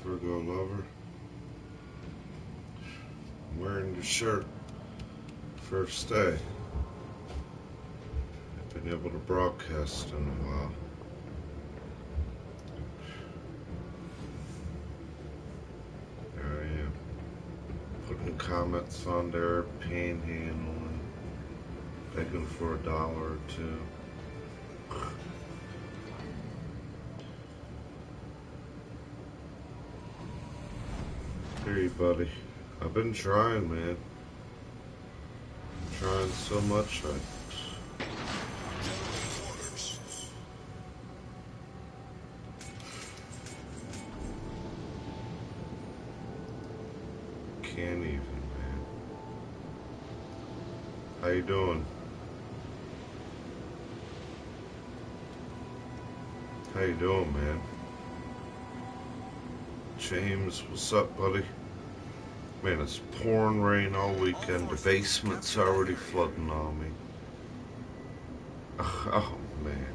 Virgo lover. I'm wearing your shirt. First day. I've been able to broadcast in a while. There I am. Putting comments on there, panhandling, begging for $1 or $2. Hey, buddy. I've been trying, man. I'm trying so much. Can't even, man. How you doing? How you doing, man? James, what's up, buddy? Man, it's pouring rain all weekend. The basement's already flooding on me. Oh, man.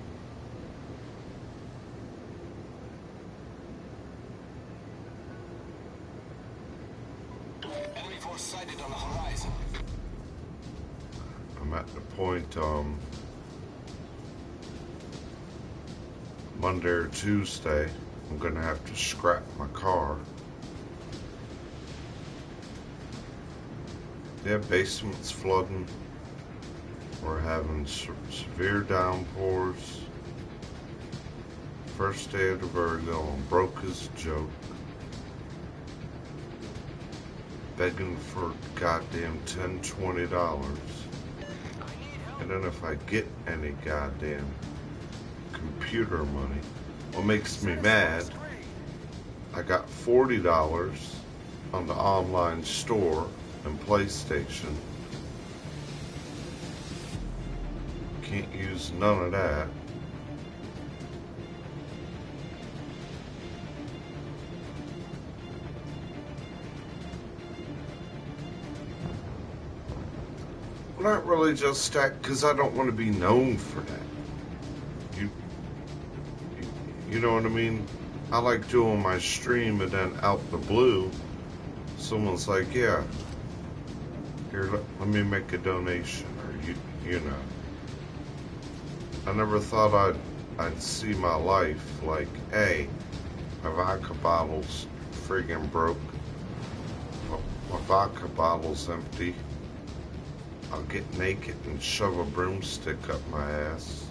Enemy force sighted on the horizon. I'm at the point, Monday or Tuesday, I'm gonna have to scrap my car. Yeah, basement's flooding. We're having severe downpours. First day of the Virgo, and broke his joke. Begging for goddamn $10, $20. And then if I get any goddamn computer money, what makes me mad, I got $40 on the online store and PlayStation. Can't use none of that. Not really just that, because I don't want to be known for that. You know what I mean? I like doing my stream and then out the blue, someone's like, yeah, here, let me make a donation, or you know. I never thought I'd see my life like, hey, my vodka bottle's friggin' broke. My vodka bottle's empty. I'll get naked and shove a broomstick up my ass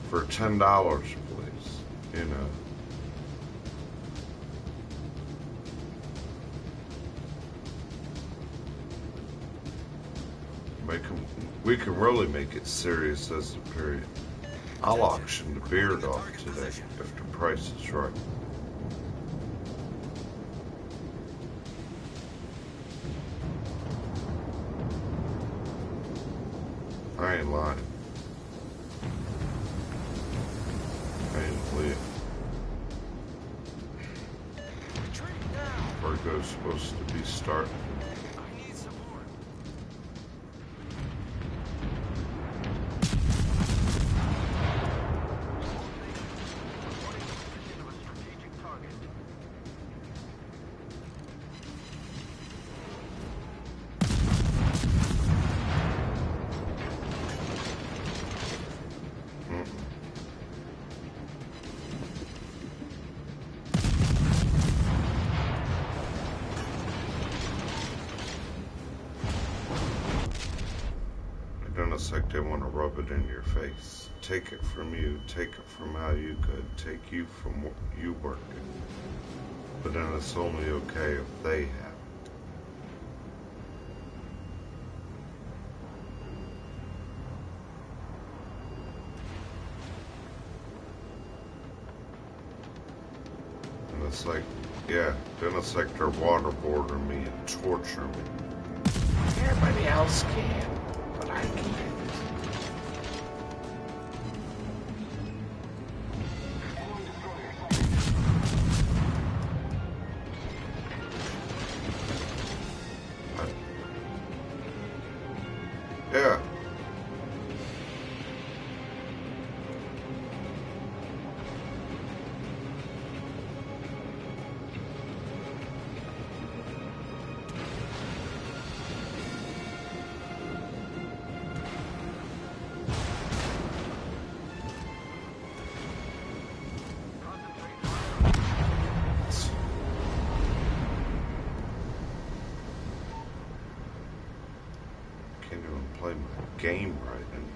for $10, please. You know. We can really make it serious as a period. I'll auction the beard off today if the price is right. I ain't lying. I ain't lying. Virgo's supposed to be starting. It's like they want to rub it in your face. Take it from you, take it from how you could, take you from what you working. But then it's only okay if they have it. And it's like, yeah, then it's like they're waterboarding me and torturing me. Everybody else can, but I can't. Yeah. game writing.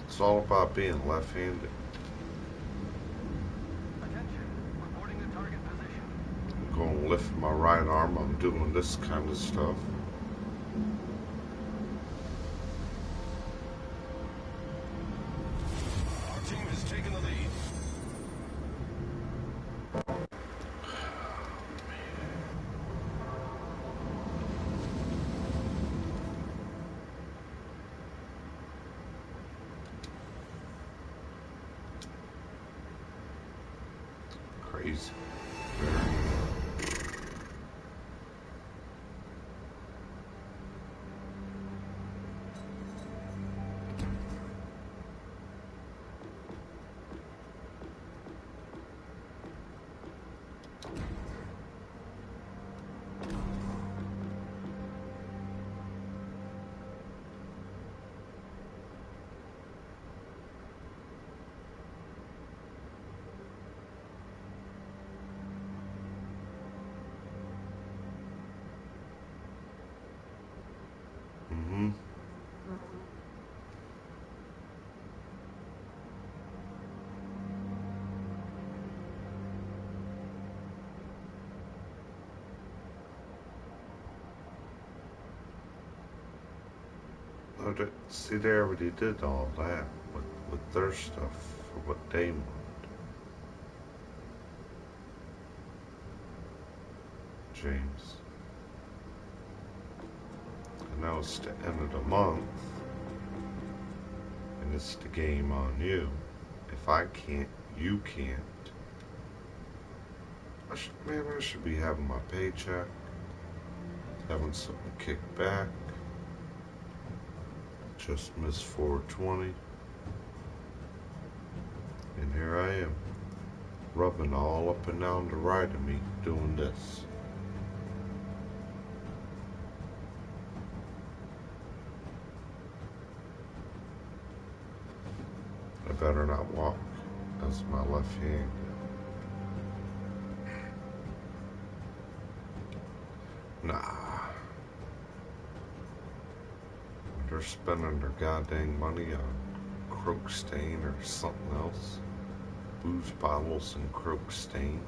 It's all about being left-handed. Attention, reporting the target position. I'm going to lift my right arm. I'm doing this kind of stuff. Our team has taken the lead. Crazy. Mm-hmm. See, they already did all that with their stuff for what they want. James. And now it's the end of the month, and it's the game on you. If I can't, you can't. I should be having my paycheck, having something kicked back. Just missed 420. And here I am, rubbing all up and down the right of me, doing this. I better not walk as my left hand. Nah. They're spending their goddamn money on croak stain or something else. Booze bottles and croak stain.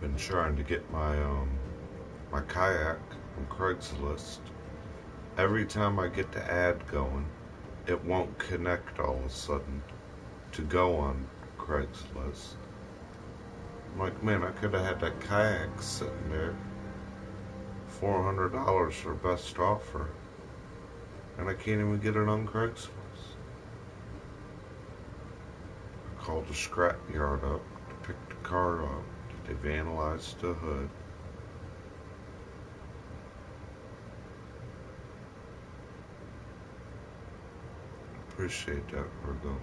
Been trying to get my kayak on Craigslist. Every time I get the ad going, it won't connect all of a sudden to go on Craigslist. I'm like, man, I could have had that kayak sitting there. $400 for best offer. And I can't even get it on Craigslist. I called the scrap yard up to pick the car up. They've vandalized the hood. Appreciate that, Virgo.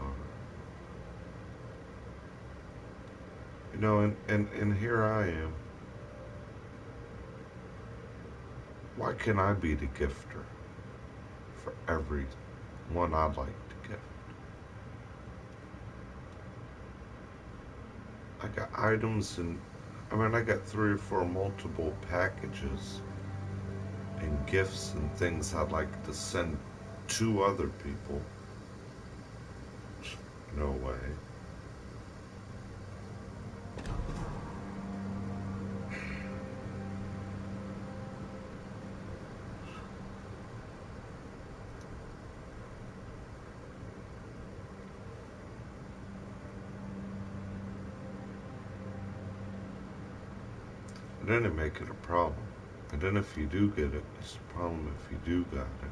You know, and here I am. Why can't I be the gifter for every one I'd like to gift? I got items and, I got 3 or 4 multiple packages and gifts and things I'd like to send to other people. No way. And then it make it a problem. And then if you do get it, it's a problem if you do got it.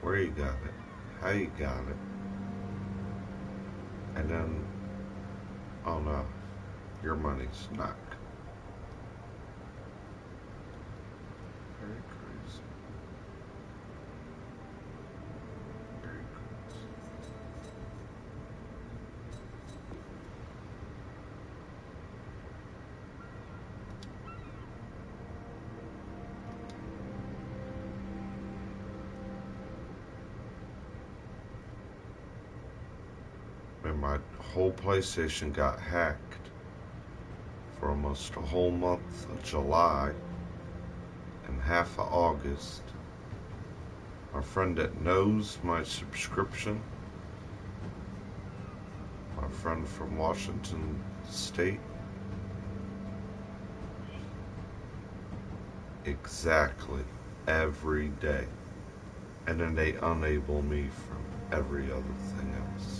Where you got it, how you got it. And then, oh no, your money's not. Very crazy. Very crazy. and my whole PlayStation got hacked for almost a whole month of July and half of August. My friend that knows my subscription, my friend from Washington State, exactly every day. And then they unable me from every other thing else.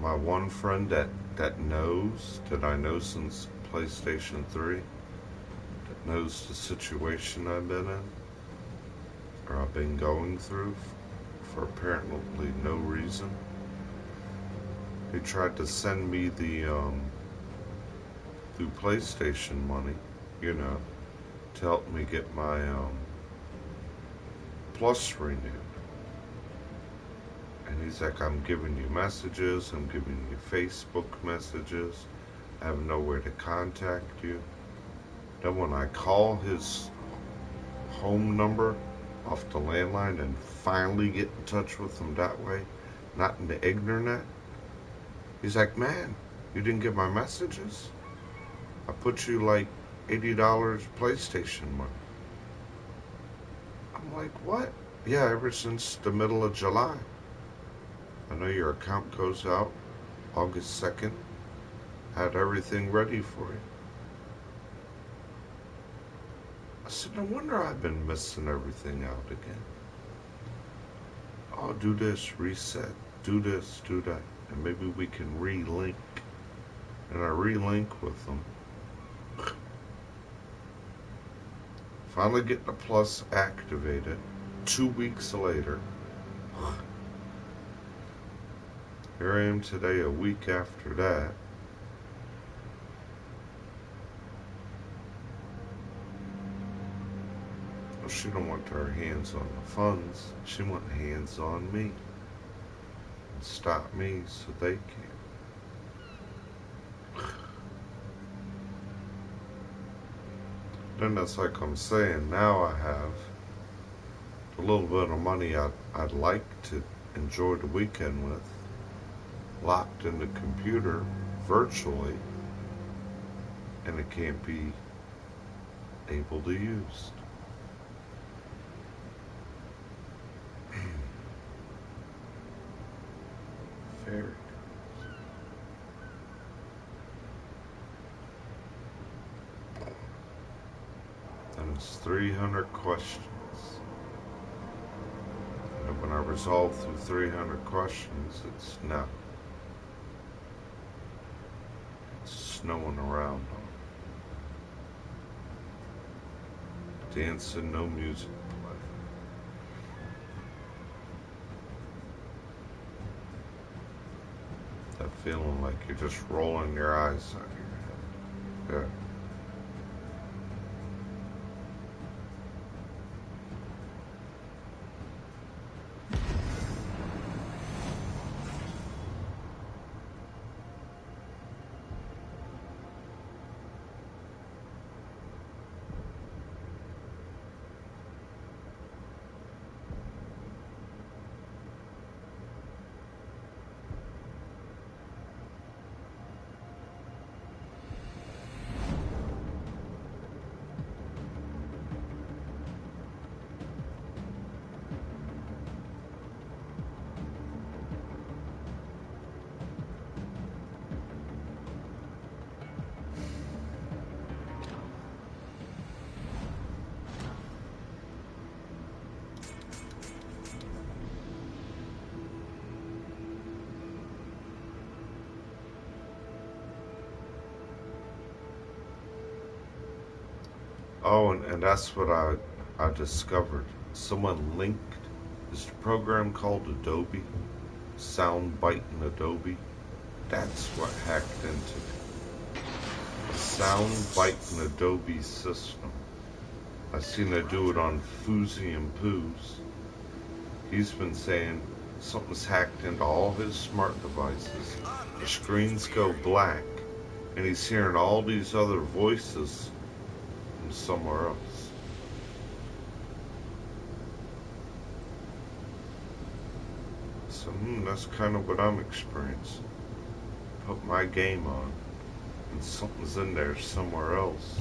My one friend that knows, that I know since PlayStation 3, that knows the situation I've been in, or I've been going through for apparently no reason. He tried to send me the, through PlayStation money, you know, to help me get my, Plus renewed. And he's like, I'm giving you messages, I'm giving you Facebook messages, I have nowhere to contact you. Then when I call his home number off the landline and finally get in touch with him that way, not in the internet, he's like, man, you didn't get my messages? I put you like $80 PlayStation money. I'm like, what? Yeah, ever since the middle of July. I know your account goes out August 2nd. Had everything ready for you. I said, no wonder I've been missing everything out again. Oh, do this, reset, do this, do that. And maybe we can re-link. And I re-link with them. Finally get the Plus activated. 2 weeks later. Here I am today, a week after that. Well, she don't want her hands on the funds. She want hands on me. And stop me so they can. Then that's like I'm saying, now I have a little bit of money I'd like to enjoy the weekend with, locked in the computer virtually, and it can't be able to use. Very good. And it's 300 questions. And when I resolve through 300 questions, it's no. Snowing around on it. Dancing, no music play. That feeling like you're just rolling your eyes out of your head. Yeah. Oh, and that's what I discovered. Someone linked this program called Adobe, Soundbite in Adobe. That's what hacked into me. Soundbite in Adobe system. I seen her do it on Fousey and Poos. He's been saying something's hacked into all his smart devices. The screens go black, and he's hearing all these other voices from somewhere else. So, that's kind of what I'm experiencing. Put my game on, and something's in there somewhere else,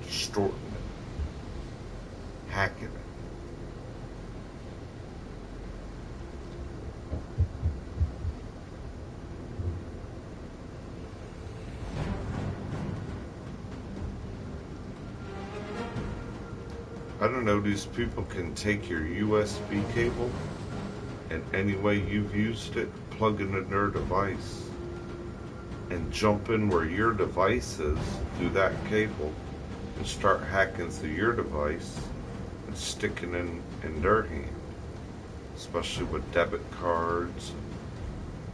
distorting it, hacking it. I don't know, these people can take your USB cable and any way you've used it, plug it in their device and jump in where your device is through that cable and start hacking through your device and sticking in their hand, especially with debit cards and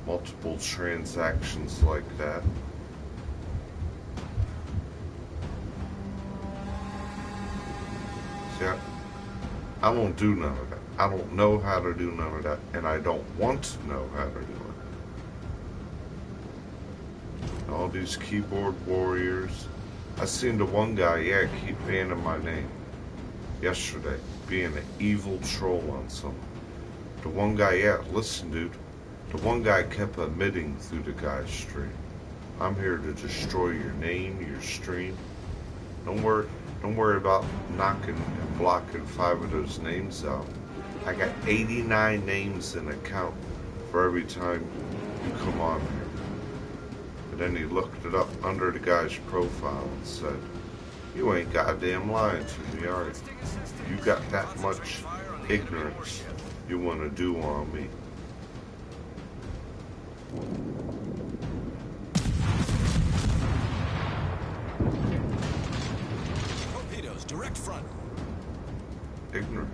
multiple transactions like that. See, I don't do none of that. I don't know how to do none of that, and I don't want to know how to do it. All these keyboard warriors. I seen the one guy, keep banning my name yesterday, being an evil troll on something. The one guy, listen, dude. The one guy kept admitting through the guy's stream, I'm here to destroy your name, your stream. Don't worry about knocking and blocking 5 of those names out. I got 89 names in account for every time you come on here. And then he looked it up under the guy's profile and said, you ain't goddamn lying to me, are you? You got that much ignorance you want to do on me. Torpedoes, direct front. Ignorant.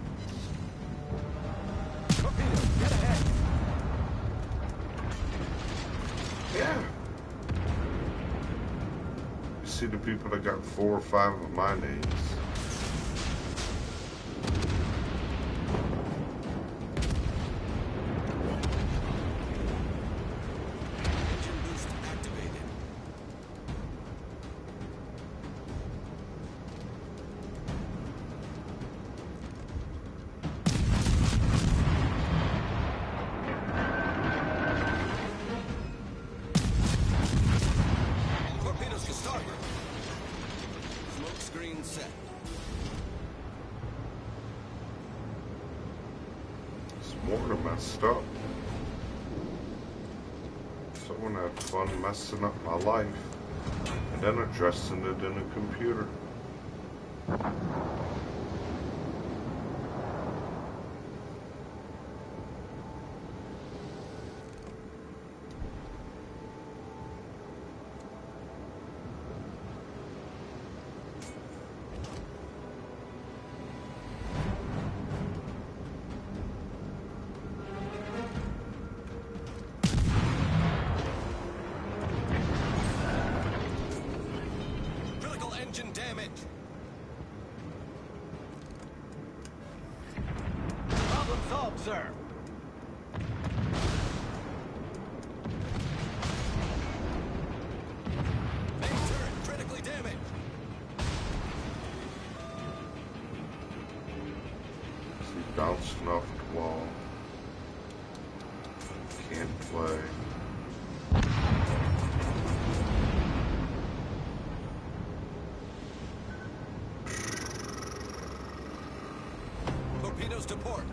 Torpedoes, get ahead. Yeah. You see the people that got 4 or 5 of my names. Engine boost activated. Torpedoes to starboard. Smoke screen set. This water messed up. Someone had fun messing up my life and then addressing it in a computer. Critical engine damage. Problem solved, sir. Main turret critically damaged. See, bouncing off the wall. Can't play. Torpedoes to port.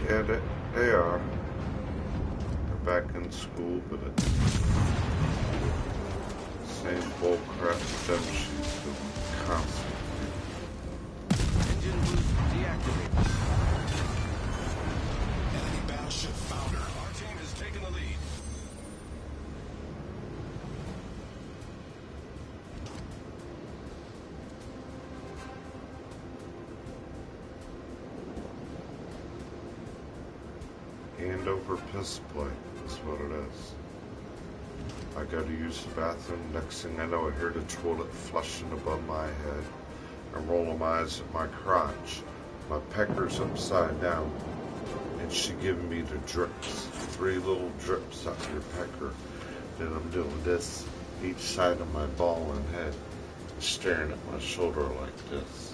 Yeah, they are. They're back in school, but it's same bull crap with them she's doing constantly. Engine boost deactivated. Enemy battleship founder. Our team has taken the lead. Hand over piss play is what it is. I go to use the bathroom, next thing I know I hear the toilet flushing above my head. I'm rolling my eyes at my crotch. My pecker's upside down. and she giving me the drips, 3 little drips out your pecker. Then I'm doing this each side of my ball and head, staring at my shoulder like this.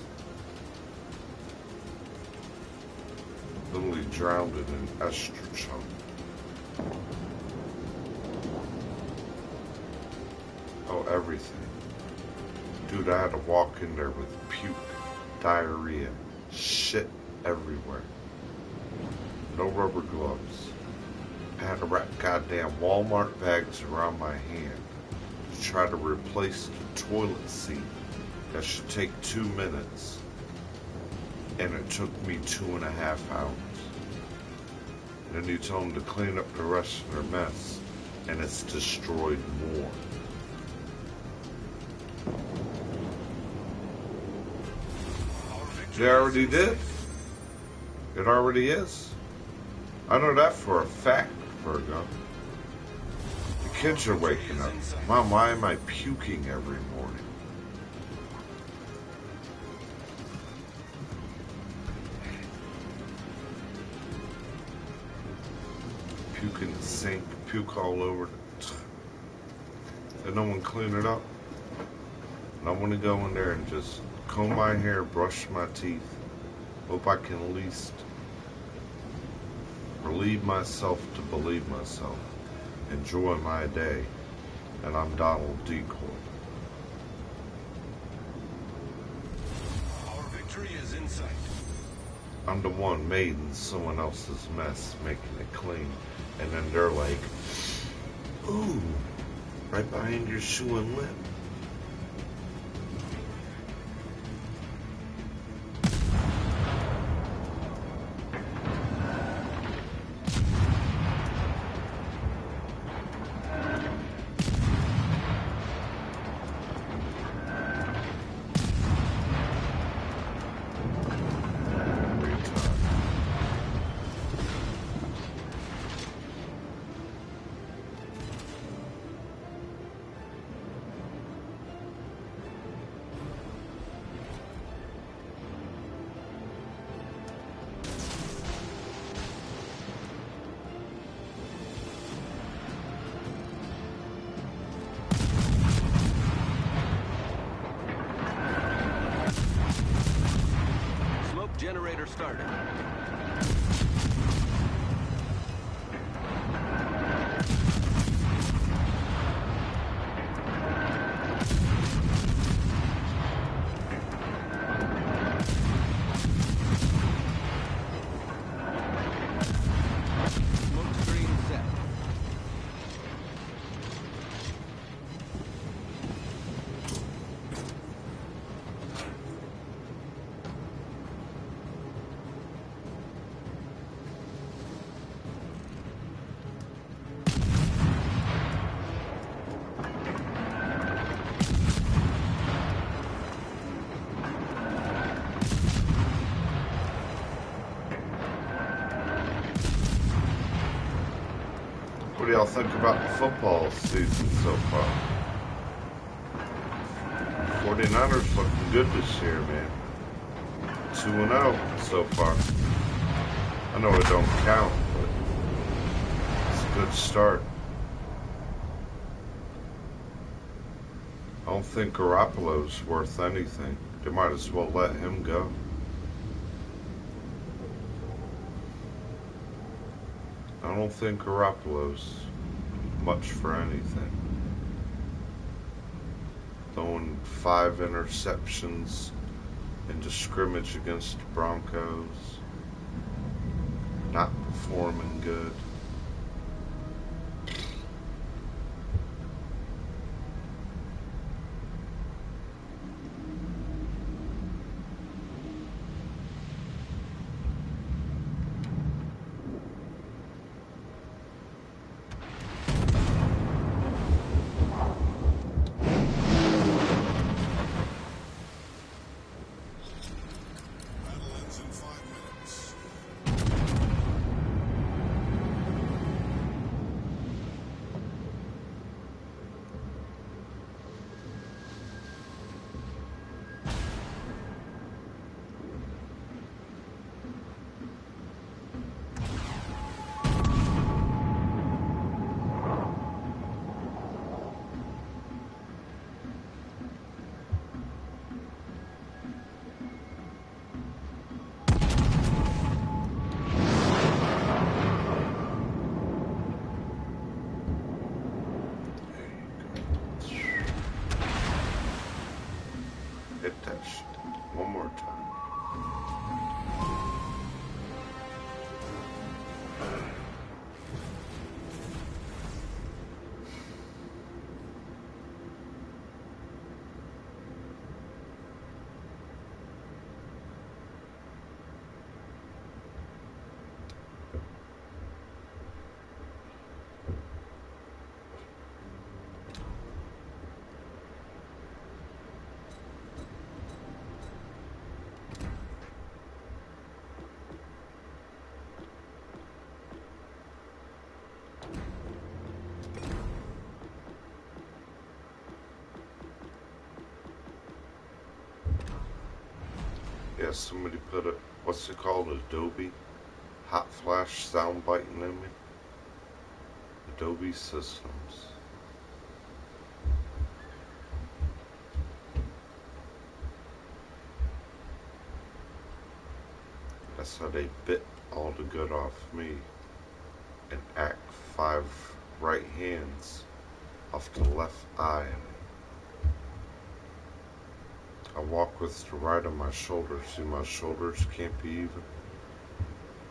Literally drowned in estrogen. Oh, everything. Dude, I had to walk in there with puke, diarrhea, shit everywhere. No rubber gloves. I had to wrap goddamn Walmart bags around my hand to try to replace the toilet seat. That should take 2 minutes. And it took me 2.5 hours. And then you tell them to clean up the rest of their mess, and it's destroyed more. They already did. It already is. I know that for a fact, Virgo. The kids are waking up. Mom, why am I puking every morning? Puke in the sink, puke all over. Did no one clean it up? And I want to go in there and just comb my hair, brush my teeth. Hope I can at least relieve myself to believe myself. Enjoy my day. And I'm Donald Decoy. Our victory is in sight. I'm the one made in someone else's mess, making it clean. And then they're like, ooh, right behind your shoe and lip. Generator started. Smoke screen set. What do y'all think about the football season so far? 49ers looking good this year, man. 2-0 so far. I know it don't count, but it's a good start. I don't think Garoppolo's worth anything. They might as well let him go. I don't think Garoppolo's much for anything. Throwing 5 interceptions in the scrimmage against the Broncos. Not performing good. Yeah, somebody put a, what's it called, Adobe hot flash sound biting in me. Adobe Systems. That's how they bit all the good off me and act 5 right hands off the left eye. I walk with the right on my shoulder. See, my shoulders can't be even.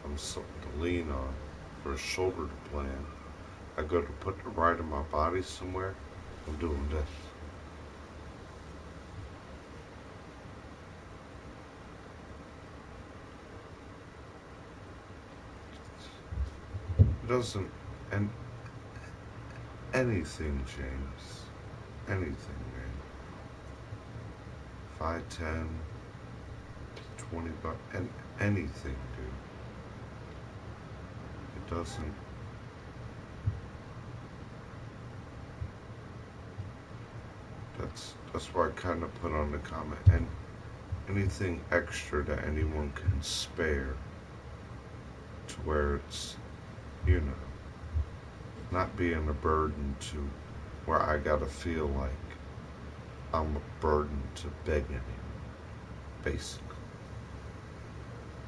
I'm something to lean on for a shoulder to plan. I go to put the right of my body somewhere, I'm doing this. It doesn't, and anything, James. Anything, man. 5, 10, 20 bucks, and anything, dude. It doesn't. That's why I kind of put on the comment, and anything extra that anyone can spare to where it's, you know, not being a burden to where I gotta feel like I'm a burden to beg anyone, basically.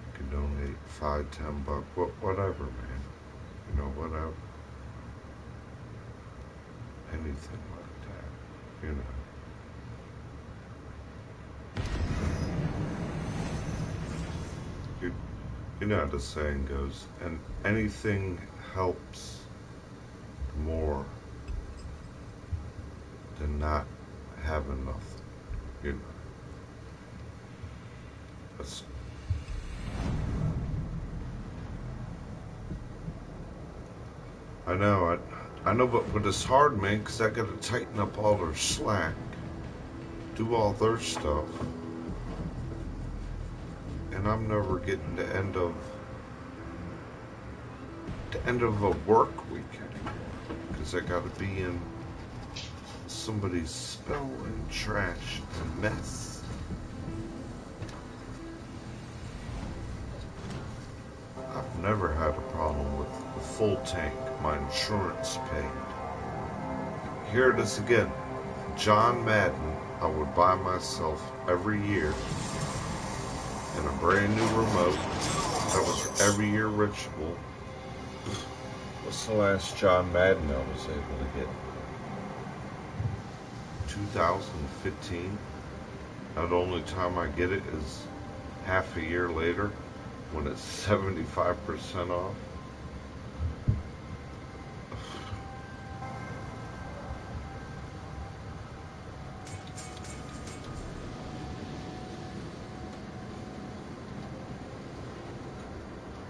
You can donate 5, 10 bucks, whatever, man. You know, whatever. Anything like that, you know. You know how the saying goes, and anything helps more than not having nothing, you know. That's, I know, but it's hard, man, because I got to tighten up all their slack, do all their stuff, and I'm never getting the end of a work week anymore, because I got to be in somebody's spill and trash and mess. I've never had a problem with a full tank, my insurance paid. Here it is again. John Madden, I would buy myself every year in a brand new remote. That was every year ritual. What's the last John Madden I was able to get? 2015. Now the only time I get it is half a year later when it's 75% off.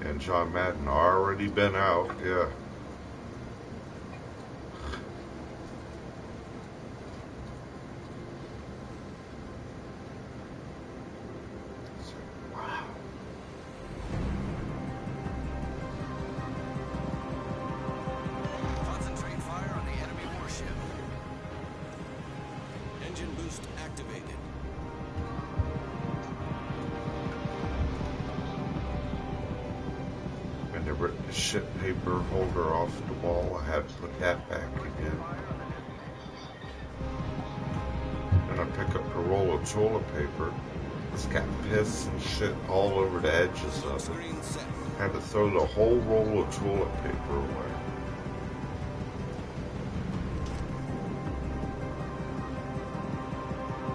And John Madden already been out, yeah. Wow. Concentrate fire on the enemy warship. Engine boost activated. And they ripped the shit paper holder off the wall. I had to put that back again. And I pick up a roll of toilet paper. It's got piss and shit all over the edges of it. Screen set. Had to throw the whole roll of toilet paper away.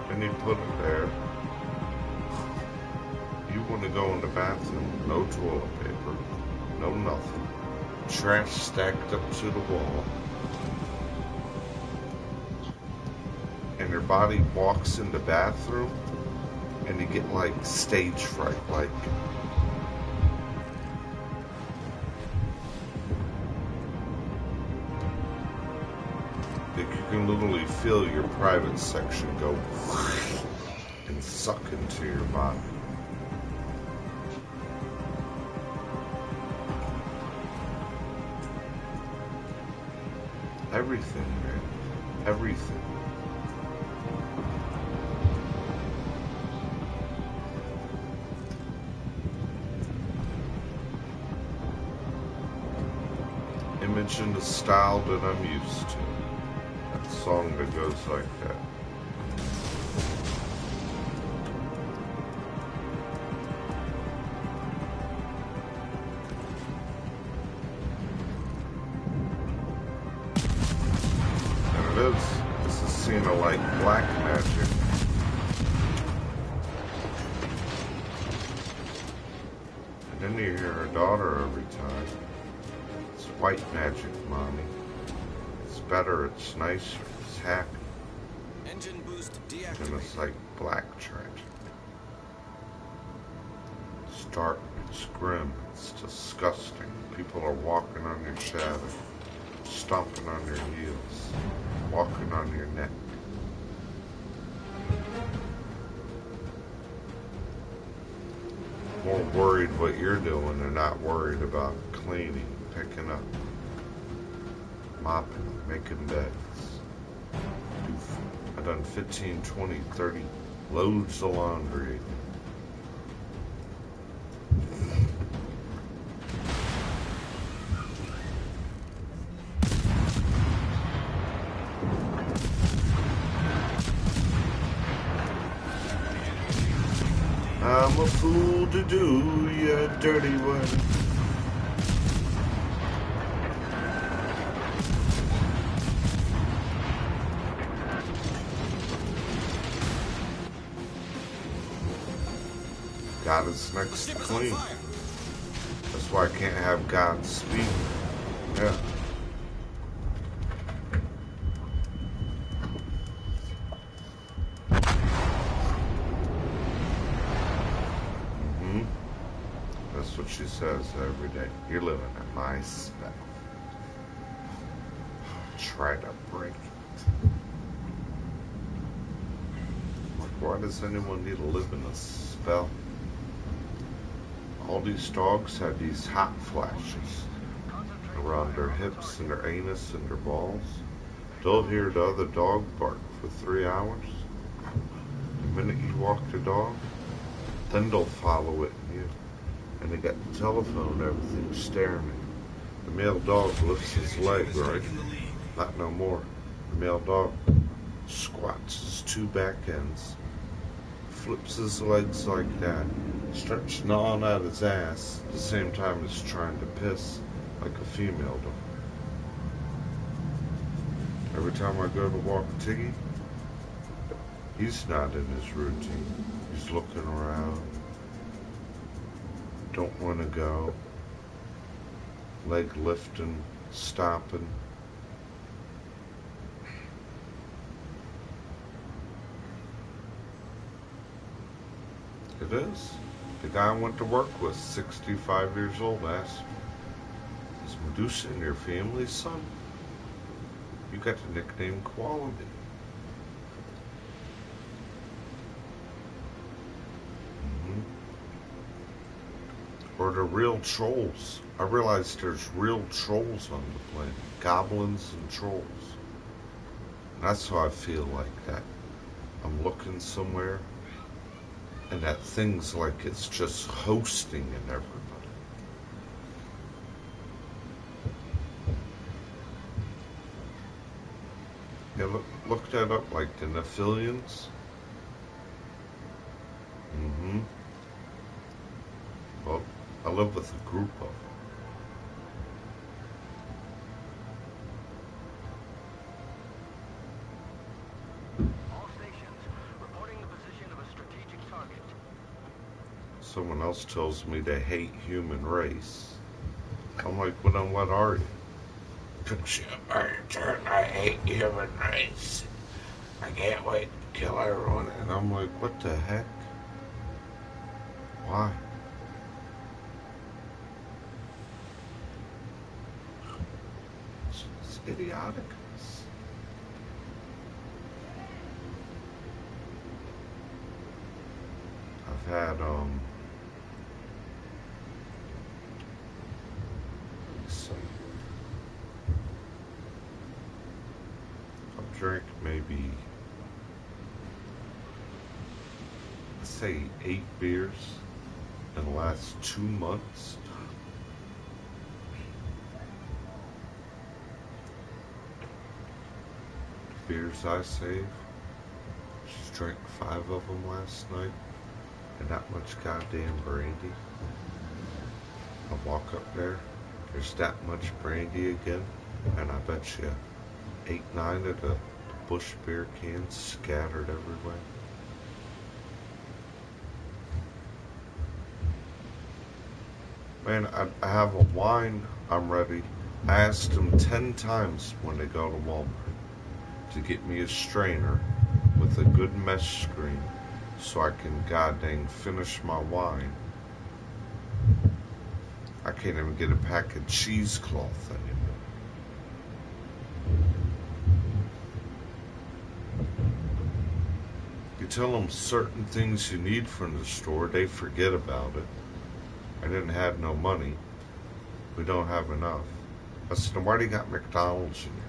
Then you put it there. You want to go in the bathroom, no toilet paper, no nothing. Trash stacked up to the wall. And your body walks in the bathroom and you get like stage fright, like you can literally feel your private section go and suck into your body. Everything, man. Everything. image and the style that I'm used to. That song that goes like that. There it is. This is seen like black magic. And then you hear her daughter every time. It's white magic, Mommy. It's better, it's nicer, it's happy. Engine boost And deactivated. it's like black tragic. It's dark, it's grim, it's disgusting. People are walking on your shadow, stomping on your heels, walking on your neck. More worried what you're doing and not worried about cleaning, picking up, mopping, making beds. I've done 15, 20, 30 loads of laundry. I'm a fool to do you dirty work. God is next to Ship is on clean. fire. That's why I can't have God speak. Yeah. That's what she says every day. You're living in my spell. Try to break it. Like, why does anyone need to live in a spell? All these dogs have these hot flashes around their hips and their anus and their balls. They'll hear the other dog bark for 3 hours. The minute you walk the dog, then they'll follow it and you. And they got the telephone and everything staring at you. The male dog lifts his leg, right? Not no more. The male dog squats his two back ends, flips his legs like that, starts gnawing at his ass at the same time as trying to piss like a female dog. Every time I go to walk Tiggy, he's not in his routine. He's looking around. Don't want to go. Leg lifting, stopping. It is. The guy I went to work with, 65 years old, asked, "Is Medusa in your family, son? You got the nickname Quality." Or the real trolls. I realized there's real trolls on the planet. Goblins and trolls. And that's how I feel like that. I'm looking somewhere, and that thing's like it's just hosting in everybody. Yeah, look that up, like the Nephilians. Well, I live with a group of them. All stations reporting the position of a strategic target. Someone else tells me they hate human race. I'm like, well then what are you? I hate human race. I can't wait to kill everyone. And I'm like, what the heck? Why? It's idiotic. I've had, let's see. I've drank maybe, let's say 8 beers in the last 2 months. beers I save. Just drank 5 of them last night, and that much goddamn brandy. I walk up there, there's that much brandy again, and I bet you 8, 9 of the Bush beer cans scattered everywhere. Man, I have a wine I'm ready. I asked them 10 times when they go to Walmart to get me a strainer with a good mesh screen so I can goddamn finish my wine. I can't even get a pack of cheesecloth anymore. You tell them certain things you need from the store, they forget about it. I didn't have no money. We don't have enough. I said, why do you got McDonald's in here?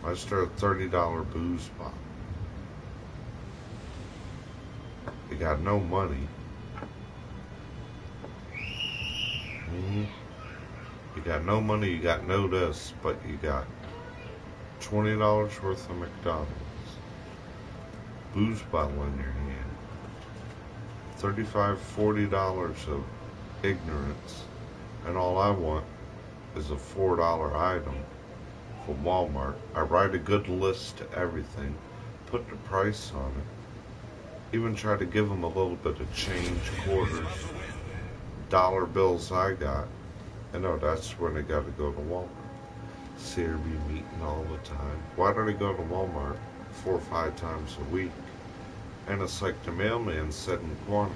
Why is there a $30 booze bottle? You got no money. You got no money, you got no this, but you got $20 worth of McDonald's. Booze bottle in your hand. $35, $40 of ignorance. And all I want is a $4 item from Walmart. I write a good list to everything, put the price on it, even try to give them a little bit of change, quarters, dollar bills I got. I know that's when they got to go to Walmart. See her be meeting all the time. Why do they go to Walmart 4 or 5 times a week? And it's like the mailman said in Quantico,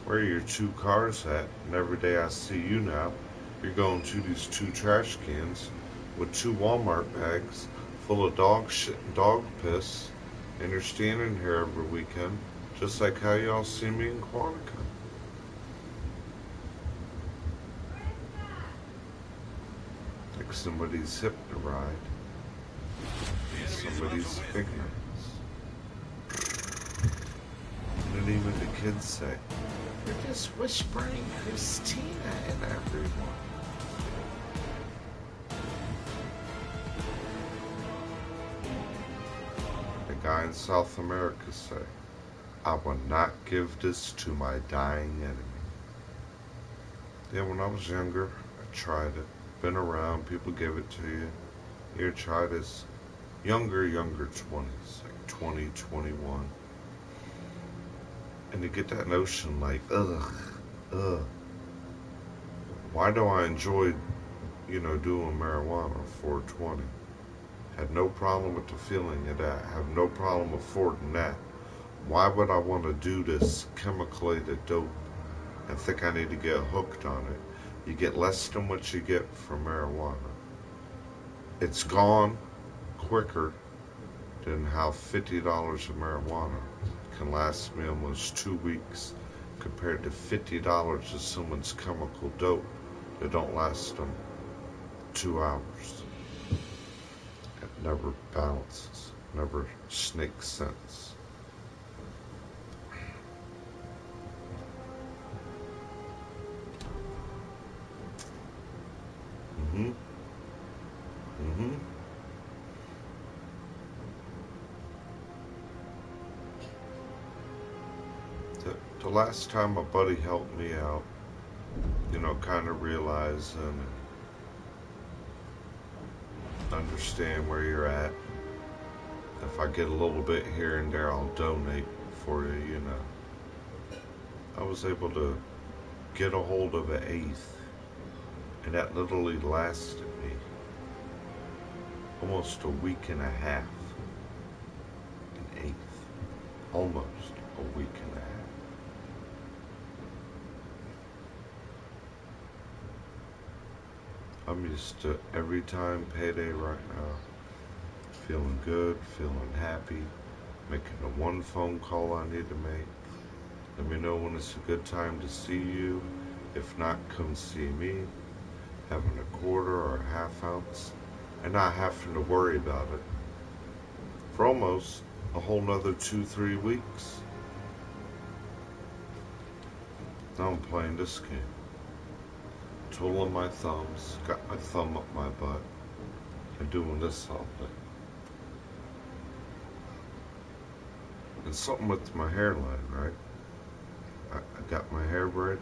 where are your 2 cars at? And every day I see you now, you're going to these 2 trash cans with 2 Walmart bags full of dog shit and dog piss, and you're standing here every weekend, just like how y'all see me in Quantico. Like somebody's hip to ride, somebody's ignorance. And then even the kids say, you're just whispering Christina and everyone. The guy in South America say, I will not give this to my dying enemy. Yeah, when I was younger, I tried it. Been around, people give it to you. Here, try this. Younger 20s, like 20, 21. And you get that notion like, ugh. Why do I enjoy, doing marijuana, 420? Had no problem with the feeling of that. Have no problem affording that. Why would I want to do this chemicalated dope and think I need to get hooked on it? You get less than what you get from marijuana. It's gone quicker than how $50 of marijuana can last me almost 2 weeks compared to $50 of someone's chemical dope that don't last them 2 hours. It never balances, never makes sense. The last time a buddy helped me out, kind of realizing and understand where you're at. If I get a little bit here and there, I'll donate for you, I was able to get a hold of an eighth, and that literally lasted me almost a week and a half. An eighth. Almost a week and a half. I'm used to every time payday right now. Feeling good, feeling happy, making the one phone call I need to make. Let me know when it's a good time to see you. If not, come see me. Having a quarter or a half ounce and not having to worry about it for almost a whole nother 2-3 weeks. Now I'm playing this game. Twiddling my thumbs, got my thumb up my butt, and doing this all day. And something with my hairline, right? I got my hair braided.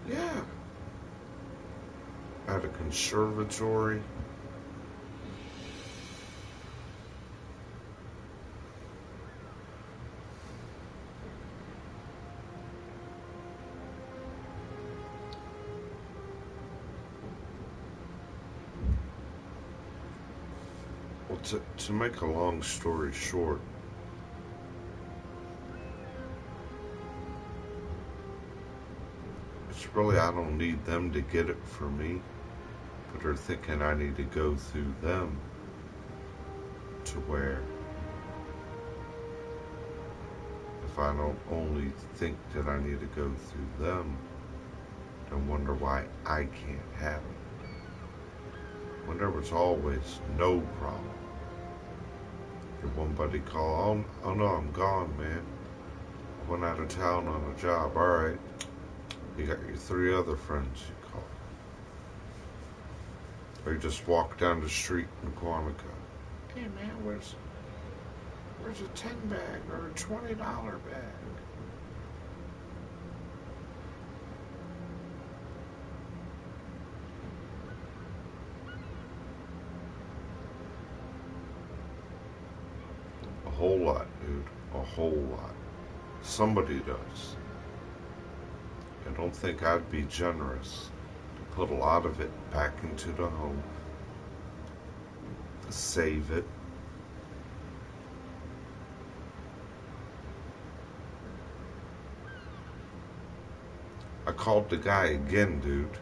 Yeah. At a conservatory. Well, to make a long story short, it's really, I don't need them to get it for me, but they're thinking I need to go through them to where if I don't only think that I need to go through them, then wonder why I can't have it. When there was always no problem. If one buddy called, oh no, I'm gone, man. I went out of town on a job. All right, you got your 3 other friends you call. Or you just walk down the street in Quantico. Hey man, where's a 10 bag or a $20 bag? A whole lot, dude. A whole lot. Somebody does. I don't think I'd be generous to put a lot of it back into the home, to save it. I called the guy again, dude.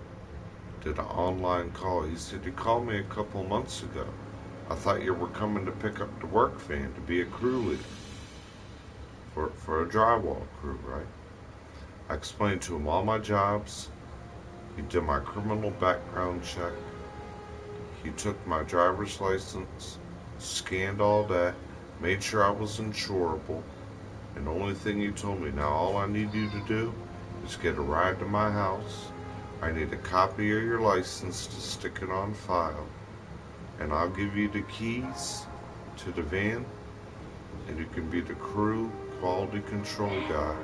Did an online call. He said, you called me a couple months ago. I thought you were coming to pick up the work van to be a crew leader for a drywall crew, right? I explained to him all my jobs. He did my criminal background check. He took my driver's license, scanned all that, made sure I was insurable. And the only thing he told me, now all I need you to do is get a ride to my house. I need a copy of your license to stick it on file. And I'll give you the keys to the van, and you can be the crew quality control guy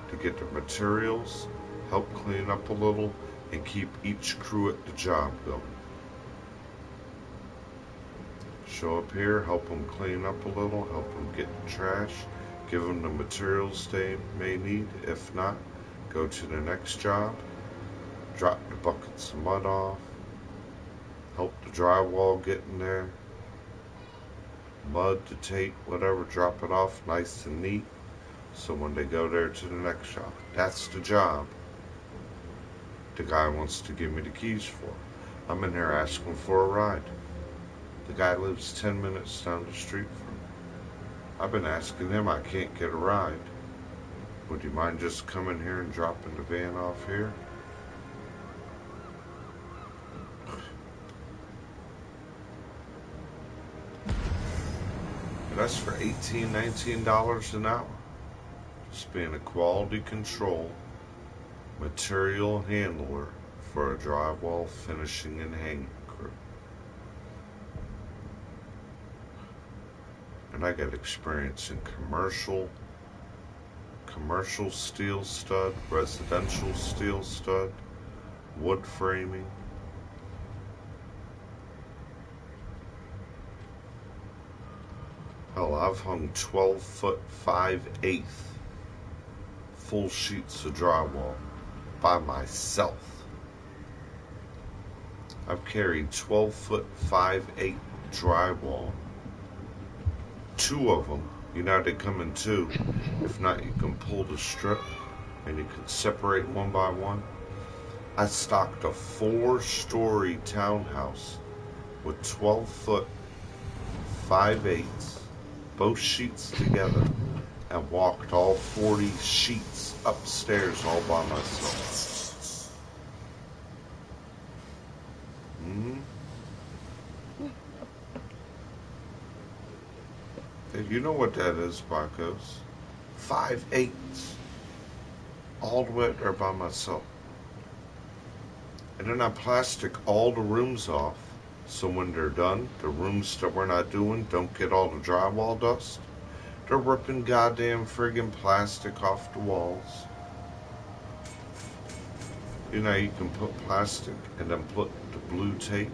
to get the materials, help clean up a little, and keep each crew at the job going. Show up here, help them clean up a little, help them get the trash, give them the materials they may need. If not, go to the next job, drop the buckets of mud off, help the drywall get in there, mud, the tape, whatever, drop it off nice and neat. So when they go there to the next job, that's the job the guy wants to give me the keys for. I'm in there asking for a ride. The guy lives 10 minutes down the street from me. I've been asking him, I can't get a ride. Would you mind just coming here and dropping the van off here? And that's for $18, $19 an hour. Just being a quality control material handler for a drywall finishing and hanging crew. And I got experience in commercial steel stud, residential steel stud, wood framing. Hell, I've hung 12-foot 5/8 full sheets of drywall by myself. I've carried 12-foot 5/8 drywall. 2 of them, you know they come in 2. If not, you can pull the strip and you can separate one by one. I stocked a 4-story townhouse with 12-foot 5/8, both sheets together, and walked all 40 sheets upstairs all by myself. Hey, you know what that is, Bacos? 5/8, all the way there by myself. And then I plastic all the rooms off So when they're done, the rooms that we're not doing don't get all the drywall dust. They're ripping goddamn friggin' plastic off the walls. You know, you can put plastic and then put the blue tape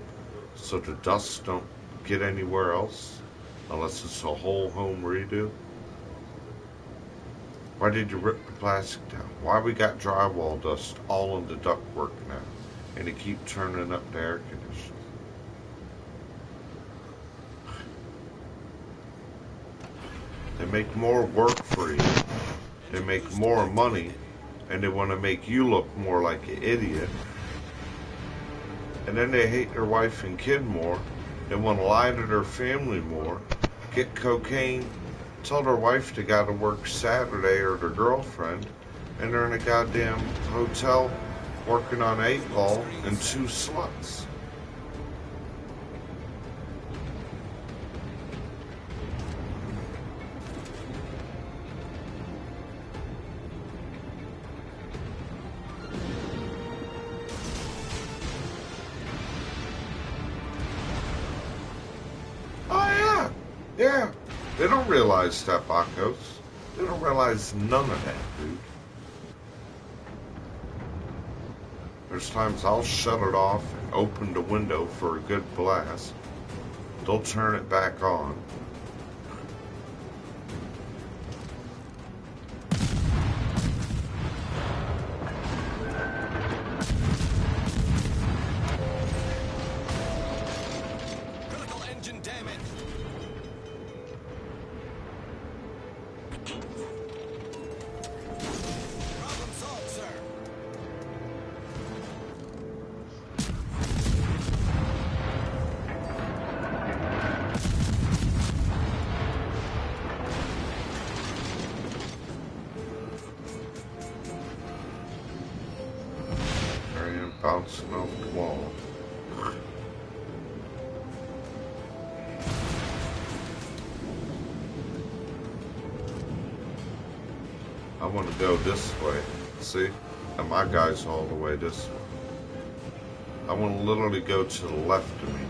so the dust don't get anywhere else unless it's a whole home redo. Why did you rip the plastic down? Why we got drywall dust all in the ductwork now and they keep turning up the air conditioning? They make more work for you. They make more money, and they want to make you look more like an idiot. And then they hate their wife and kid more. They want to lie to their family more, get cocaine, tell their wife they got to work Saturday or their girlfriend, and they're in a goddamn hotel working on 8-ball and 2 sluts. Yeah, they don't realize that, Bacos. They don't realize none of that, dude. There's times I'll shut it off and open the window for a good blast. They'll turn it back on. Critical engine damage. Problem solved, sir. And bouncing off the wall. I want to go this way. See? And my guy's all the way this way. I want to literally go to the left of me.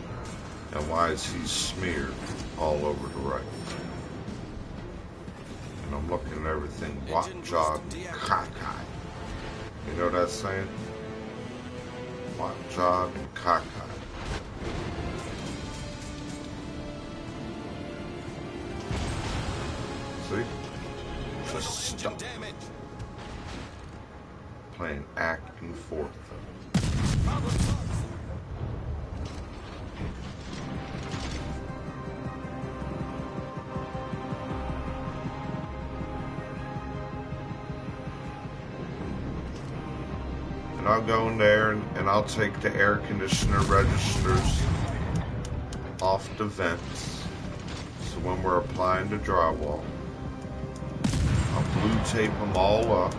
And why is he smeared all over the right? And I'm looking at everything wop-jawed, cockeyed. You know what that's saying? Wop-jawed and cockeyed. See? Just stuck. Playing acting forth. Problem solved, sir. And I'll go in there and I'll take the air conditioner registers off the vents. So when we're applying the drywall, I'll blue tape them all up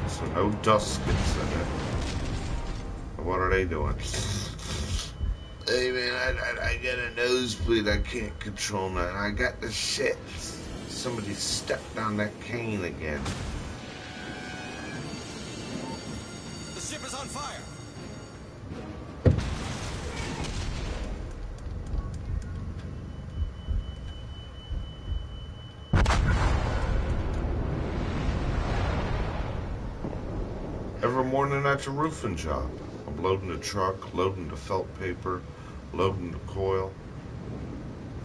so no dust gets in it. And what are they doing? Hey man, I got a nosebleed. I can't control that. I got the shit. Somebody stepped on that cane again. The ship is on fire. Every morning at the roofing job, I'm loading the truck, loading the felt paper, loading the coil.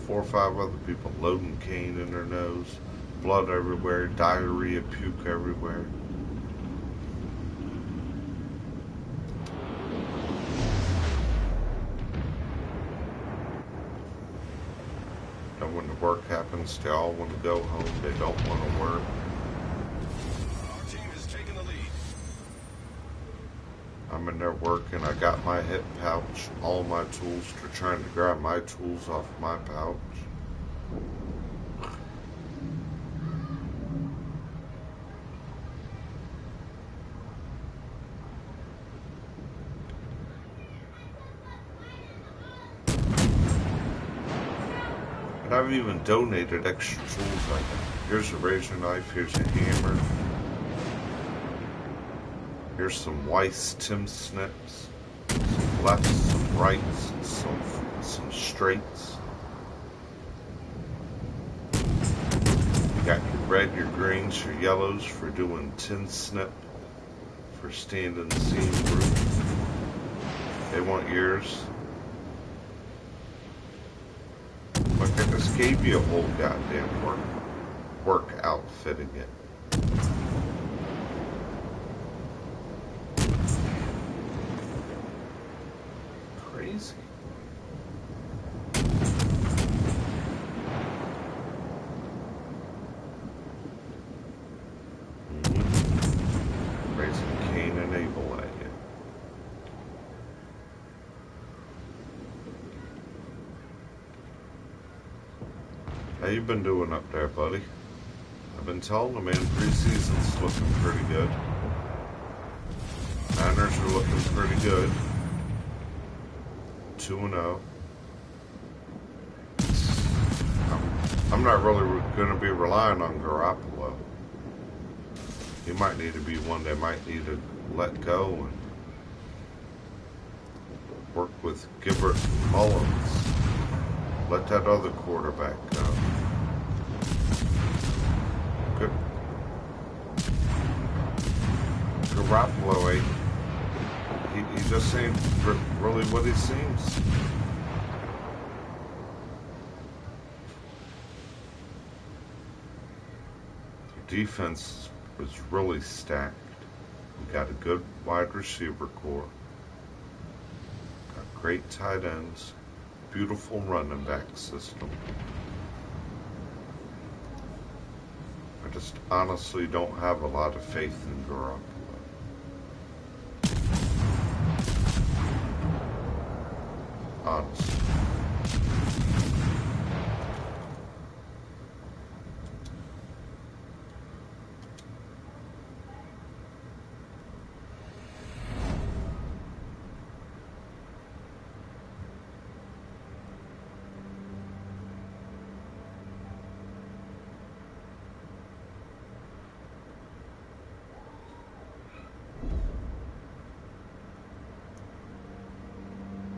4 or 5 other people loading cane in their nose, blood everywhere, diarrhea, puke everywhere. And when the work happens, they all want to go home. They don't want to work. Our team is taking the lead. I'm in there working. I got my hip pouch, all my tools. They're trying to grab my tools off my pouch. And I've even donated extra tools like that. Here's a razor knife, here's a hammer. Here's some Weiss Tim snips, some lefts, some rights, some straights. You got your red, your greens, your yellows for doing 10 snip, for standing seam group. They want yours. Look, I just gave you a whole goddamn work outfit again. Crazy. Raising Cain and Abel at you. How you been doing up there, buddy? I've been telling the man preseason's looking pretty good. Niners are looking pretty good. 2-0. I'm not really going to be relying on Garoppolo. He might need to be one they might need to let go and work with Gilbert Mullins. Let that other quarterback go. Good. Garoppolo, he just ain't really what he seems. The defense was really stacked. We got a good wide receiver core. Got great tight ends. Beautiful running back system. I just honestly don't have a lot of faith in Garoppolo. Honestly.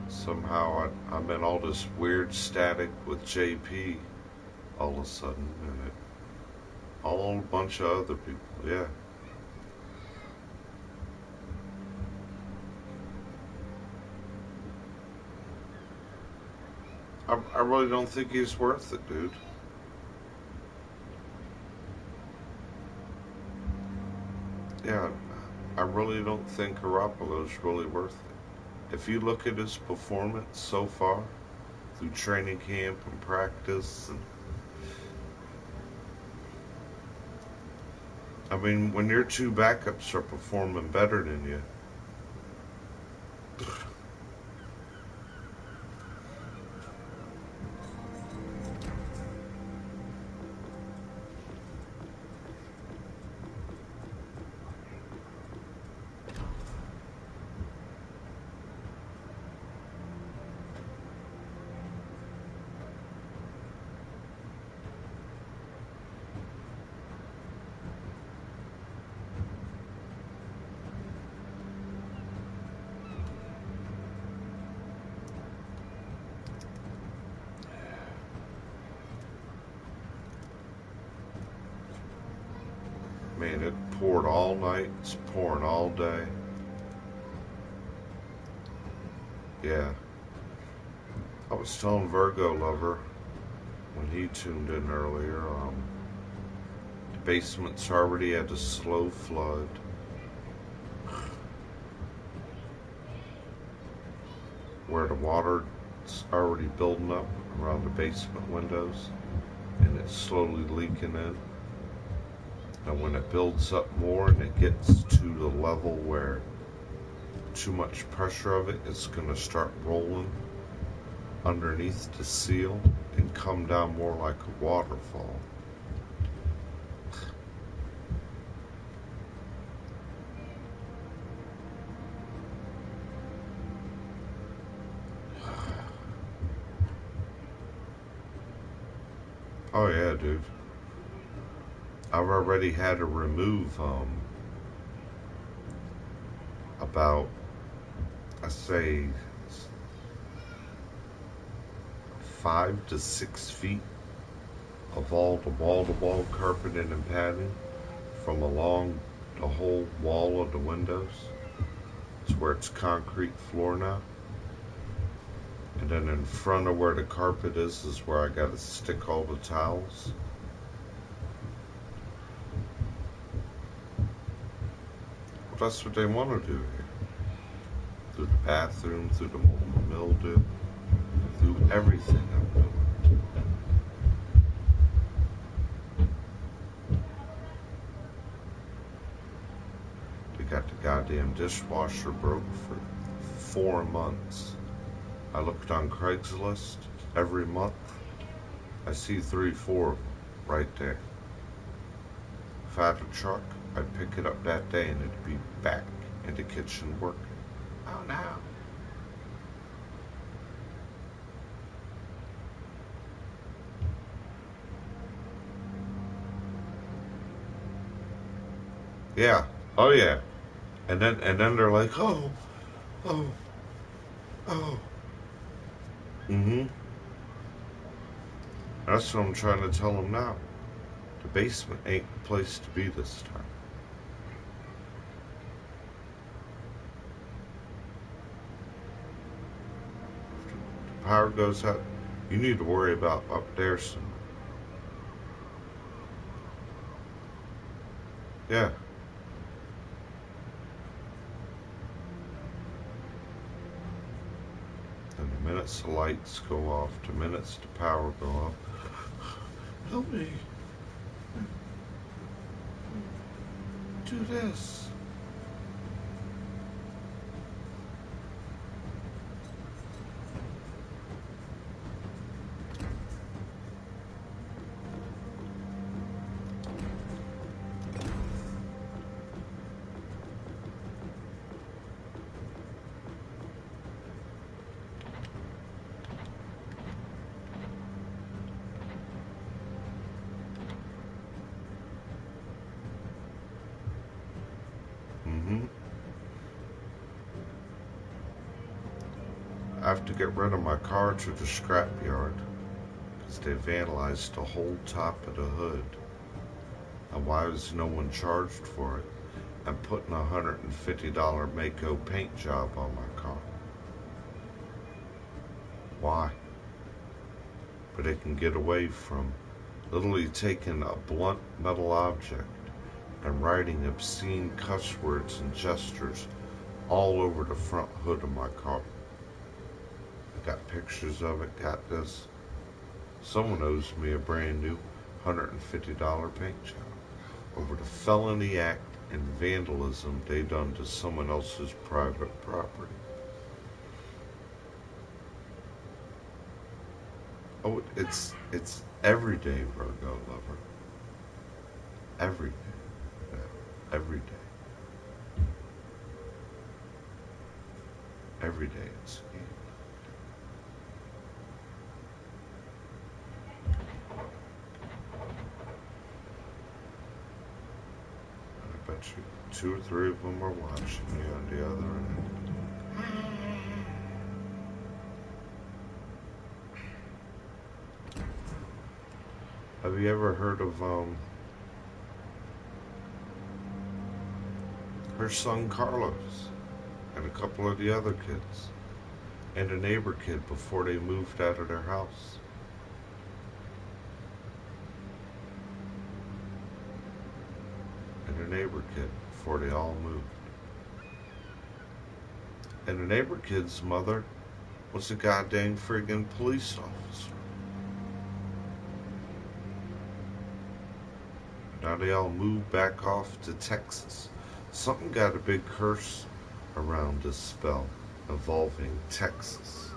Somehow I'm in all this weird static with JP all of a sudden, and all a bunch of other people, yeah. I really don't think he's worth it, dude. Yeah, I really don't think Garoppolo's really worth it. If you look at his performance so far, through training camp and practice, and I mean, when your two backups are performing better than you, man, it poured all night, it's pouring all day. Yeah. I was telling Virgo Lover when he tuned in earlier, the basement's already at a slow flood. Where the water's already building up around the basement windows, and it's slowly leaking in. And when it builds up more and it gets to the level where too much pressure of it, it's going to start rolling underneath the seal and come down more like a waterfall. Oh yeah, dude. I've already had to remove about, I say, 5 to 6 feet of all the wall-to-wall carpeting and padding from along the whole wall of the windows to where it's concrete floor now. And then in front of where the carpet is where I gotta stick all the towels. Well, that's what they want to do here. Through the bathroom, through the mildew, through everything I'm doing. They got the goddamn dishwasher broke for 4 months. I looked on Craigslist every month. I see 3, 4 of them right there. If I had a truck, I'd pick it up that day and it'd be back in the kitchen working. Oh no. Yeah. Oh yeah. And then they're like, oh. That's what I'm trying to tell them now. The basement ain't the place to be this time. If the power goes out, you need to worry about up there somewhere. Yeah. And the minutes the lights go off, the minutes the power go off. Help me. Do this. I have to get rid of my car to the scrapyard because they vandalized the whole top of the hood. And why was no one charged for it? I'm putting a $150 Mako paint job on my car. Why? But they can get away from literally taking a blunt metal object and writing obscene cuss words and gestures all over the front hood of my car. I got pictures of it, got this. Someone owes me a brand new $150 paint job over the felony act and vandalism they done to someone else's private property. Oh, it's every day, Virgo lover. Every day. Yeah, every day. Every day it's a game. I bet you 2 or 3 of them are watching me on the other end. Have you ever heard of her son Carlos and a couple of the other kids and a neighbor kid before they moved out of their house? And a neighbor kid before they all moved. And the neighbor kid's mother was a goddamn friggin' police officer. Now they all moved back off to Texas. Something got a big curse around this spell involving Texas.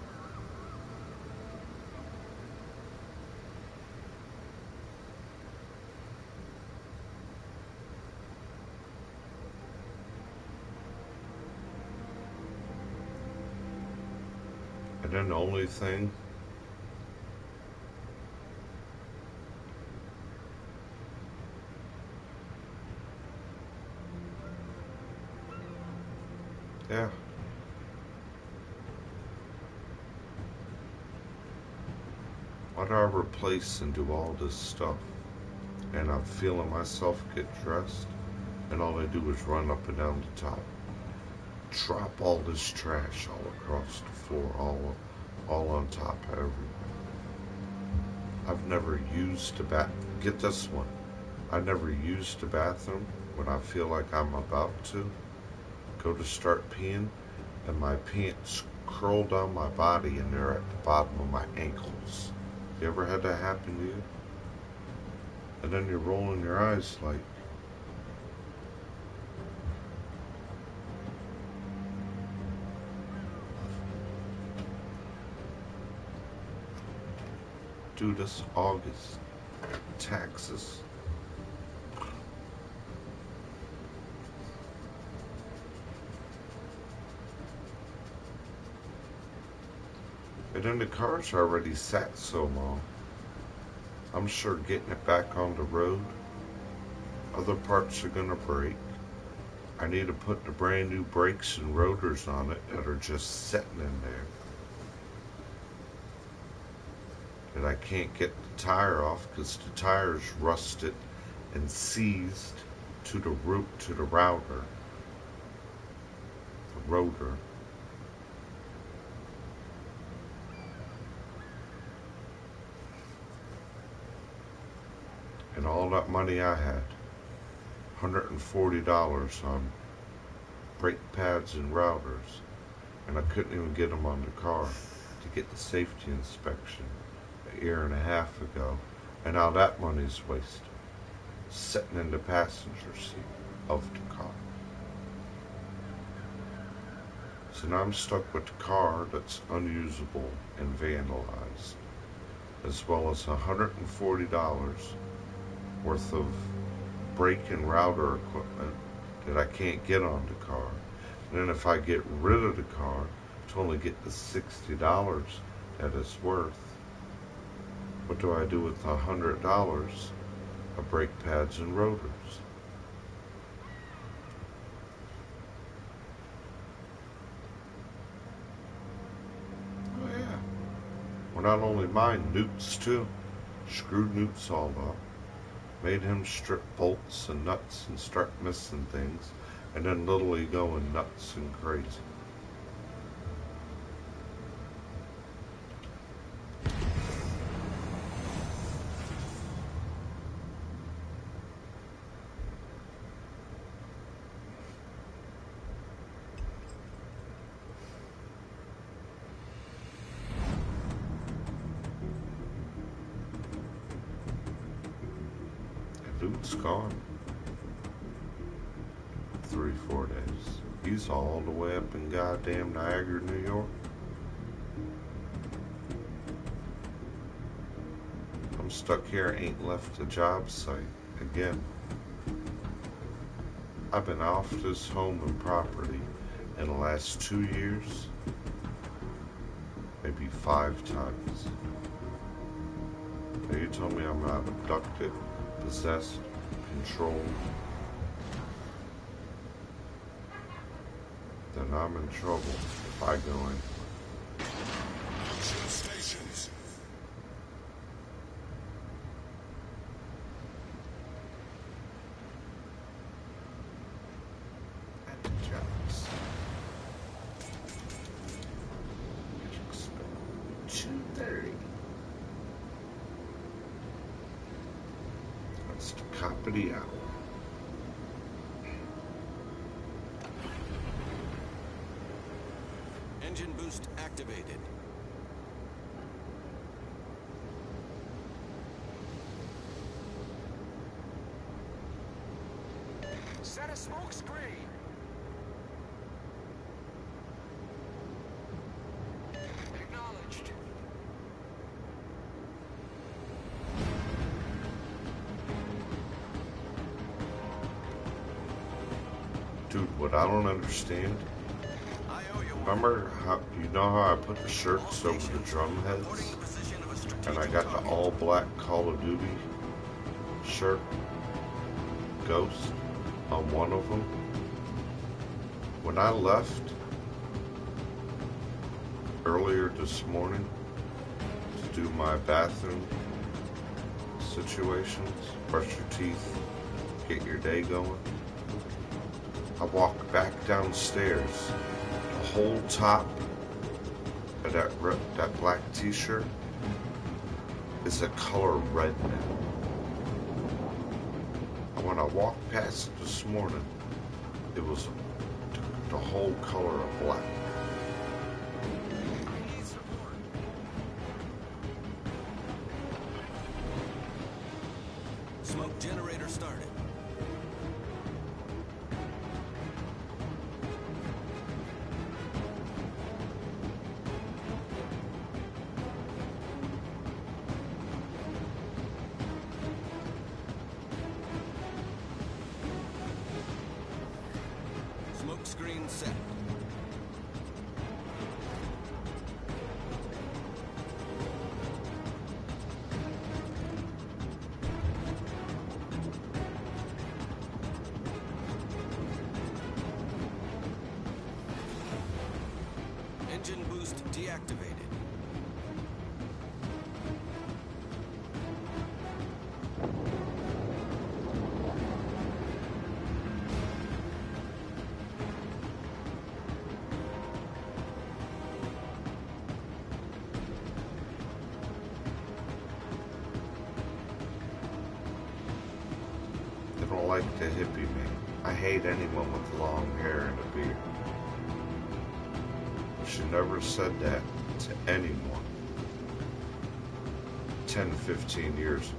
And then the only thing yeah. Why do I replace and do all this stuff? And I'm feeling myself get dressed, and all I do is run up and down the top. Drop all this trash all across the floor, all on top of everything. I've never used the get this one. I never used the bathroom when I feel like I'm about to go to start peeing, and my pants curl down my body and they're at the bottom of my ankles. You ever had that happen to you? And then you're rolling your eyes like, dude, this August taxes. And then the car's already sat so long. I'm sure getting it back on the road, other parts are gonna break. I need to put the brand new brakes and rotors on it that are just sitting in there. And I can't get the tire off because the tire's rusted and seized to the root, to the rotor. And all that money I had, $140 on brake pads and routers, and I couldn't even get them on the car to get the safety inspection a year and a half ago, and now that money's wasted, sitting in the passenger seat of the car. So now I'm stuck with the car that's unusable and vandalized, as well as $140 worth of brake and router equipment that I can't get on the car. And then if I get rid of the car to only get the $60 that it's worth, what do I do with the $100 of brake pads and rotors? Oh yeah. Well, not only mine, Newt's too. Screwed Newt's all up. Made him strip bolts and nuts and start missing things, and then literally going nuts and crazy. Dude's gone. 3-4 days. He's all the way up in goddamn Niagara, New York. I'm stuck here, ain't left the job site again. I've been off this home and property in the last 2 years, maybe 5 times. Now you tell me I'm not abducted, possessed, controlled, then I'm in trouble if I go in. Stations. At the jobs. 2:30. That's the cop of the hour. Engine boost activated. Set a smoke screen. Acknowledged. Dude, what I don't understand, I owe you one. remember how, you know how I put the shirts over the drum heads? And I got the all black Call of Duty shirt, Ghost, on one of them. When I left earlier this morning to do my bathroom situations, brush your teeth, get your day going. I walk back downstairs. The whole top of that black t-shirt is a color red now. And when I walked past it this morning, it was the whole color of black. Smoke generator started. Smoke screen set. Engine boost deactivated. They don't like the hippie me. I hate anyone with long hair and a beard. She never said that to anyone 10, 15 years ago.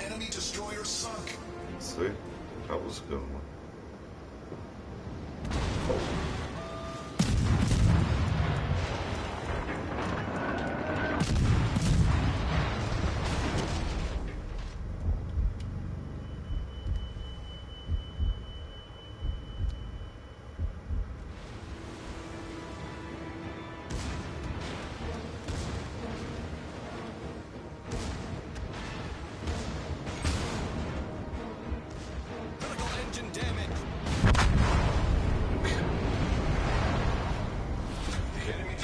Enemy destroyer sunk. See? That was a good one. Critical engine damage.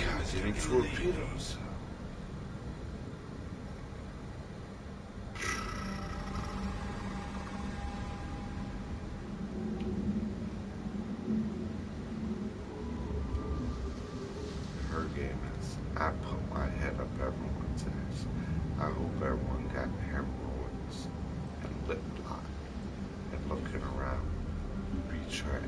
God, you need torpedoes. Her game is, I put my head up everyone's ass. I hope everyone got hemorrhoids and lip lock and looking around, retract.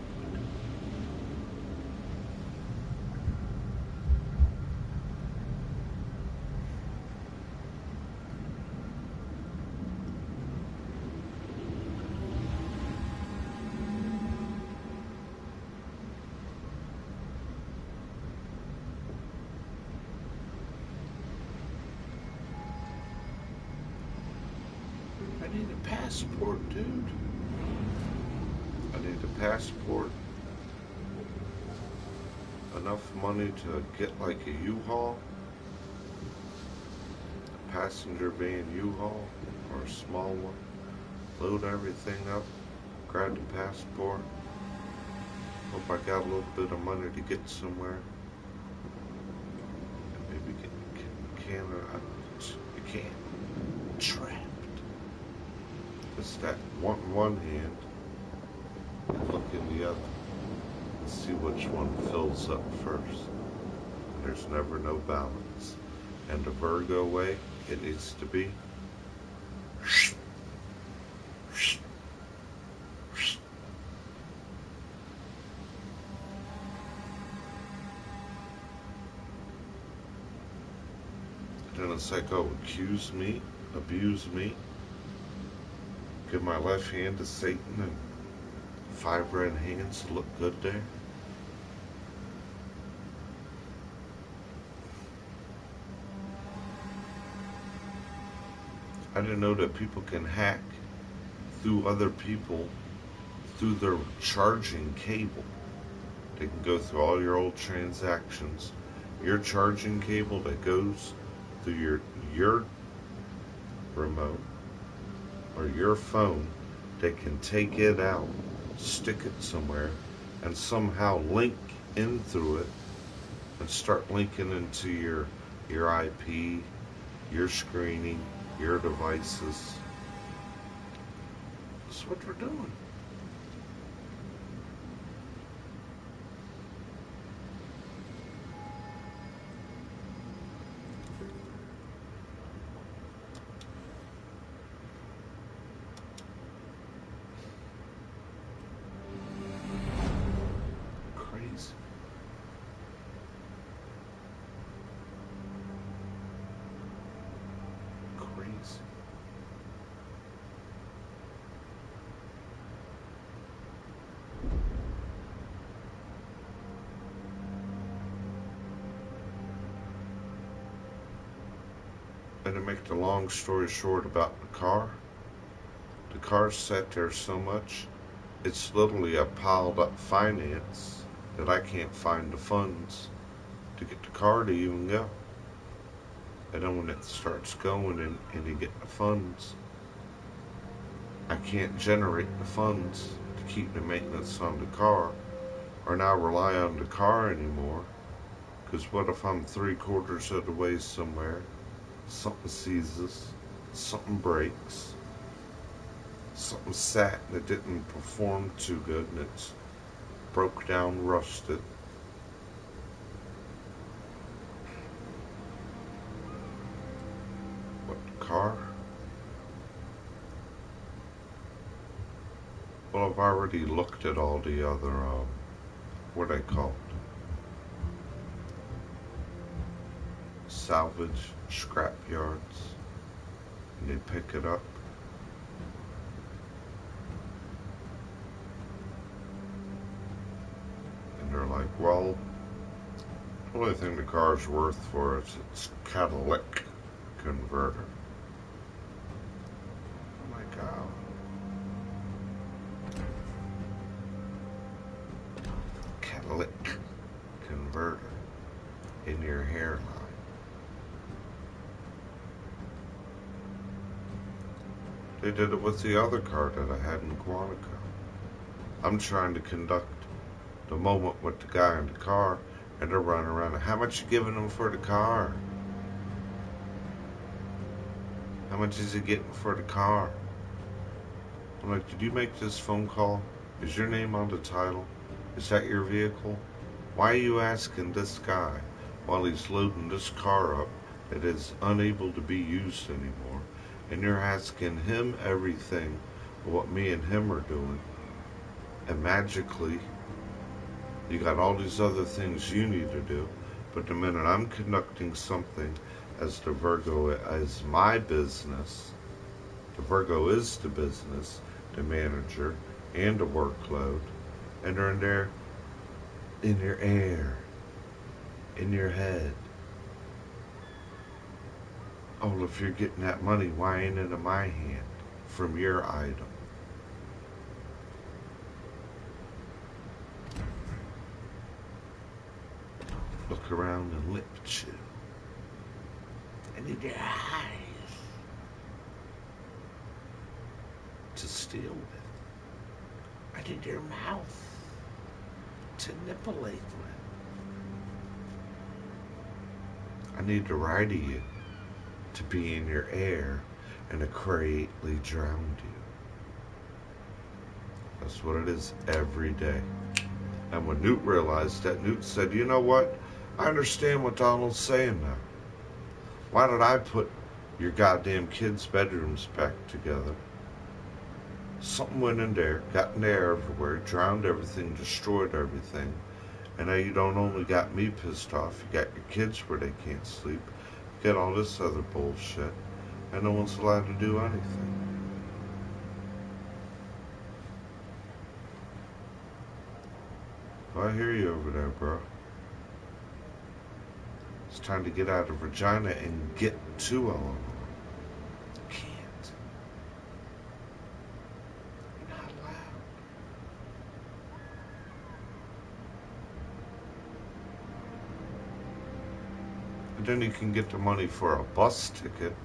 I need a pad. passport, dude. I need a passport. Enough money to get like a U-Haul. A passenger van U-Haul. Or a small one. Load everything up. Grab the passport. Hope I got a little bit of money to get somewhere. And maybe get Canada. You can't. Trapped. It's that one hand and look in the other and see which one fills up first. And there's never no balance. And the Virgo way, it needs to be. Then it's like, oh, accuse me, abuse me, give my left hand to Satan and 5 red hands to look good there. I didn't know that people can hack through other people through their charging cable. They can go through all your old transactions. Your charging cable that goes through your remote or your phone, they can take it out, stick it somewhere, and somehow link in through it and start linking into your IP, your screening, your devices. That's what we're doing. Crazy. Crazy. And to make the long story short about the car's sat there so much, it's literally a piled up finance that I can't find the funds to get the car to even go. And then when it starts going and you get the funds, I can't generate the funds to keep the maintenance on the car or now rely on the car anymore. Because what if I'm 3/4 of the way somewhere, something seizes, something breaks, something sat and it didn't perform too good and it's broke down, rusted. What, the car? Well, I've already looked at all the other, what are they called? Salvage scrap yards. And they pick it up. And they're like, well, the only thing the car's worth for is its catalytic converter. Oh my God. Catalytic converter in your hairline. They did it with the other car that I had in Quantico. I'm trying to conduct the moment with the guy in the car, and they're running around. How much you giving him for the car? How much is he getting for the car? I'm like, did you make this phone call? Is your name on the title? Is that your vehicle? Why are you asking this guy while he's loading this car up that is unable to be used anymore? And you're asking him everything of what me and him are doing. And magically, you got all these other things you need to do. But the minute I'm conducting something as the Virgo as my business, the Virgo is the business, the manager, and the workload. And they're in there, in your air, in your head. Oh, if you're getting that money, why ain't it in my hand? from your item. Look around and lift you. I need your eyes to steal with. I need your mouth to nipulate with. I need to ride you to be in your air and to greatly drown you. That's what it is every day. And when Newt realized that, Newt said, you know what? I understand what Donald's saying now. Why did I put your goddamn kids' bedrooms back together? Something went in there, got in the air everywhere, drowned everything, destroyed everything. And now you don't only got me pissed off, you got your kids where they can't sleep, you got all this other bullshit, and no one's allowed to do anything. Well, I hear you over there, bro. It's time to get out of Regina and get to Illinois. Can't. You're not allowed. And then you can get the money for a bus ticket.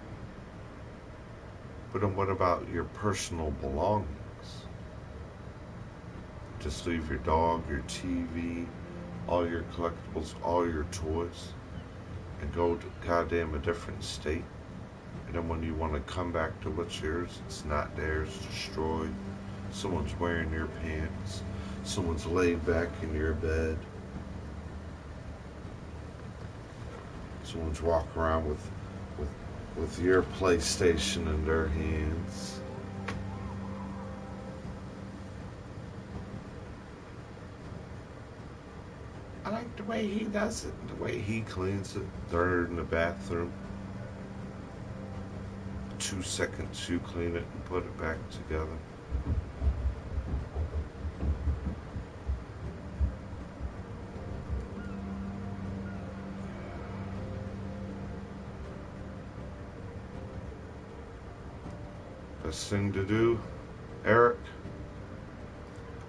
But then what about your personal belongings? Just leave your dog, your TV, all your collectibles, all your toys, and go to goddamn a different state. And then when you want to come back to what's yours, it's not theirs, destroyed. Someone's wearing your pants. Someone's laid back in your bed. Someone's walking around with your PlayStation in their hands. I like the way he does it, the way he cleans it. They're in the bathroom. 2 seconds, you clean it and put it back together. Best thing to do, Eric,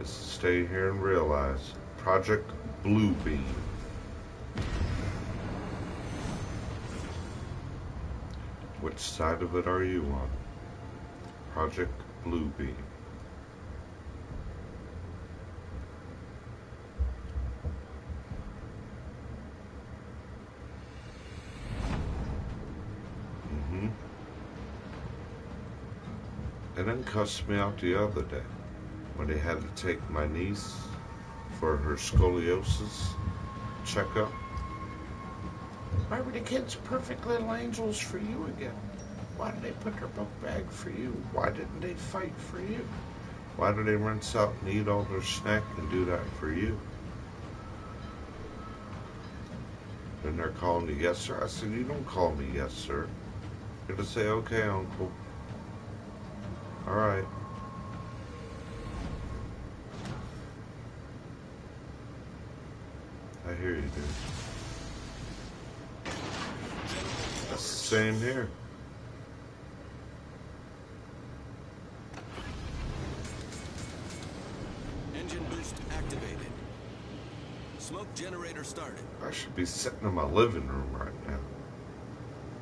is to stay here and realize Project Bluebeam. Which side of it are you on? Project Bluebeam. And then cussed me out the other day when they had to take my niece for her scoliosis checkup. Why were the kids perfect little angels for you again? Why did they put their book bag for you? Why didn't they fight for you? Why did they rinse out and eat all their snack and do that for you? Then they're calling you yes sir. I said, you don't call me yes sir. You're to say, okay, uncle. All right. I hear you, dude. That's the same here. Engine boost activated. Smoke generator started. I should be sitting in my living room right now.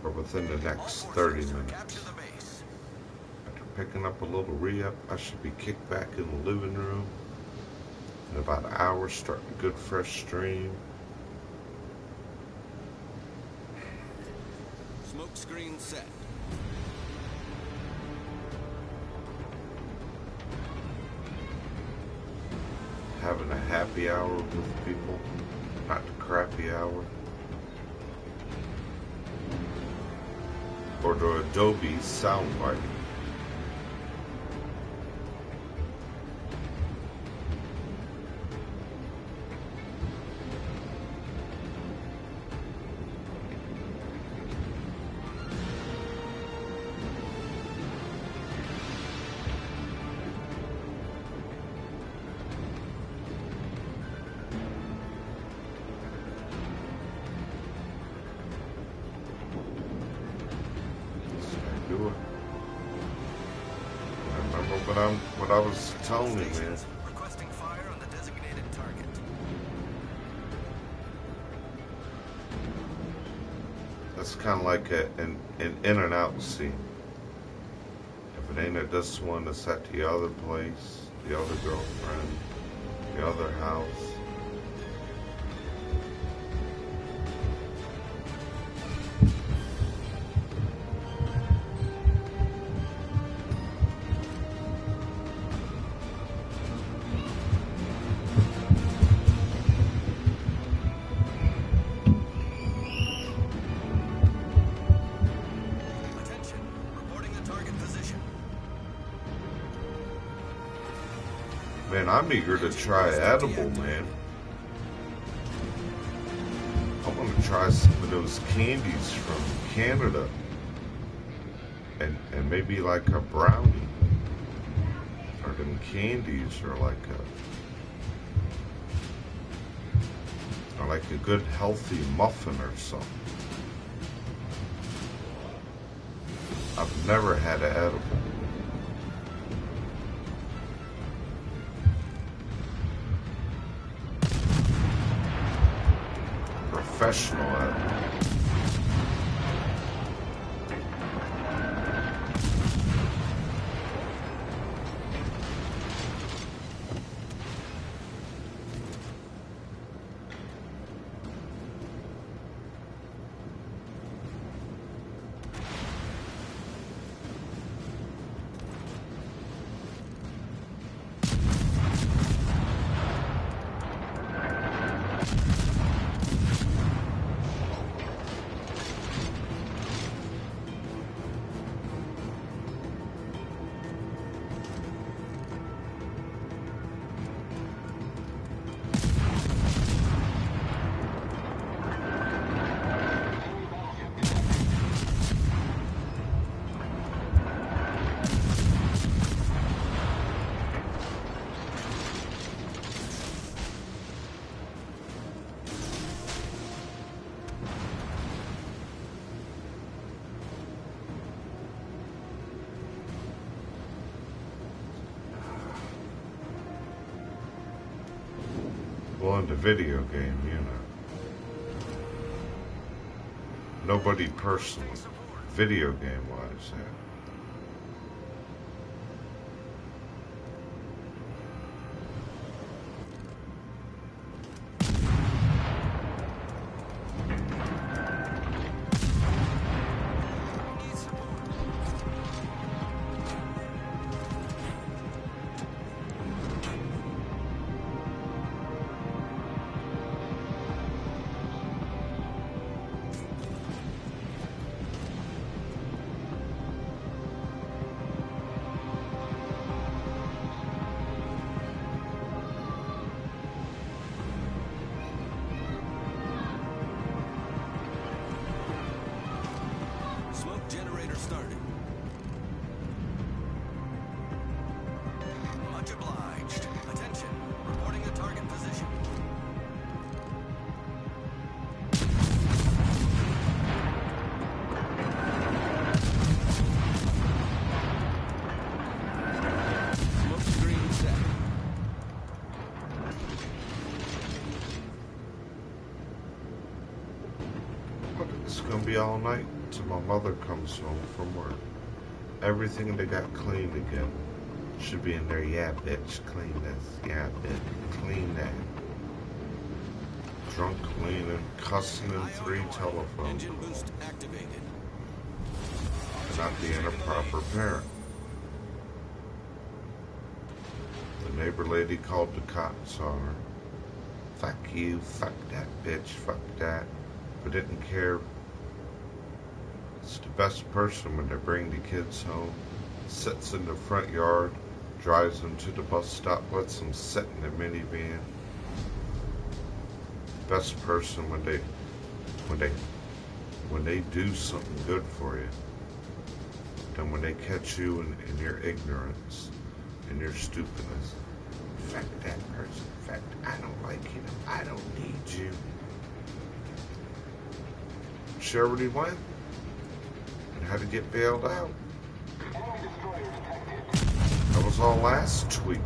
Or within the next 30 minutes. Capture the base. After picking up a little re-up, I should be kicked back in the living room. In about an hour, starting a good fresh stream. Smoke screen set. Having a happy hour with people, not the crappy hour. Or the Adobe soundbite. Do it. what I was telling you, man. Requesting fire on the designated target. That's kind of like an in and out scene. If it ain't at this one, it's at the other place, the other girlfriend, the other house. Man, I'm eager to try edible, man. I want to try some of those candies from Canada. And maybe like a brownie. Or them candies or like a good healthy muffin or something. I've never had an edible. Professional edible. Well, in the video game, you know. Nobody personally. Video game wise, yeah. Generator started. Much obliged. Attention. Reporting a target position. Smoke screen set. It's gonna be all night till my mother comes home from work. Everything they got cleaned again. Should be in there. Yeah, bitch, clean this. Yeah, bitch, clean that. Drunk cleaning, cussing in 3 telephone Engine calls. boost activated. Not being a proper parent. The neighbor lady called the cops on her. Fuck you, fuck that bitch, fuck that. But didn't care. It's the best person when they bring the kids home, sits in the front yard, drives them to the bus stop, lets them sit in the minivan. Best person when they do something good for you. Then when they catch you in your ignorance, in your stupidness, fuck that person, fuck, I don't like you, I don't need you. She already went. And how to get bailed out. That was all last weekend.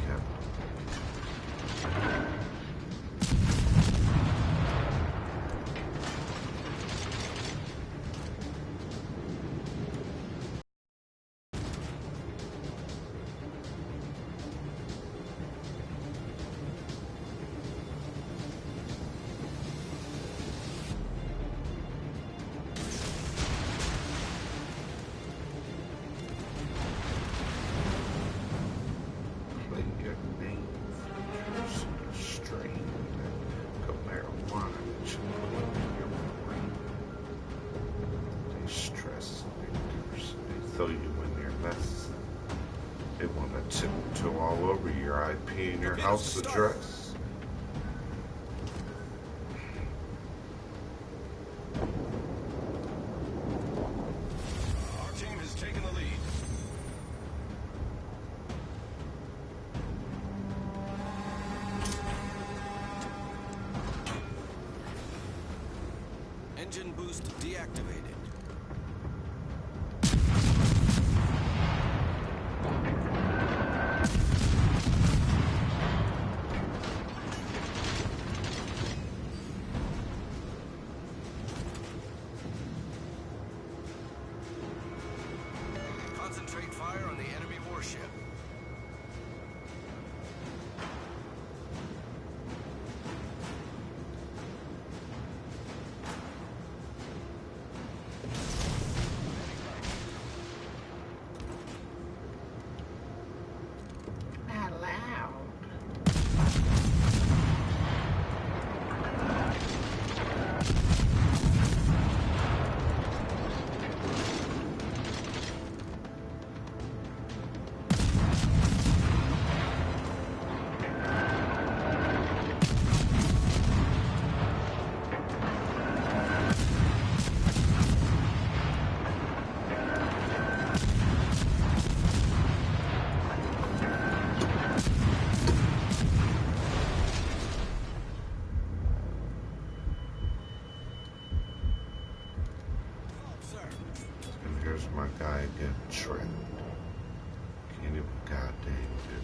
They want to tiptoe all over your IP and your house address. Our team has taken the lead. Engine boost deactivated. Concentrate fire on the enemy warship. Not loud. And here's my guy again, trapped. Can't even goddamn do it.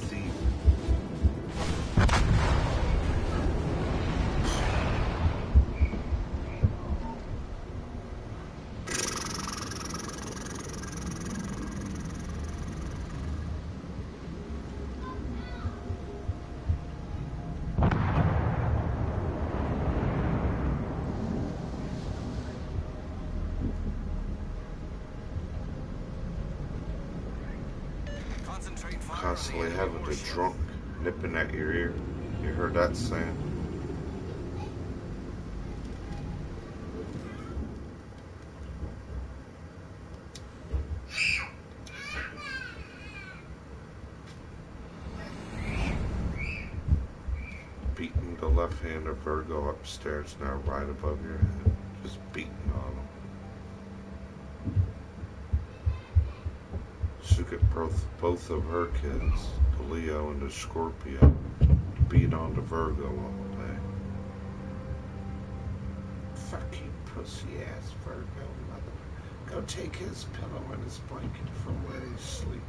See. Concentrate fire Constantly on the having enemy to warship. drunk nipping at your ear. You heard that saying? Beating the left hand of Virgo upstairs now, right above your head. Just beating on him. She'll get both of her kids, the Leo and the Scorpio, to beat on the Virgo all day. Fuck you, pussy ass Virgo mother. Go take his pillow and his blanket from where he's sleeping.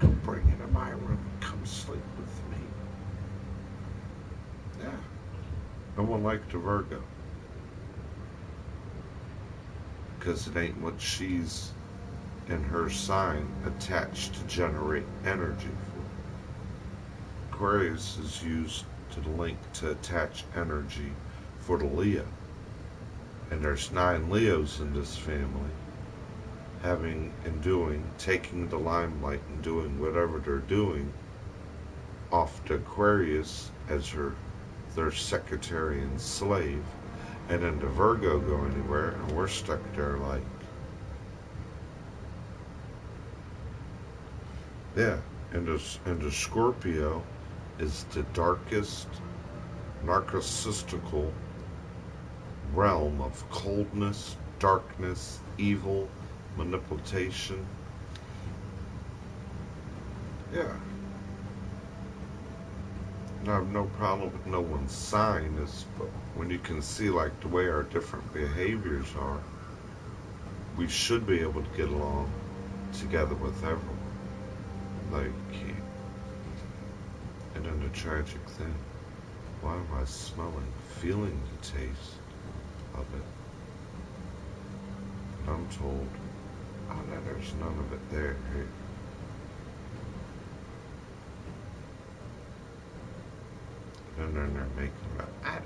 Go bring it to my room and come sleep with me. Yeah. No one liked the Virgo. Because it ain't what she's in her sign attached to generate energy for. Aquarius is used to link to attach energy for the Leo. And there's 9 Leos in this family, having and doing, taking the limelight and doing whatever they're doing off to Aquarius as their secretary and slave, and then the Virgo go anywhere, and we're stuck there like, yeah. And the Scorpio is the darkest narcissistical realm of coldness, darkness, evil, manipulation. Yeah. And I have no problem with no one's sign is, but when you can see like the way our different behaviors are, we should be able to get along together with everyone. Like, and then the tragic thing, why am I smelling, feeling the taste of it? And I'm told, oh no, there's none of it there. Here. And then they're making it. I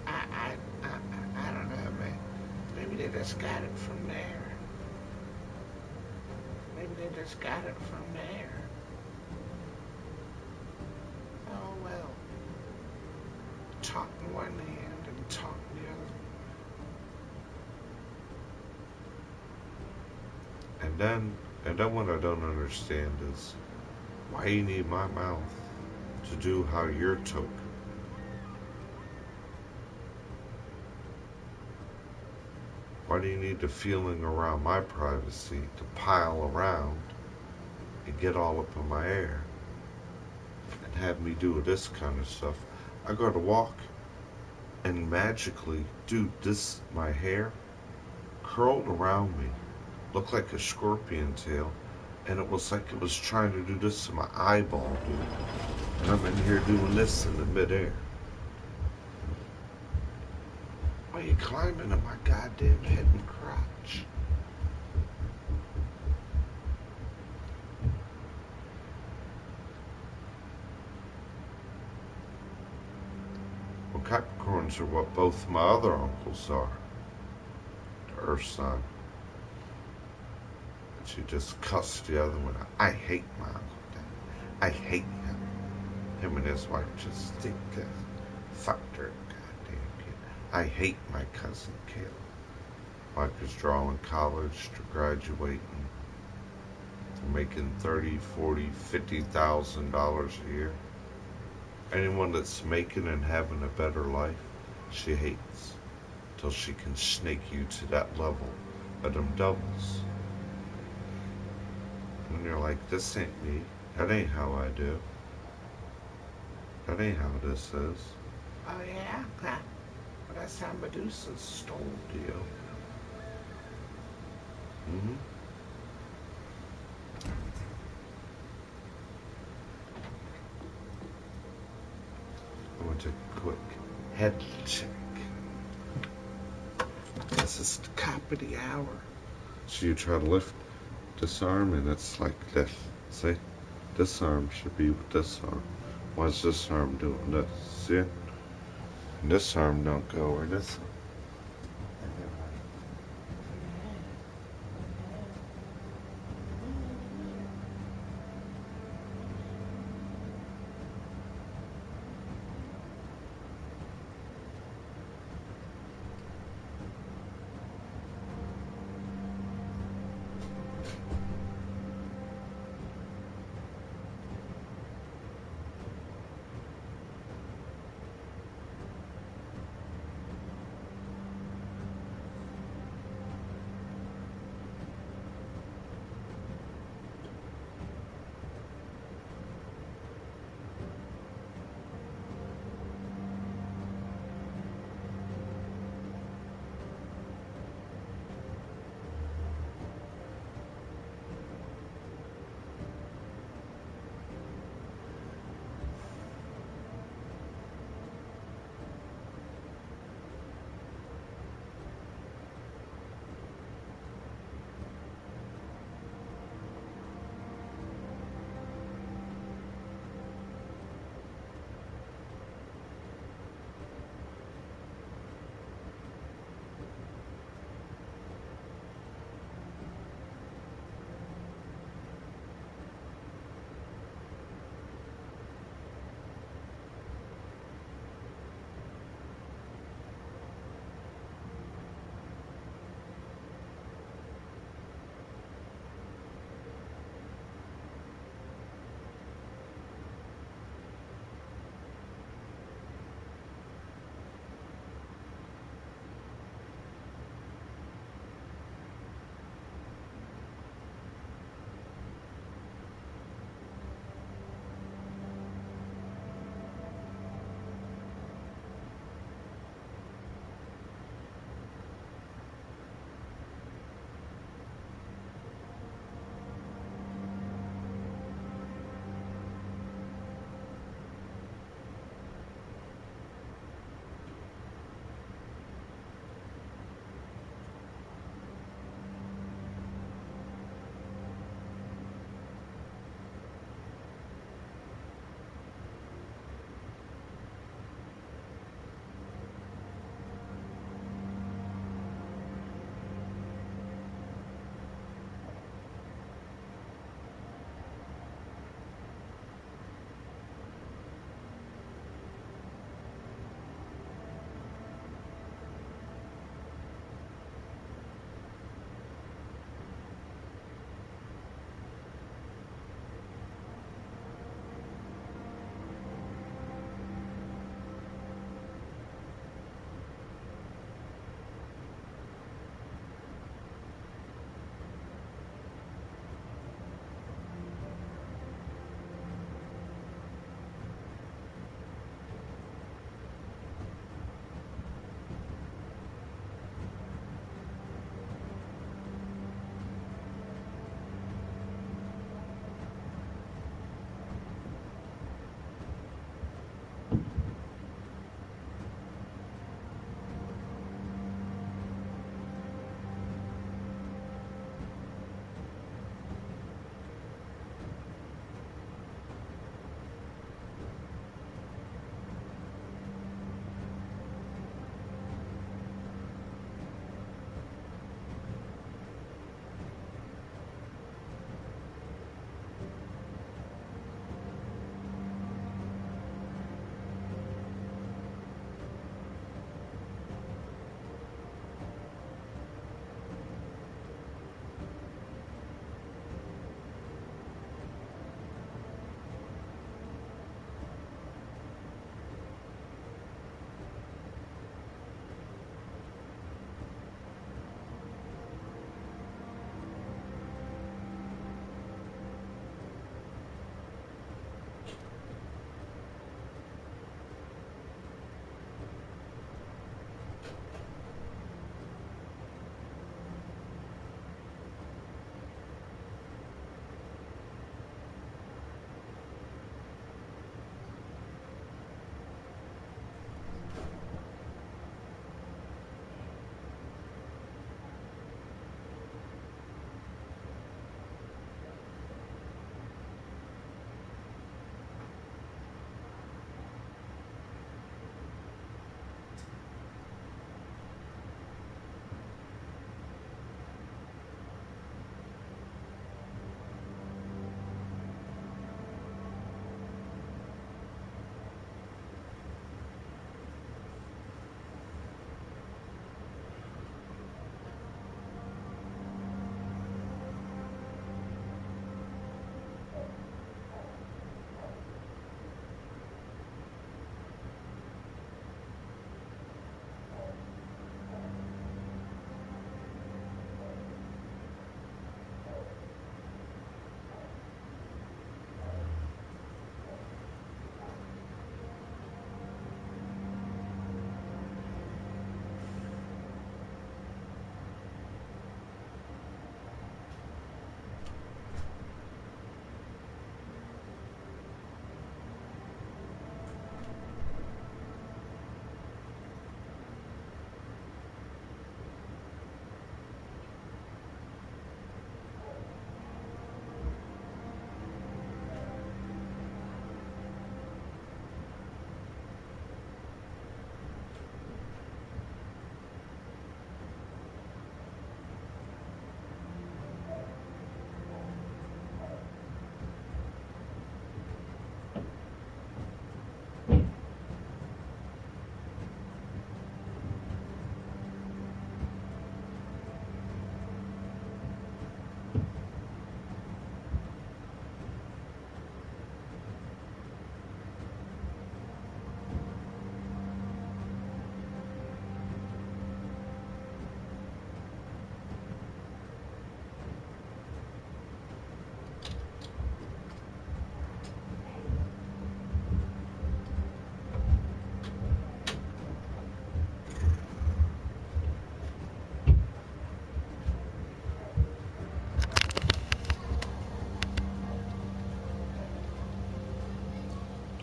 don't know, man. Maybe they just got it from there. Maybe they just got it from there. Oh well. Talk in one hand and talk in the other. And then what I don't understand is why you need my mouth to do how you're took. Why do you need the feeling around my privacy to pile around and get all up in my hair and have me do this kind of stuff? I go to walk and magically, dude, my hair curled around me, looked like a scorpion tail, and it was like it was trying to do this to my eyeball, dude. And I'm in here doing this in the midair. Why are you climbing on my goddamn head and crotch? Well, Capricorns are what both my other uncles are. The Earth sign. And she just cussed the other one out. I hate my uncle Dad. I hate him. Him and his wife just think that fucked her goddamn kid. I hate my cousin Caleb. Mike is drawing college to graduating, making $30,000, $40,000, $50,000 a year. Anyone that's making and having a better life, she hates. Till she can snake you to that level of them doubles. And you're like, this ain't me. That ain't how I do. That ain't how this is. Oh yeah? Well, that's how Medusa stole you. Mm-hmm. I want to take a quick head check. This is the top of the hour. So you try to lift this arm and it's like this. See? This arm should be with this arm. Why is this arm doing this? See it? And this arm don't go where this arm.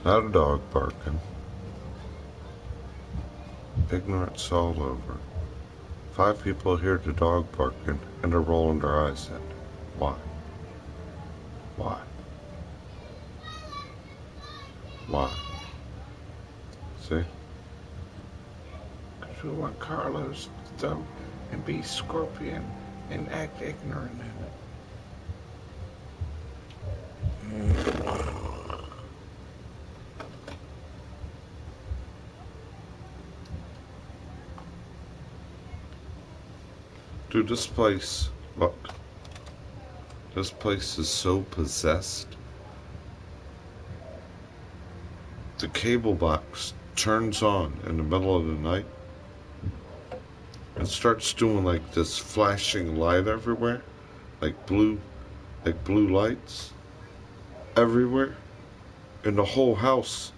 Not a dog barking. Ignorance all over. 5 people hear the dog barking and are rolling their eyes at it. Why? Why? Why? See? Because we want Carlos to dump and be Scorpion and act ignorant in it. Dude, this place, look. This place is so possessed. The cable box turns on in the middle of the night and starts doing like this flashing light everywhere, like blue lights everywhere. And the whole house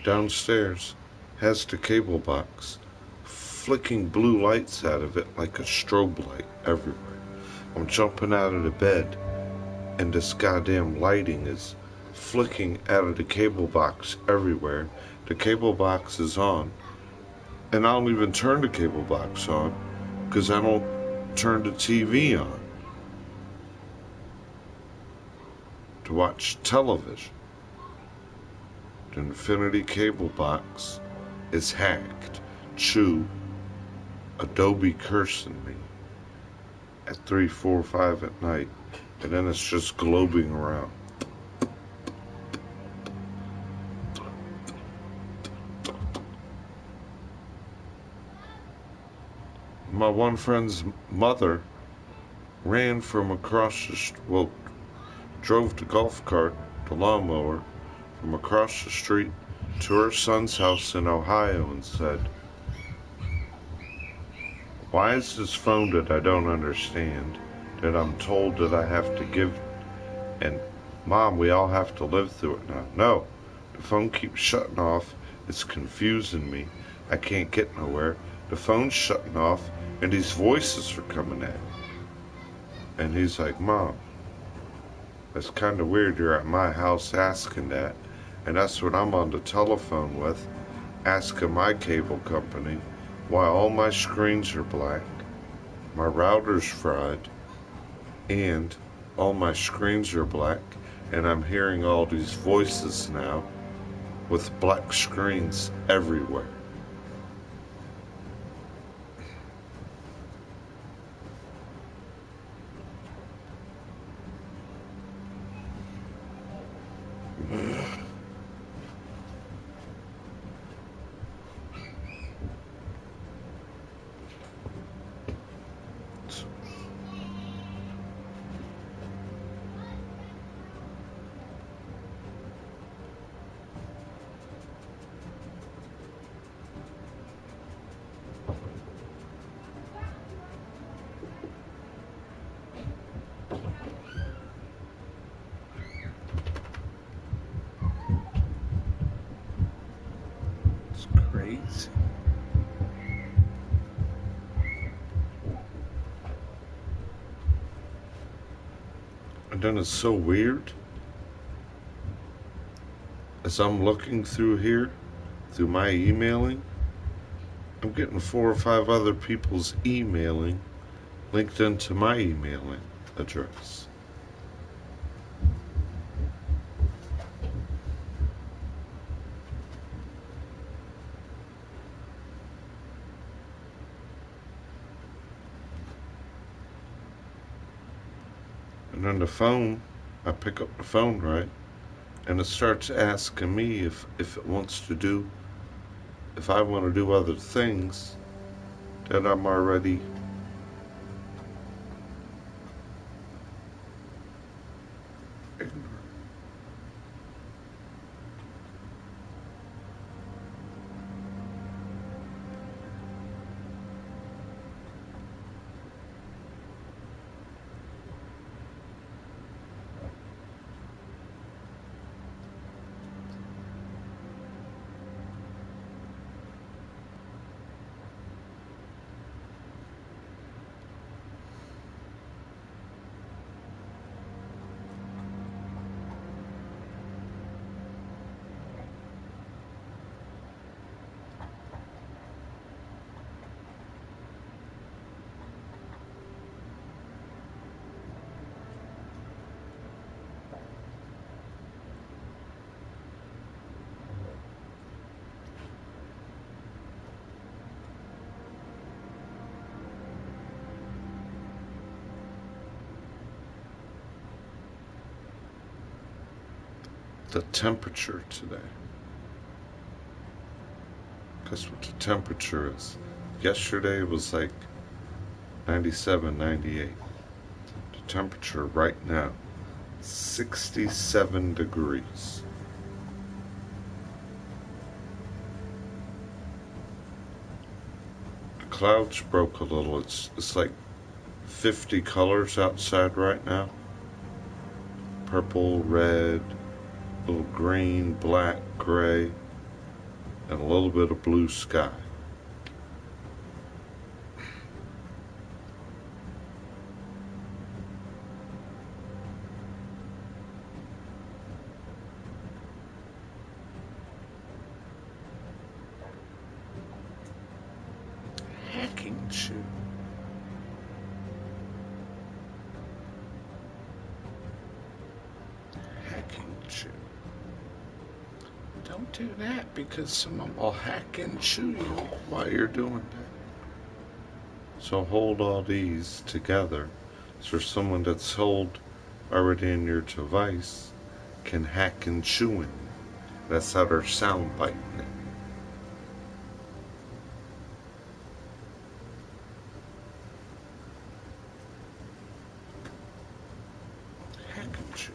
downstairs has the cable box flicking blue lights out of it like a strobe light everywhere. I'm jumping out of the bed and this goddamn lighting is flicking out of the cable box everywhere. The cable box is on, and I don't even turn the cable box on because I don't turn the TV on to watch television. The Infinity cable box is hacked. Chew, Adobe cursing me at 3, 4, 5 at night, and then it's just globing around. My one friend's mother ran from across the drove the golf cart, the lawnmower, from across the street to her son's house in Ohio and said, "Why is this phone that I don't understand, that I'm told that I have to give, and Mom, we all have to live through it now. No, the phone keeps shutting off, it's confusing me, I can't get nowhere, the phone's shutting off, and these voices are coming at me." And he's like, "Mom, that's kind of weird you're at my house asking that, and that's what I'm on the telephone with, asking my cable company why all my screens are black, my router's fried, and all my screens are black, and I'm hearing all these voices now with black screens everywhere." It's crazy. And then it's so weird, as I'm looking through here, through my emailing, I'm getting 4 or 5 other people's emailing linked into my emailing address. And then the phone, I pick up the phone, right? And it starts asking me if it wants to do, if I want to do other things that I'm already ignorant. the temperature today. Guess what the temperature is? Yesterday it was like 97, 98. The temperature right now, 67 degrees. The clouds broke a little. It's like 50 colors outside right now. Purple, red, a little green, black, gray, and a little bit of blue sky. Hacking shoe. Hacking shoe. Don't do that because someone will hack and chew you while you're doing that. So hold all these together so someone that's sold already in your device can hack and chew in. That's how they're sound biting it. Hack and chew.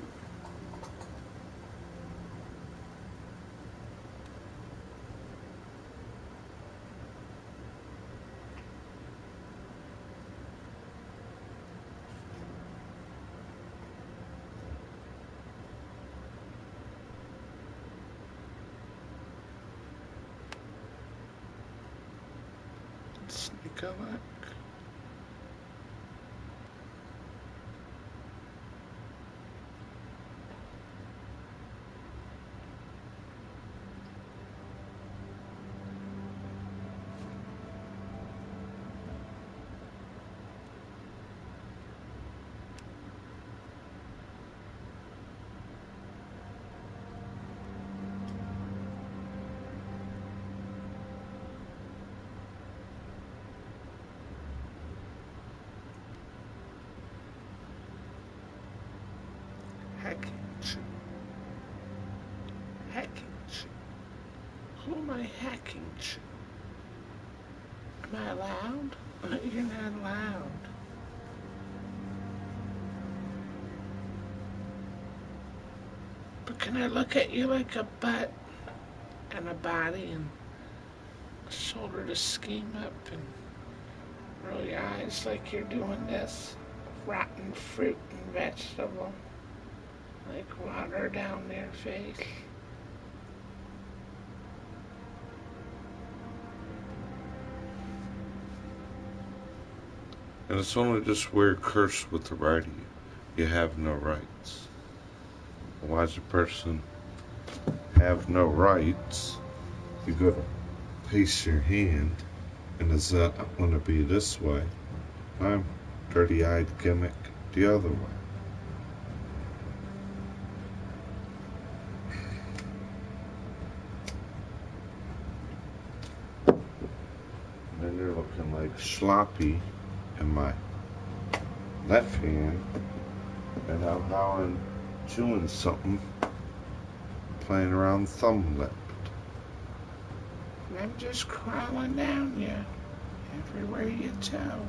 Sneak a look. Hacking chew. Hacking chew. Who am I hacking to? Am I allowed? You're not allowed. But can I look at you like a butt and a body and a shoulder to scheme up and roll your eyes like you're doing this? Rotten fruit and vegetable. Like water down their face. And it's only this weird curse with the right of you. You have no rights. Why does a person have no rights? You gotta place your hand, and is that gonna be this way? I'm dirty-eyed gimmick the other way. And then you're looking like sloppy in my left hand, and I'm now chewing something, playing around thumb lip. And I'm just crawling down you, everywhere you toe.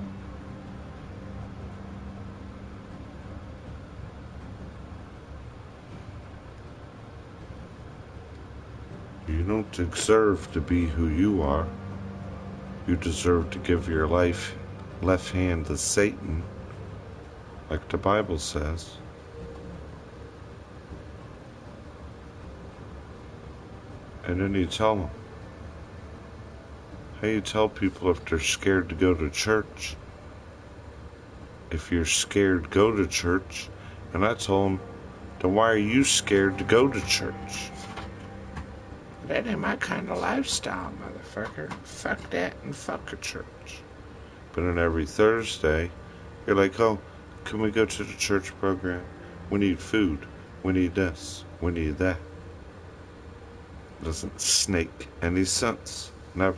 You don't deserve to be who you are. You deserve to give your left hand to Satan, like the Bible says. And then you tell them. How you tell people if they're scared to go to church? If you're scared to go to church, and I told them, then why are you scared to go to church? That ain't my kind of lifestyle, motherfucker. Fuck that and fuck a church. But then every Thursday, you're like, oh, can we go to the church program? We need food. We need this. We need that. Doesn't snake any sense. Never.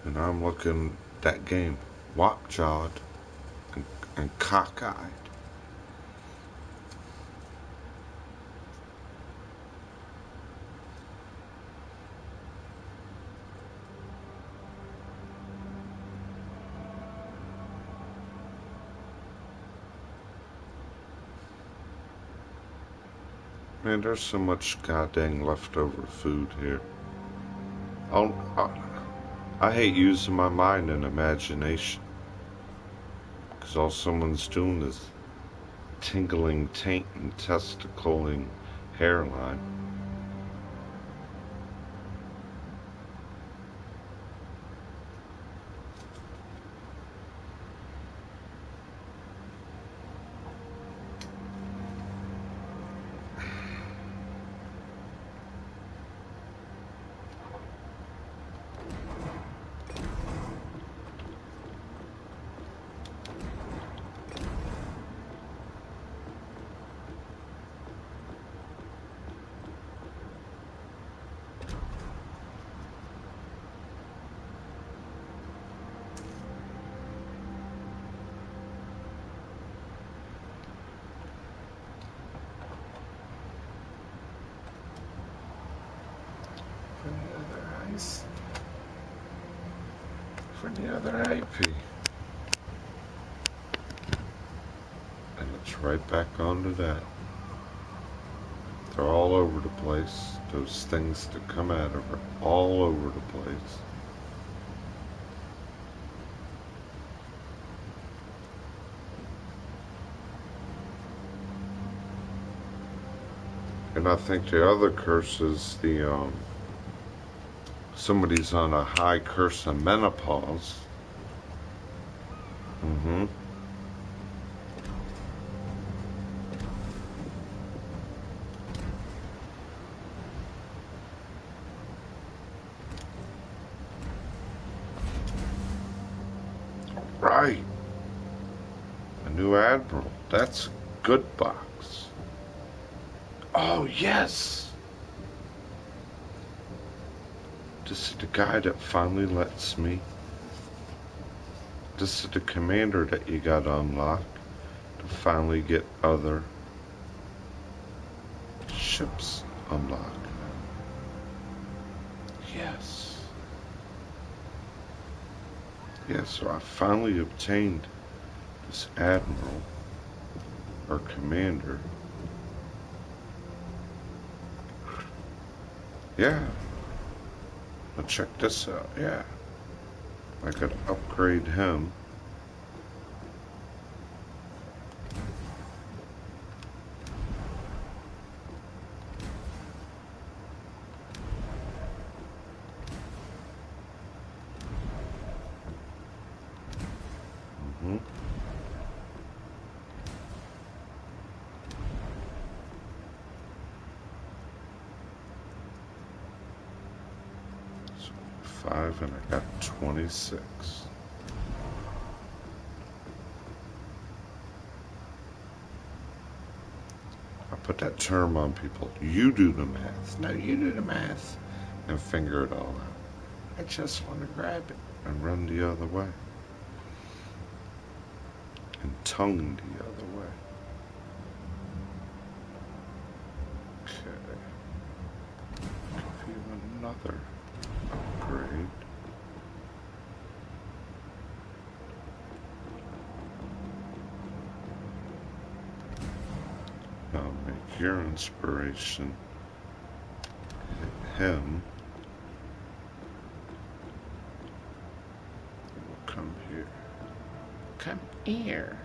And I'm looking at that game, wop-jawed and cockeyed. Man, there's so much goddamn leftover food here. I hate using my mind and imagination. Because all someone's doing is tingling taint and testicling hairline. For the other IP. And it's right back onto that. They're all over the place. Those things that come out of her, all over the place. And I think the other curse is the, somebody's on a high curse of menopause. Mm-hmm. Right. A new admiral. That's a good box. Oh, yes. This is the guy that finally lets me. This is the commander that you got to unlock to finally get other ships unlocked. Yes. Yes, so I finally obtained this admiral or commander. Yeah. Now check this out. Yeah. I could upgrade him. So 5 and I got 26. I put that term on people. You do the math. No, you do the math and figure it all out. I just want to grab it and run the other way. And tongue the other way. Okay. Give you another upgrade. Now make your inspiration hit him. We'll come here. Come here.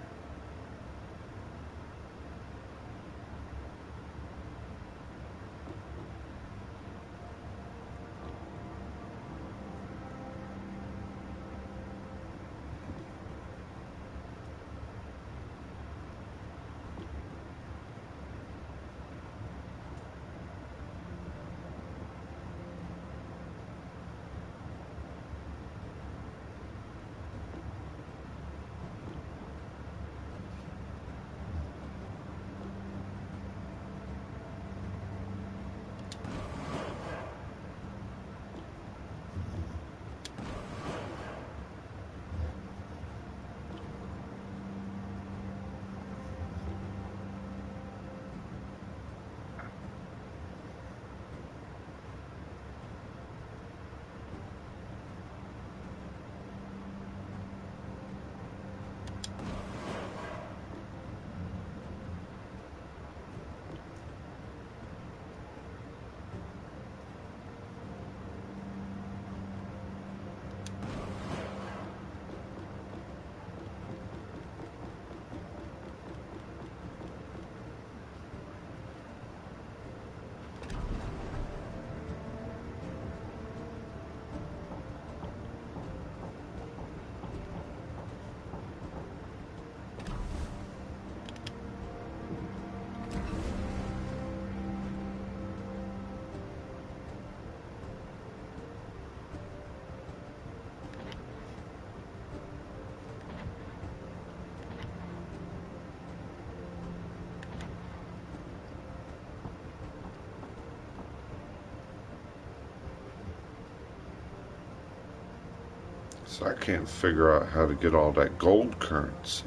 So I can't figure out how to get all that gold currency.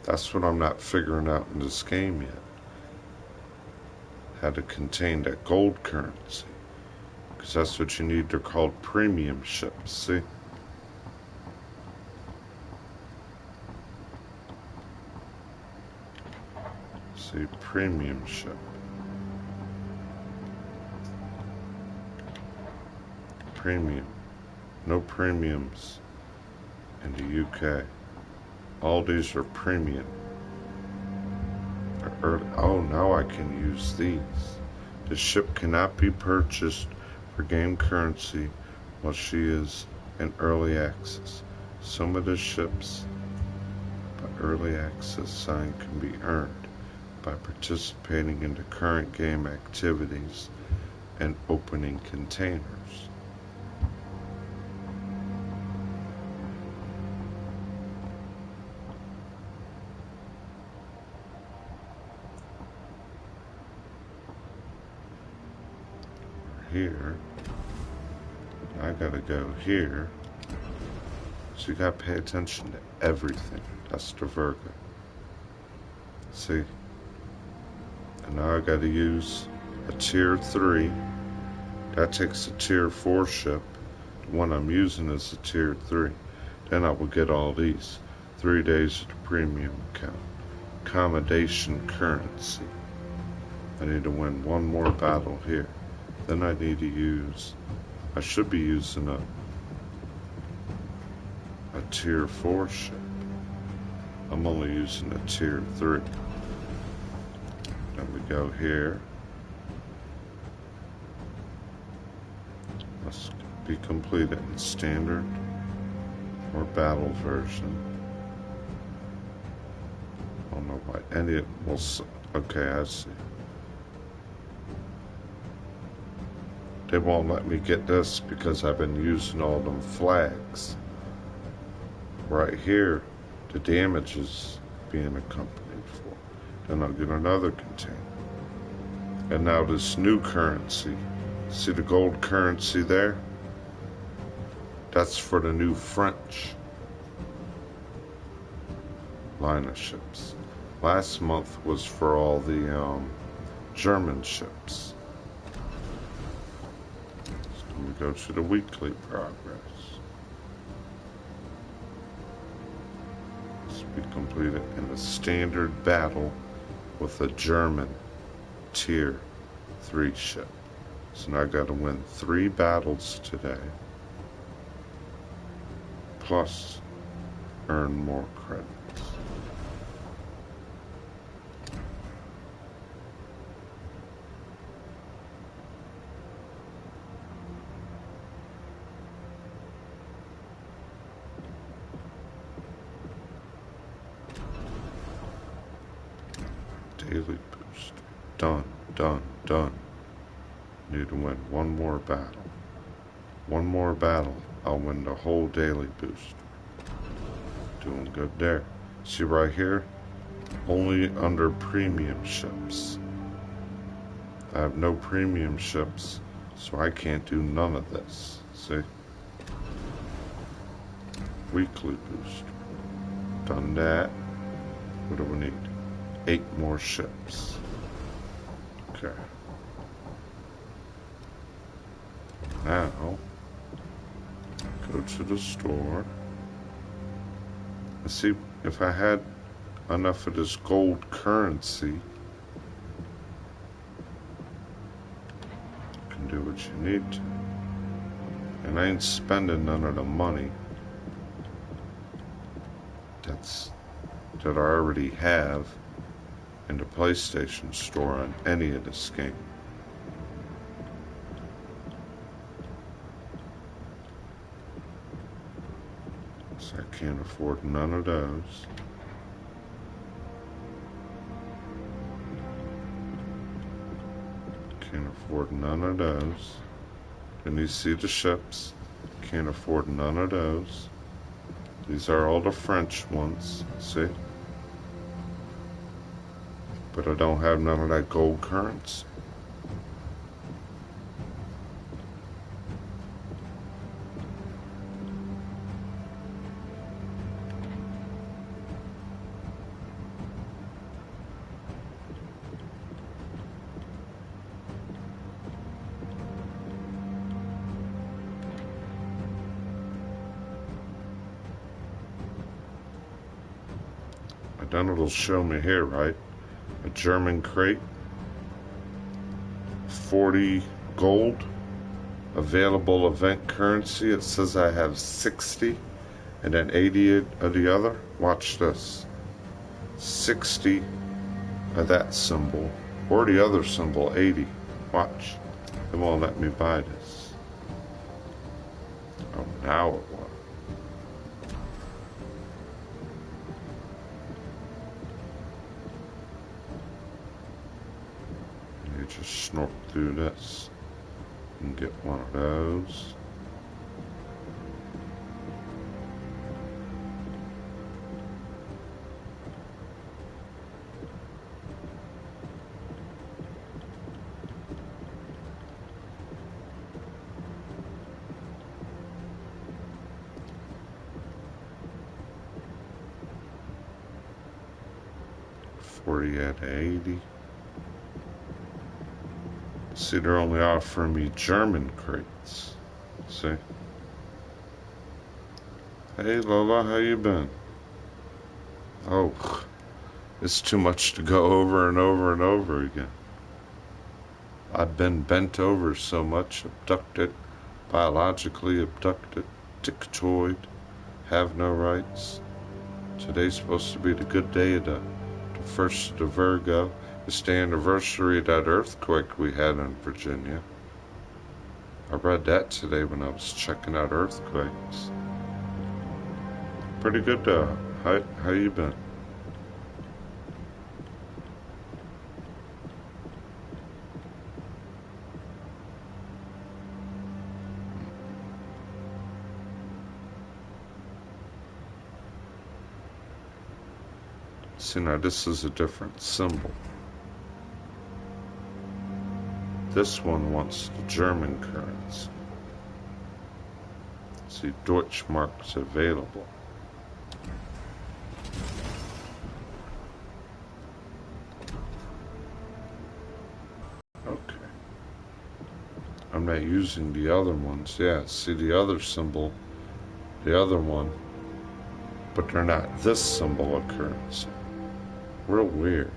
That's what I'm not figuring out in this game yet. How to contain that gold currency. Because that's what you need. They're called premium ships, see? See, premium ship. Premium. No premiums in the UK. All these are premium. Oh, now I can use these. The ship cannot be purchased for game currency while she is in early access. Some of the ships by early access sign can be earned by participating in the current game activities and opening containers. Here, I gotta go here, so you gotta pay attention to everything. That's the Virgo. See? And now I gotta use a tier 3. That takes a tier 4 ship. The one I'm using is a tier 3. Then I will get all these. 3 days of the premium account. Accommodation currency. I need to win one more battle here. Then I need to use, I should be using a tier 4 ship. I'm only using a tier 3. Then we go here. Must be completed in standard or battle version. I don't know why any of it will, okay, I see. They won't let me get this because I've been using all them flags. Right here, the damage is being accompanied for. Then I'll get another container. And now this new currency. See the gold currency there? That's for the new French line of ships. Last month was for all the German ships. We go to the weekly progress. This will be completed in a standard battle with a German tier 3 ship. So now I got to win 3 battles today, plus earn more credits. Daily boost. Done, done, done. Need to win one more battle. One more battle, I'll win the whole daily boost. Doing good there. See right here? Only under premium ships. I have no premium ships, so I can't do none of this. See? Weekly boost. Done that. What do we need? 8 more ships. Okay. Now, go to the store. Let's see if I had enough of this gold currency. You can do what you need to. And I ain't spending none of the money that I already have in the PlayStation Store on any of this game. So I can't afford none of those. Can't afford none of those. And you see the ships. Can't afford none of those. These are all the French ones, see? But I don't have none of that gold currency. then it'll show me here, right? A German crate, 40 gold, available event currency. It says I have 60, and then 80 of the other. Watch this. 60 of that symbol, or the other symbol, 80. Watch. It won't let me buy this. Oh, now it will. You just snort through this and get one of those. At 80. See, they're only offering me German crates. See? Hey Lola, how you been? Oh, it's too much to go over and over and over again. I've been bent over so much, abducted, biologically abducted, dictoid, have no rights. Today's supposed to be the good day of the first of Virgo. It's the anniversary of that earthquake we had in Virginia. I read that today when I was checking out earthquakes. Pretty good though. How you been? See, now this is a different symbol. This one wants the German currency. See, Deutschmark's available. Okay. I'm not using the other ones. Yeah, see the other symbol, the other one, but they're not this symbol of currency. Real weird.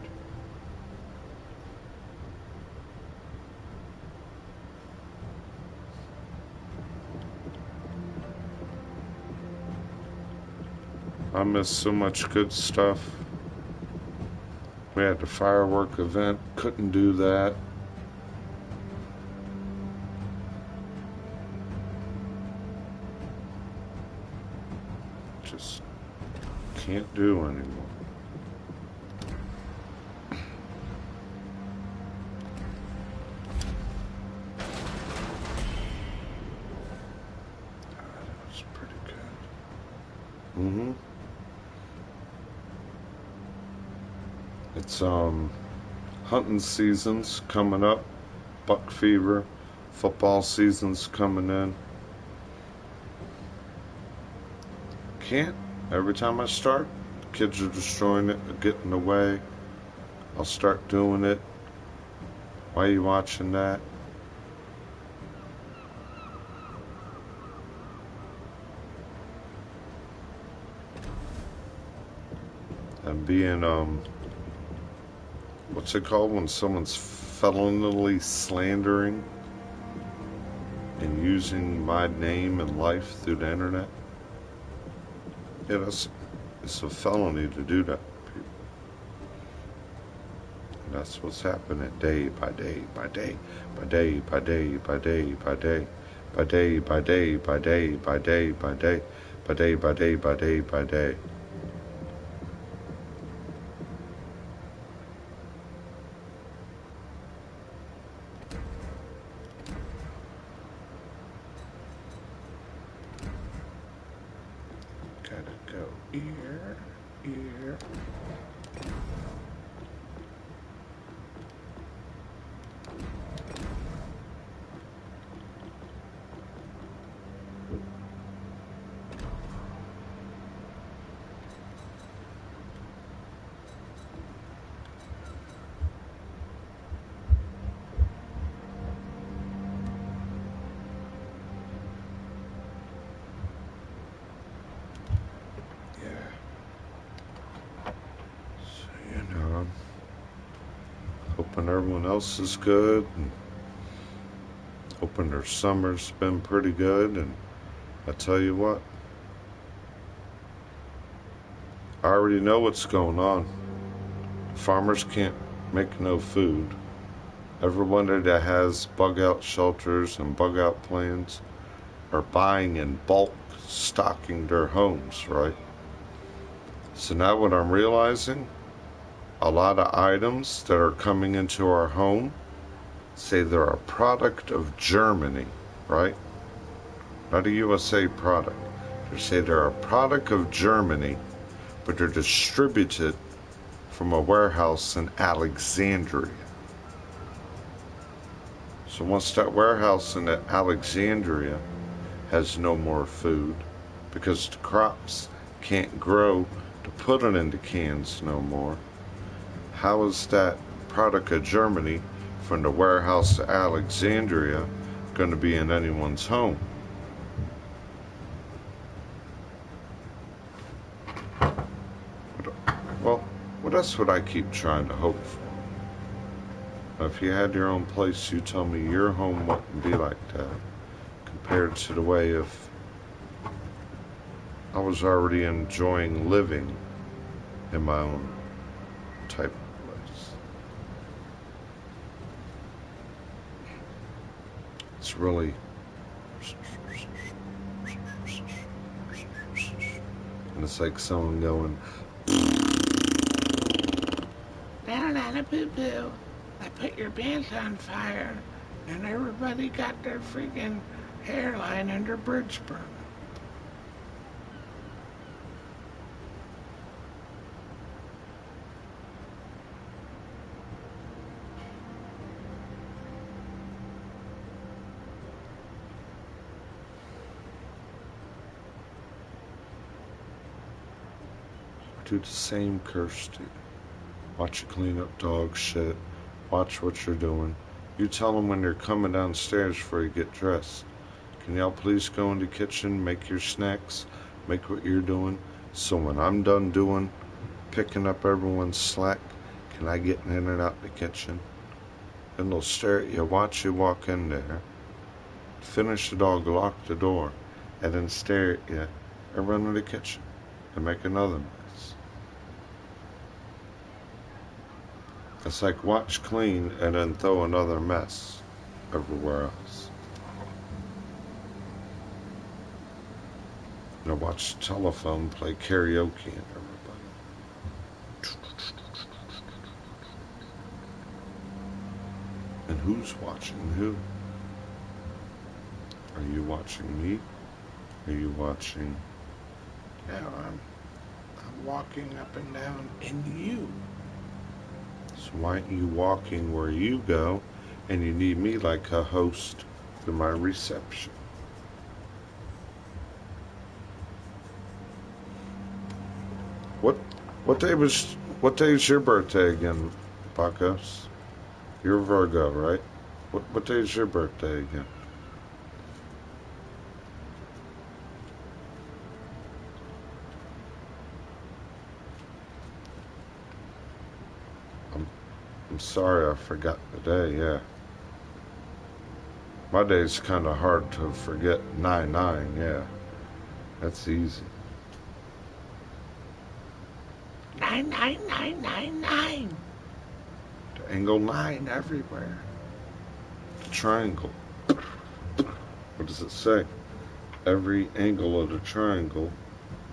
I missed so much good stuff. We had the firework event, couldn't do that. Just can't do anymore. It's hunting season's coming up, buck fever, football season's coming in. Can't. Every time I start, kids are destroying it, they're getting away. I'll start doing it. Why are you watching that? And being what's it called when someone's feloniously slandering and using my name and life through the internet? Yeah, it's a felony to do that, people. And that's what's happening day by day by day by day by day by day by day by day by day by day by day by day by day by day by day by day. Here. Hoping everyone else is good, and hoping their summer's been pretty good. And I tell you what, I already know what's going on. Farmers can't make no food. Everybody that has bug out shelters and bug out plans are buying in bulk, stocking their homes, right? So now what I'm realizing, a lot of items that are coming into our home say they're a product of Germany, right? Not a USA product. They say they're a product of Germany, but they're distributed from a warehouse in Alexandria. So once that warehouse in Alexandria has no more food because the crops can't grow to put it into cans no more, how is that product of Germany from the warehouse to Alexandria going to be in anyone's home? Well, that's what I keep trying to hope for. If you had your own place, you tell me your home wouldn't be like that compared to the way if I was already enjoying living in my own type of place. It's really, and it's like someone going, Down on a poo-poo. I put your pants on fire, and everybody got their freaking hairline under bridge burn. do the same, Kirsty. Watch you clean up dog shit. Watch what you're doing. You tell them when they're coming downstairs before you get dressed. Can y'all please go in the kitchen, make your snacks, make what you're doing, so when I'm done doing, picking up everyone's slack, can I get in and out the kitchen? Then they'll stare at you, watch you walk in there, finish the dog, lock the door, and then stare at you and run to the kitchen and make another mess. It's like watch clean and then throw another mess everywhere else. You know, watch the telephone play karaoke and everybody. And who's watching who? Are you watching me? Are you watching? No, I'm walking up and down in you. So why aren't you walking where you go and you need me like a host to my reception? What day is your birthday again, Bacchus? You're Virgo, right? What day is your birthday again? I'm sorry, I forgot the day, yeah. My day's kind of hard to forget. 9/9, yeah. That's easy. 99999. The angle 9 everywhere. The triangle. What does it say? Every angle of the triangle,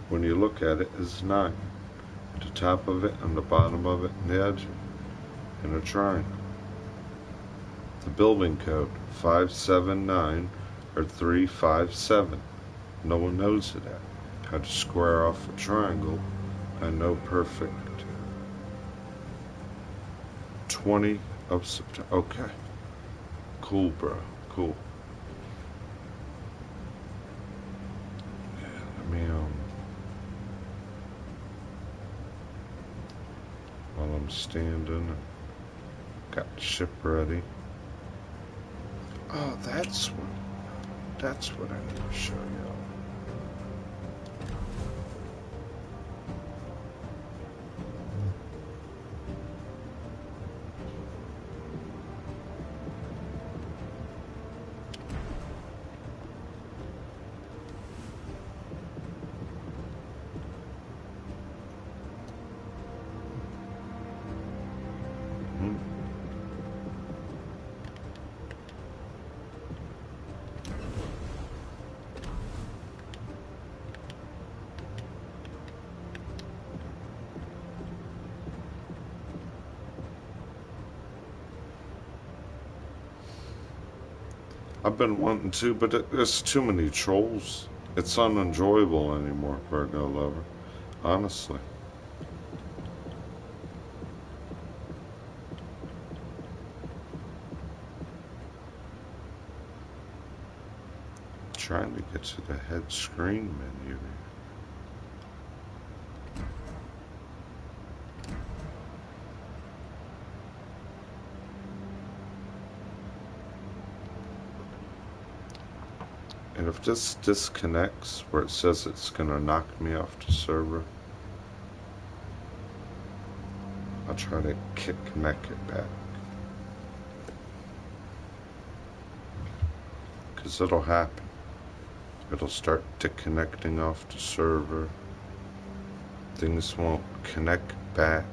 when you look at it, is 9. At the top of it, and the bottom of it, and the edge in a triangle. The building code 579 or 357. No one knows it at. How to square off a triangle. I know perfect. 20 of September. Okay. Cool, bro. Cool. Yeah, let me while I'm standing, got the ship ready. Oh, that's what I need to show you. I've been wanting to, but there's too many trolls. It's unenjoyable anymore, Virgo lover. Honestly. Trying to get to the head screen menu. And if this disconnects where it says it's going to knock me off the server, I'll try to connect it back. Because it'll happen. It'll start disconnecting off the server. Things won't connect back.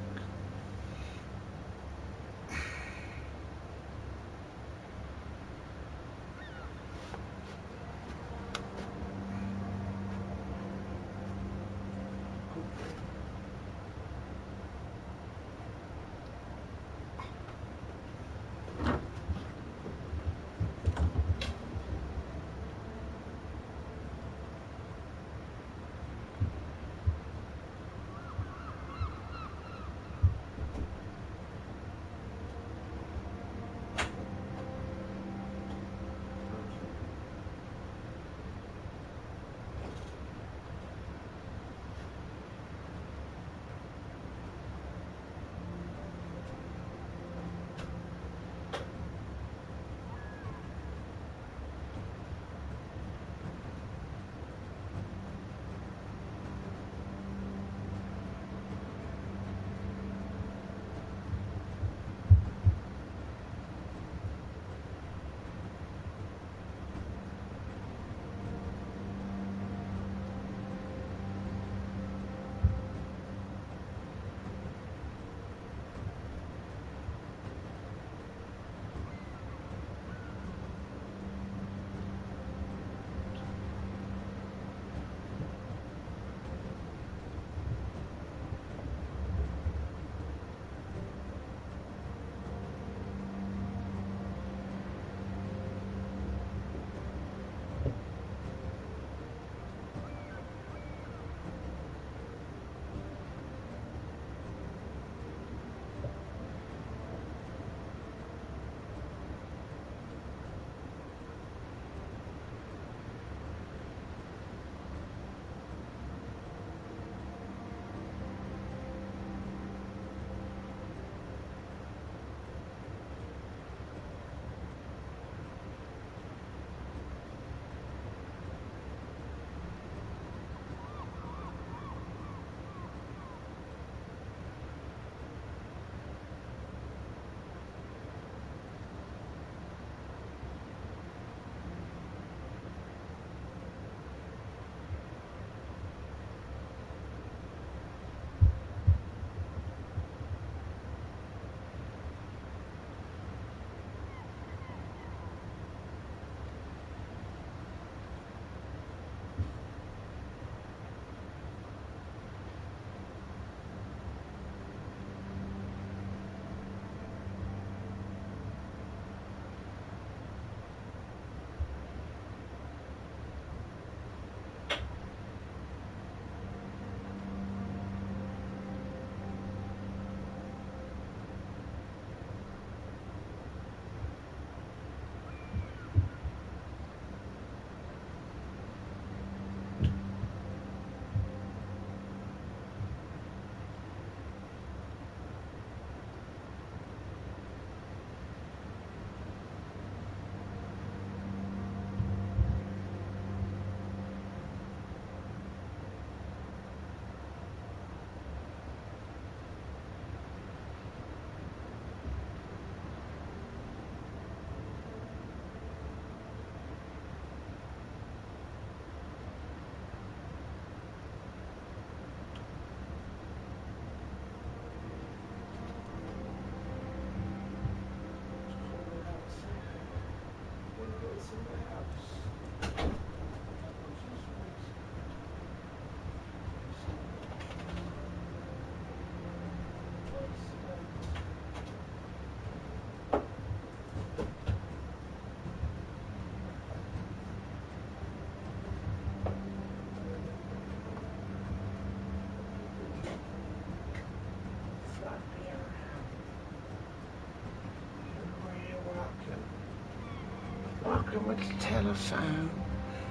talking with the telephone,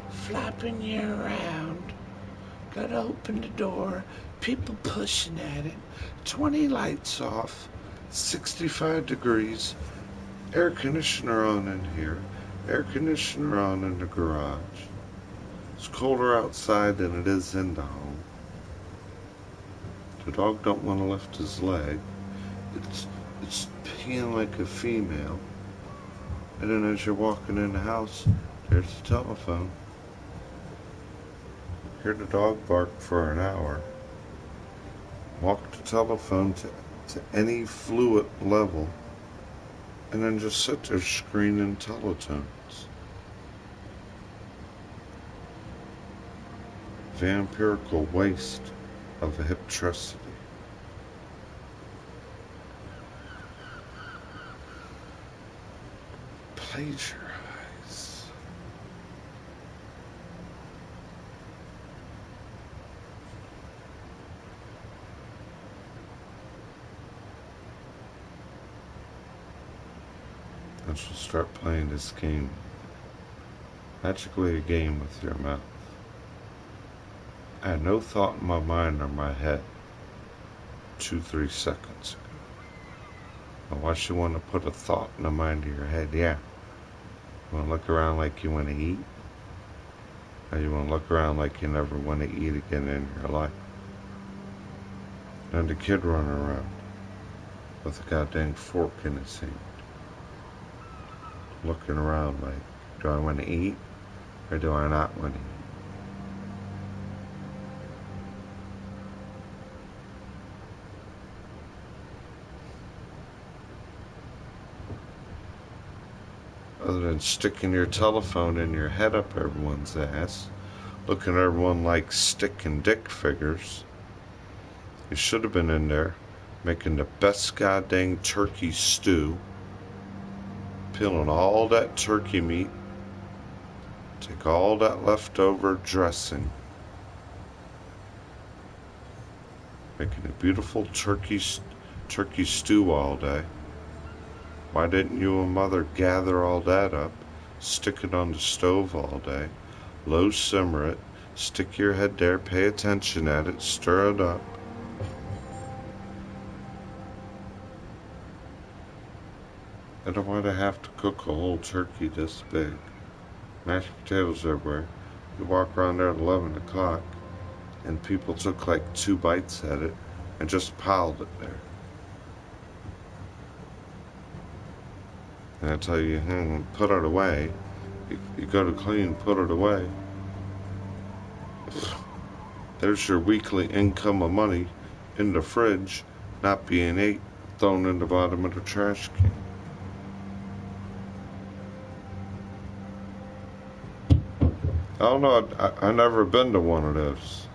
flapping you around. Gotta open the door, people pushing at it, 20 lights off, 65 degrees, air conditioner on in here, air conditioner on in the garage. It's colder outside than it is in the home. The dog don't want to lift his leg. It's peeing like a female. And then as you're walking in the house, there's the telephone. Hear the dog bark for an hour. Walk the telephone to any fluid level. And then just sit there screening teletones. Vampirical waste of electricity. Plagiarize. I shall start playing this game. Magically a game with your mouth. I had no thought in my mind or my head 2-3 seconds ago. Now why should you want to put a thought in the mind of your head? Yeah. You want to look around like you want to eat? Or you want to look around like you never want to eat again in your life? And the kid running around with a goddamn fork in his hand. Looking around like, do I want to eat or do I not want to eat? Other than sticking your telephone in your head up everyone's ass, looking at everyone like stick and dick figures, you should have been in there making the best goddamn turkey stew, peeling all that turkey meat, take all that leftover dressing, making a beautiful turkey stew all day. Why didn't you and Mother gather all that up, stick it on the stove all day, low simmer it, stick your head there, pay attention at it, stir it up. I don't want to have to cook a whole turkey this big. Mashed potatoes everywhere. You walk around there at 11 o'clock, and people took like 2 bites at it and just piled it there. And I tell you, put it away. You go to clean, put it away. There's your weekly income of money in the fridge, not being ate, thrown in the bottom of the trash can. I don't know, I never been to one of those.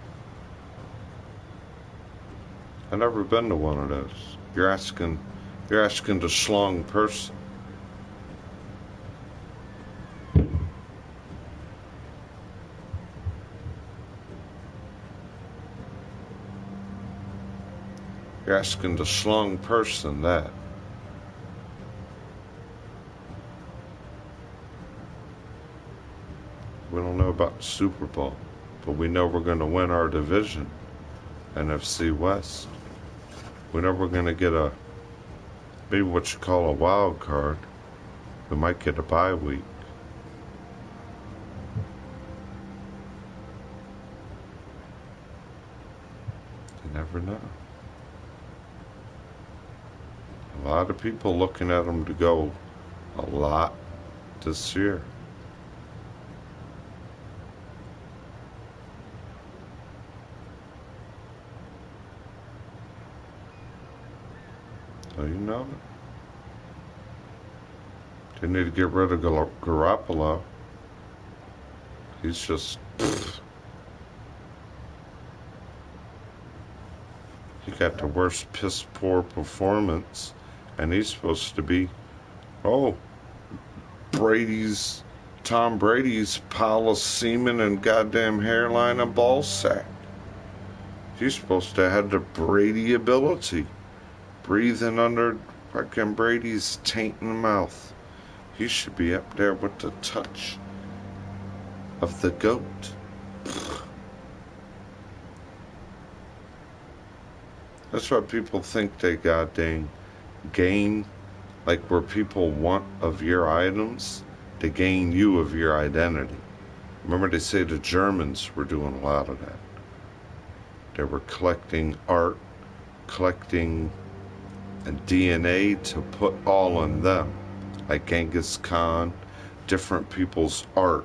I never been to one of those. You're asking the schlong person. You're asking the schlong person that. We don't know about the Super Bowl, but we know we're going to win our division, NFC West. We know we're going to get maybe what you call a wild card. We might get a bye week. You never know. A lot of people looking at them to go a lot this year. So you know it. They need to get rid of Garoppolo. He's just... He got the worst piss poor performance. And he's supposed to be, Tom Brady's pile of semen and goddamn hairline and ball sack. He's supposed to have the Brady ability. Breathing under fucking Brady's taint in the mouth. He should be up there with the touch of the goat. That's why people think they goddamn gain, like where people want of your items, they gain you of your identity. Remember they say the Germans were doing a lot of that. They were collecting art, collecting DNA to put all on them. Like Genghis Khan, different people's art,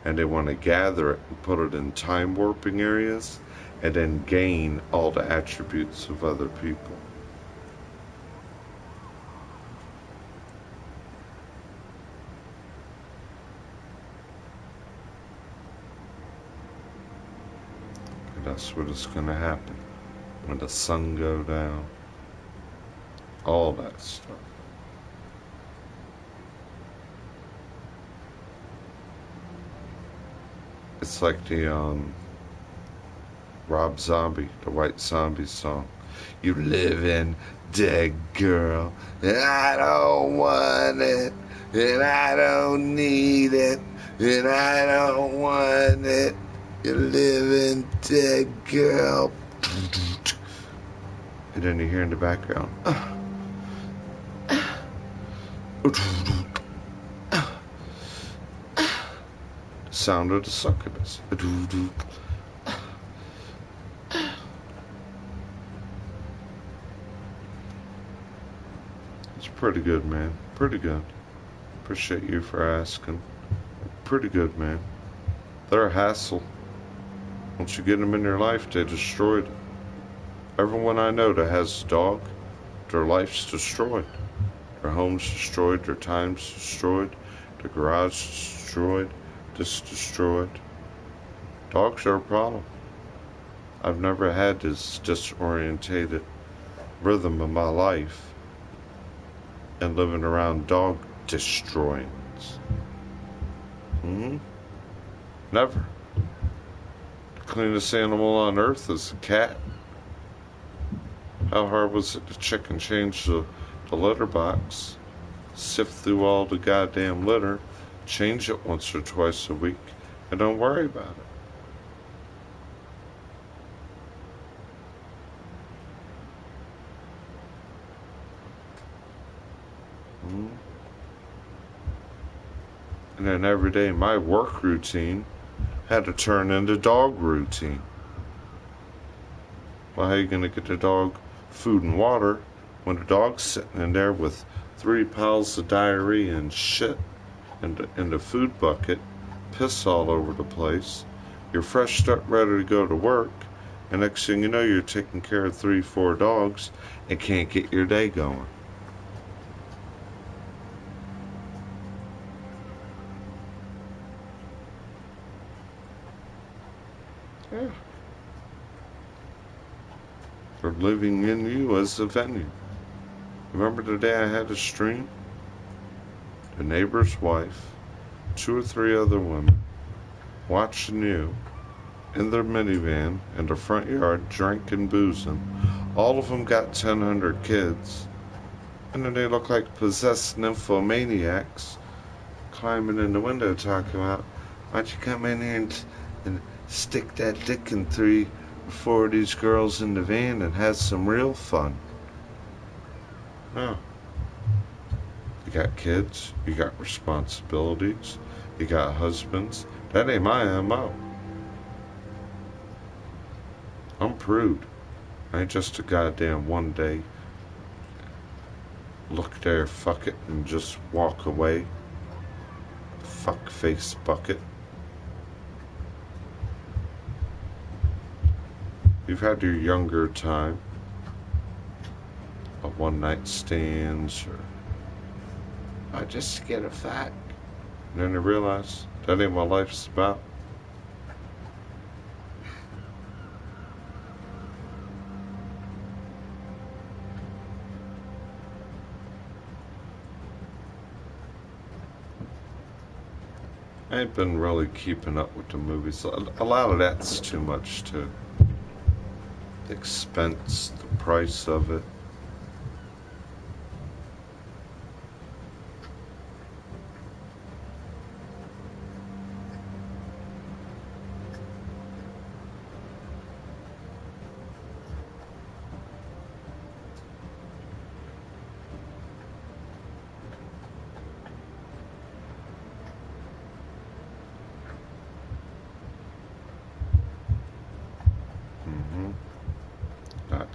and they want to gather it and put it in time warping areas and then gain all the attributes of other people. And that's what is going to happen when the sun go down. All that stuff. It's like the Rob Zombie, the White Zombie song. You living dead girl, and I don't want it, and I don't need it, and I don't want it. You living dead girl. And then you hear in the background, sound of the succubus. It's pretty good, man. Pretty good. Appreciate you for asking. Pretty good, man. They're a hassle. Once you get them in your life, they destroyed it. Everyone I know that has a dog, their life's destroyed. Their home's destroyed, their time's destroyed, their garage is destroyed, this destroyed. Dogs are a problem. I've never had this disorientated rhythm of my life and living around dog destroyings. Never. The cleanest animal on earth is a cat. How hard was it to check and change the litter box, sift through all the goddamn litter, change it once or twice a week, and don't worry about it? And then every day my work routine had to turn into dog routine. Well, how are you going to get the dog food and water when the dog's sitting in there with 3 piles of diarrhea and shit in the food bucket, piss all over the place? You're fresh up, ready to go to work, and next thing you know, you're taking care of 3-4 dogs and can't get your day going. Yeah. They're living in you as a venue. Remember the day I had a stream? The neighbor's wife, 2 or 3 other women, watching you in their minivan in the front yard, drinking, boozing. All of them got 1,000 kids. And then they look like possessed nymphomaniacs climbing in the window talking about, why don't you come in here and stick that dick in 3 or 4 of these girls in the van and have some real fun. No. You got kids, you got responsibilities, you got husbands. That ain't my MO. I'm prude. I ain't just a goddamn one day look there, fuck it, and just walk away. Fuck face bucket. You've had your younger time of one night stands, or I just get a fact. And then you realize that ain't what life's about. I ain't been really keeping up with the movies. A lot of that's too much too. The expense, the price of it.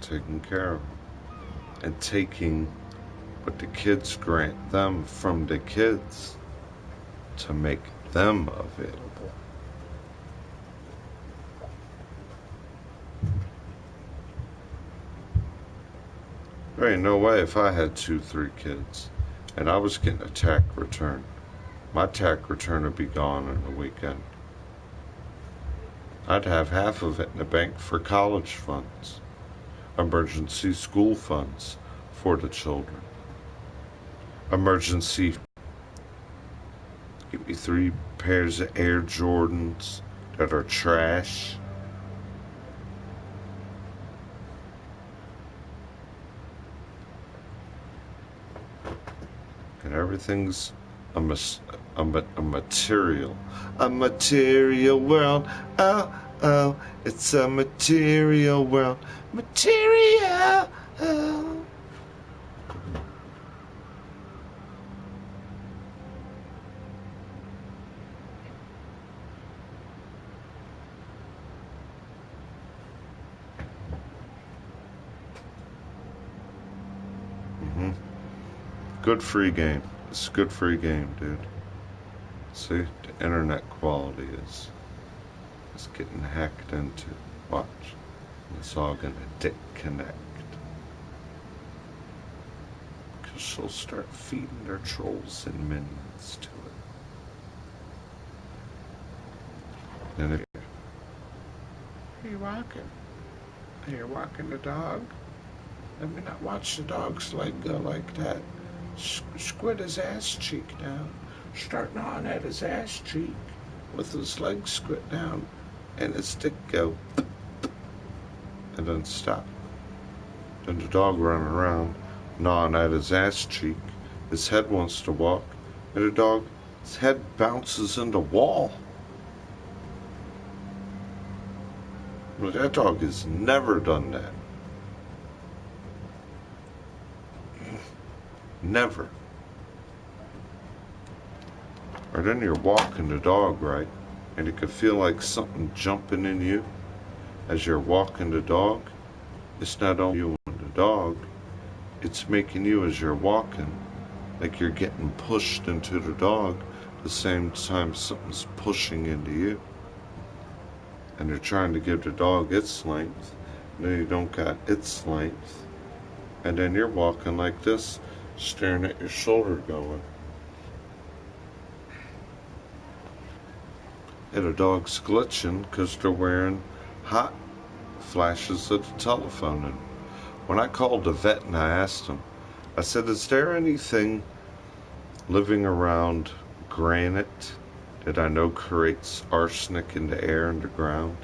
taking care of them. And taking what the kids grant them from the kids to make them available. There ain't no way if I had 2, 3 kids and I was getting a tax return, my tax return would be gone in a weekend. I'd have half of it in the bank for college funds, emergency school funds for the children, emergency, give me 3 pairs of Air Jordans that are trash. And everything's a material world. Oh, oh, it's a material world. Material. Oh. Good free game. It's a good free game, dude. See, the internet quality is getting hacked into. Watch. It's all gonna disconnect. Because she'll start feeding their trolls and minions to it. And if Are you walking? Are you walking the dog? Let me not watch the dog's leg go like that. Squid his ass cheek down. Start gnawing at his ass cheek with his leg squid down and his dick go and then stop. Then the dog running around gnawing at his ass cheek. His head wants to walk and the dog's head bounces in the wall. But that dog has never done that. Never. Or then you're walking the dog, right? And you could feel like something jumping in you as you're walking the dog. It's not only you and the dog, it's making you as you're walking, like you're getting pushed into the dog, the same time something's pushing into you. And you're trying to give the dog its length, and then you don't got its length. And then you're walking like this, staring at your shoulder going. And the dog's glitching because they're wearing hot flashes of the telephone. And when I called the vet and I asked him, I said, is there anything living around granite that I know creates arsenic in the air and the ground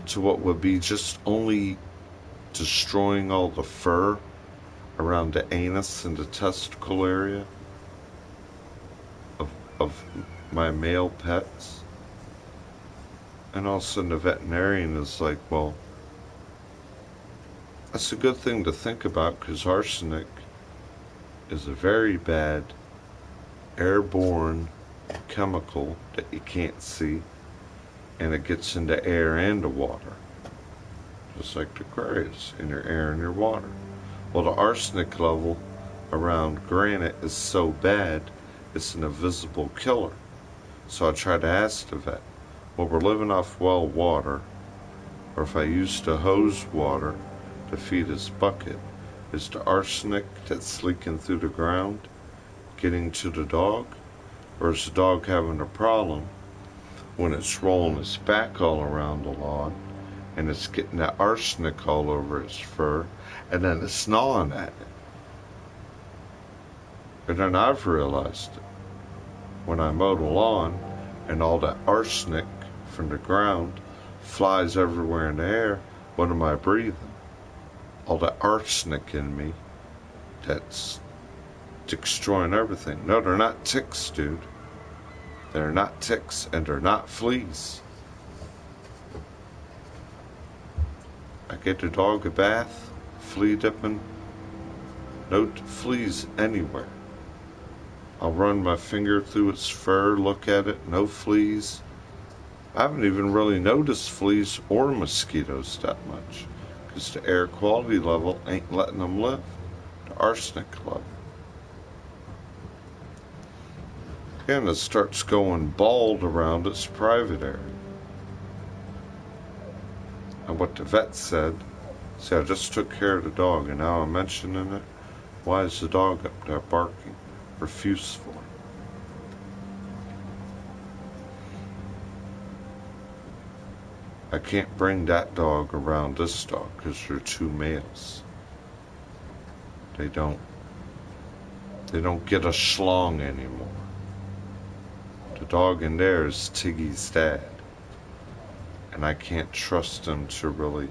to what would be just only destroying all the fur around the anus and the testicle area of my male pets? And all of a sudden the veterinarian is like, well, that's a good thing to think about because arsenic is a very bad airborne chemical that you can't see, and it gets into air and the water, just like the Aquarius, in your air and your water. Well, the arsenic level around granite is so bad, it's an invisible killer. So I tried to ask the vet, well, we're living off well water, or if I used to hose water to feed his bucket, is the arsenic that's leaking through the ground getting to the dog? Or is the dog having a problem when it's rolling its back all around the lawn and it's getting that arsenic all over its fur and then it's gnawing at it? And then I've realized it. When I mow the lawn and all that arsenic from the ground flies everywhere in the air, what am I breathing? All that arsenic in me that's destroying everything. No, they're not ticks, dude. They're not ticks and they're not fleas. I get the dog a bath, flea dipping, no fleas anywhere. I'll run my finger through its fur, look at it, no fleas. I haven't even really noticed fleas or mosquitoes that much because the air quality level ain't letting them live. The arsenic level. And it starts going bald around its private area. And what the vet said, see, I just took care of the dog, and now I'm mentioning it. Why is the dog up there barking profusely? I can't bring that dog around this dog because they're two males. They don't get a schlong anymore. The dog in there is Tiggy's dad. And I can't trust him to really...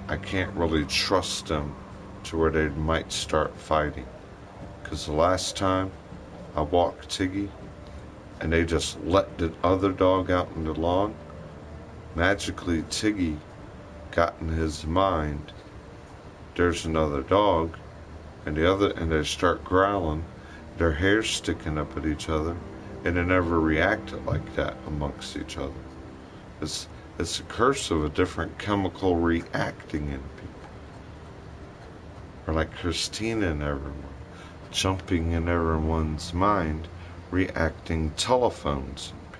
I can't really trust them to where they might start fighting. Because the last time I walked Tiggy and they just let the other dog out in the lawn, magically Tiggy got in his mind there's another dog, and they start growling, their hair's sticking up at each other, and they never reacted like that amongst each other. It's a curse of a different chemical reacting in people. Or like Christina and everyone, jumping in everyone's mind, reacting telephones in people.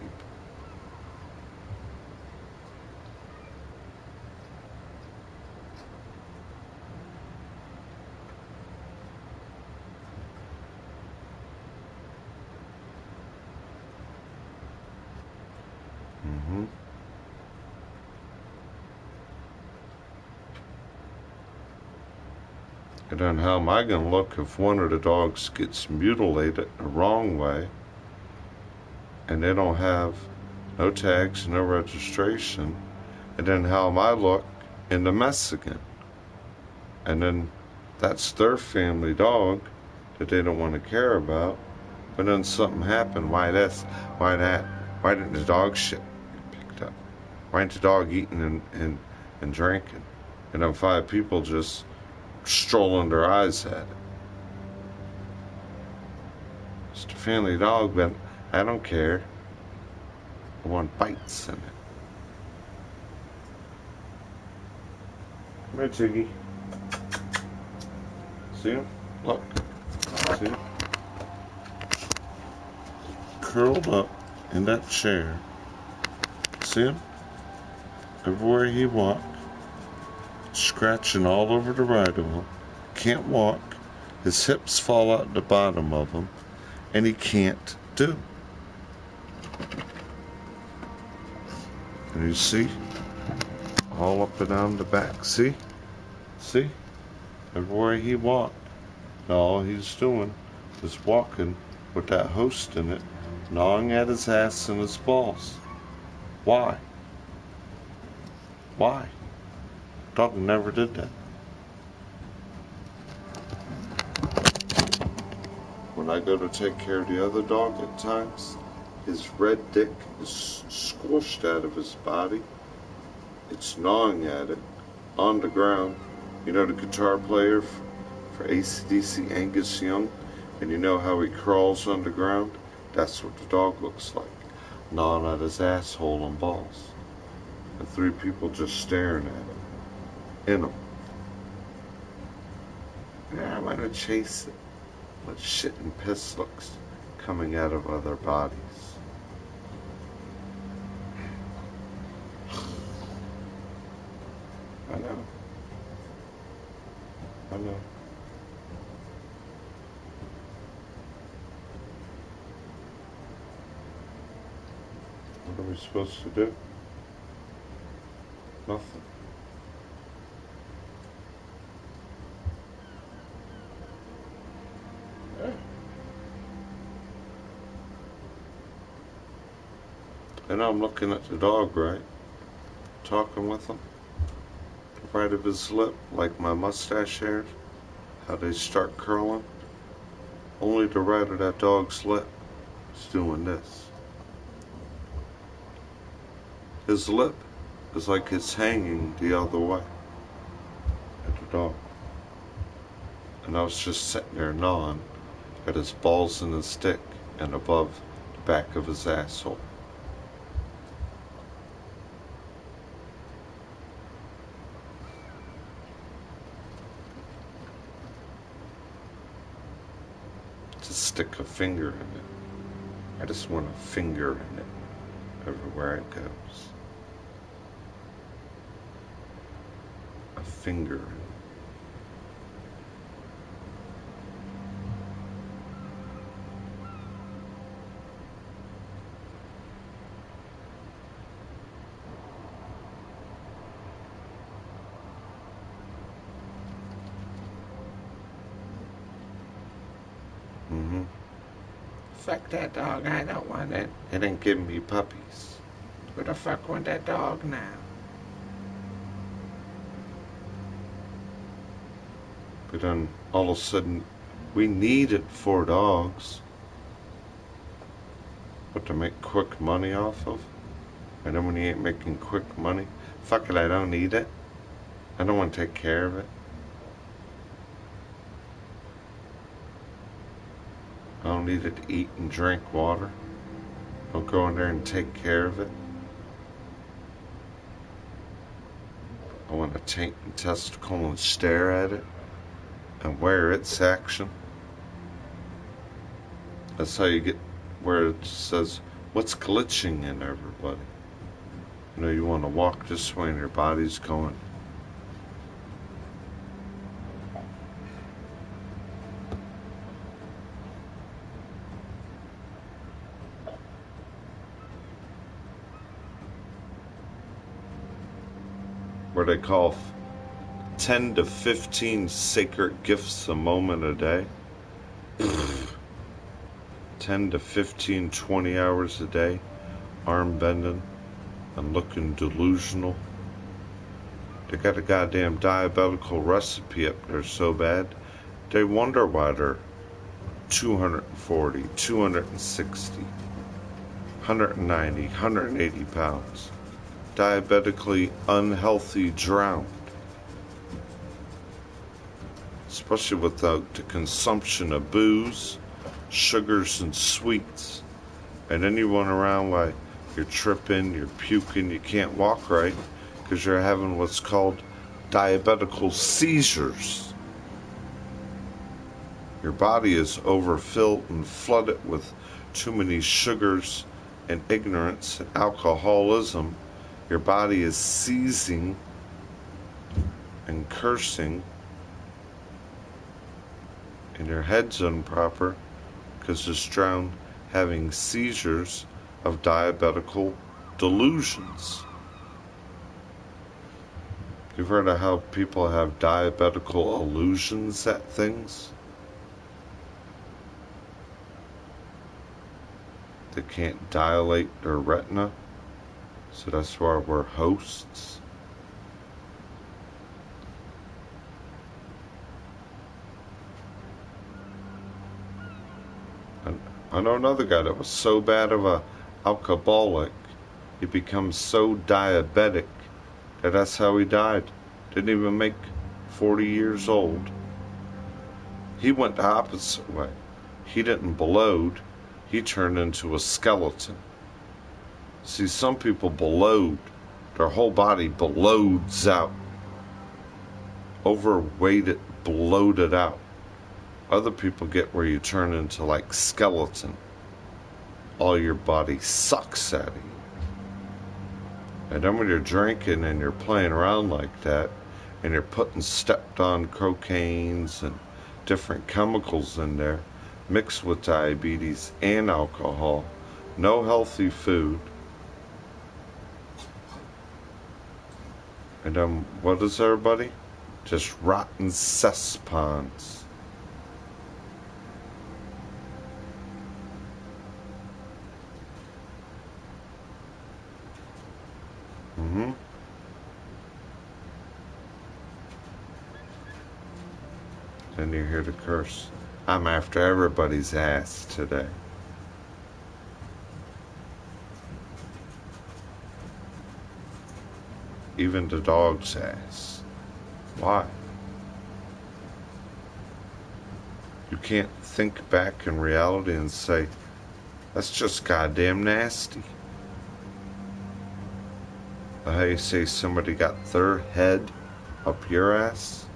And then how am I going to look if one of the dogs gets mutilated the wrong way and they don't have no tags, no registration, and then how am I look in the mess again? And then that's their family dog that they don't want to care about, but then something happened. Why this? Why that? Why didn't the dog shit get picked up? Why ain't the dog eating and drinking? And then 5 people just strolling their eyes at it. It's the family dog, but I don't care. I want bites in it. Come here, Tiggy. See him? Look. See him? Curled up in that chair. See him? Everywhere he walks. Scratching all over the right of him, can't walk, his hips fall out the bottom of him, and he can't do. And you see, all up and down the back, see, everywhere he walked, all he's doing is walking with that host in it, gnawing at his ass and his balls. Why? Why? Dog never did that. When I go to take care of the other dog at times, his red dick is squished out of his body. It's gnawing at it on the ground. You know the guitar player for AC/DC, Angus Young, and you know how he crawls on the ground? That's what the dog looks like, gnawing at his asshole and balls. And 3 people just staring at him. In them. Yeah, I'm gonna chase it. But shit and piss looks coming out of other bodies. I know. What are we supposed to do? Nothing. And I'm looking at the dog, right? Talking with him. The right of his lip, like my mustache hairs, how they start curling. Only the right of that dog's lip is doing this. His lip is like it's hanging the other way at the dog. And I was just sitting there gnawing at his balls and his dick and above the back of his asshole. to stick a finger in it. I just want a finger in it everywhere it goes. A finger in it. Fuck that dog, I don't want it. It ain't giving me puppies. Who the fuck want that dog now? But then all of a sudden, we needed 4 dogs. What, to make quick money off of? And then when you ain't making quick money, fuck it, I don't need it. I don't want to take care of it. I don't need it to eat and drink water. Don't go in there and take care of it. I want to take and testicle and stare at it and wear its action. That's how you get where it says, what's glitching in everybody? You know, you want to walk this way and your body's going. Where they call 10 to 15 sacred gifts a moment a day. 10 to 15, 20 hours a day, arm bending and looking delusional. They got a goddamn diabetical recipe up there so bad, they wonder why they're 240, 260, 190, 180 pounds. Diabetically unhealthy, drowned. Especially without the consumption of booze, sugars, and sweets. And then you run around like you're tripping, you're puking, you can't walk right because you're having what's called diabetical seizures. Your body is overfilled and flooded with too many sugars and ignorance and alcoholism. Your body is seizing and cursing, and your head's improper because it's drowned having seizures of diabetical delusions. You've heard of how people have diabetical illusions at things? They can't dilate their retina. So that's why we're hosts. And I know another guy that was so bad of a alcoholic, he becomes so diabetic that that's how he died. Didn't even make 40 years old. He went the opposite way. He didn't bloat, he turned into a skeleton. See, some people bloat, their whole body bloats out. Overweighted, bloated out. Other people get where you turn into like skeleton. All your body sucks out of you. And then when you're drinking and you're playing around like that, and you're putting stepped on cocaines and different chemicals in there, mixed with diabetes and alcohol, no healthy food. And then what is everybody? Just rotten cesspans. Then you hear the curse. I'm after everybody's ass today. Even the dog's ass. Why? You can't think back in reality and say, that's just goddamn nasty. How you say somebody got their head up your ass?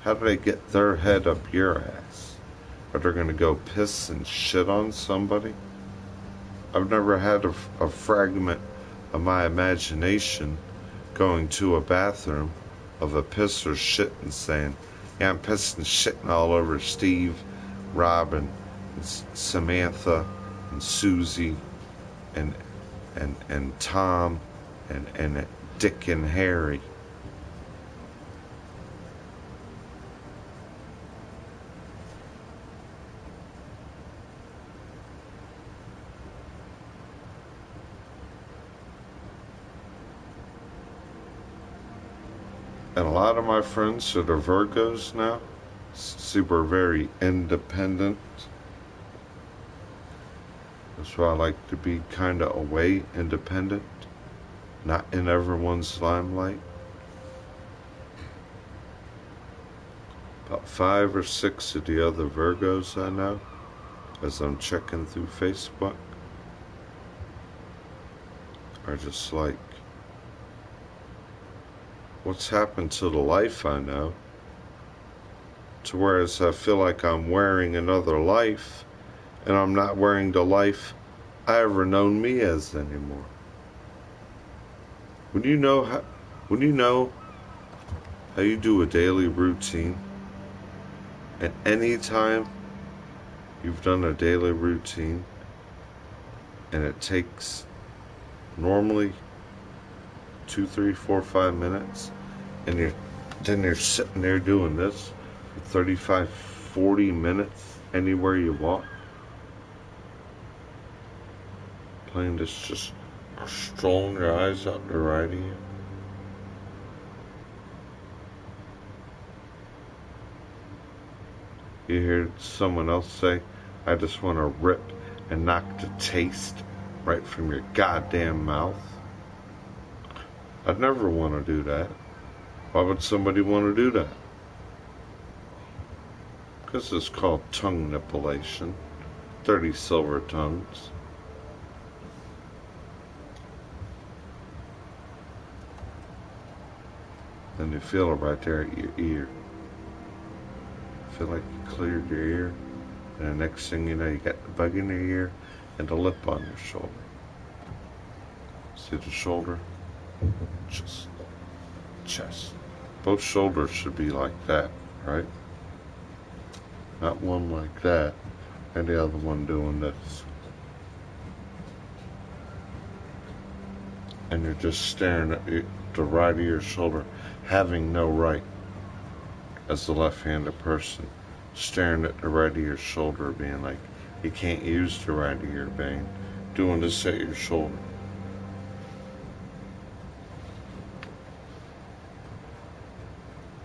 How do they get their head up your ass? or they're going to go piss and shit on somebody. I've never had a fragment of my imagination going to a bathroom of a piss or shit and saying, yeah, I'm pissing shitting all over Steve, Robin, and Samantha, and Susie, and Tom, and Dick and Harry. And a lot of my friends that are Virgos now, super very independent. That's why I like to be kind of away, independent, not in everyone's limelight. About 5 or 6 of the other Virgos I know, as I'm checking through Facebook, are just like, what's happened to the life I know? To whereas I feel like I'm wearing another life, and I'm not wearing the life I ever known me as anymore. When you know how you do a daily routine, and any time you've done a daily routine, and it takes normally 2, 3, 4, 5 minutes, and you're sitting there doing this for 35, 40 minutes anywhere you walk, playing this, just strolling your eyes out to right of you. You hear someone else say, I just want to rip and knock the taste right from your goddamn mouth. I'd never want to do that. Why would somebody want to do that? Because it's called tongue manipulation. 30 silver tongues. Then you feel it right there at your ear. Feel like you cleared your ear, and the next thing you know, you got the bug in your ear and the lip on your shoulder. See the shoulder? Just chest. Both shoulders should be like that, right? Not one like that, and the other one doing this. And you're just staring at the right of your shoulder, having no right as the left-handed person, staring at the right of your shoulder, being like, you can't use the right of your vein, doing this at your shoulder.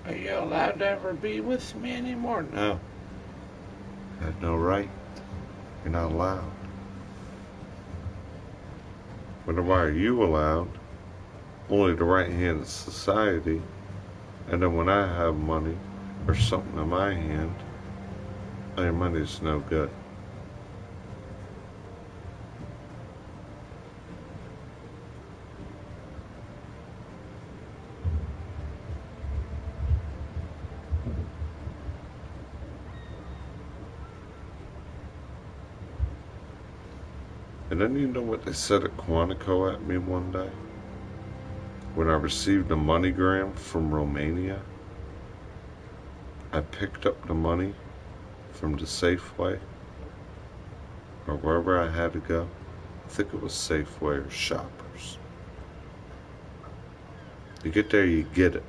Are you allowed to ever be with me anymore? No. You have no right. You're not allowed. But why are you allowed? Only the right hand of society. And then when I have money or something in my hand, your money's no good. And then you know what they said at Quantico at me one day? When I received a MoneyGram from Romania, I picked up the money from the Safeway, or wherever I had to go. I think it was Safeway or Shoppers. You get there, you get it.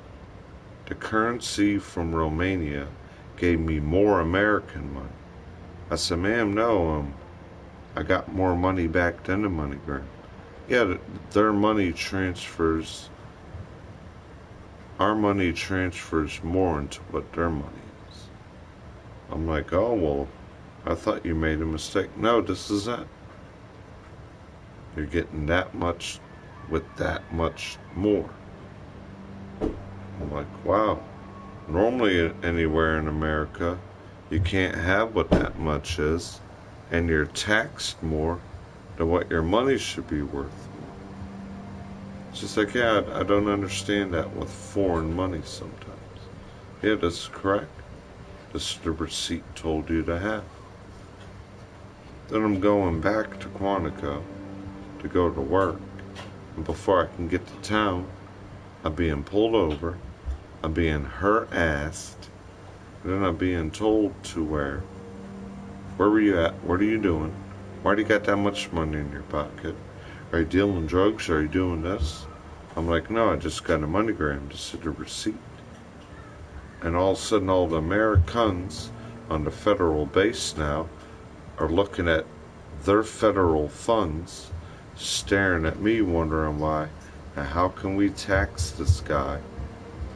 The currency from Romania gave me more American money. I said, ma'am, no, I got more money back than the MoneyGram. Yeah, their money transfers, our money transfers more into what their money is. I'm like, oh, well, I thought you made a mistake. No, this is it. You're getting that much with that much more. I'm like, wow. Normally anywhere in America, you can't have what that much is, and you're taxed more than what your money should be worth. It's just like, yeah, I don't understand that with foreign money sometimes. Yeah, that's correct. This is the receipt told you to have. Then I'm going back to Quantico to go to work. And before I can get to town, I'm being pulled over. I'm being harassed. And then I'm being told to where were you at? What are you doing? Why do you got that much money in your pocket? Are you dealing drugs? Are you doing this? I'm like, no, I just got a MoneyGram. Just a receipt. And all of a sudden, all the Americans on the federal base now are looking at their federal funds, staring at me, wondering why. And how can we tax this guy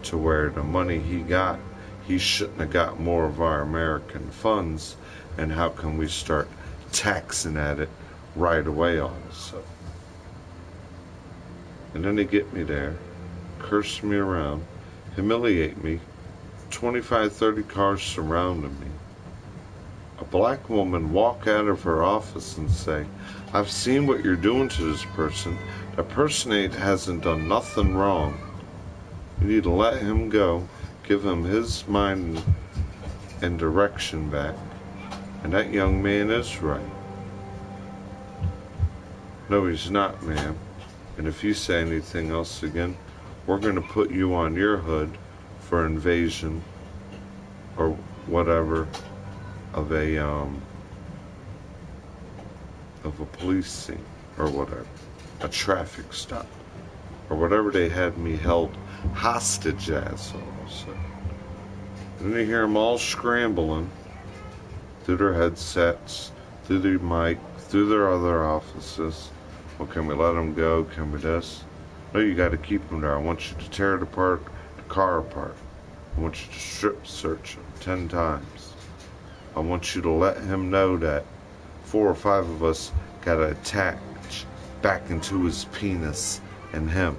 to where the money he got, he shouldn't have got more of our American funds, and how can we start taxing at it right away all of a sudden? And then they get me there, curse me around, humiliate me, 25, 30 cars surrounding me. A black woman walk out of her office and say, I've seen what you're doing to this person. The person hasn't done nothing wrong. You need to let him go, give him his mind and direction back. And that young man is right. No, he's not, ma'am. And if you say anything else again, we're going to put you on your hood for invasion or whatever of a police scene or whatever, a traffic stop or whatever they had me held hostage as all of a sudden. And then you hear them all scrambling through their headsets, through their mic, through their other offices. Well, can we let them go? Can we this? No, you got to keep them there. I want you to tear it apart, the car apart. I want you to strip search him 10 times. I want you to let him know that 4 or 5 of us got to attach back into his penis and him.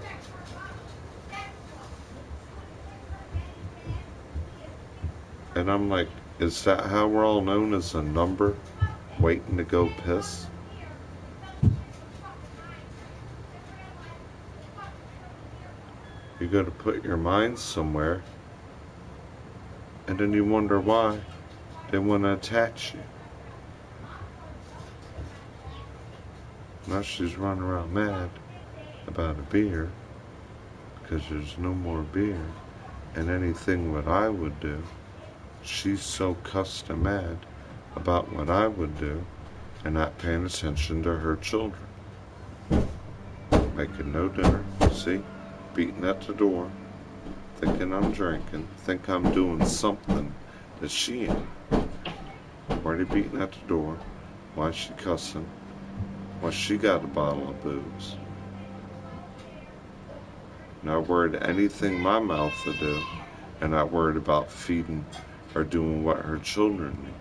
And I'm like, is that how we're all known, as a number waiting to go piss? You got to put your mind somewhere, and then you wonder why they want to attach you. Now she's running around mad about a beer because there's no more beer, and anything that I would do, she's so cussed and mad about what I would do and not paying attention to her children. Making no dinner, see? Beating at the door, thinking I'm drinking, think I'm doing something that she ain't. Already beating at the door. Why is she cussing? Why she got a bottle of booze? Not worried anything my mouth will do, and not worried about feeding or doing what her children need.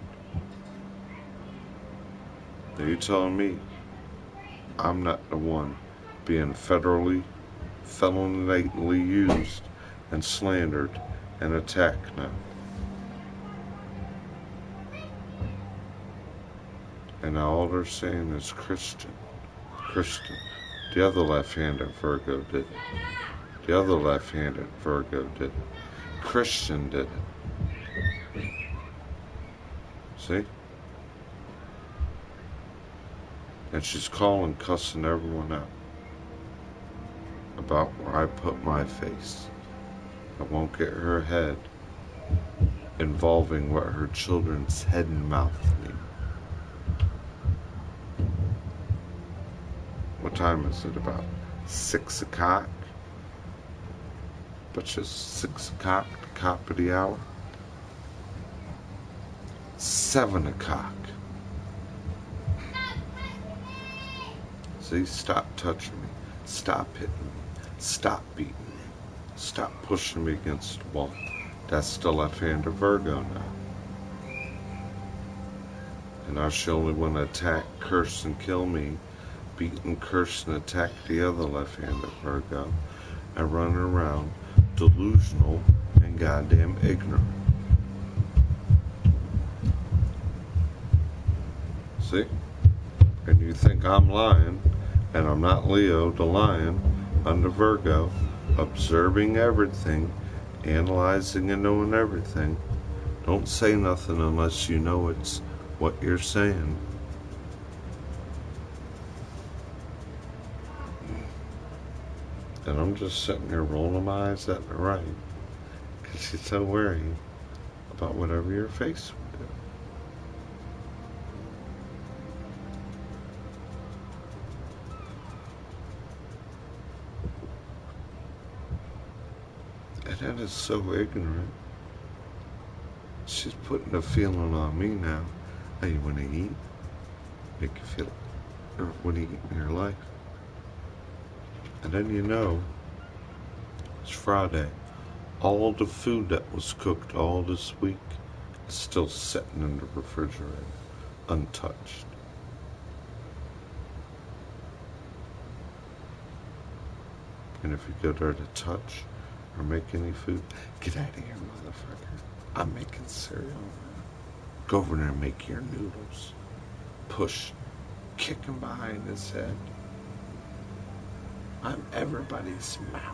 Now you telling me I'm not the one being feloniously used and slandered and attacked now? And now all they're saying is Christian. The other left-handed Virgo did it. The other left-handed Virgo did it. Christian did it. See? And she's calling, cussing everyone out about where I put my face. I won't get her head involving what her children's head and mouth need. What time is it? About 6 o'clock? But just 6 o'clock, the top of the hour. 7 o'clock. See, stop touching me. Stop hitting me. Stop beating me. Stop pushing me against the wall. That's the left-handed Virgo now. And now she only want to attack, curse, and kill me. Beat and curse and attack the other left-handed Virgo. And run around delusional and goddamn ignorant. See? And you think I'm lying, and I'm not Leo the lion, I'm the Virgo, observing everything, analyzing and knowing everything. Don't say nothing unless you know it's what you're saying. And I'm just sitting here rolling my eyes at the right because she's so worried about whatever your face would do. And that is so ignorant. She's putting a feeling on me now. Hey, you want to eat? Make you feel, or what do you eat in your life? And then you know, it's Friday. All the food that was cooked all this week is still sitting in the refrigerator, untouched. And if you go there to touch or make any food, get out of here, motherfucker. I'm making cereal now. Go over there and make your noodles. Push, kick him behind his head. I'm everybody's mouth.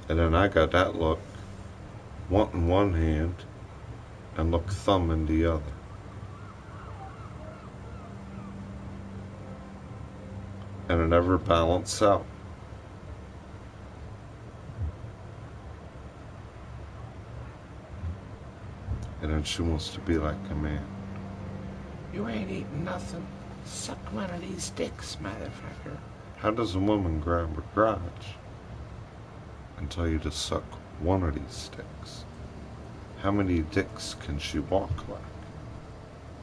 And then I got that look, want in one hand and look thumb in the other. And it never balanced out. And then she wants to be like a man. You ain't eating nothing. Suck one of these dicks, motherfucker. How does a woman grab her crotch and tell you to suck one of these sticks? How many dicks can she walk like?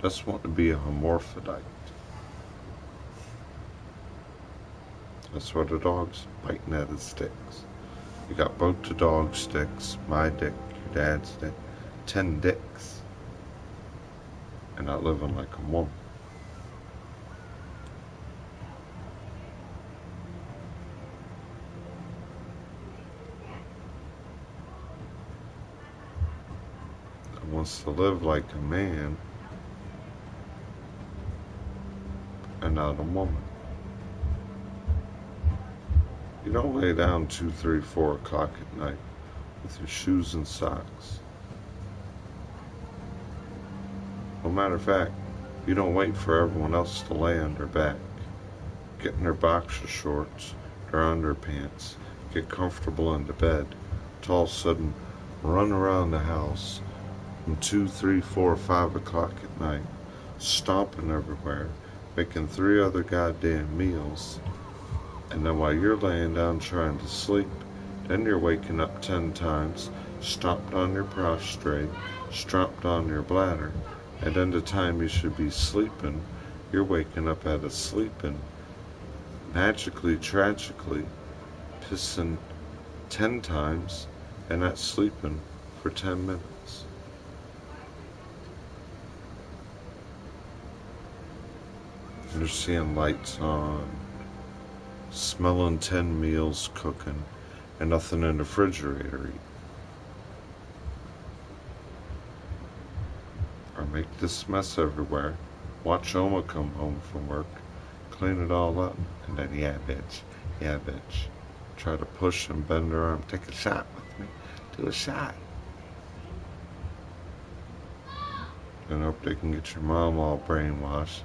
Just want to be a hermaphrodite. That's why the dog's biting at his sticks. You got both the dog's sticks, my dick, your dad's dick, 10 dicks. And not living like a woman. That wants to live like a man and not a woman. You don't lay down 2, 3, 4 o'clock at night with your shoes and socks. No matter of fact, you don't wait for everyone else to lay on their back, get in their boxer shorts, their underpants, get comfortable into bed, to all of a sudden run around the house from 2, 3, 4, 5 o'clock at night, stomping everywhere, making 3 other goddamn meals. And then while you're laying down trying to sleep, then you're waking up 10 times, stomped on your prostrate, stomped on your bladder, and then the time you should be sleeping, you're waking up out of sleeping, magically, tragically, pissing 10 times, and not sleeping for 10 minutes. And you're seeing lights on, smelling 10 meals cooking, and nothing in the refrigerator eat. Or make this mess everywhere, watch Oma come home from work, clean it all up, and then yeah bitch, try to push and bend her arm, take a shot with me, do a shot. And hope they can get your mom all brainwashed,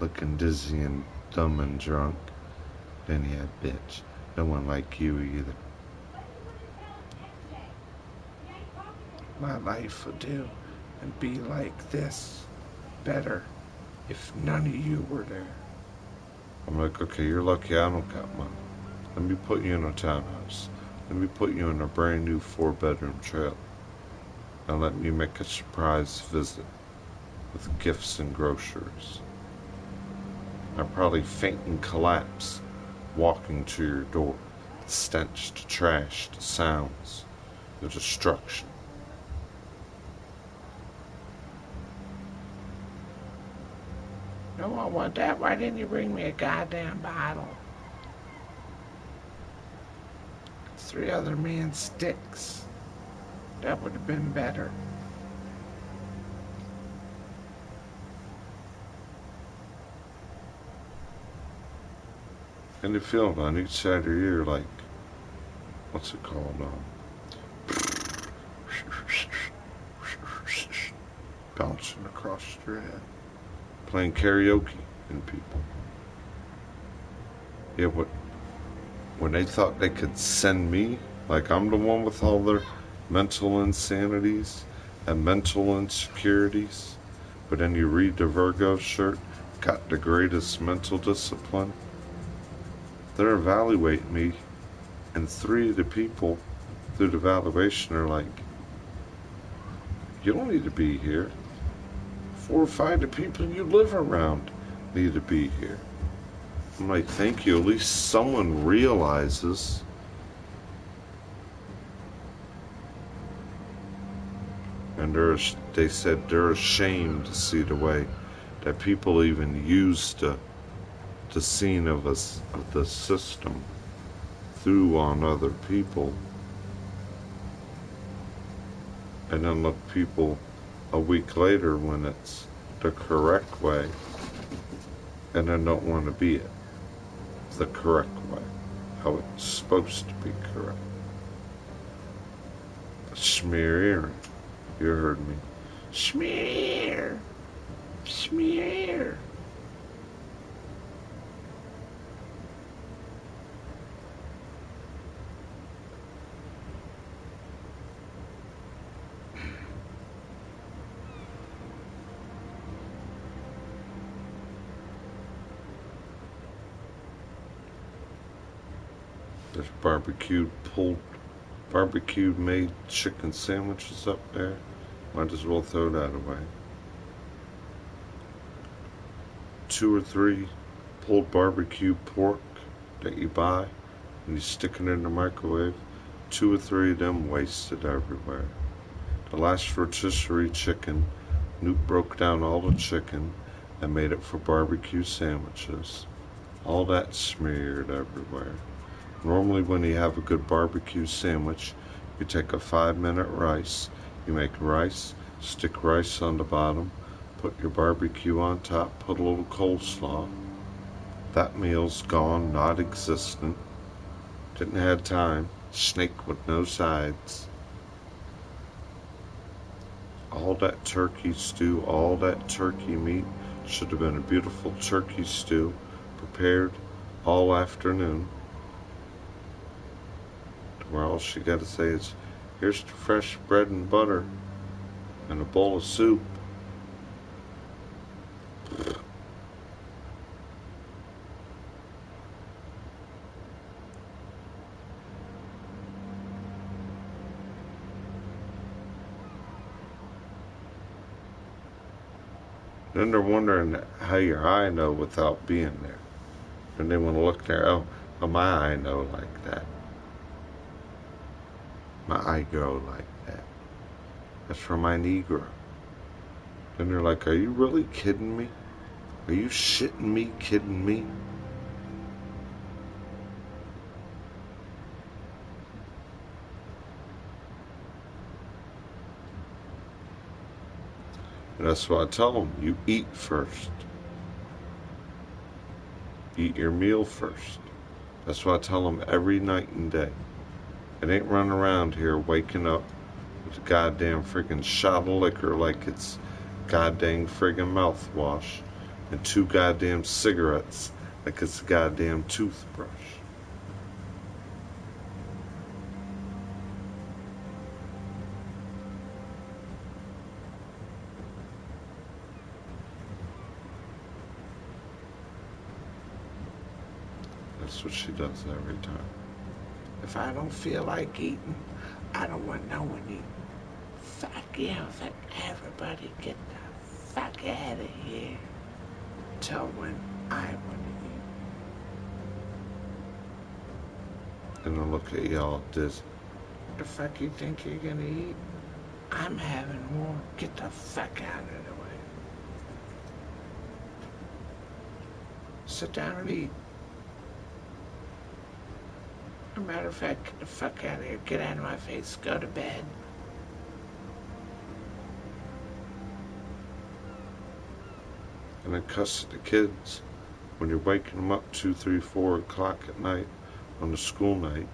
looking dizzy and dumb and drunk. Then yeah, bitch, no one like you either. My life would do and be like this, better, if none of you were there. I'm like, okay, you're lucky I don't got money. Let me put you in a townhouse. Let me put you in a brand new 4-bedroom trailer. And let me make a surprise visit with gifts and groceries. I'd probably faint and collapse walking to your door. The stench, the trash, the sounds, the destruction. No, I want that. Why didn't you bring me a goddamn bottle? 3 other men's sticks. That would have been better. And you feel it on each side of your ear, like, what's it called? Bouncing across your head. Playing karaoke in people. Yeah, when they thought they could send me, like I'm the one with all their mental insanities and mental insecurities, but then you read the Virgo shirt, got the greatest mental discipline. They're evaluating me, and 3 of the people through the evaluation are like, you don't need to be here. 4 or 5 of the people you live around need to be here. I'm like, thank you. At least someone realizes. And they said they're ashamed to see the way that people even use the scene of the system through on other people. And then look people a week later when it's the correct way, and then don't want to be it the correct way, how it's supposed to be correct. Smear. You heard me. Smear. Smear. There's barbecued made chicken sandwiches up there. Might as well throw that away. 2 or 3 pulled barbecue pork that you buy and you stick it in the microwave. 2 or 3 of them wasted everywhere. The last rotisserie chicken, Newt broke down all the chicken and made it for barbecue sandwiches. All that smeared everywhere. Normally when you have a good barbecue sandwich, you take a 5-minute rice, you make rice, stick rice on the bottom, put your barbecue on top, put a little coleslaw. That meal's gone, not existent. Didn't have time. Snake with no sides. All that turkey stew, all that turkey meat should have been a beautiful turkey stew prepared all afternoon. Where all she got to say is, here's the fresh bread and butter and a bowl of soup. Then they're wondering how your eye know without being there. And they want to look there, oh my eye know like that. My eye grow like that. That's for my Negro. Then they're like, are you really kidding me? Are you shitting me, kidding me? And that's why I tell them, you eat first. Eat your meal first. That's why I tell them every night and day. It ain't running around here waking up with a goddamn friggin' shot of liquor like it's goddamn friggin' mouthwash and 2 goddamn cigarettes like it's a goddamn toothbrush. That's what she does every time. If I don't feel like eating, I don't want no one eating. Fuck yeah, fuck everybody, get the fuck out of here. Till when I want to eat. And I look at y'all dizzy. What the fuck you think you're gonna eat? I'm having more. Get the fuck out of the way. Sit down and eat. As a matter of fact, get the fuck out of here. Get out of my face. Go to bed. And then cuss at the kids when you're waking them up 2, 3, 4 o'clock at night on a school night,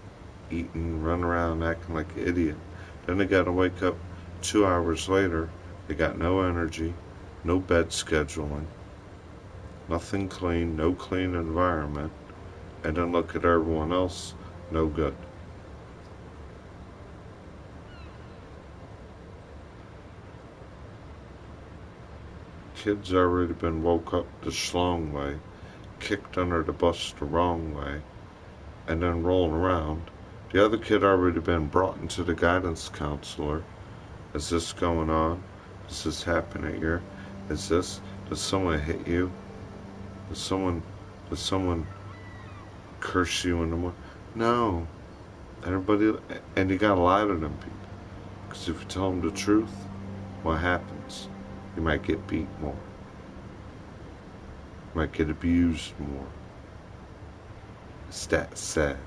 eating, running around, acting like an idiot. Then they got to wake up 2 hours later. They got no energy, no bed scheduling, nothing clean, no clean environment, and then look at everyone else, no good. Kids already been woke up the schlong way, kicked under the bus the wrong way, and then rolling around. The other kid already been brought into the guidance counselor. Is this going on? Is this happening here? Is this? Does someone hit you? Does someone curse you in the morning? No. Everybody, and you gotta lie to them people. Because if you tell them the truth, what happens? You might get beat more. You might get abused more. It's that sad.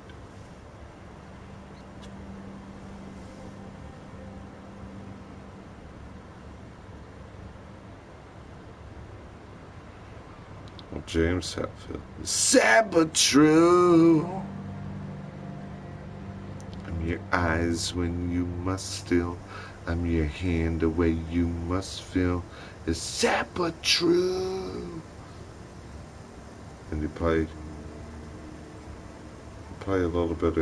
Well, James Hetfield. Sad but true. I'm your eyes when you must still. I'm your hand the way you must feel. It's sad but true. And you play a little bit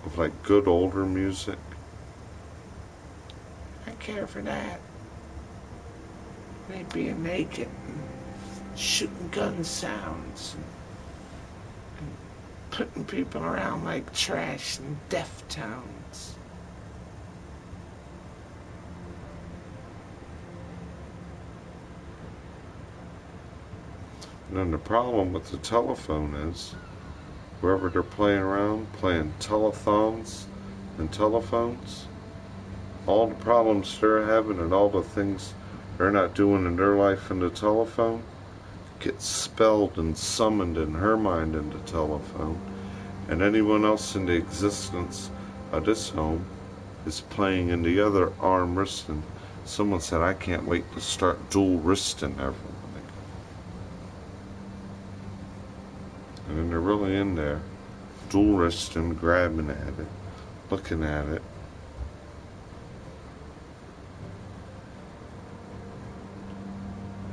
of like good older music. I care for that. They being naked and shooting gun sounds and putting people around like trash and Deftones. And then the problem with the telephone is, wherever they're playing around, playing telethons and telephones, all the problems they're having and all the things they're not doing in their life in the telephone gets spelled and summoned in her mind in the telephone. And anyone else in the existence of this home is playing in the other arm wristing. Someone said, I can't wait to start dual wristing everyone. And then they're really in there, dual wristing, grabbing at it, looking at it.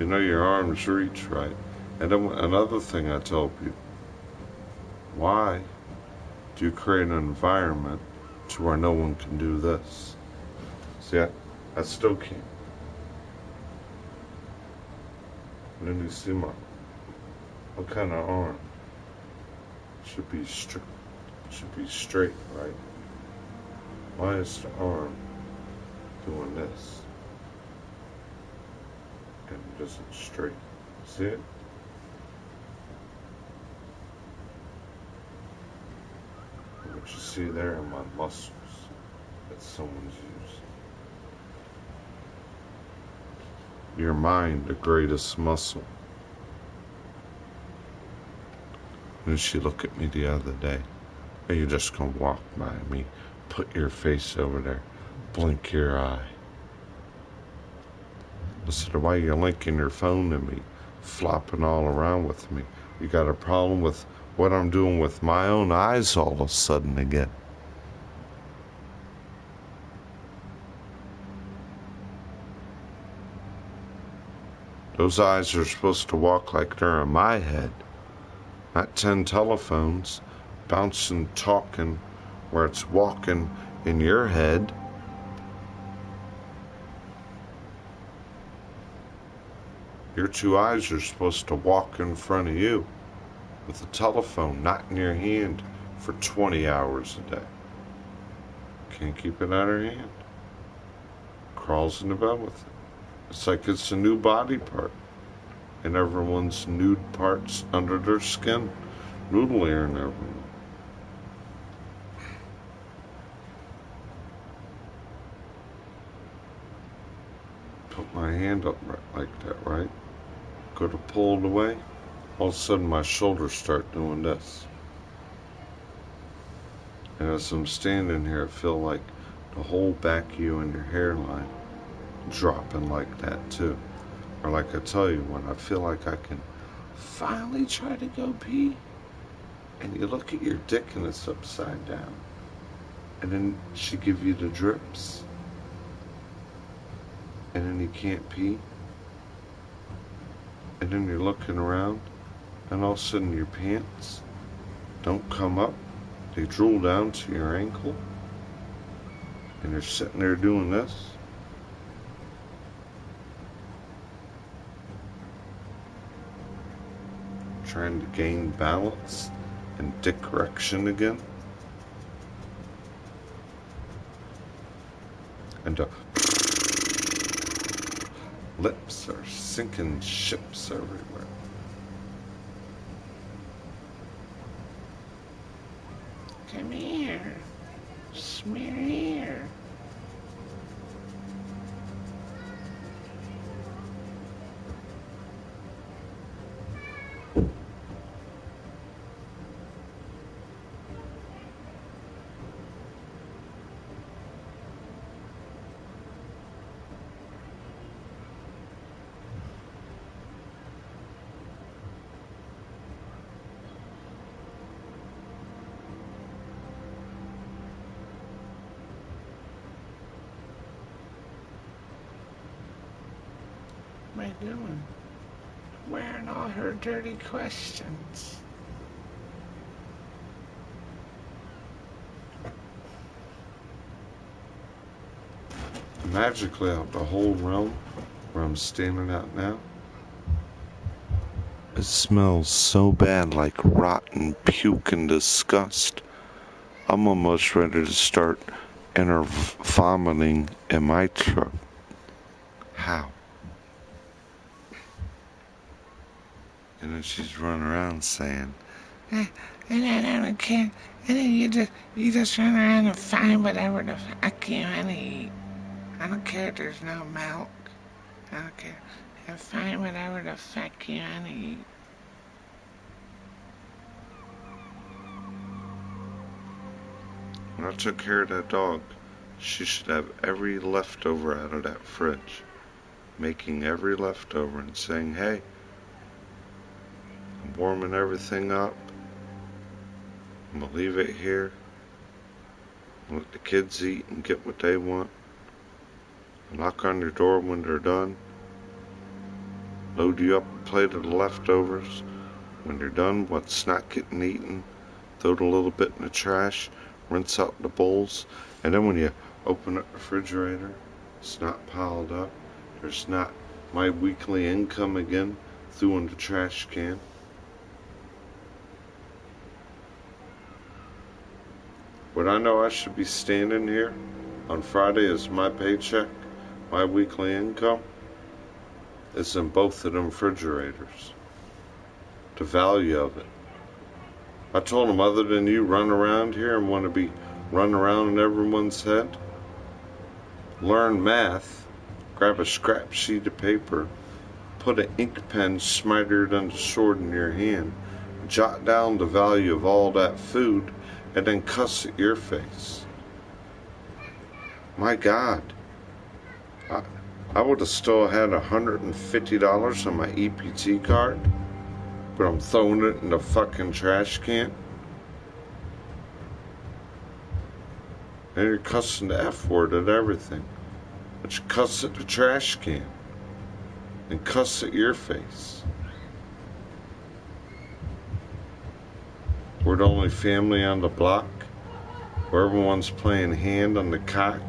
You know your arms reach, right? And then another thing I tell people, why do you create an environment to where no one can do this? See, I still can't. And then you see what kind of arm? Should be straight, right? Why is the arm doing this? And it isn't straight. See it? What you see there are my muscles that someone's using. Your mind, the greatest muscle. And she looked at me the other day. Are you just gonna walk by me, put your face over there, blink your eye? I said, why are you linking your phone to me, flopping all around with me? You got a problem with what I'm doing with my own eyes all of a sudden again? Those eyes are supposed to walk like they're in my head. Not 10 telephones, bouncing, talking, where it's walking in your head. Your 2 eyes are supposed to walk in front of you with a telephone not in your hand for 20 hours a day. Can't keep it out of her hand. Crawls into bed with it. It's like it's a new body part. And everyone's nude parts under their skin, noodle ear and everything. Put my hand up like that, right? Go to pull it away. All of a sudden my shoulders start doing this. And as I'm standing here, I feel like the whole back of you and your hairline dropping like that too. Or like I tell you, when I feel like I can finally try to go pee, and you look at your dick and it's upside down. And then she give you the drips, and then you can't pee, and then you're looking around, and all of a sudden your pants don't come up, they drool down to your ankle, and you're sitting there doing this. Trying to gain balance and dick erection again. And the lips are sinking ships everywhere. Come here. Smear here. What am I doing? Wearing all her dirty questions. Magically out the whole realm where I'm standing at now, it smells so bad, like rotten puke and disgust. I'm almost ready to start inner vomiting in my truck. How? And then she's running around saying, And then I don't care. And then you just run around and find whatever the fuck you want to eat. I don't care if there's no milk. I don't care. And find whatever the fuck you want to eat. when I took care of that dog, she should have every leftover out of that fridge. Making every leftover and saying, hey, I'm warming everything up. I'm going to leave it here. Let the kids eat and get what they want. Knock on your door when they're done. Load you up a plate of the leftovers. When you're done, what's not getting eaten, throw it a little bit in the trash, rinse out the bowls, and then when you open up the refrigerator, it's not piled up. There's not my weekly income again through in the trash can. Would I know I should be standing here on Friday as my paycheck, my weekly income? It's in both of them refrigerators. The value of it. I told them, other than you run around here and want to be running around in everyone's head, learn math, grab a scrap sheet of paper, put an ink pen smarter than the sword in your hand, jot down the value of all that food, and then cuss at your face. My God. I would have still had $150 on my EPT card, but I'm throwing it in the fucking trash can. And you're cussing the F word at everything. But you cuss at the trash can. And cuss at your face. We're the only family on the block where everyone's playing hand on the cock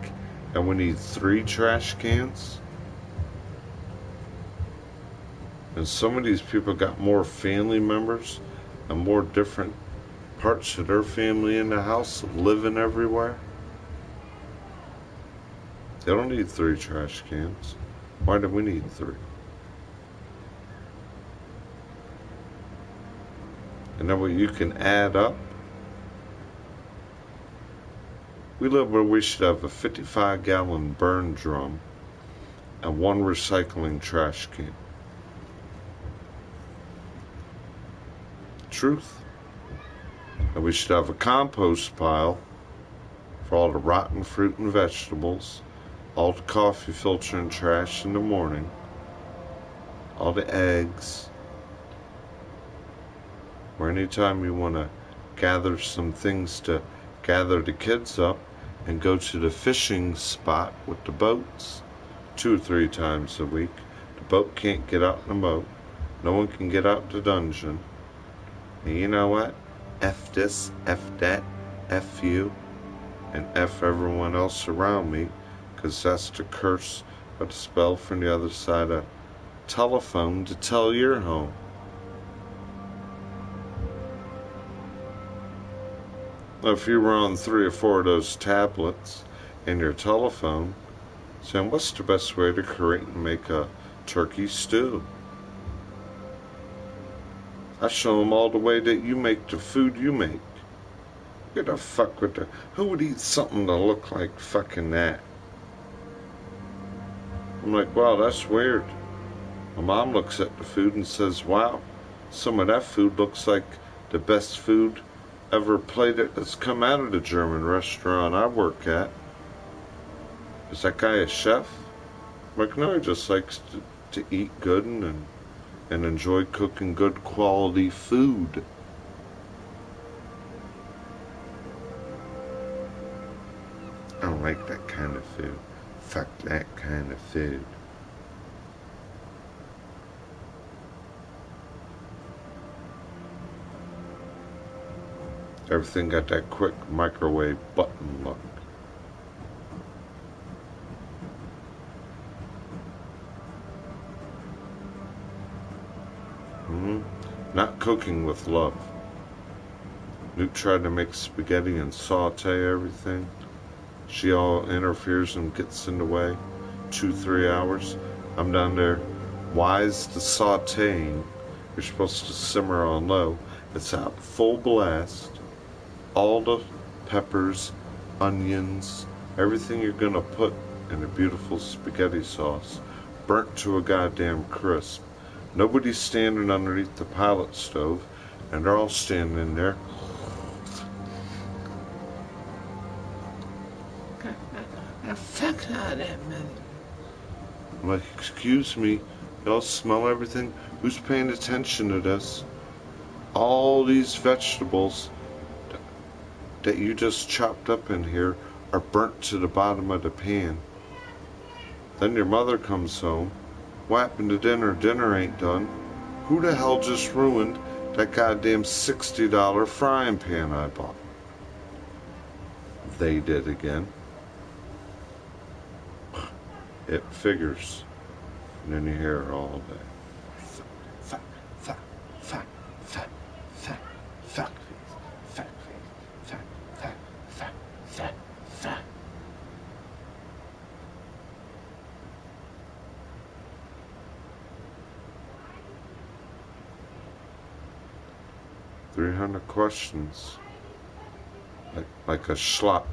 and we need 3 trash cans. And some of these people got more family members and more different parts of their family in the house living everywhere. They don't need 3 trash cans. Why do we need 3? And then what you can add up. We live where we should have a 55-gallon burn drum and 1 recycling trash can. Truth. And we should have a compost pile for all the rotten fruit and vegetables, all the coffee filter and trash in the morning, all the eggs, or anytime you want to gather some things to gather the kids up and go to the fishing spot with the boats 2 or 3 times a week. The boat can't get out in the boat. No one can get out the dungeon. And you know what? F this, F that, F you, and F everyone else around me, because that's the curse of the spell from the other side of telephone to tell you're home. Now, if you were on 3 or 4 of those tablets and your telephone, saying, what's the best way to create and make a turkey stew? I show them all the way that you make the food you make. Get the fuck with the... Who would eat something to look like fucking that? I'm like, wow, that's weird. My mom looks at the food and says, wow, some of that food looks like the best food ever plated that's come out of the German restaurant I work at. Is that guy a chef? I'm like, no, he just likes to eat good and enjoy cooking good quality food. I don't like that kind of food. Fuck that kind of food. Everything got that quick microwave button look. Not cooking with love. Luke tried to make spaghetti and saute everything. She all interferes and gets in the way. 2-3 hours. I'm down there. Why is the sauteing? You're supposed to simmer on low. It's out full blast. All the peppers, onions, everything you're gonna put in a beautiful spaghetti sauce, burnt to a goddamn crisp. Nobody's standing underneath the pilot stove, and they're all standing there. Fuck all that money. I'm like, excuse me, y'all smell everything? Who's paying attention to this? All these vegetables that you just chopped up in here are burnt to the bottom of the pan. Then your mother comes home. What happened to dinner? Dinner ain't done. Who the hell just ruined that goddamn $60 frying pan I bought? They did again. It figures. And then you hear it all day. Fuck, fuck, fuck, fuck, fuck, fuck, fuck, fuck, fuck, fuck, fuck, fuck. $300 questions, like a schlop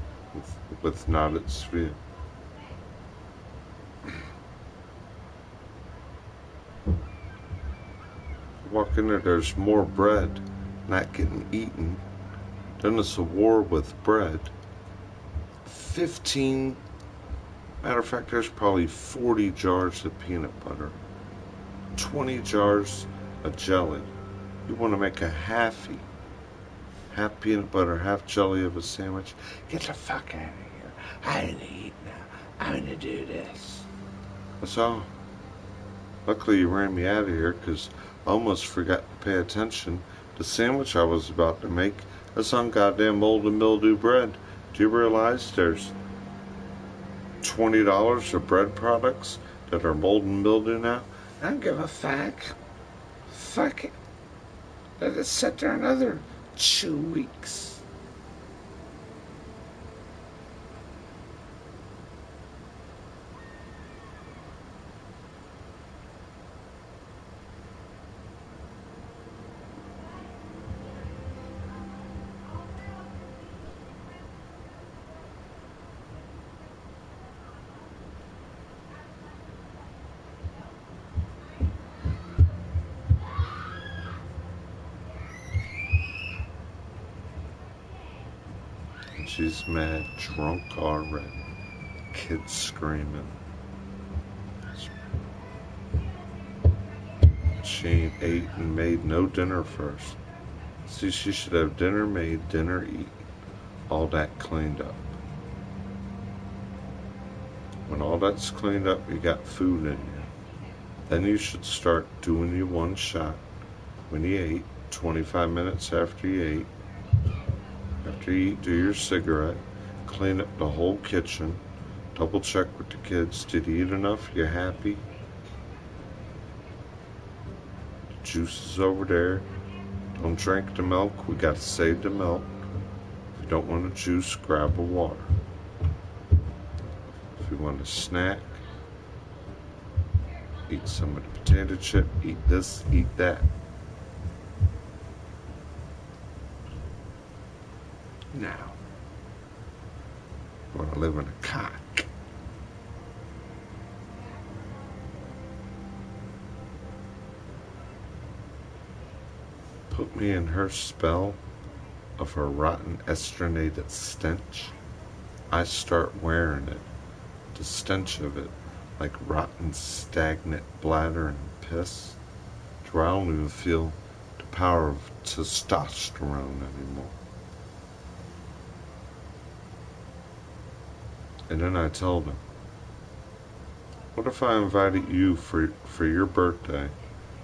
with not its view. Walk in there, there's more bread not getting eaten. Then it's a war with bread. 15, matter of fact, there's probably 40 jars of peanut butter, 20 jars of jelly. You want to make a half peanut butter, half jelly of a sandwich? Get the fuck out of here. I'm gonna eat now. I'm gonna do this. That's all. Luckily you ran me out of here, because I almost forgot to pay attention. The sandwich I was about to make, that's on goddamn mold and mildew bread. Do you realize there's $20 of bread products that are mold and mildew now? I don't give a fuck. Fuck it. Let it sit there another 2 weeks. She's mad, drunk already. Kids screaming. She ain't ate and made no dinner first. See, she should have dinner made, dinner eaten, all that cleaned up. When all that's cleaned up, you got food in you. Then you should start doing your one shot when you ate, 25 minutes after you ate. After you eat, do your cigarette, clean up the whole kitchen, double check with the kids. Did you eat enough? You happy? The juice is over there. Don't drink the milk. We got to save the milk. If you don't want a juice, grab a water. If you want a snack, eat some of the potato chip, eat this, eat that. Now, you want to live in a cock. Put me in her spell of her rotten estrinated stench. I start wearing it, the stench of it, like rotten stagnant bladder and piss, to where I don't even feel the power of testosterone anymore. And then I told him, what if I invited you for your birthday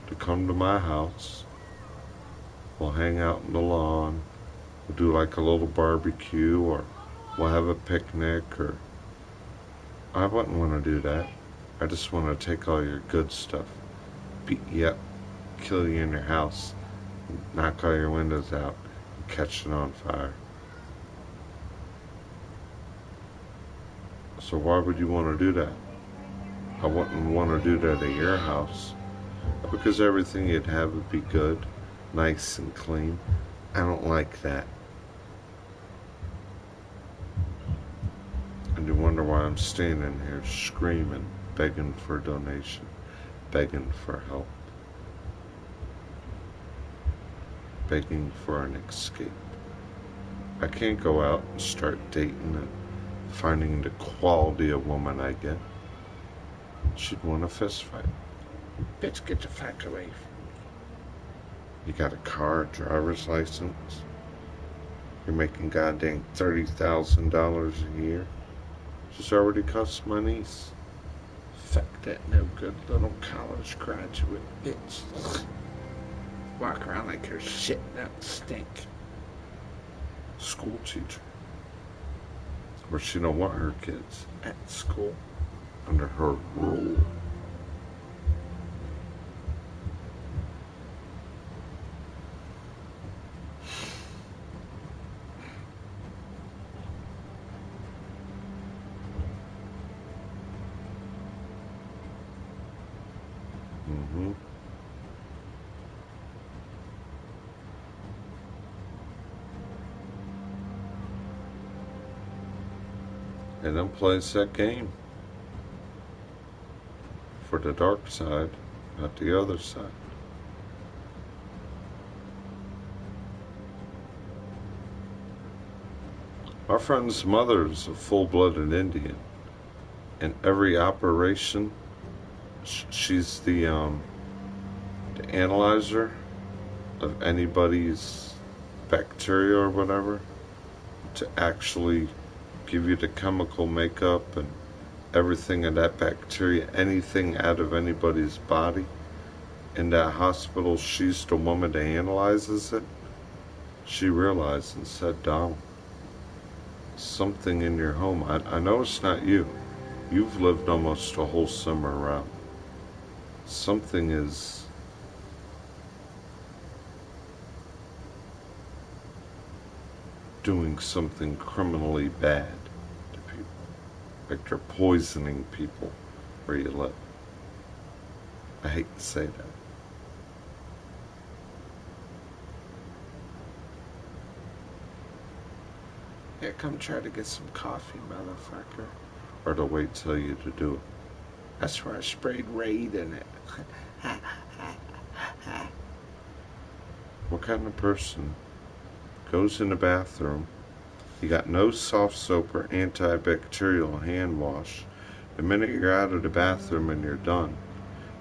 to come to my house? We'll hang out in the lawn, we'll do like a little barbecue, or we'll have a picnic, or I wouldn't want to do that. I just want to take all your good stuff, beat you up, kill you in your house, knock all your windows out, and catch it on fire. So why would you want to do that? I wouldn't want to do that at your house, because everything you'd have would be good, nice and clean. I don't like that. And you wonder why I'm standing here screaming, begging for a donation, begging for help, begging for an escape. I can't go out and start dating and finding the quality of woman I get. She'd want a fist fight. Bitch, get the fuck away from me. You got a car, a driver's license. You're making goddamn $30,000 a year. She's already cussed my niece. Fuck that no good little college graduate bitch. Walk around like her shit that stink. School teacher. Where she don't want her kids At school. under her rule. And then plays that game for the dark side, not the other side. My friend's mother is a full-blooded Indian. In every operation, she's the analyzer of anybody's bacteria or whatever, to actually give you the chemical makeup and everything of that bacteria, anything out of anybody's body. In that hospital, she's the woman that analyzes it. She realized and said, Donald, something in your home, I know it's not you. You've lived almost a whole summer around. Something is doing something criminally bad to people. Like they're poisoning people where you live. I hate to say that. Yeah, come try to get some coffee, motherfucker. Or to wait till you to do it. That's where I sprayed Raid in it. What kind of person goes in the bathroom, you got no soft soap or antibacterial hand wash, the minute you're out of the bathroom and you're done,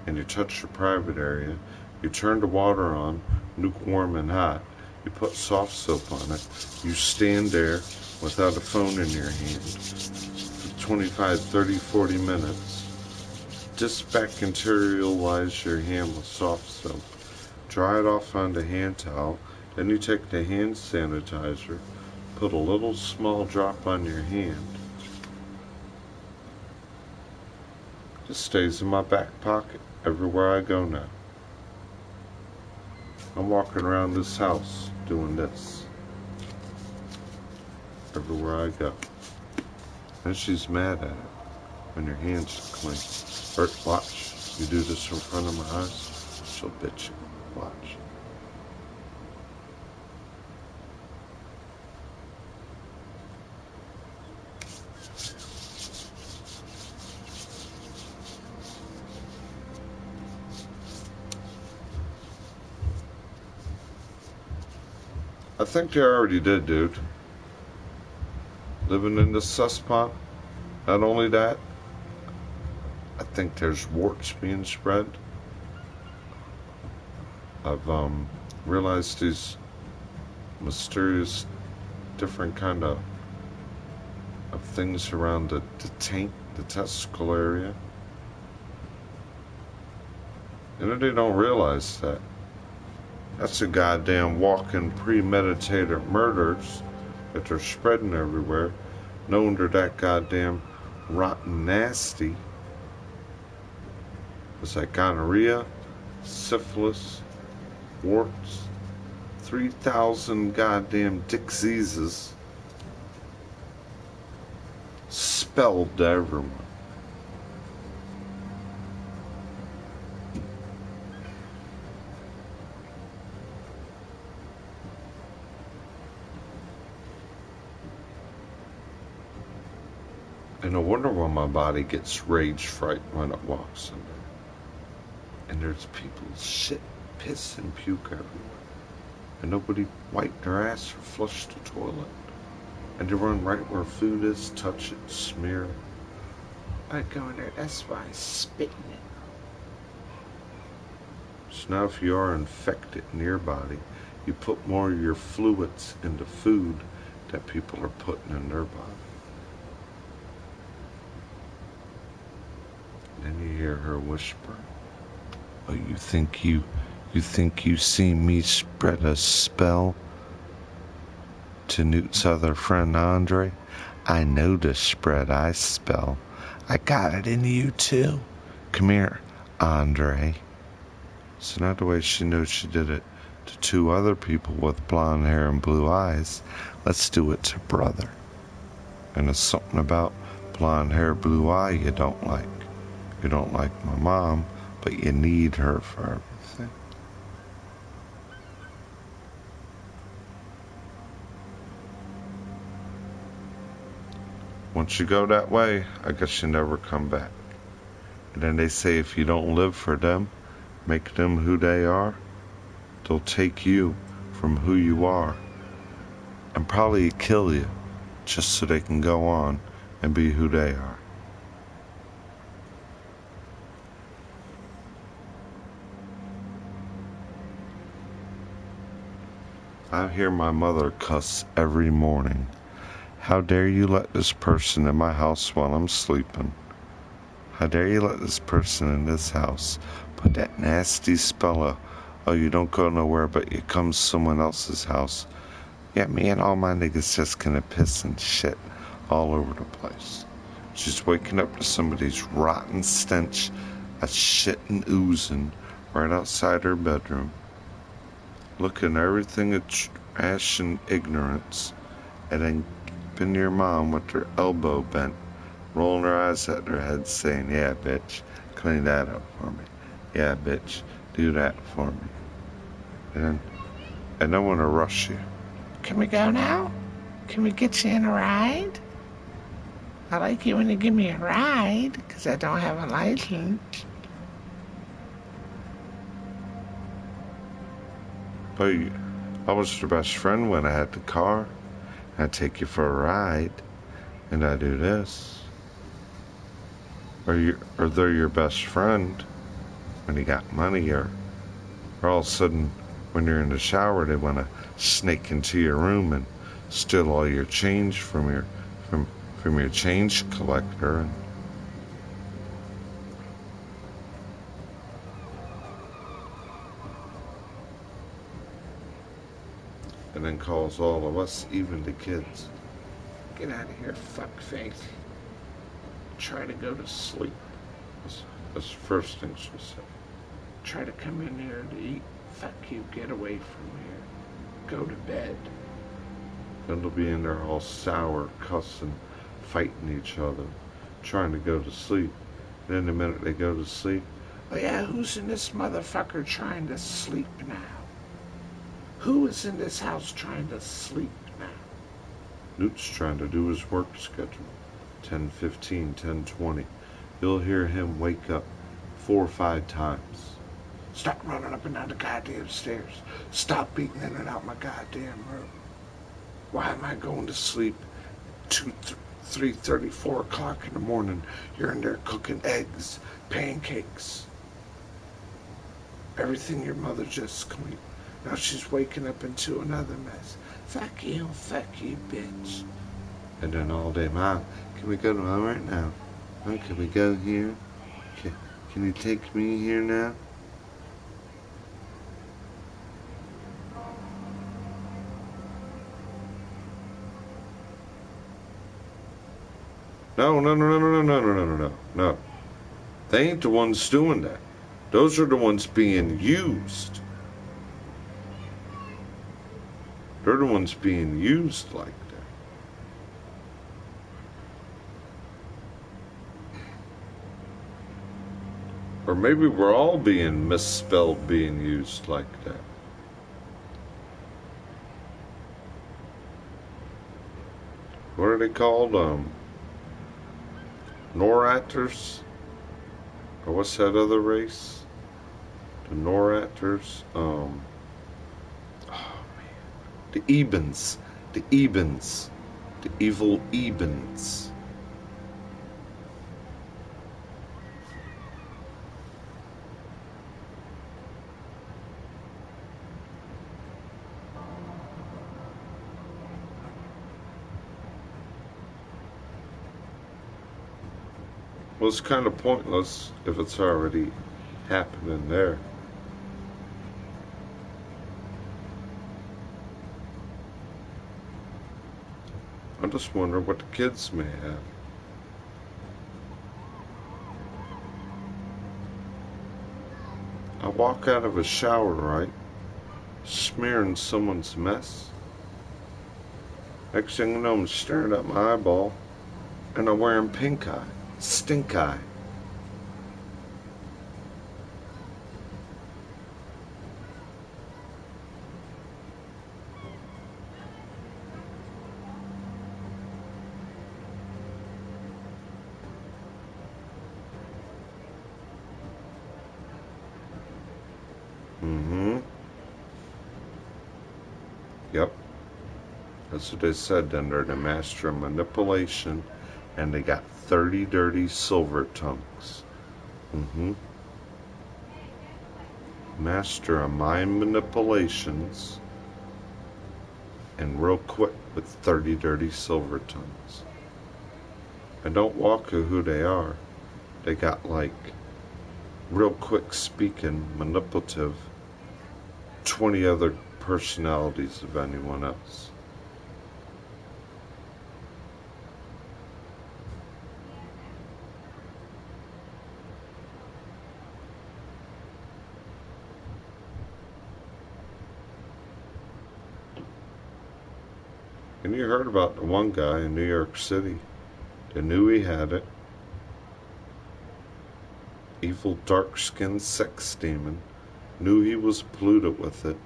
and you touch your private area, you turn the water on, lukewarm and hot, You put soft soap on it. You stand there without a phone in your hand for 25, 30, 40 minutes. Disbacterialize your hand with soft soap. Dry it off on the hand towel. Then you take the hand sanitizer, put a little small drop on your hand. It stays in my back pocket everywhere I go now. I'm walking around this house doing this everywhere I go. And she's mad at it when your hands clean. Or watch, you do this in front of my eyes, she'll bitch you. Watch. I think they already did, dude. Living in the cesspot. Not only that, I think there's warts being spread. I've realized these mysterious different kind of things around the taint, the testicle area. And they don't realize that. That's a goddamn walking premeditated murders that they're spreading everywhere. No wonder that goddamn rotten nasty. It's like gonorrhea, syphilis, warts, 3,000 goddamn diseases spelled to everyone. And I wonder when my body gets rage fright when it walks in there. And there's people shit, piss, and puke everywhere. And nobody wiped their ass or flushed the toilet. And they run right where food is, touch it, smear it. I go in there, that's why I spit in it. So now if you are infected in your body, you put more of your fluids into food that people are putting in their body. Then you hear her whisper, "Oh, you think you see me spread a spell to Newt's other friend Andre? I know the spread I spell. I got it in you too. Come here, Andre." So now the way she knows she did it to two other people with blonde hair and blue eyes, let's do it to brother. And there's something about blonde hair, blue eye you don't like. You don't like my mom, but you need her for everything. Once you go that way, I guess you never come back. And then they say if you don't live for them, make them who they are, they'll take you from who you are and probably kill you just so they can go on and be who they are. I hear my mother cuss every morning. How dare you let this person in my house while I'm sleeping? How dare you let this person in this house put that nasty spell of, oh, you don't go nowhere but you come to someone else's house. Yeah, me and all my niggas just gonna piss and shit all over the place. She's waking up to somebody's rotten stench of shit and oozing right outside her bedroom. Looking at everything at trash and ignorance, and then keeping your mom with her elbow bent, rolling her eyes at her head, saying, "Yeah, bitch, clean that up for me. Yeah, bitch, do that for me." And I don't want to rush you. Can we go now? Can we get you in a ride? I like you when you give me a ride, because I don't have a license. But I was your best friend when I had the car. I take you for a ride, and I do this. Or they're your best friend when you got money, or all of a sudden when you're in the shower they want to sneak into your room and steal all your change from your change collector, and then calls all of us, even the kids. Get out of here, fuckface. Try to go to sleep. That's the first thing she said. Try to come in here to eat. Fuck you, get away from here. Go to bed. Then they'll be in there all sour, cussing, fighting each other, trying to go to sleep. And then the minute they go to sleep, Oh yeah, who's in this motherfucker trying to sleep now? Who is in this house trying to sleep now? Newt's trying to do his work schedule. 10:15, 10:20. You'll hear him wake up 4 or 5 times. Stop running up and down the goddamn stairs. Stop beating in and out my goddamn room. Why am I going to sleep 2, 3:30, 4 o'clock in the morning? You're in there cooking eggs, pancakes. Everything your mother just cleaned. Now she's waking up into another mess. Fuck you, bitch. And then all day, Mom, can we go to Mom right now? Mom, can we go here? Can you take me here now? No. They ain't the ones doing that. Those are the ones being used. They're the ones being used like that. Or maybe we're all being misspelled, being used like that. What are they called? Norators? Or what's that other race? The Norators? Oh man. The Ebens. The Ebens. The evil Ebens. Well, it's kind of pointless if it's already happening there. I just wonder what the kids may have. I walk out of a shower, right? Smearing someone's mess. Next thing you know, I'm staring at my eyeball and I'm wearing pink eye. Stink eye. Yep. That's what they said. Then they're the master of manipulation, and they got 30 dirty silver tongues. Master of mind manipulations, and real quick with 30 dirty silver tongues. And don't walk who they are. They got like real quick speaking, manipulative, 20 other personalities of anyone else. And you heard about the one guy in New York City that knew he had it. Evil, dark-skinned sex demon, knew he was polluted with it,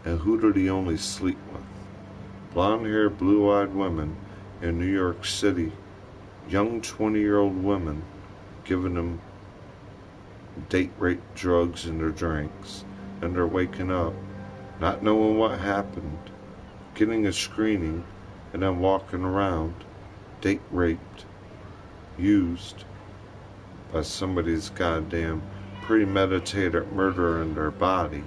and who did he only sleep with? Blonde-haired, blue-eyed women in New York City, young 20-year-old women, giving them date rape drugs in their drinks, and they're waking up, not knowing what happened, getting a screening, and then walking around, date raped, used by somebody's goddamn premeditated murder in their body,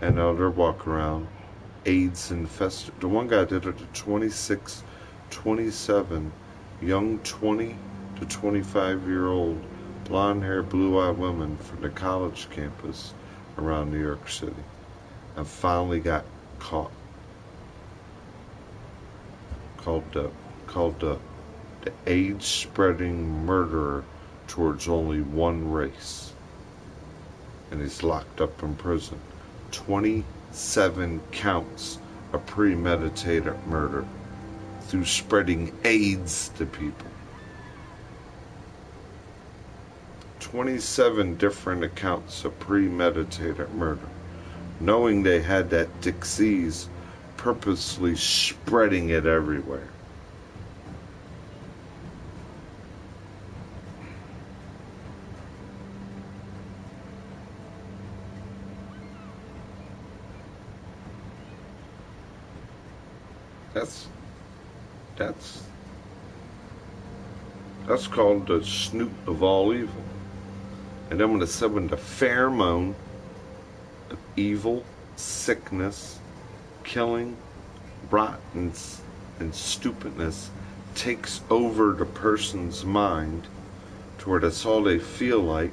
and now they're walking around AIDS infested. The one guy did it to 26, 27 young 20 to 25-year-old blonde-haired, blue-eyed women from the college campus around New York City, and finally got caught. Called the AIDS-spreading murderer towards only one race, and he's locked up in prison. 27 counts of premeditated murder through spreading AIDS to people. 27 different accounts of premeditated murder, knowing they had that disease, purposely spreading it everywhere. That's called the snoot of all evil. And then when the pheromone of evil, sickness, killing, rottenness, and stupidness takes over the person's mind to where that's all they feel like,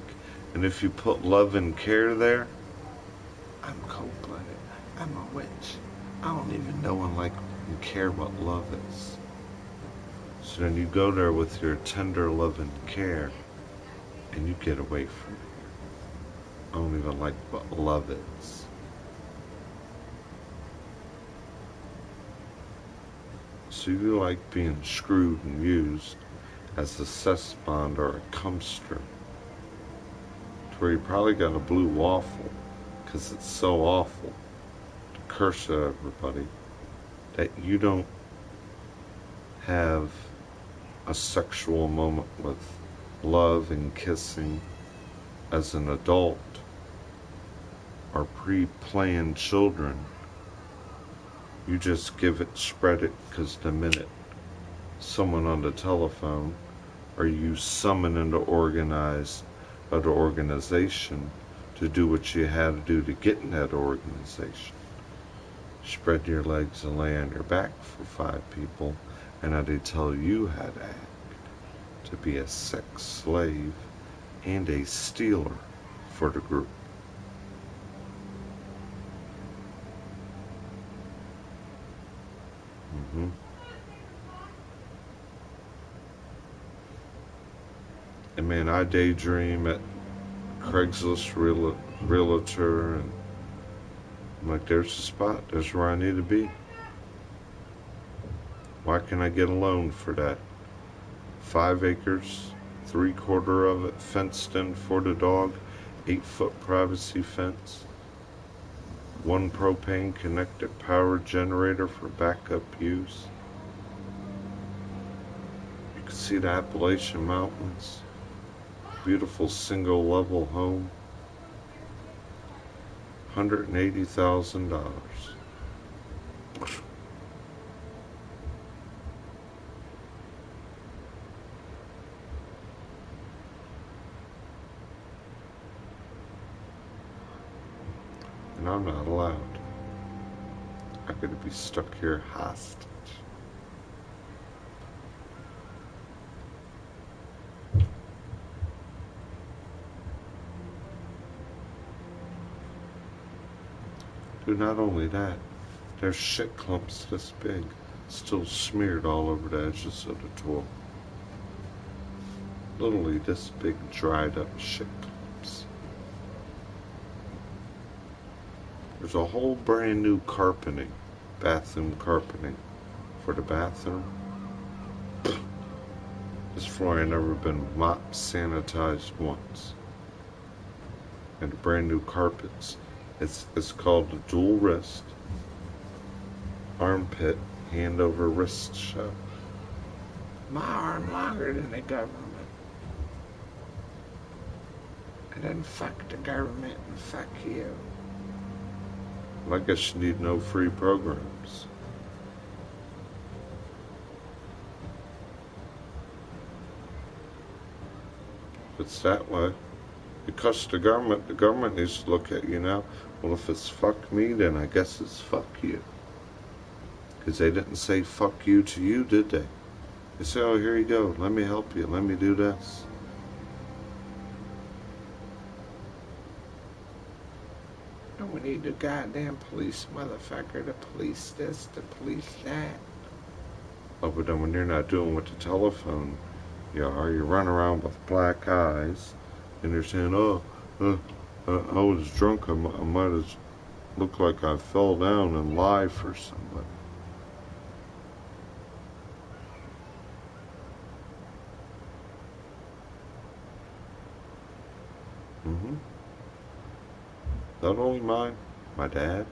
and if you put love and care there, I'm cold-blooded, I'm a witch, I don't even know and like and care what love is. So then you go there with your tender love and care, and you get away from it. I don't even like what love is. So you like being screwed and used as a cess bond or a cumster, to where you probably got a blue waffle, because it's so awful to curse at everybody that you don't have a sexual moment with love and kissing as an adult, or pre-planned children. You just give it, spread it, because the minute someone on the telephone or you summon into organize an organization to do what you had to do to get in that organization, spread your legs and lay on your back for 5 people, and now they tell you how to act, to be a sex slave and a stealer for the group. And man, I daydream at Craigslist realtor, and I'm like, there's the spot, there's where I need to be. Why can I get a loan for that? 5 acres, 3/4 of it fenced in for the dog, 8-foot privacy fence, 1 propane connected power generator for backup use. You can see the Appalachian Mountains. Beautiful single level home. $180,000. And I'm not allowed. I gotta be stuck here hostage. Dude, not only that, there's shit clumps this big, still smeared all over the edges of the toilet. Literally this big dried up shit clumps. There's a whole brand new carpeting, bathroom carpeting for the bathroom. This floor ain't never been mop sanitized once. And the brand new carpets. It's called the dual wrist, armpit, hand over wrist shove. My arm longer than the government. And then fuck the government and fuck you. Well, I guess you need no free programs. If it's that way. Because the government needs to look at you now. Well, if it's fuck me, then I guess it's fuck you. Because they didn't say fuck you to you, did they? They said, oh, here you go. Let me help you. Let me do this. And we need a goddamn police motherfucker to police this, to police that. Oh, but then when you're not doing what the telephone you are, you run around with black eyes, and you're saying, oh, I was drunk. I might have looked like I fell down and lied for somebody. Not only mine, my dad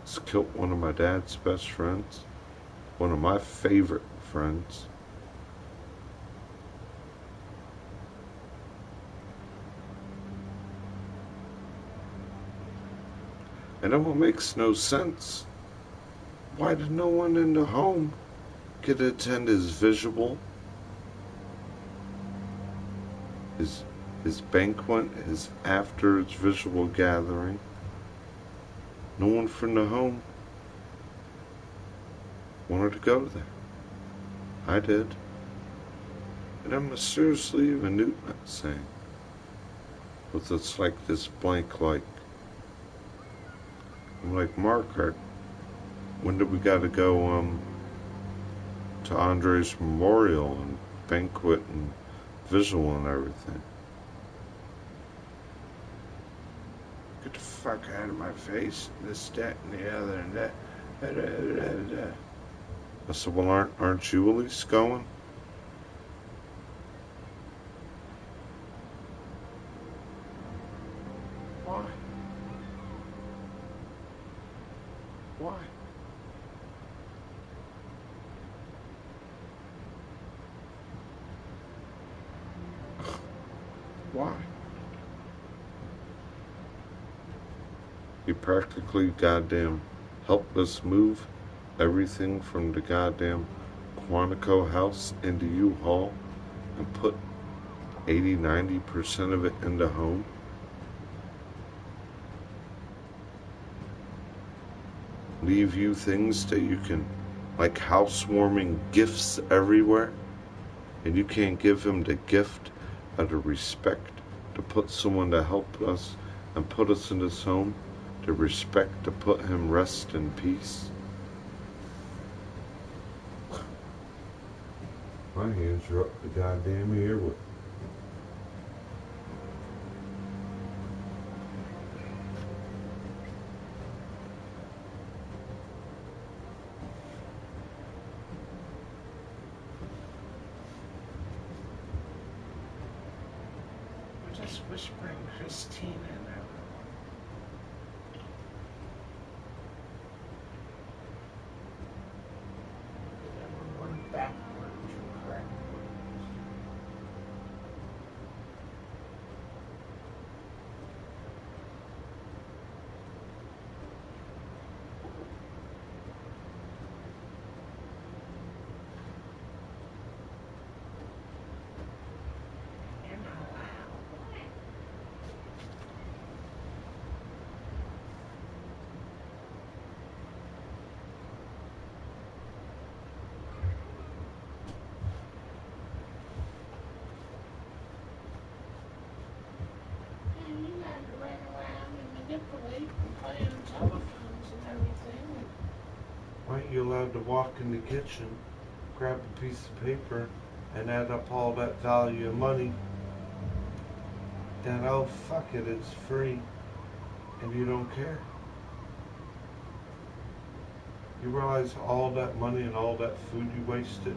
has killed one of my dad's best friends, one of my favorite friends. And it makes no sense. Why did no one in the home get to attend his visual, his banquet, his after his visual gathering? No one from the home wanted to go there. I did. And I'm mysteriously even knew that saying. But it's like this blank, like, I'm like, Margaret, when did we gotta go to Andre's memorial and banquet and visual and everything? Get the fuck out of my face, this, that, and the other, and that. I said, well, aren't you at least going? Why? Why? Why? You practically goddamn helped us move everything from the goddamn Quantico house into U-Haul and put 80-90% of it into home. Leave you things that you can, like housewarming gifts everywhere, and you can't give him the gift out of respect to put someone to help us and put us in this home, the respect to put him rest in peace. My hands are up the goddamn ear with. I'm just whispering Christina now. One backwards or correct. Manipulate and play on telephones and everything. Why aren't you allowed to walk in the kitchen, grab a piece of paper, and add up all that value of money? Then, oh, fuck it, it's free, and you don't care. You realize all that money and all that food you wasted,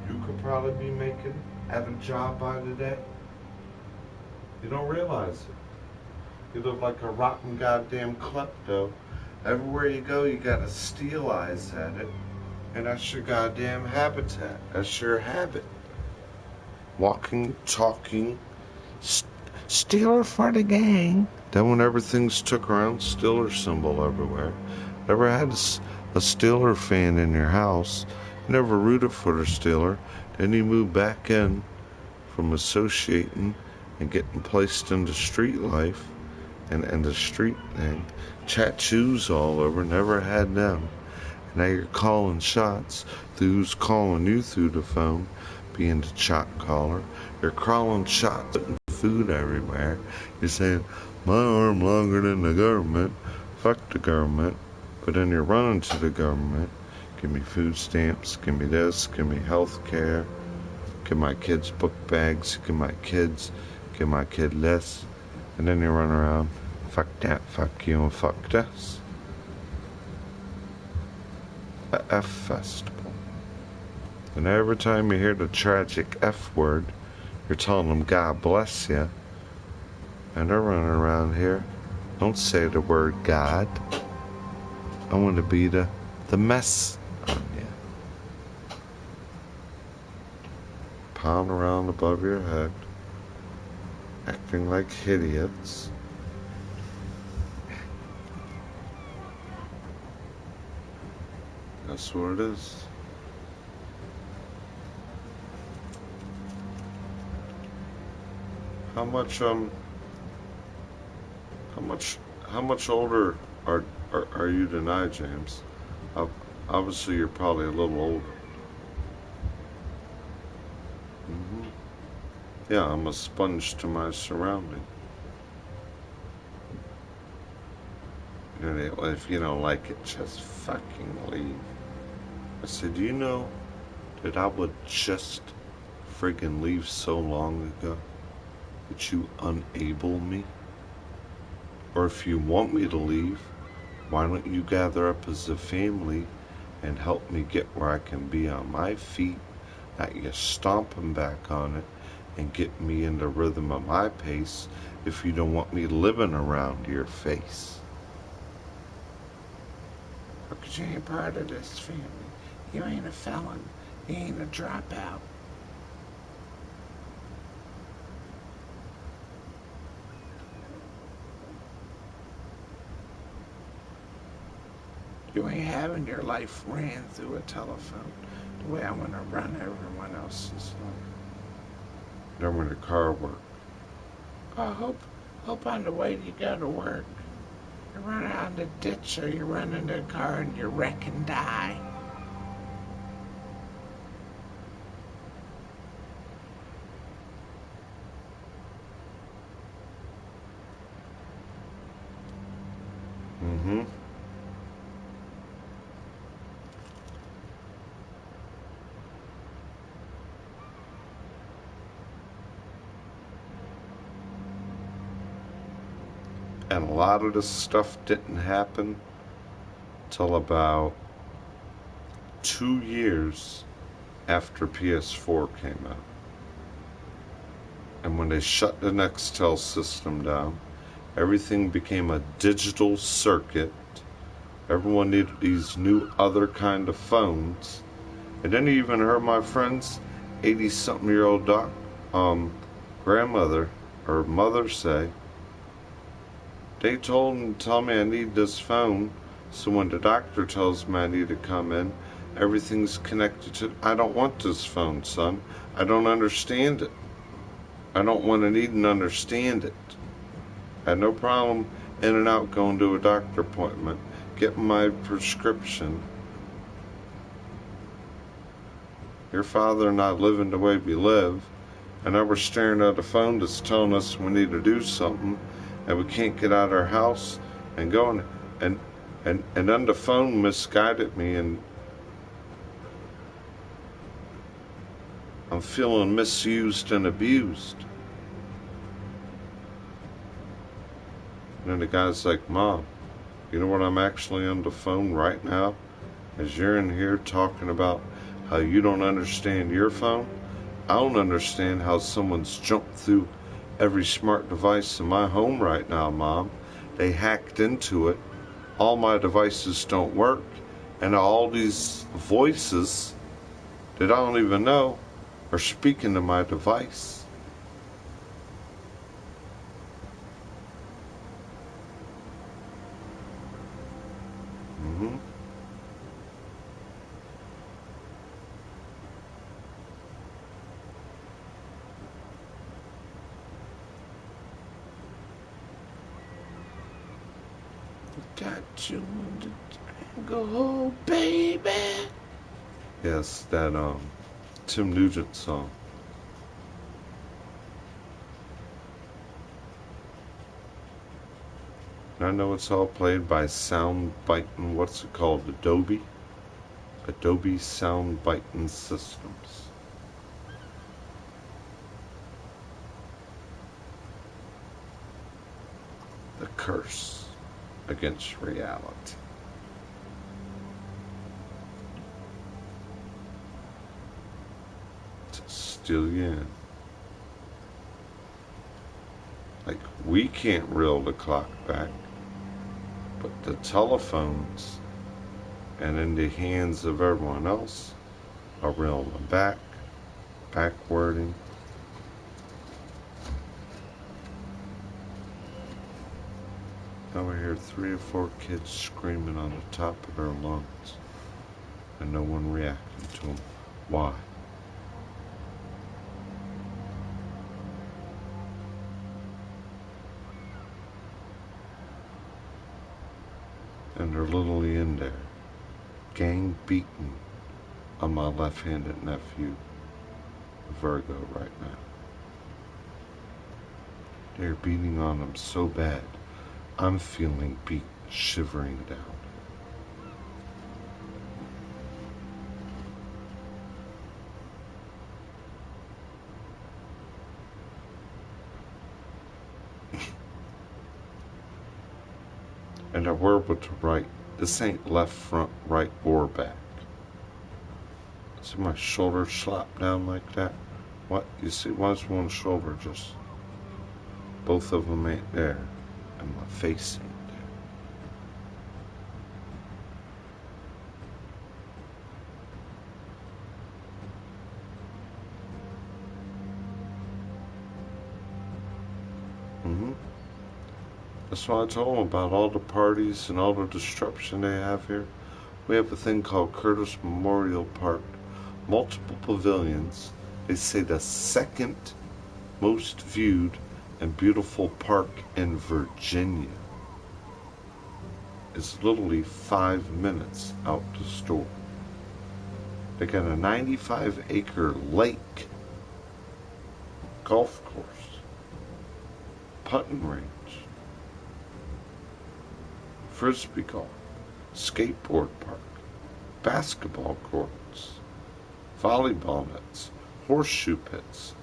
you could probably be making at a job by the day? You don't realize it. You look like a rotten goddamn klepto. Everywhere you go, you gotta steal eyes at it. And that's your goddamn habitat. That's your habit. Walking, talking, Stealer for the gang. then when everything's took around, Steeler symbol everywhere. Never had a Steeler fan in your house. Never rooted for the Steeler. Then you move back in from associating and getting placed into street life and the street thing. Tattoos all over, never had them. Now you're calling shots. Who's calling you through the phone? Being the shot caller. You're calling shots, putting food everywhere. You're saying, my arm longer than the government. Fuck the government. But then you're running to the government. Give me food stamps. Give me this. Give me health care. Give my kids book bags. Give my kid this. And then you run around. Fuck that. Fuck you. And fuck this. The F Festival. And every time you hear the tragic F word, you're telling them God bless you. And they're running around here. Don't say the word God. I want to be the mess on you. Pound around above your head. Acting like idiots. That's what it is. How much older are you than I, James? Obviously, you're probably a little older. Yeah, I'm a sponge to my surrounding. If you don't like it, just fucking leave. I said, do you know that I would just friggin' leave so long ago that you unable me? Or if you want me to leave, why don't you gather up as a family and help me get where I can be on my feet, not you stomping back on it, and get me in the rhythm of my pace if you don't want me living around your face. Because you ain't part of this family. You ain't a felon. You ain't a dropout. You ain't having your life ran through a telephone the way I'm going to run everyone else's life. Then when the car work. I hope on the way you go to work, you run out in the ditch or you run into a car and you wreck and die. Mm-hmm. And a lot of this stuff didn't happen till about 2 years after PS4 came out. And when they shut the Nextel system down, everything became a digital circuit. Everyone needed these new other kind of phones. And then you even heard my friend's 80-something-year-old grandmother or mother say, they tell me I need this phone, so when the doctor tells me I need to come in, everything's connected to, I don't want this phone, son. I don't understand it. I don't want to need and understand it. I had no problem in and out going to a doctor appointment, getting my prescription. Your father and I living the way we live, and now we're staring at a phone that's telling us we need to do something, and we can't get out of our house and go, and then the phone misguided me, and I'm feeling misused and abused. And then the guy's like, Mom, you know what I'm actually on the phone right now? As you're in here talking about how you don't understand your phone, I don't understand how someone's jumped through every smart device in my home right now, Mom. They hacked into it. All my devices don't work. And all these voices that I don't even know are speaking to my device. Mm-hmm. Got you wounded. Go, baby. Yes, that Tim Nugent song. And I know it's all played by Soundbiting, what's it called? Adobe Soundbiting Systems. The curse against reality. To steal you in. Like, we can't reel the clock back, but the telephones and in the hands of everyone else are reeling back, backwarding. Now we hear 3 or 4 kids screaming on the top of their lungs, and no one reacting to them. Why? And they're literally in there, gang beating on my left-handed nephew, Virgo, right now. They're beating on him so bad, I'm feeling beat, shivering down. And I were able to write, this ain't left, front, right, or back. See my shoulder slap down like that? What? You see, why's one shoulder just, both of them ain't there, and my face ain't there. That's why I told them about all the parties and all the disruption they have here. We have a thing called Curtis Memorial Park, multiple pavilions. They say the second most viewed and beautiful park in Virginia. It's literally 5 minutes out the store. They got a 95-acre lake, golf course, putting range, frisbee golf, skateboard park, basketball courts, volleyball nets, horseshoe pits,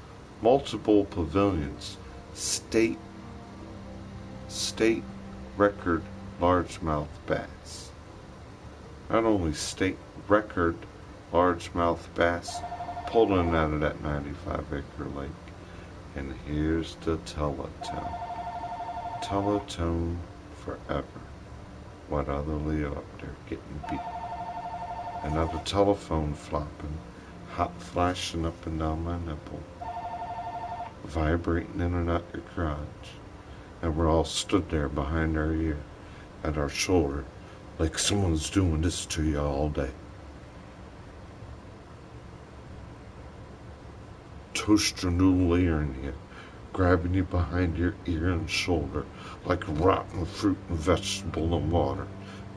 multiple pavilions, state record largemouth bass. Not only state record largemouth bass pulling out of that 95-acre lake. And here's the teletone. Teletone forever. What other Leo up there getting beat? Another telephone flopping, hot flashing up and down my nipple, vibrating in and out your crotch, and we're all stood there behind our ear, at our shoulder, like someone's doing this to you all day. Toaster noodle earing you, grabbing you behind your ear and shoulder like rotten fruit and vegetable and water,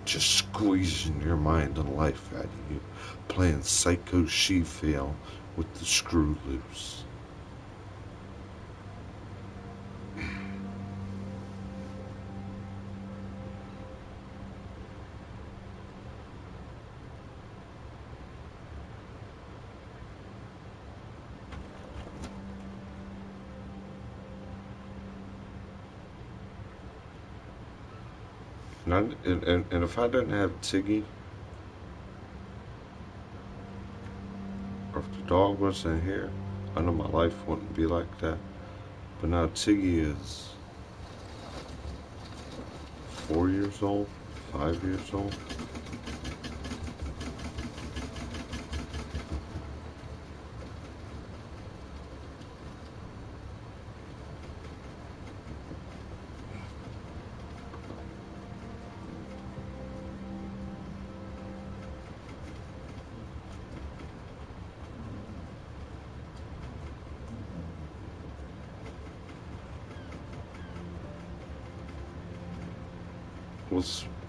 just squeezing your mind and life out of you, playing psycho she-fail with the screw loose. And if I didn't have Tiggy, or if the dog wasn't here, I know my life wouldn't be like that. But now Tiggy is 4 years old, 5 years old.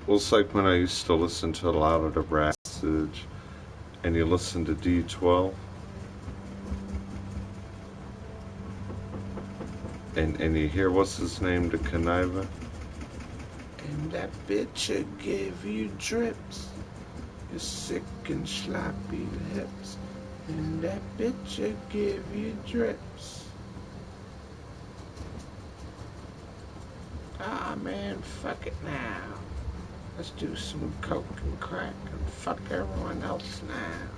Well, it's like when I used to listen to a lot of the Rassage, and you listen to D12, and you hear, what's his name, the conniver? And that bitch'll give you drips, your sick and sloppy lips. And that bitch'll give you drips. Ah, man, fuck it now. Let's do some coke and crack and fuck everyone else now.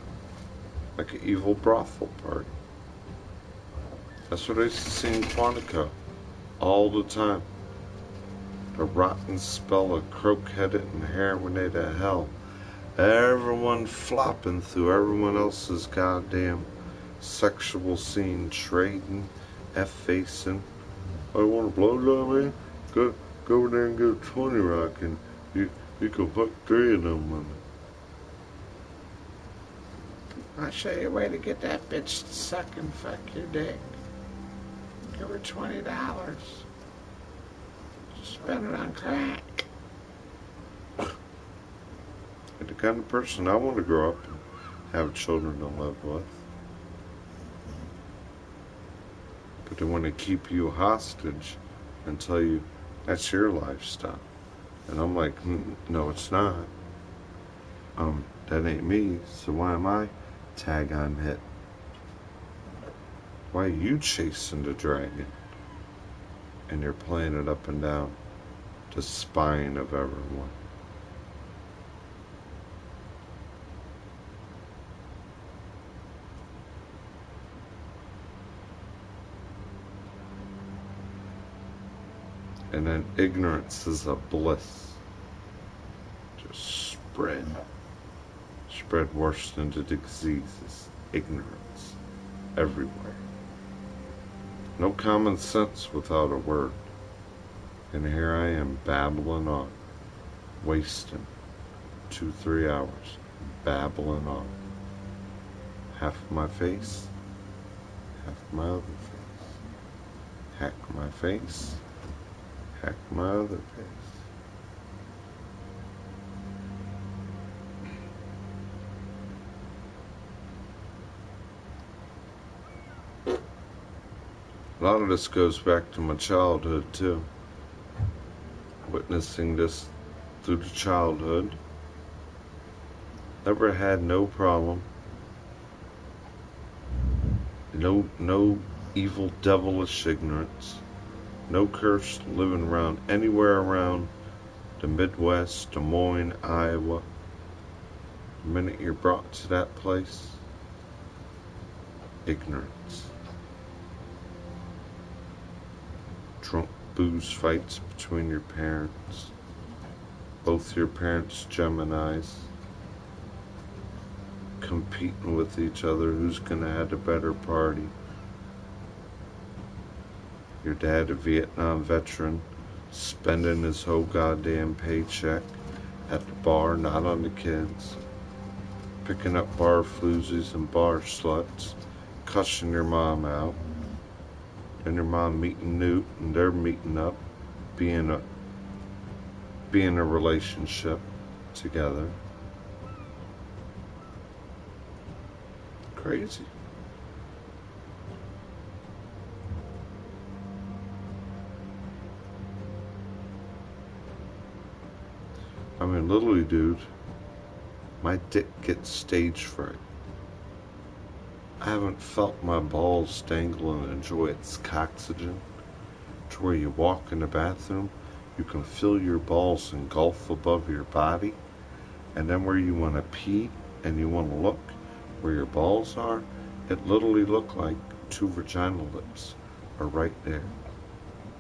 Like an evil brothel party. That's what I used to see in Quantico all the time. The rotten spell of croak-headed and heroinated hell. Everyone flopping through everyone else's goddamn sexual scene, trading, F-facing. I want a blowjob, man? Go over there and get a 20 rock and you can fuck 3 of them women. I'll show you a way to get that bitch to suck and fuck your dick. Give her $20. Spend it on crack. You're the kind of person I want to grow up and have children to live with. But they want to keep you hostage and tell you that's your lifestyle. And I'm like, no, it's not. That ain't me, so why am I tag on hit? Why are you chasing the dragon? And you're playing it up and down the spine of everyone. And then ignorance is a bliss. Just spread worse than the diseases. Ignorance everywhere. No common sense without a word. And here I am babbling on, wasting 2-3 hours, babbling on. Half my face, half my other face. Hack my face, hack my other face. A lot of this goes back to my childhood too. Witnessing this through the childhood. Never had no problem. No evil devilish ignorance. No curse living around anywhere around the Midwest, Des Moines, Iowa. The minute you're brought to that place, ignorance. Drunk booze fights between your parents. Both your parents Geminis. Competing with each other, who's gonna have a better party. Your dad, a Vietnam veteran, spending his whole goddamn paycheck at the bar, not on the kids. Picking up bar floozies and bar sluts, cussing your mom out. And your mom meeting Newt, and they're meeting up, being a relationship together. Crazy. I mean, literally, dude, my dick gets stage fright. I haven't felt my balls dangle and enjoy its oxygen. To where you walk in the bathroom, you can feel your balls engulf above your body, and then where you want to pee and you want to look where your balls are, it literally look like 2 vagina lips are right there,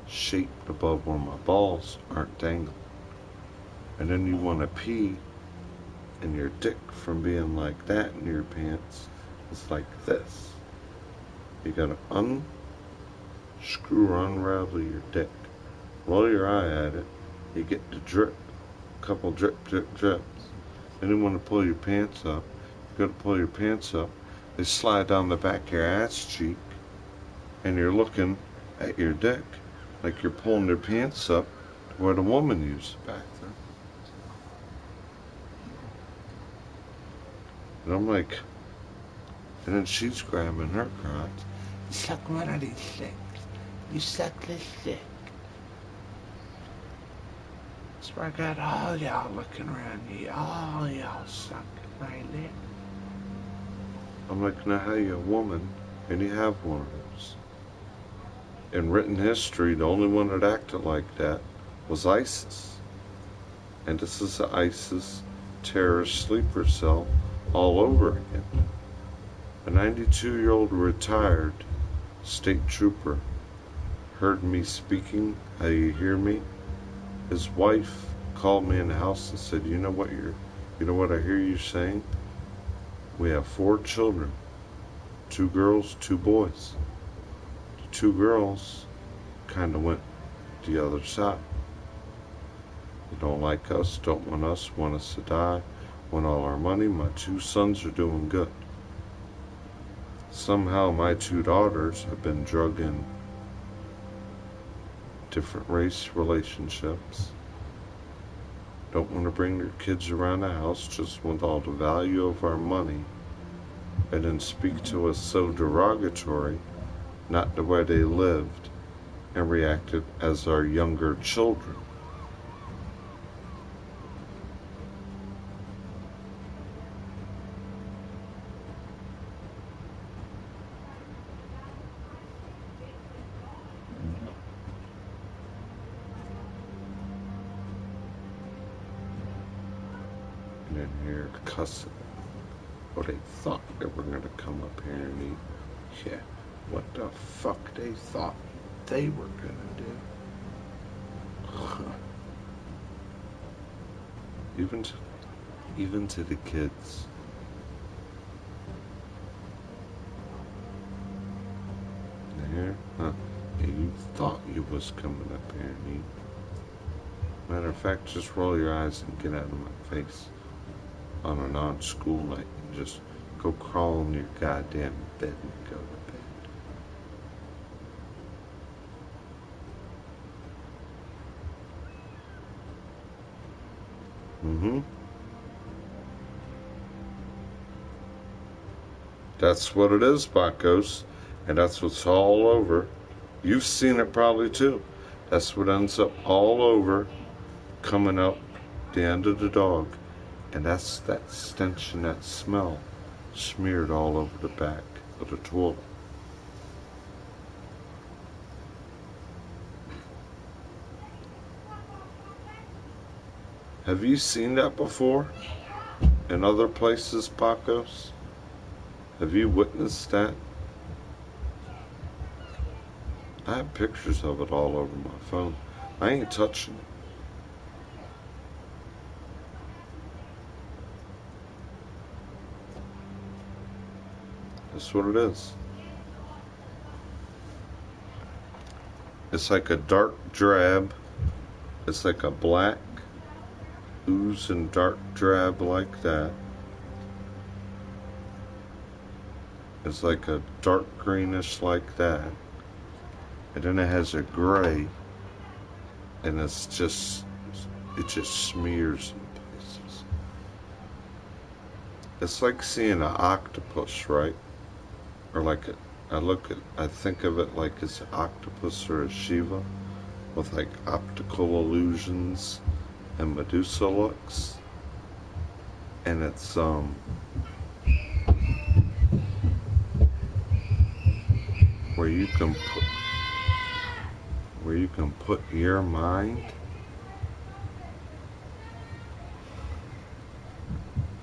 shaped above where my balls aren't dangling. And then you want to pee, and your dick, from being like that in your pants, is like this. You gotta unscrew or unravel your dick, roll your eye at it, you get the drip, a couple drip drips. Then you want to pull your pants up. You gotta pull your pants up. They slide down the back of your ass cheek, and you're looking at your dick like you're pulling their pants up to where the woman used the bathroom. And I'm like, and then she's grabbing her crotch. Suck one of these things. You suck this dick. So I got all y'all looking around you. All y'all sucking my dick. I'm like, now how you a woman and you have one of those? In written history, the only one that acted like that was ISIS. And this is the ISIS terrorist sleeper cell all over again. A 92-year-old retired state trooper heard me speaking. How you hear me? His wife called me in the house and said, you know what I hear you saying? We have 4 children, 2 girls, 2 boys. The 2 girls kind of went the other side. They don't like us, don't want us to die, want all our money. My 2 sons are doing good. Somehow my 2 daughters have been drug in different race relationships. Don't want to bring their kids around the house, just want all the value of our money, and then speak to us so derogatory, not the way they lived and reacted as our younger children. And then here cussing. Well, they thought they were going to come up here and eat. Yeah, what the fuck they thought they were going to do. Even to the kids. Here, huh? Yeah, you thought you was coming up here and eat. Matter of fact, just roll your eyes and get out of my face on a non-school night and just go crawl in your goddamn bed and go to bed. That's what it is, Buckos. And that's what's all over. You've seen it probably too. That's what ends up all over, coming up the end of the dog. And that's that stench and that smell smeared all over the back of the toilet. Have you seen that before in other places, Pacos? Have you witnessed that? I have pictures of it all over my phone. I ain't touching it. That's what it is. It's like a dark drab. It's like a black ooze and dark drab like that. It's like a dark greenish like that. And then it has a gray. And it just smears in places. It's like seeing an octopus, right? Or like I think of it like it's an octopus or a Shiva with like optical illusions and Medusa looks. And it's where you can put your mind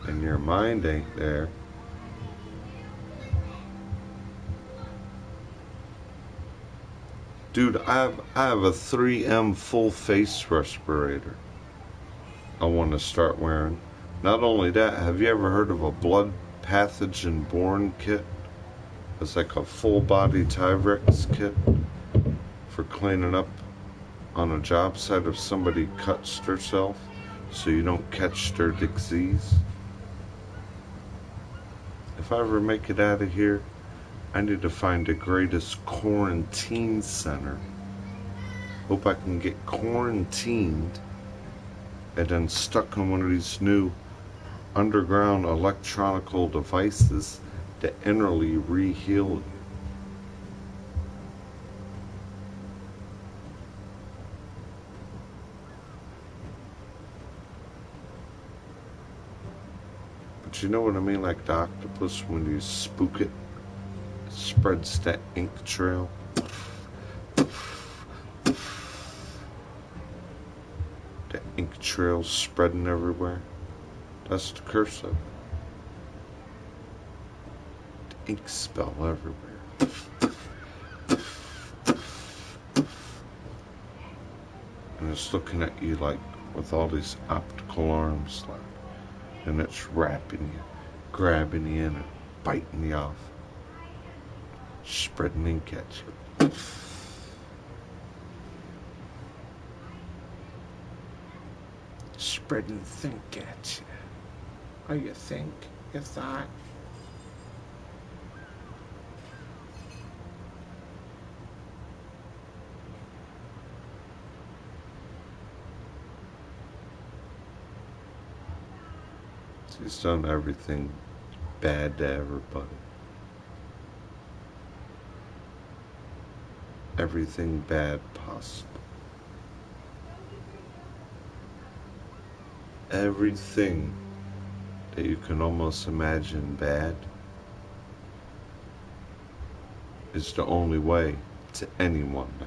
and your mind ain't there. Dude, I have a 3M full face respirator I want to start wearing. Not only that, have you ever heard of a blood pathogen borne kit? It's like a full body Tyvek kit for cleaning up on a job site if somebody cuts themselves so you don't catch their disease. If I ever make it out of here, I need to find the greatest quarantine center. Hope I can get quarantined and then stuck on one of these new underground electronical devices to innerly re-heal you. But you know what I mean, like the octopus, when you spook it, it spreads that ink trail. The ink trail spreading everywhere. That's the curse of it. The ink spell everywhere. And it's looking at you like with all these optical arms, like, and it's wrapping you, grabbing you in and biting you off, spreading ink at you. Spreading think at you. Oh, you think? You thought? He's done everything bad to everybody. Everything bad possible. Everything that you can almost imagine bad is the only way to anyone now.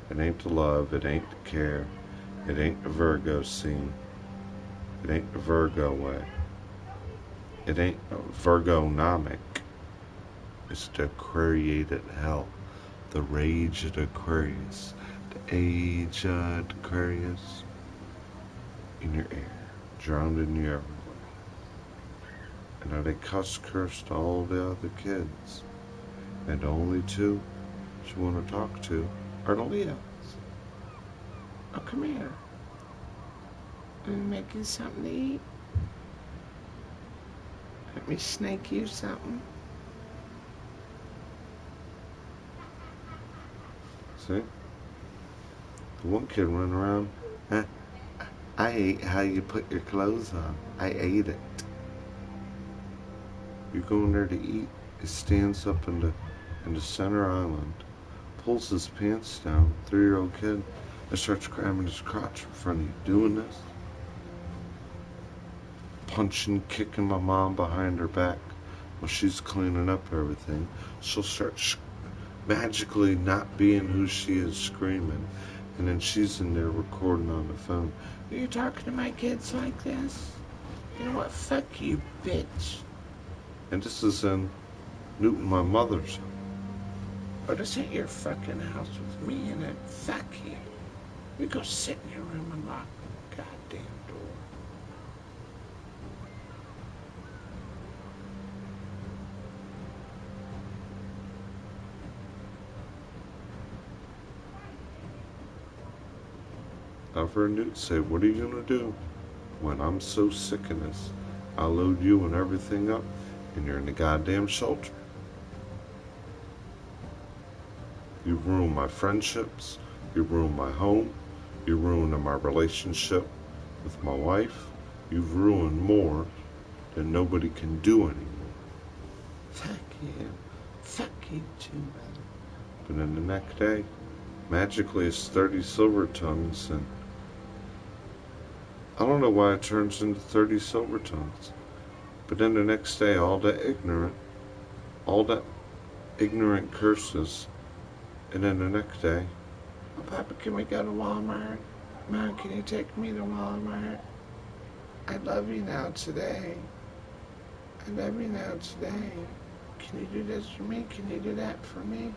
It ain't the love, it ain't the care, it ain't the Virgo scene, it ain't the Virgo way, it ain't Virgonomic. It's the created hell, the rage of the Aquarius, the age of the Aquarius, in your air, drowning you everywhere. And now they cursed all the other kids. And the only two she want to talk to are the Leos. Oh, come here. I'm making something to eat. Let me snake you something. See? The one kid running around, I ate how you put your clothes on. I ate it. You go in there to eat, he stands up in the center island, pulls his pants down, 3-year-old kid, and starts grabbing his crotch in front of you, doing this. Punching, kicking my mom behind her back while she's cleaning up everything. She'll start magically not being who she is, screaming, and then she's in there recording on the phone. Are you talking to my kids like this? You know what? Fuck you, bitch. And this is in Newton, my mother's house. Oh, this ain't your fucking house with me in it. Fuck you. You go sit in your room and lock the goddamn door. I've heard Newt say, what are you going to do when I'm so sick of this? I'll load you and everything up, and you're in the goddamn shelter. You've ruined my friendships. You've ruined my home. You've ruined my relationship with my wife. You've ruined more than nobody can do anymore. Fuck you. Fuck you too, brother. But then the next day, magically it's 30 silver tongues, and I don't know why it turns into 30 silver tongues. But then the next day, all that ignorant curses, and then the next day, Oh, Papa, can we go to Walmart? Mom, can you take me to Walmart? I love you now today. I love you now today. Can you do this for me? Can you do that for me?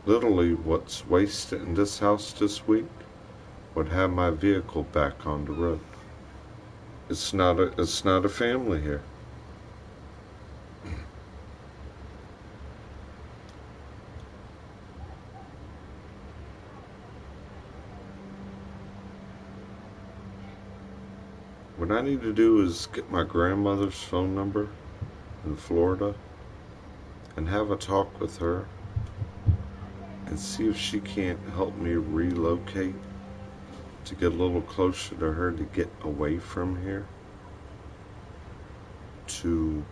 literally what's wasted in this house this week would have my vehicle back on the road. It's not a family here. What I need to do is get my grandmother's phone number in Florida and have a talk with her and see if she can't help me relocate to get a little closer to her, to get away from here, to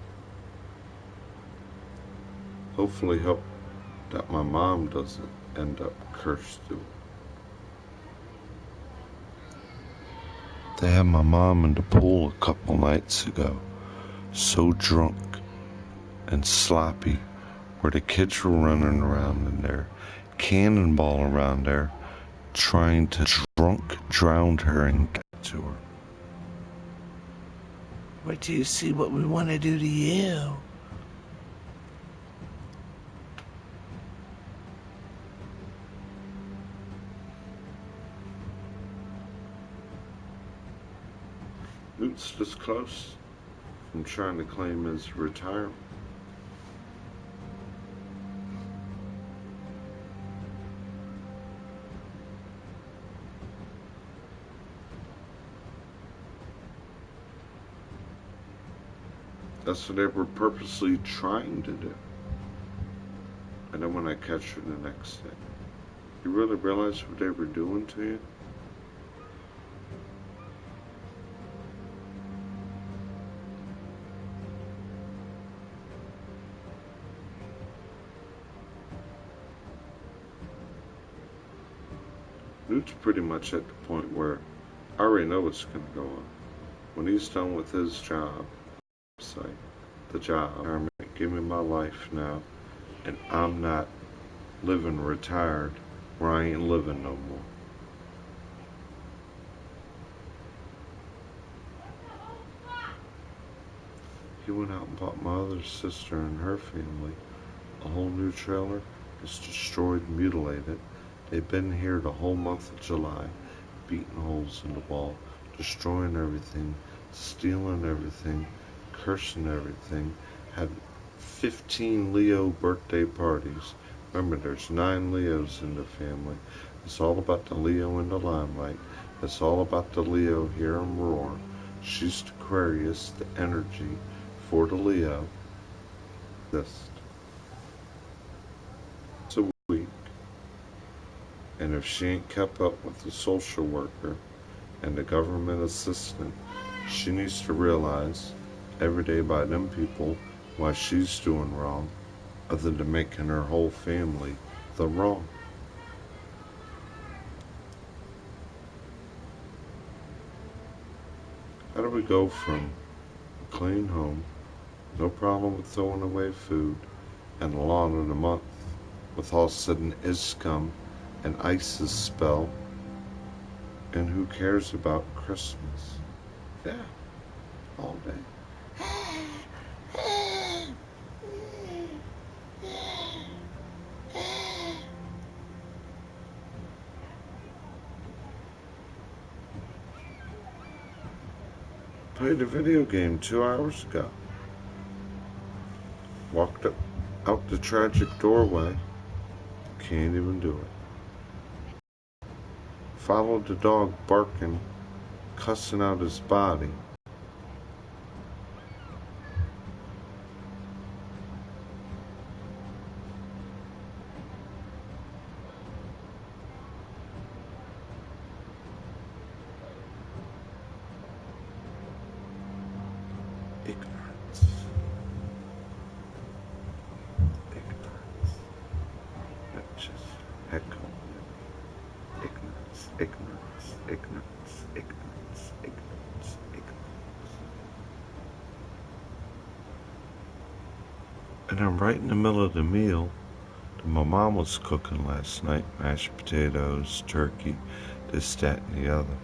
hopefully help that my mom doesn't end up cursed too. They had my mom in the pool a couple nights ago, so drunk and sloppy, where the kids were running around in there, cannonball around there, trying to drunk drown her and get to her. Wait till you see what we want to do to you. Newt's this close from trying to claim his retirement. That's what they were purposely trying to do. And then when I catch her the next day, you really realize what they were doing to you? Newt's pretty much at the point where I already know what's going to go on. When he's done with his job, the job, give me my life now, and I'm not living retired where I ain't living no more. He went out and bought my other sister and her family a whole new trailer. It's destroyed and mutilated. They've been here the whole month of July, beating holes in the wall, destroying everything, stealing everything, cursing everything. Had 15 Leo birthday parties. Remember, there's 9 Leos in the family. It's all about the Leo in the limelight. It's all about the Leo here and roar. She's the Aquarius, the energy for the Leo. It's a week. And if she ain't kept up with the social worker and the government assistant, she needs to realize every day by them people why she's doing wrong, other than making her whole family the wrong. How do we go from a clean home, no problem with throwing away food, and a lawn in a month, with all of a sudden ISCOM and ISIS spell, and who cares about Christmas? Yeah, all day. Played a video game 2 hours ago. Walked up out the tragic doorway. Can't even do it. Followed the dog barking, cussing out his body. Ignorance. Ignorance. That just echoed. Ignorance, ignorance, ignorance, ignorance, ignorance, ignorance. And I'm right in the middle of the meal that my mom was cooking last night. Mashed potatoes, turkey, this, that, and the other.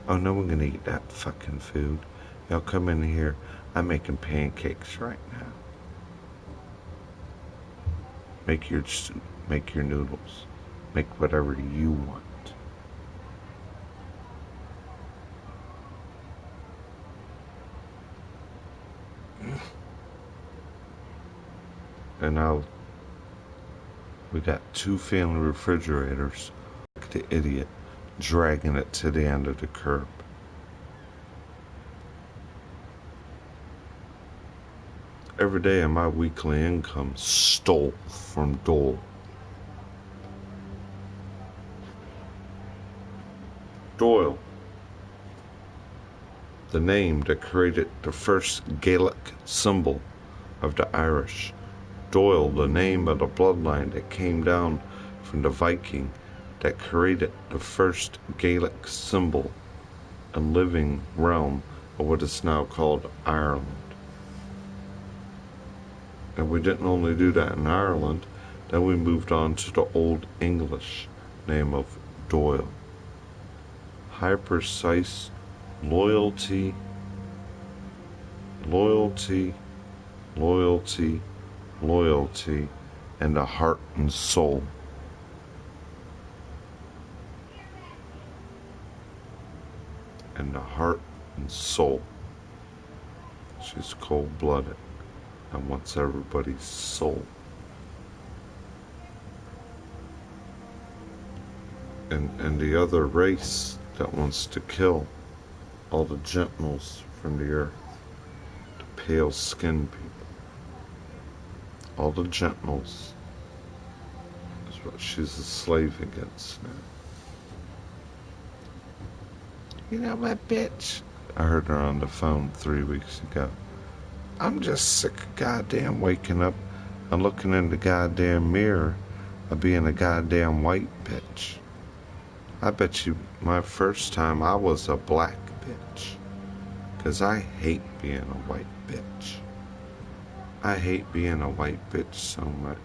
Oh, no one gonna eat that fucking food. Y'all come in here. I'm making pancakes right now. Make your soup, make your noodles, make whatever you want. And now we got 2 family refrigerators, like the idiot, dragging it to the end of the curb. Every day of my weekly income stole from Dole. Doyle, the name that created the first Gaelic symbol of the Irish. Doyle, the name of the bloodline that came down from the Viking that created the first Gaelic symbol and living realm of what is now called Ireland. And we didn't only do that in Ireland, then we moved on to the Old English name of Doyle. High precise loyalty, loyalty, loyalty, loyalty, and the heart and soul. And the heart and soul. She's cold-blooded and wants everybody's soul. And the other race that wants to kill all the Gentiles from the earth, the pale-skinned people. All the Gentiles is what she's a slave against now. You know what, bitch? I heard her on the phone 3 weeks ago. I'm just sick of goddamn Waking up and looking in the goddamn mirror of being a goddamn white bitch. I bet you my first time I was a black bitch. 'Cause I hate being a white bitch. I hate being a white bitch so much.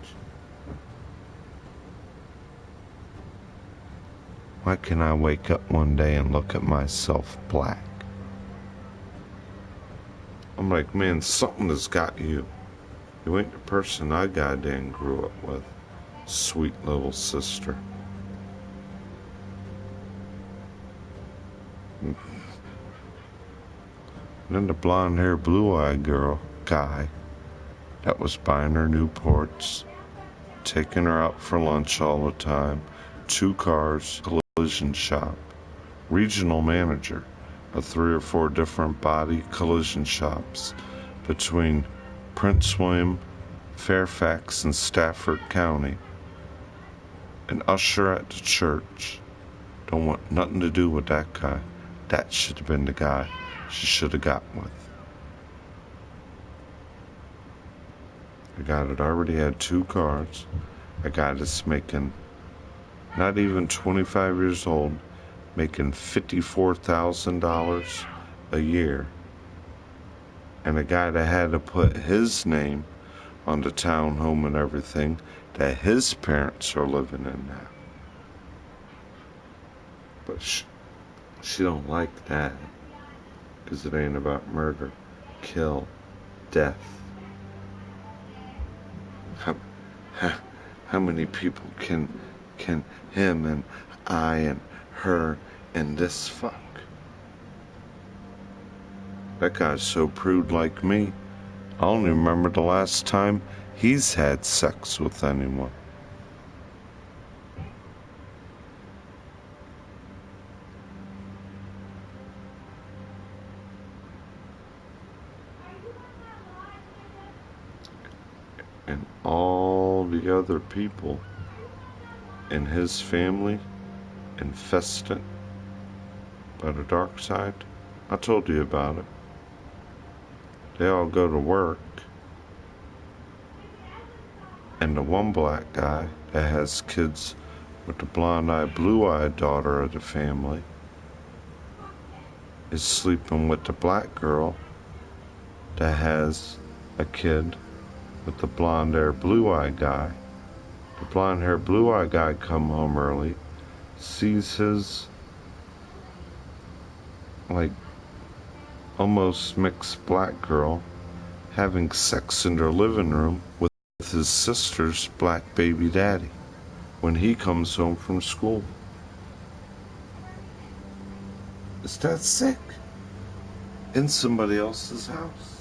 Why can't I wake up one day and look at myself black? I'm like, man, something has got you. You ain't the person I goddamn grew up with. Sweet little sister. And then the blonde-haired, blue-eyed guy that was buying her Newports, taking her out for lunch all the time, 2 cars, collision shop, regional manager of 3 or 4 different body collision shops between Prince William, Fairfax, and Stafford County, an usher at the church. Don't want nothing to do with that guy. That should have been the guy she should have got with. A guy that already had 2 cars, a guy that's making not even 25 years old, making $54,000 a year, and a guy that had to put his name on the townhome and everything that his parents are living in now. But she don't like that, because it ain't about murder, kill, death. How many people can him and I and her and this fuck? That guy's so prude like me. I only remember the last time he's had sex with anyone. And all the other people in his family infested by the dark side. I told you about it. They all go to work, and the one black guy that has kids with the blonde-eyed, blue-eyed daughter of the family is sleeping with the black girl that has a kid with the blonde-haired, blue-eyed guy. The blonde-haired, blue-eyed guy come home early, sees his, like, almost mixed black girl having sex in their living room with his sister's black baby daddy when he comes home from school. Is that sick? In somebody else's house.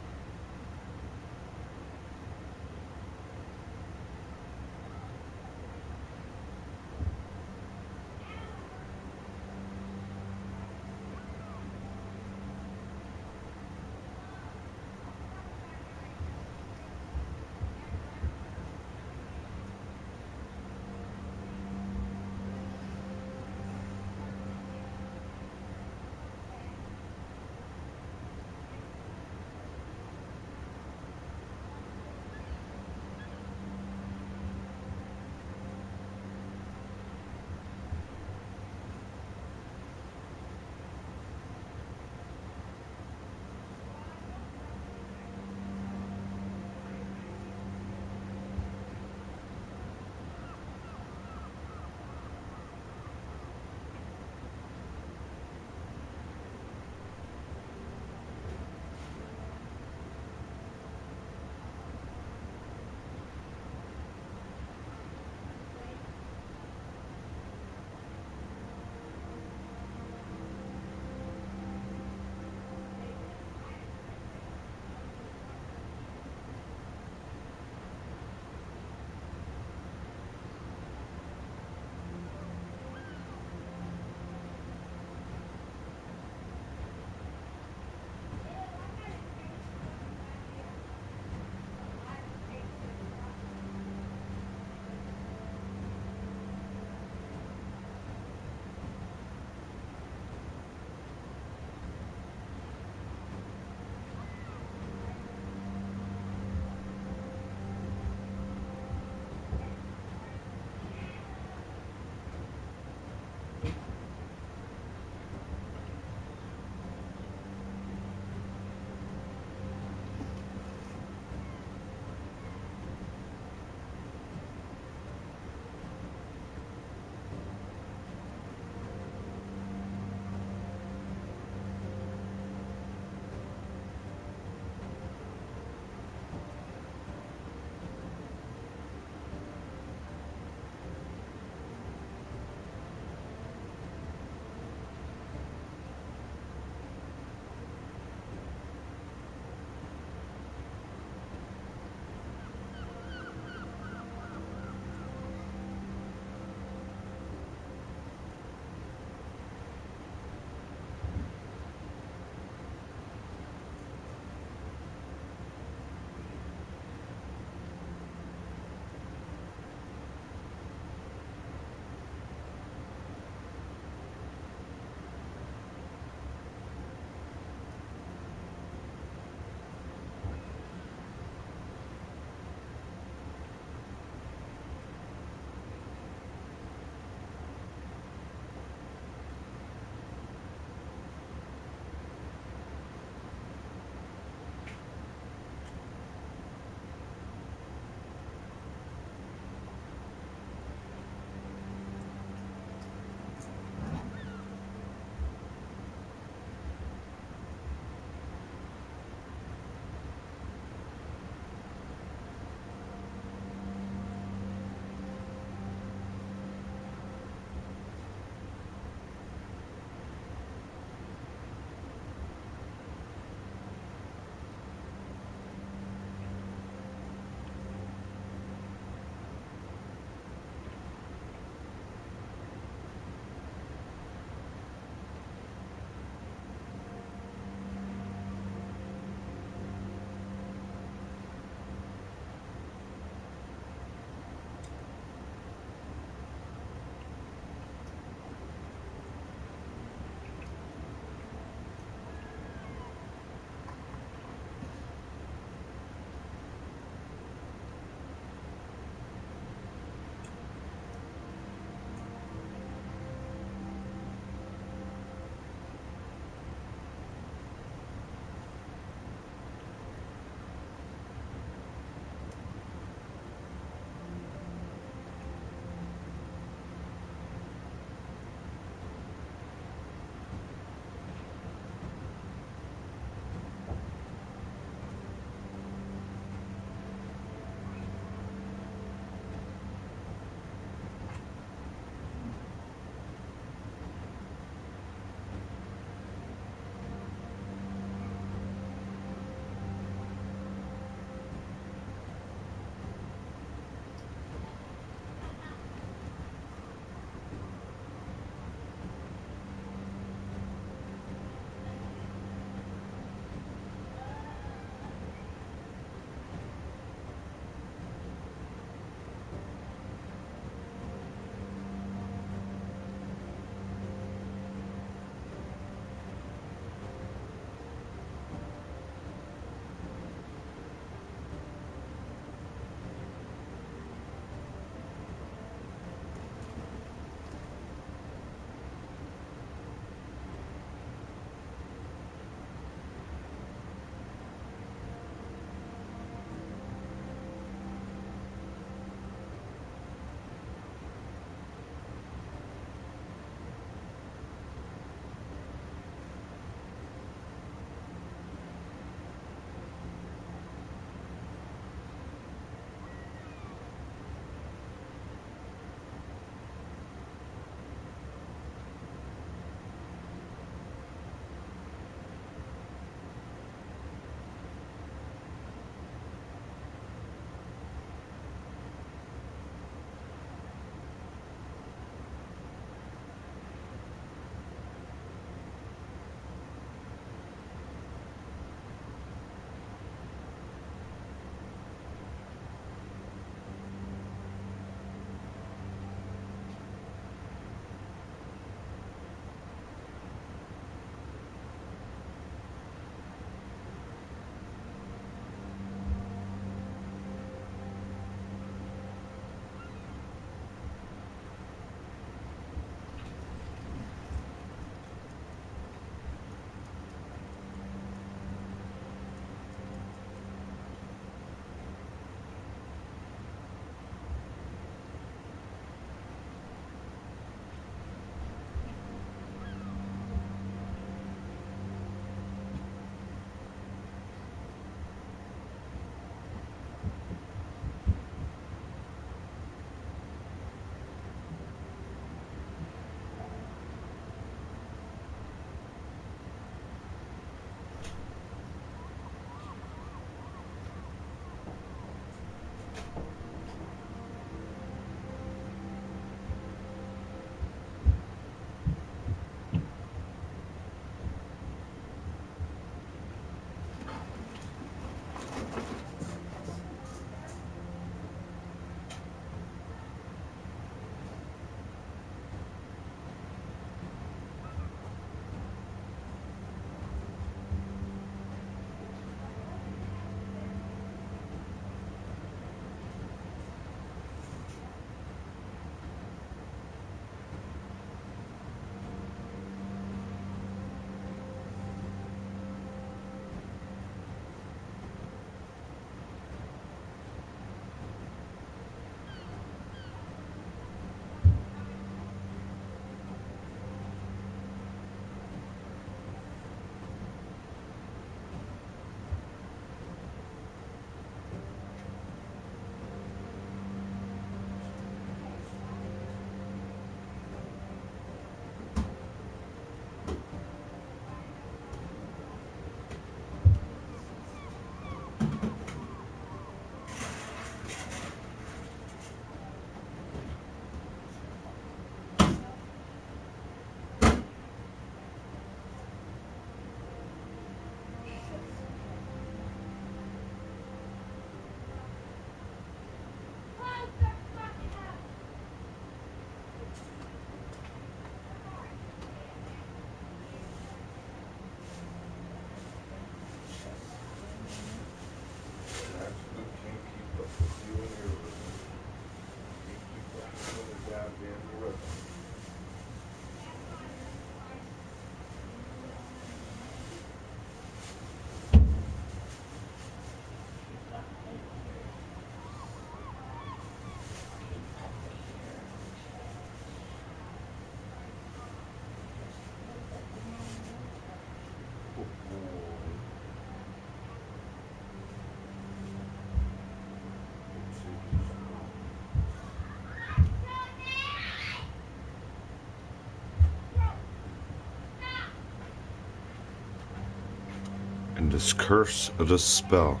this curse of this spell.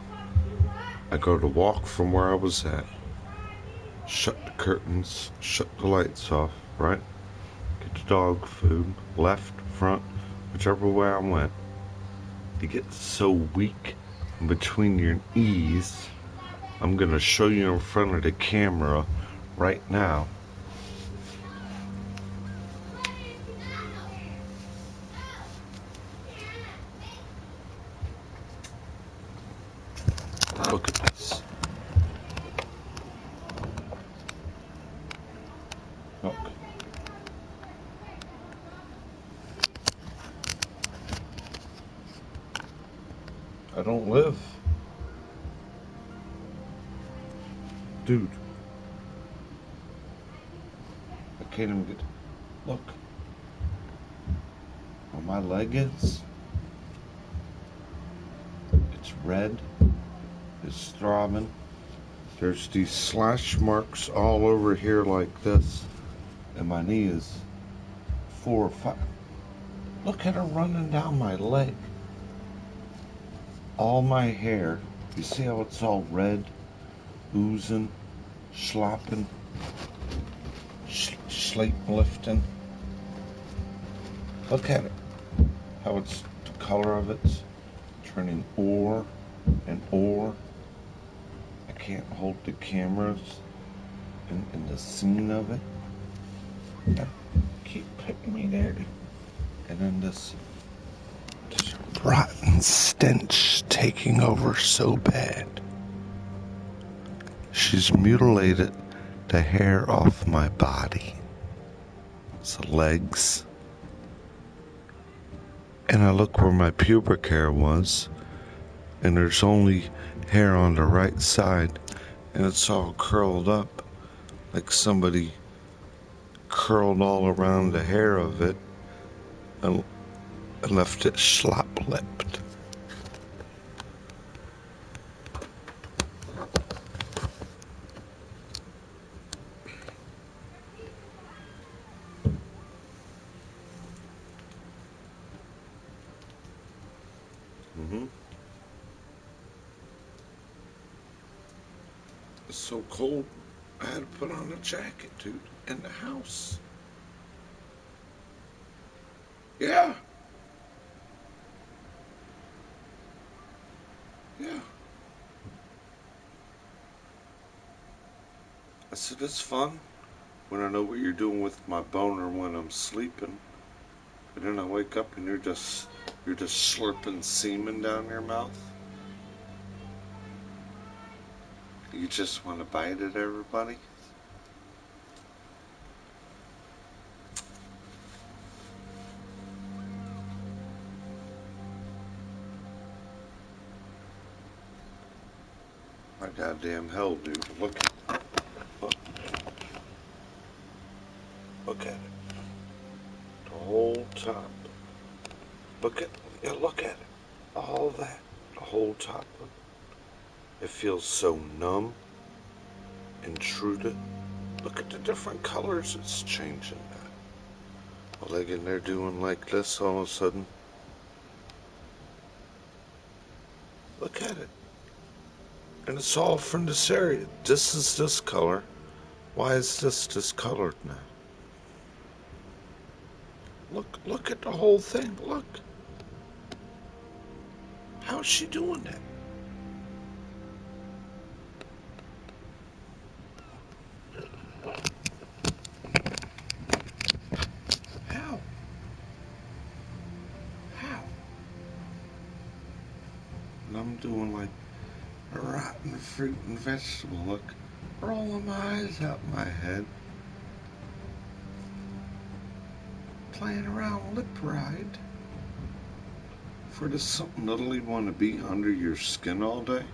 I go to walk from where I was at, shut the curtains, shut the lights off, right? Get the dog food, left, front, whichever way I went. You get so weak in between your knees. I'm gonna show you in front of the camera right now. Look at this. Look. I don't live. Dude. I can't even get... Look. Where my leg is, it's red. It's throbbing. There's these slash marks all over here like this. And my knee is 4 or 5. Look at her running down my leg. All my hair, you see how it's all red, oozing, slopping, slate lifting. Look at it, how it's, the color of it's turning ore and ore. I can't hold the cameras in the scene of it. Now, keep picking me there. And then this rotten stench taking over so bad. She's mutilated the hair off my body. It's the legs. And I look where my pubic hair was, and there's only hair on the right side, and it's all curled up like somebody curled all around the hair of it and left it slop-lipped. It's so cold, I had to put on a jacket, dude, in the house. Yeah. Yeah. I said, it's fun when I know what you're doing with my boner when I'm sleeping. But then I wake up and you're just slurping semen down your mouth. You just want to bite it, everybody? My goddamn hell, dude. Look at it. Look at it. The whole top. Look at it. All that. The whole top of it. It feels so numb, intruded. Look at the different colors it's changing now. A leg in there doing like this all of a sudden. Look at it. And it's all from this area. This is this color. Why is this discolored now? Look at the whole thing. Look. How's she doing that? How? And I'm doing like a rotten fruit and vegetable. Look, rolling my eyes out my head. Playing around lip ride. For this something that'll you want to be under your skin all day?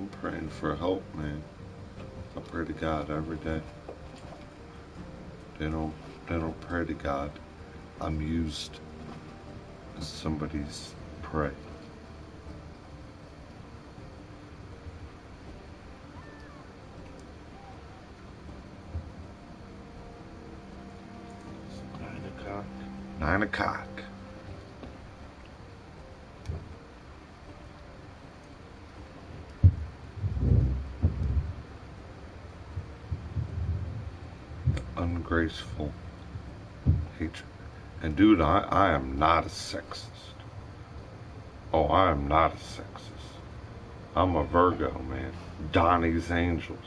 I'm praying for help, man. I pray to God every day. They don't pray to God. I'm used as somebody's prey. It's 9 o'clock. 9 o'clock. Ungraceful hatred. And dude, I am not a sexist. Oh, I am not a sexist. I'm a Virgo, man. Donnie's Angels.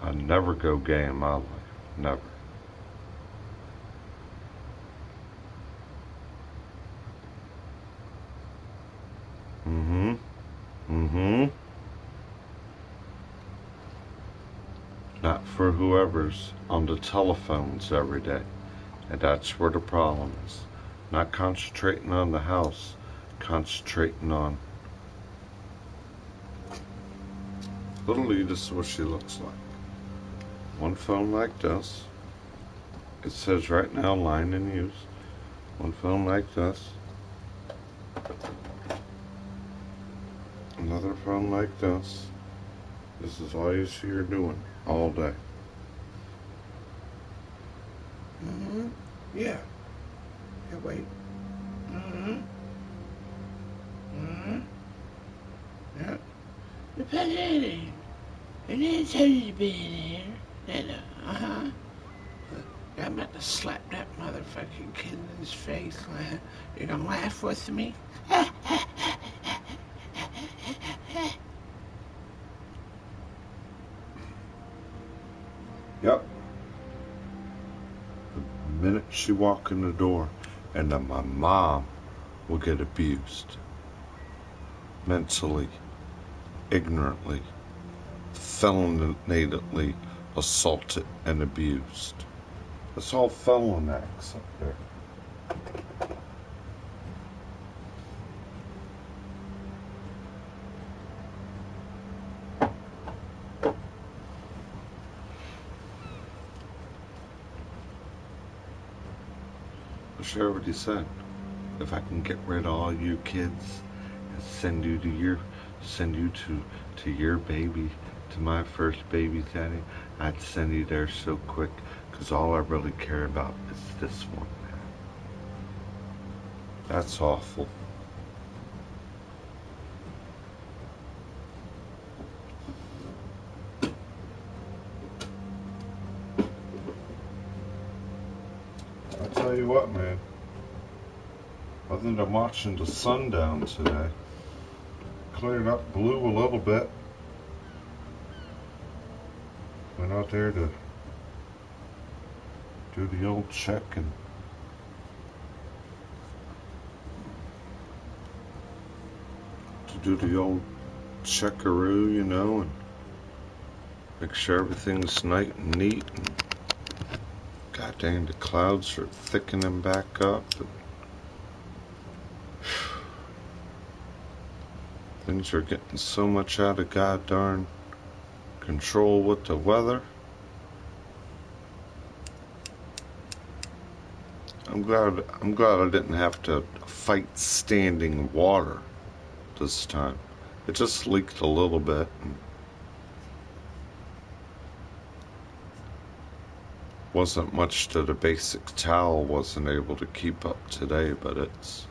I never go gay in my life. Never. Not for whoever's on the telephones every day. And that's where the problem is. Not concentrating on the house, concentrating on literally this is what she looks like. One phone like this. It says right now line in use. One phone like this. Another phone like this. This is all you see her doing all day. Yeah. Yeah, wait. Yeah. The president. I didn't tell you to be in here. I'm about to slap that motherfucking kid in his face. You gonna laugh with me? Yep. The minute she walk in the door, and then my mom will get abused. Mentally, ignorantly, felonatedly assaulted and abused. That's all felon acts up there. She already said, if I can get rid of all you kids and send you to your baby, to my first baby daddy, I'd send you there so quick, because all I really care about is this one man. That's awful. I'll tell you what, man. Other than watching the sun down today, cleared up, blew a little bit. Went out there to do the old check and do the old checkaroo, you know, and make sure everything's nice and neat. And god dang, the clouds are thickening back up. And things are getting so much out of god darn control with the weather. I'm glad I didn't have to fight standing water this time. It just leaked a little bit. And wasn't much that a basic towel wasn't able to keep up today, but it's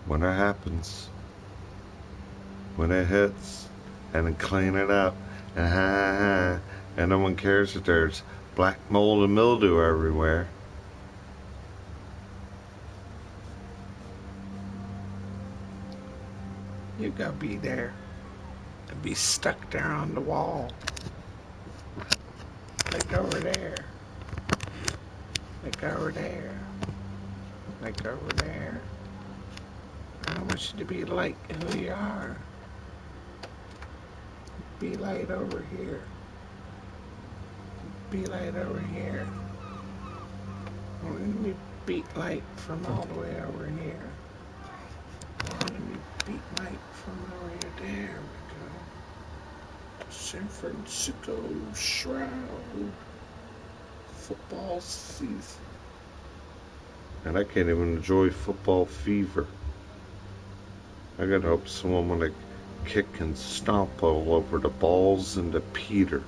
when it happens, when it hits, and then clean it up, and no one cares if there's black mold and mildew everywhere. You gotta be there and be stuck there on the wall. Like over there. Like over there. Like over there. I want you to be like who you are. Be light over here. Be light over here. Let me beat light from all the way over here. Enemy beat light from over here. There we go. San Francisco Shroud. Football season. And I can't even enjoy football fever. I gotta hope someone wanna kick and stomp all over the balls and the Peter.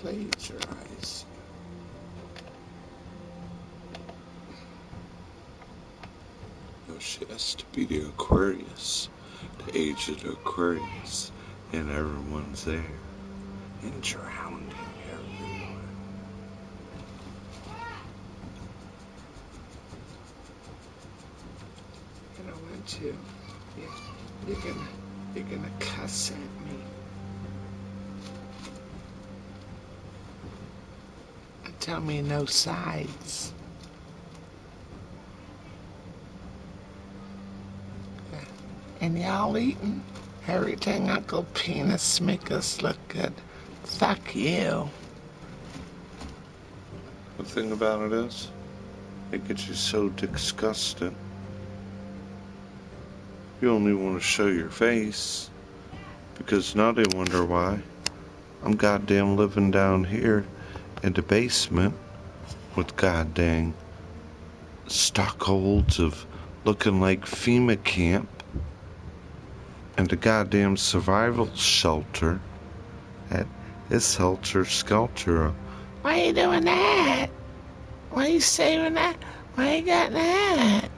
Plagiarize. No, she has to be the Aquarius, the age of the Aquarius, and everyone's there and drowning everywhere. You know what, too? You're gonna cuss at me. And tell me no sides. And y'all eating everything Uncle Penis make us look good. Fuck you. The thing about it is, it gets you so disgusted. You only want to show your face, because now they wonder why I'm goddamn living down here in the basement with goddamn stockholds of looking like FEMA camp and the goddamn survival shelter at it's Helter Skelter. Why are you doing that? Why are you saving that? Why you got that?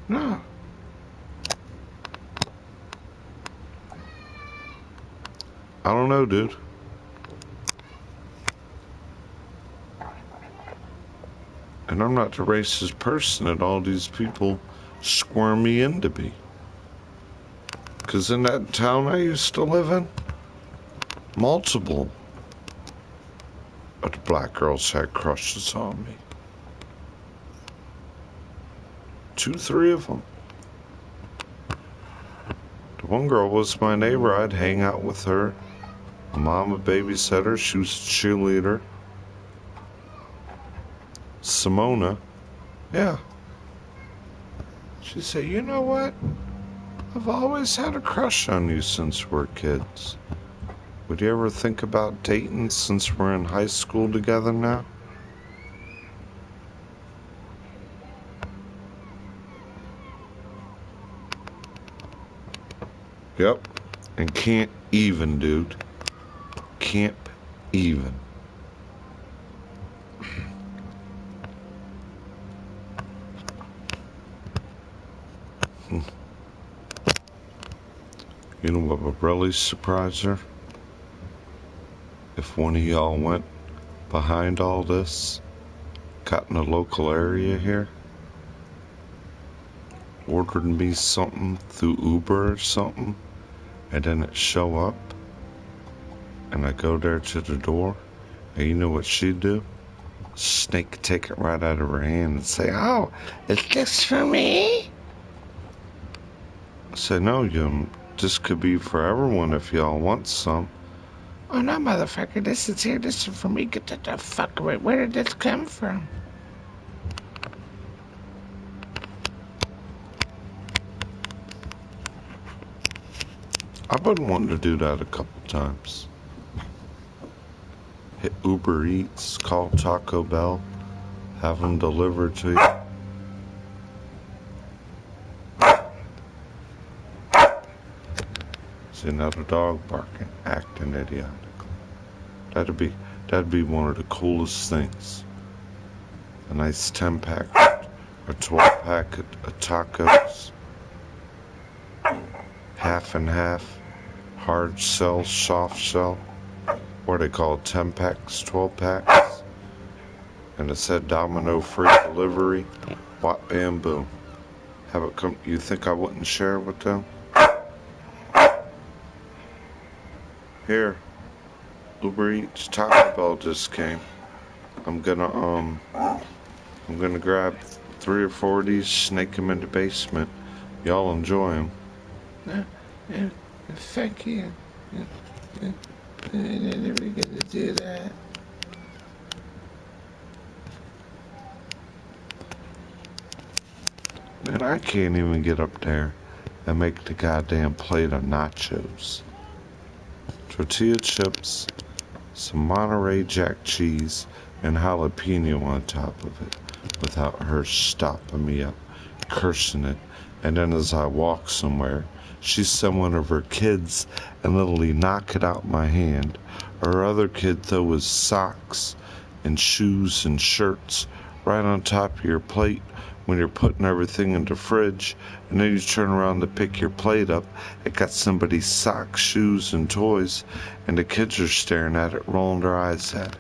No. I don't know, dude. And I'm not the racist person that all these people squirm me in to be. Because in that town I used to live in, multiple of the black girls had crushes on me. 2, 3 of them. The one girl was my neighbor. I'd hang out with her. My mom would babysit her. She was a cheerleader. Simona. Yeah. She said, you know what? I've always had a crush on you since we're kids. Would you ever think about dating since we're in high school together now? Yep. And can't even, dude. Can't even. You know what would really surprise her? If one of y'all went behind all this, got in a local area here, ordered me something through Uber or something, and then it show up, and I go there to the door, and you know what she'd do? Snake take it right out of her hand and say, oh, is this for me? I said, no, this could be for everyone if y'all want some. Oh no, motherfucker, this is for me. Get the fuck away. Where did this come from? I've been wanting to do that a couple times. Hit Uber Eats, call Taco Bell, have them delivered to you. See another dog barking, acting idiotically. That'd be one of the coolest things. A nice 10-pack or 12-pack of tacos, half and half, hard shell, soft shell. What are they called? 10-packs, 12-packs, and it said Domino free delivery. What, bam, boom. Have it come. You think I wouldn't share with them? Here, Uber Eats, Taco Bell just came. I'm gonna grab 3 or 4 of these, snake them in the basement, Y'all enjoy them. Yeah, thank you. I never get to do that. Man, I can't even get up there and make the goddamn plate of nachos. Tortilla chips, some Monterey Jack cheese, and jalapeno on top of it without her stopping me up, cursing it. And then as I walk somewhere, she send one of her kids and literally knock it out my hand. Her other kid throw his socks and shoes and shirts right on top of your plate when you're putting everything in the fridge, and then you turn around to pick your plate up. It got somebody's socks, shoes, and toys, and the kids are staring at it, rolling their eyes at it.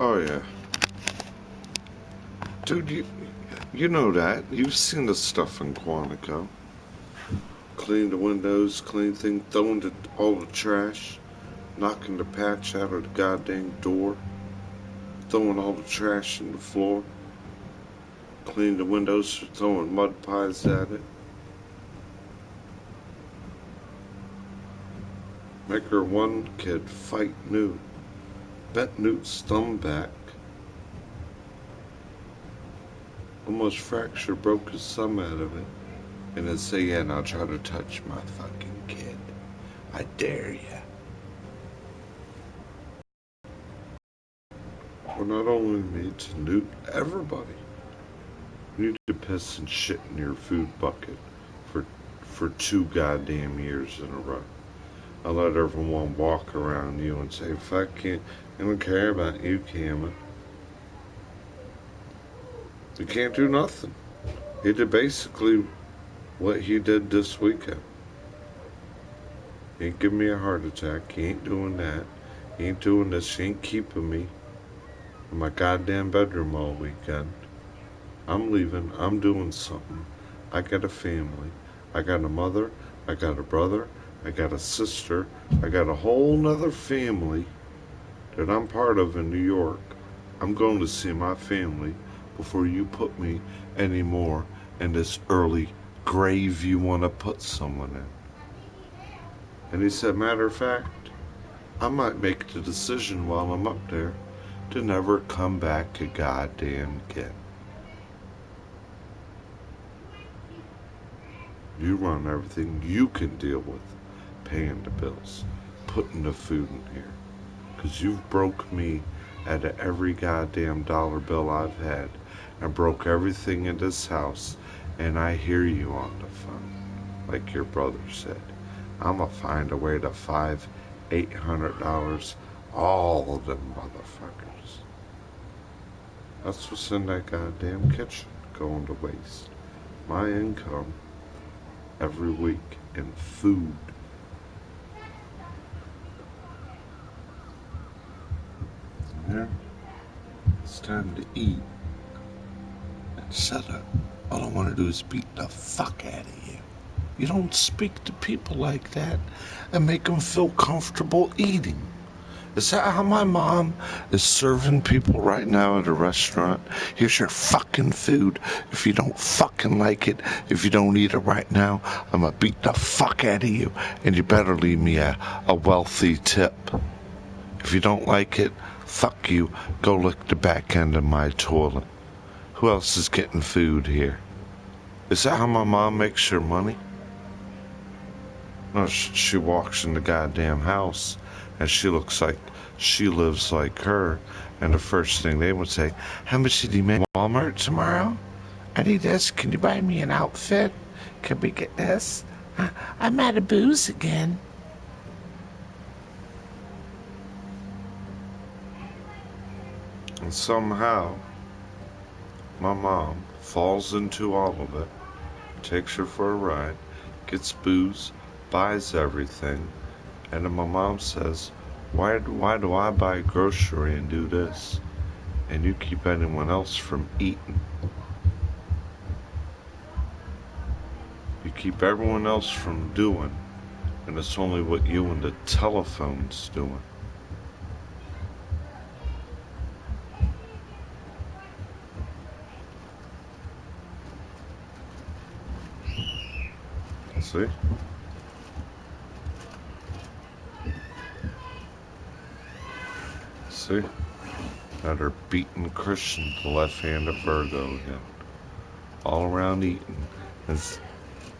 Oh yeah. Dude, you know that. You've seen the stuff in Quantico. Clean the windows, clean things, throwing all the trash, knocking the patch out of the goddamn door, throwing all the trash in the floor, clean the windows, throwing mud pies at it. Make her one kid fight Newt. Bent Newt's thumb back. Almost fractured, broke his thumb out of it. And then say, yeah, now try to touch my fucking kid. I dare ya. Well, not only me, to Newt, everybody. You need to piss and shit in your food bucket for 2 goddamn years in a row. I let everyone walk around you and say, fuck you, I don't care about you, Cameron. You can't do nothing. He did basically what he did this weekend. He ain't giving me a heart attack. He ain't doing that. He ain't doing this. He ain't keeping me in my goddamn bedroom all weekend. I'm leaving. I'm doing something. I got a family. I got a mother. I got a brother. I got a sister. I got a whole nother family that I'm part of in New York. I'm going to see my family before you put me anymore in this early grave you want to put someone in. And he said, matter of fact, I might make the decision while I'm up there to never come back a goddamn again. You run everything. You can deal with paying the bills, putting the food in here. Because you've broke me out of every goddamn dollar bill I've had and broke everything in this house, and I hear you on the phone, like your brother said. I'ma find a way to $500-800 all of them motherfuckers. That's what's in that goddamn kitchen going to waste. My income every week in food. Yeah, it's time to eat. And shut up. All I want to do is beat the fuck out of you. You don't speak to people like that and make them feel comfortable eating. Is that how my mom is serving people right now at a restaurant? Here's your fucking food. If you don't fucking like it, if you don't eat it right now, I'm gonna beat the fuck out of you. And you better leave me a wealthy tip. If you don't like it, fuck you. Go lick the back end of my toilet. Who else is getting food here? Is that how my mom makes her money? No, she walks in the goddamn house and she looks like she lives like her. And the first thing they would say, how much did you make at Walmart tomorrow? I need this. Can you buy me an outfit? Can we get this? I'm out of booze again. And somehow, my mom falls into all of it, takes her for a ride, gets booze, buys everything, and then my mom says, why do I buy grocery and do this, and you keep anyone else from eating? You keep everyone else from doing, and it's only what you and the telephone's doing. See? See? Now they're beating Christian, the left-handed Virgo again. All around eating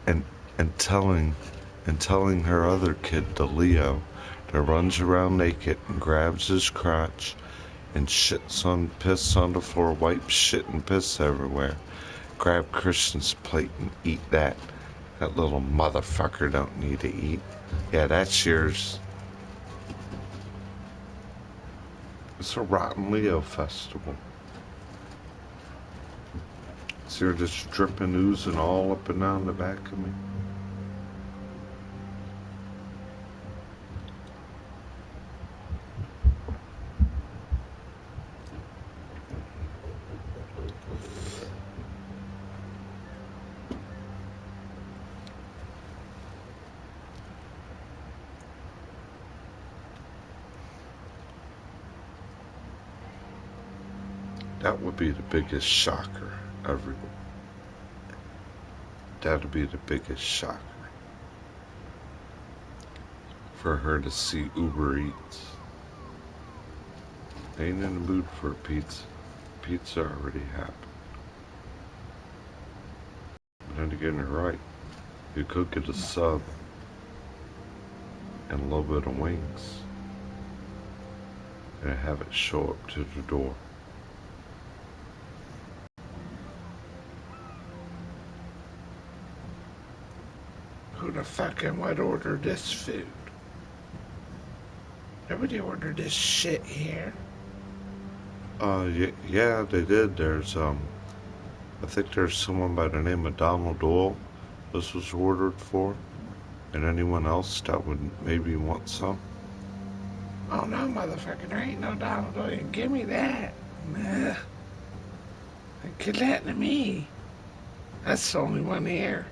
and telling her other kid, the Leo, that runs around naked and grabs his crotch and piss on the floor, wipes shit and piss everywhere. Grab Christian's plate and eat that. That little motherfucker don't need to eat. Yeah, that's yours. It's a Rotten Leo festival. See her just dripping, oozing all up and down the back of me. That would be the biggest shocker ever. That would be the biggest shocker. For her to see Uber Eats. Ain't in the mood for a pizza. Pizza already happened. But then to get it right, you could get a sub and a little bit of wings and have it show up to the door. Who the fucking would order this food? Nobody ordered this shit here. Yeah, they did. There's, I think there's someone by the name of Donald Doyle this was ordered for. And anyone else that would maybe want some. Oh no, motherfucker, there ain't no Donald Doyle. Give me that. Nah. Give that to me. That's the only one here.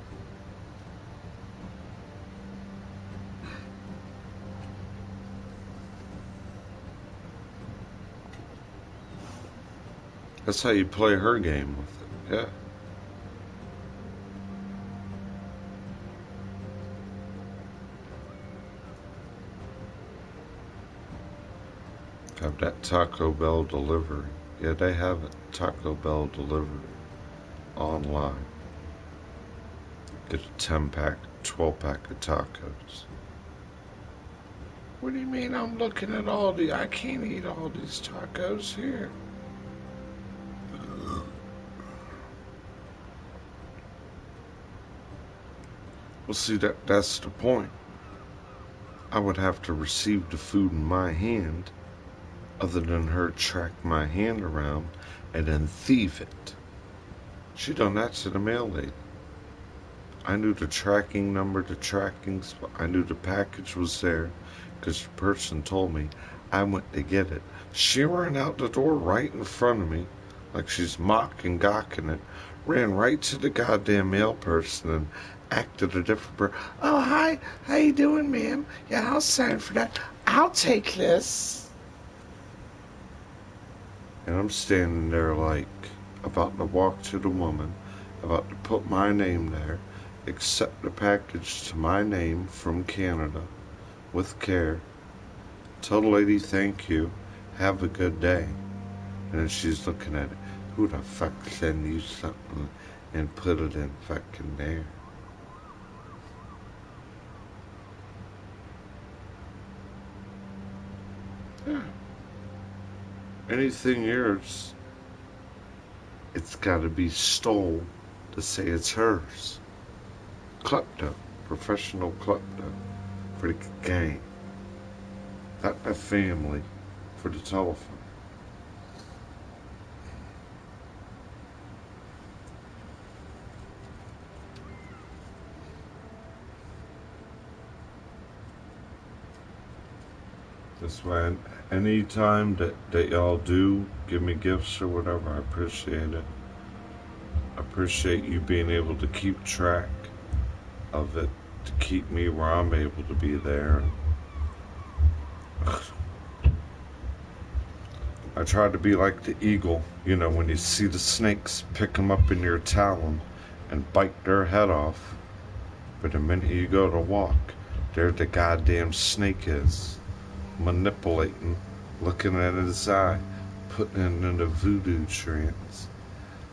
That's how you play her game with it, yeah. Have that Taco Bell delivery. Yeah, they have it. Taco Bell delivery online. Get a 10-pack, 12-pack of tacos. What do you mean I'm looking at all the... I can't eat all these tacos here. Well, see, that's the point. I would have to receive the food in my hand, other than her track my hand around and then thieve it. She done that to the mail lady. I knew the tracking number, the tracking spot. I knew the package was there because the person told me. I went to get it. She ran out the door right in front of me like she's mocking, gawking it. Ran right to the goddamn mail person and acted a different person. Oh, hi. How you doing, ma'am? Yeah, I'll sign for that. I'll take this. And I'm standing there like, about to walk to the woman, about to put my name there, accept the package to my name from Canada with care, tell the lady thank you, have a good day. And then she's looking at it, who the fuck send you something and put it in fucking there? Anything yours, it's gotta be stole to say it's hers. Klepto, professional klepto for the gang. Not my family for the telephone. This way, anytime that y'all do give me gifts or whatever, I appreciate it. I appreciate you being able to keep track of it, to keep me where I'm able to be there. I try to be like the eagle, you know, when you see the snakes, pick them up in your talon and bite their head off. But the minute you go to walk, there the goddamn snake is, manipulating, looking at his eye, putting it in a voodoo trance.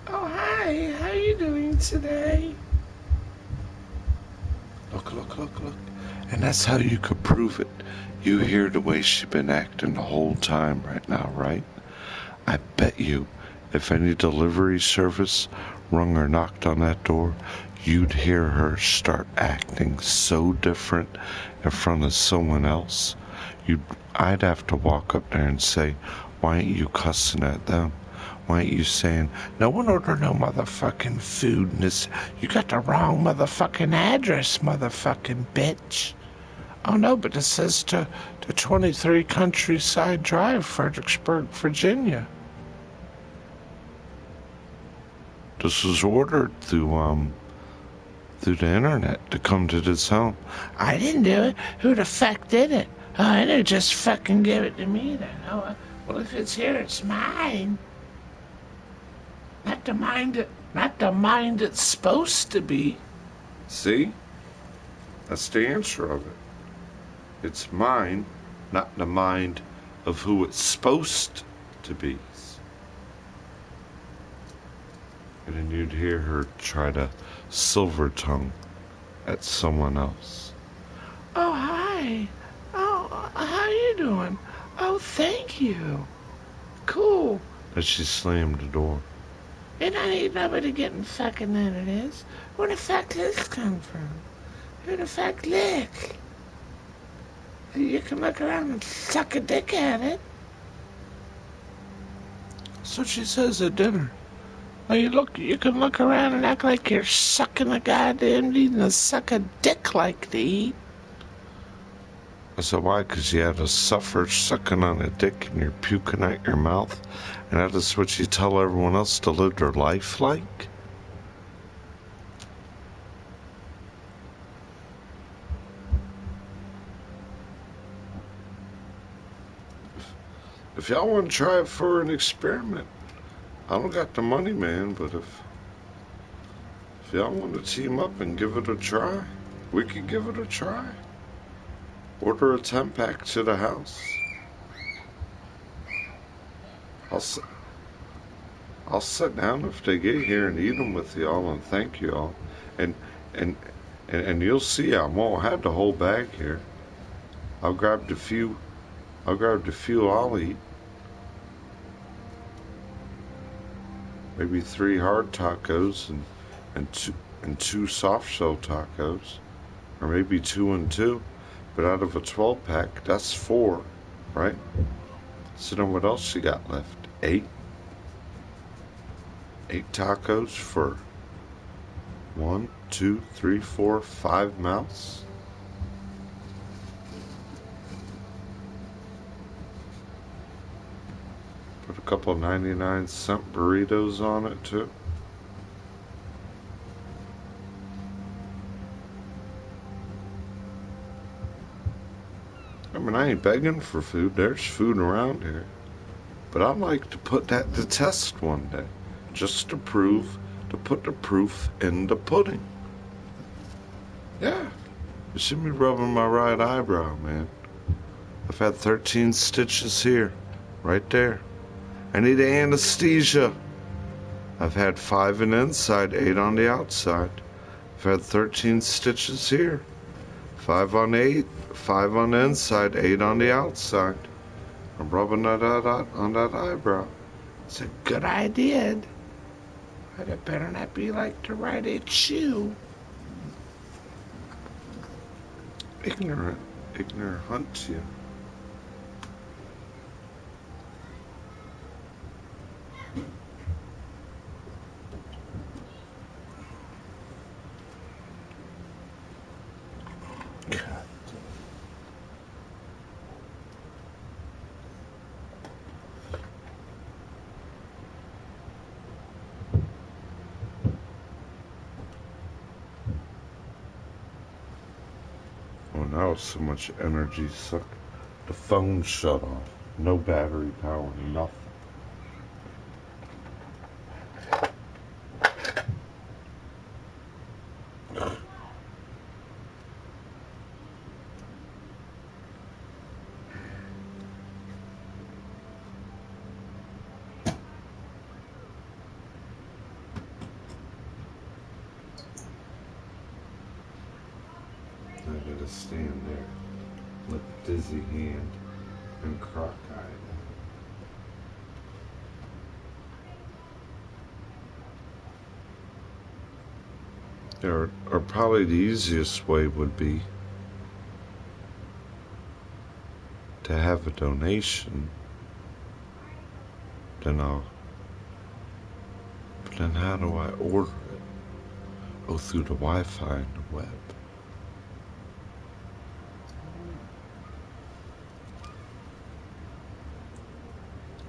Oh, hi. How you doing today? Look. And that's how you could prove it. You hear the way she's been acting the whole time right now, right? I bet you, if any delivery service rung or knocked on that door, you'd hear her start acting so different in front of someone else. I'd have to walk up there and say, why ain't you cussing at them? Why ain't you saying, no one ordered no motherfucking food in this, you got the wrong motherfucking address, motherfucking bitch. Oh no, but it says to 23 Countryside Drive, Fredericksburg, Virginia. This was ordered through the internet to come to this home. I didn't do it. Who the fuck did it? Oh, I didn't just fucking give it to me then. Oh, well, if it's here, it's mine. Not the mind it's supposed to be. See? That's the answer of it. It's mine, not the mind of who it's supposed to be. And then you'd hear her try to silver tongue at someone else. Oh, hi. Oh, how you doing? Oh, thank you. Cool. And she slammed the door. And I ain't nobody getting fucking in it is. Where the fuck did this come from? Who the fuck lick? You can look around and suck a dick at it. So she says at dinner. Well, you can look around and act like you're sucking a goddamn needing to suck a dick like to eat. I said, why? Because you had to suffer sucking on a dick and you're puking out your mouth? And that is what you tell everyone else to live their life like? If y'all want to try it for an experiment, I don't got the money, man, but if y'all want to team up and give it a try, we could give it a try. Order a 10-pack to the house. I'll sit down if they get here and eat them with y'all and thank y'all. And you'll see I won't have the whole bag here. I'll grab the few I'll eat. Maybe 3 hard tacos and 2 soft shell tacos, or maybe 2 and 2. But out of a 12-pack, that's 4, right? So then what else you got left? 8? 8 tacos for 1, 2, 3, 4, 5 mouths. Put a couple 99-cent burritos on it too. I mean, I ain't begging for food. There's food around here. But I'd like to put that to test one day, just to put the proof in the pudding. Yeah, you see me rubbing my right eyebrow, man. I've had 13 stitches here, right there. I need anesthesia. I've had 5 on the inside, 8 on the outside. I've had 13 stitches here. 5 on 8, 5 on the inside, 8 on the outside. I'm rubbing that on that eyebrow. It's a good idea. But it better not be like the right issue. Ignorant hunts you. Oh, now it's so much energy sucked. The phone shut off. No battery power, nothing. I gotta stand there with dizzy hand and crock-eyed. Or probably the easiest way would be to have a donation. But then how do I order it? Oh, through the Wi-Fi and the web.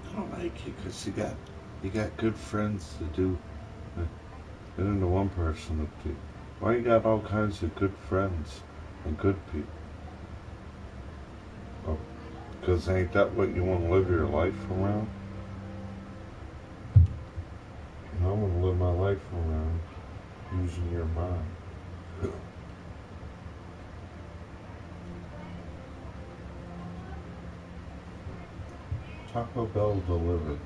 I don't like it because you got good friends to do. And then the one person looked at you. Why you got all kinds of good friends and good people? Oh, because ain't that what you want to live your life around? I want to live my life around using your mind. Taco Bell delivered.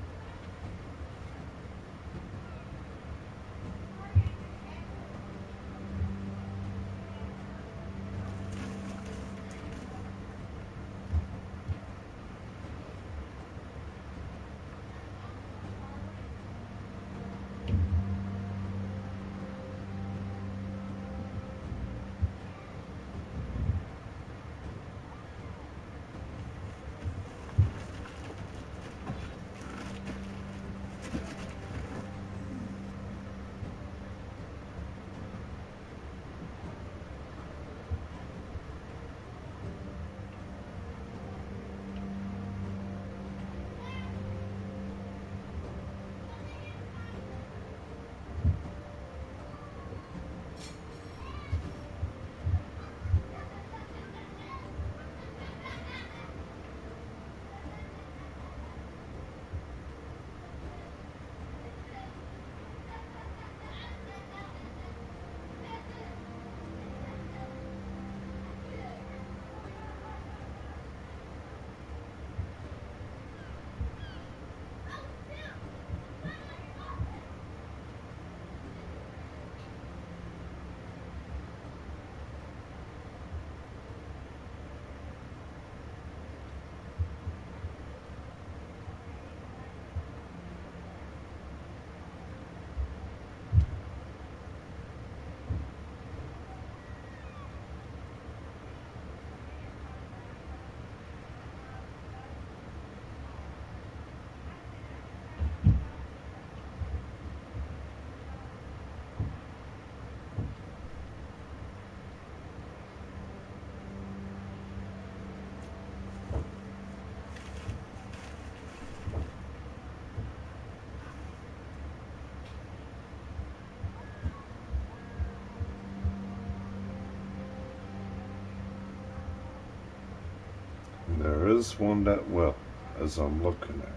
There is one that will, as I'm looking at.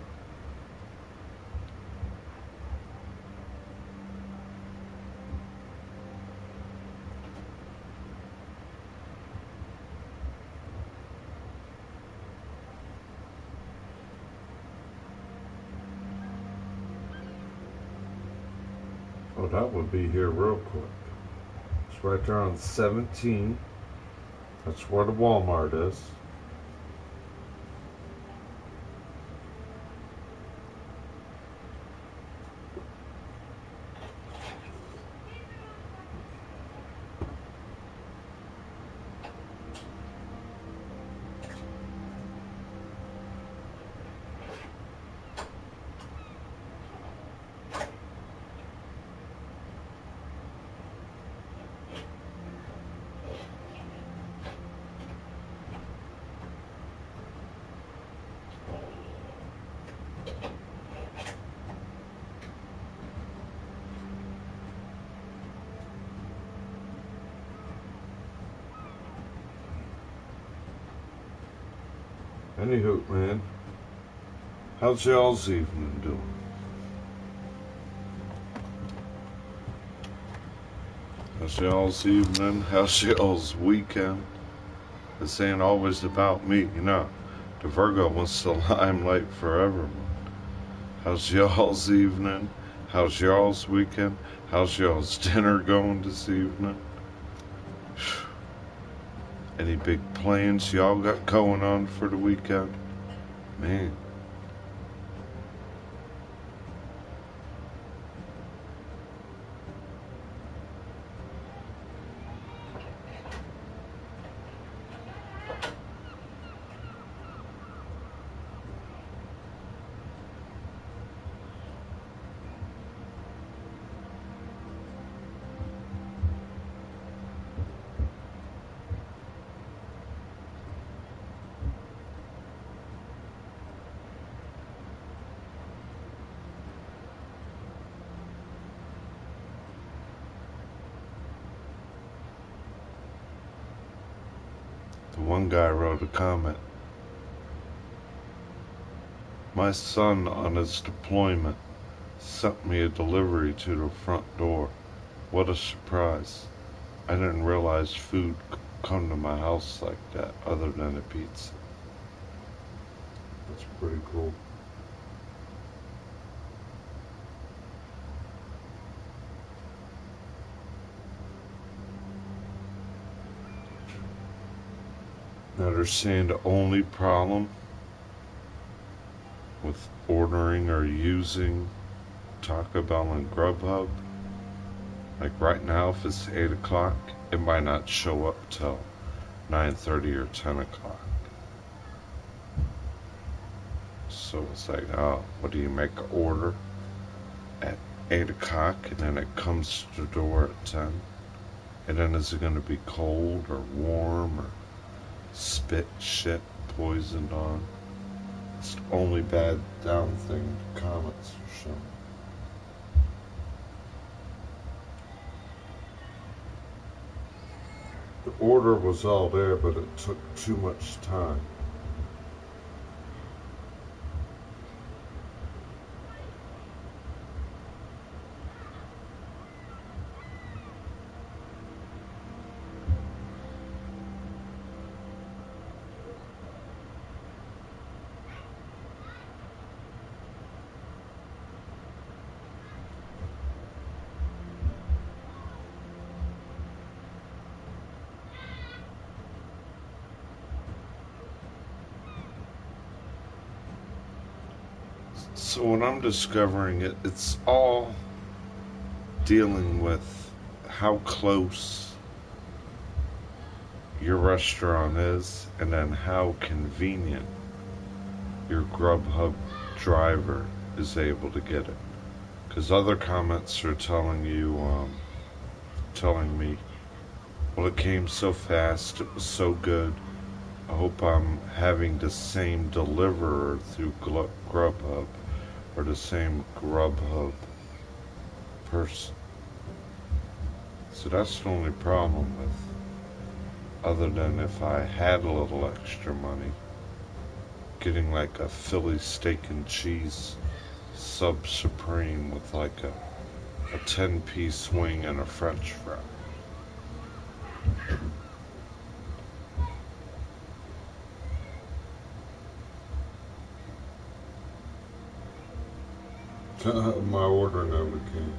Well, that would be here real quick. It's right there on 17. That's where the Walmart is. Anywho, man, how's y'all's evening doing? How's y'all's evening? How's y'all's weekend? This ain't always about me, you know. The Virgo wants the limelight forever. How's y'all's evening? How's y'all's weekend? How's y'all's dinner going this evening? Any big plans y'all got going on for the weekend? Man. One guy wrote a comment. My son on his deployment sent me a delivery to the front door. What a surprise. I didn't realize food could come to my house like that other than a pizza. That's pretty cool. Now they're saying the only problem with ordering or using Taco Bell and Grubhub, like right now if it's 8 o'clock, it might not show up till 9:30 or 10 o'clock. So it's like, oh, what do you make an order at 8 o'clock and then it comes to the door at 10? And then is it going to be cold or warm or spit, shit, poisoned on? It's the only bad down thing the comments are showing. The order was all there, but it took too much time. So what I'm discovering, it's all dealing with how close your restaurant is and then how convenient your Grubhub driver is able to get it. Because other comments are telling me, well, it came so fast, it was so good. I hope I'm having the same deliverer through Grubhub or the same Grubhub person. So that's the only problem with, other than if I had a little extra money, getting like a Philly steak and cheese sub supreme with like a 10-piece wing and a French fry. My order never came.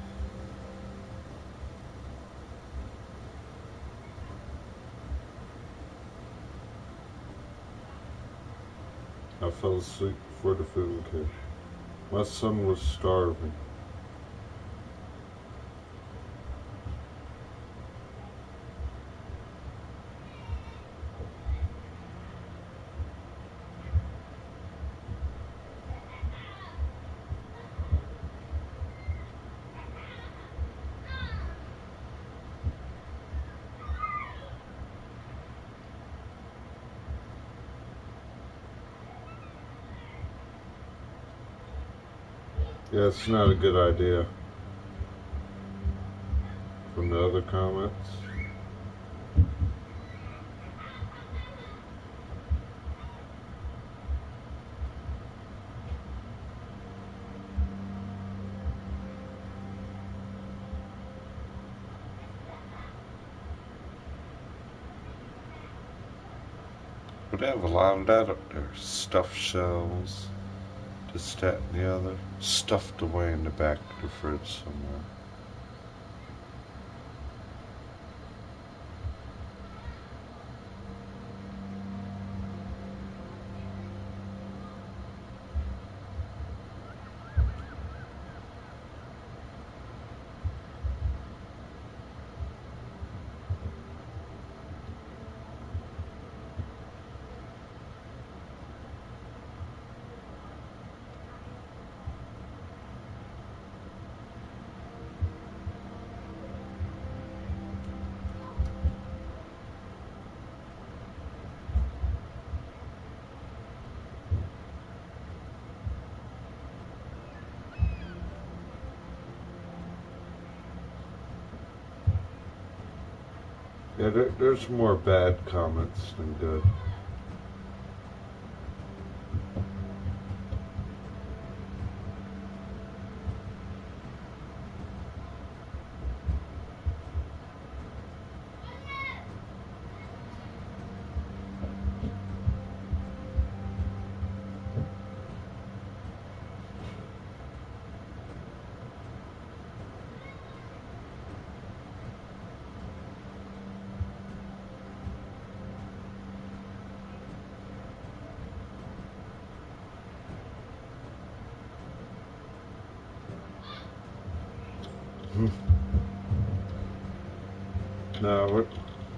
I fell asleep before the food came. My son was starving. Yeah, it's not a good idea. From the other comments. But they have a lot of that up there. Stuffed shells, this, that, and the other. Stuffed away in the back of the fridge somewhere. Yeah, there's more bad comments than good. No,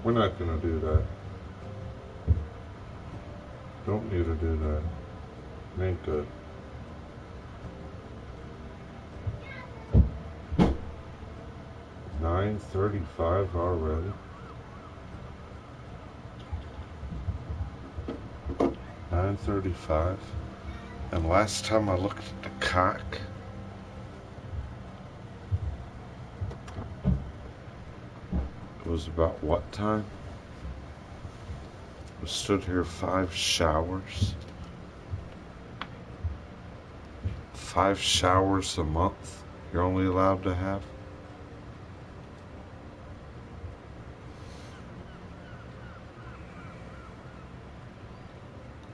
we're not going to do that. Don't need to do that. It ain't good. $9:35 already. 9:35. And last time I looked at the clock, it was about what time? I stood here 5 showers. 5 showers a month you're only allowed to have?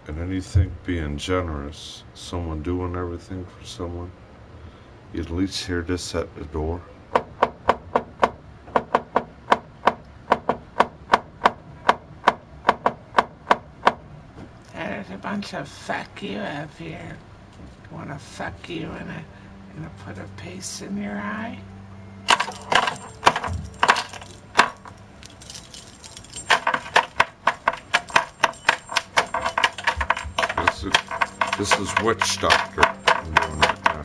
And then you think being generous, someone doing everything for someone, you'd at least hear this at the door. There's a bunch of fuck you up here. You wanna fuck you and put a paste in your eye? This is witch doctor I'm doing right now.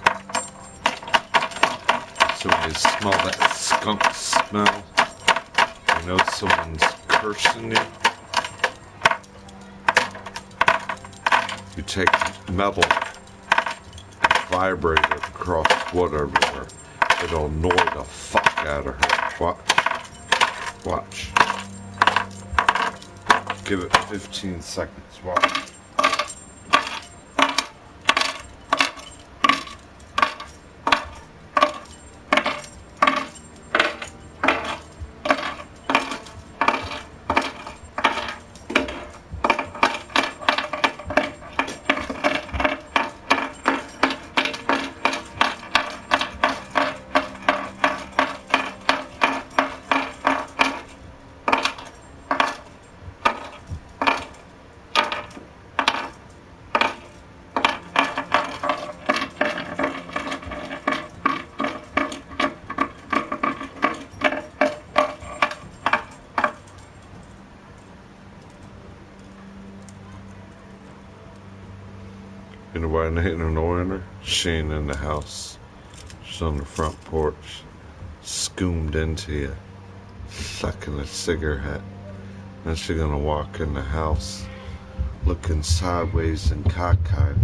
So when you smell that skunk smell, you know someone's cursing you. You take metal and vibrate it across wood everywhere. It'll annoy the fuck out of her. Watch. Watch. Give it 15 seconds. Watch. You know why I ain't annoying her? She ain't in the house. She's on the front porch, scoomed into you, sucking a cigarette. Then she's gonna walk in the house, looking sideways and cockeyed,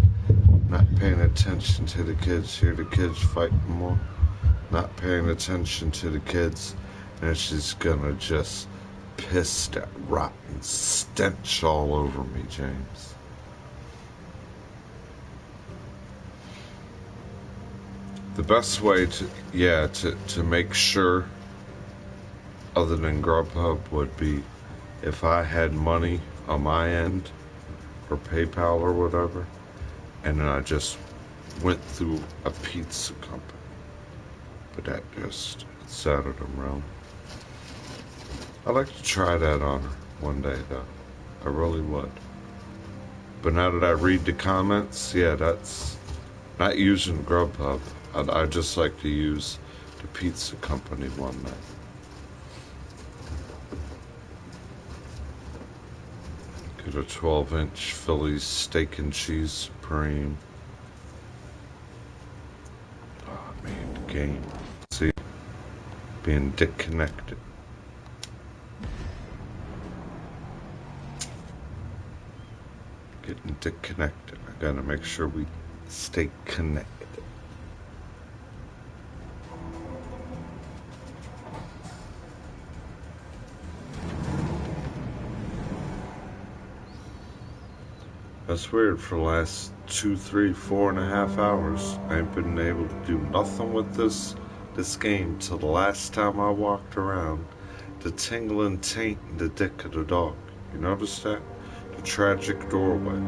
not paying attention to the kids. Hear the kids fighting more, not paying attention to the kids, and she's gonna just piss that rotten stench all over me, James. The best way to make sure, other than Grubhub, would be if I had money on my end, or PayPal or whatever, and then I just went through a pizza company. But that just, it's out of the realm. I'd like to try that on her one day, though. I really would. But now that I read the comments, yeah, that's not using Grubhub. I'd just like to use the pizza company one day. Get a 12-inch Philly's steak and cheese supreme. Oh, man, the game. See? Being disconnected. Getting disconnected. I gotta make sure we stay connected. That's weird. For the last 2, 3, 4.5 hours, I ain't been able to do nothing with this game till the last time I walked around the tingling taint in the dick of the dog. You notice that? The tragic doorway.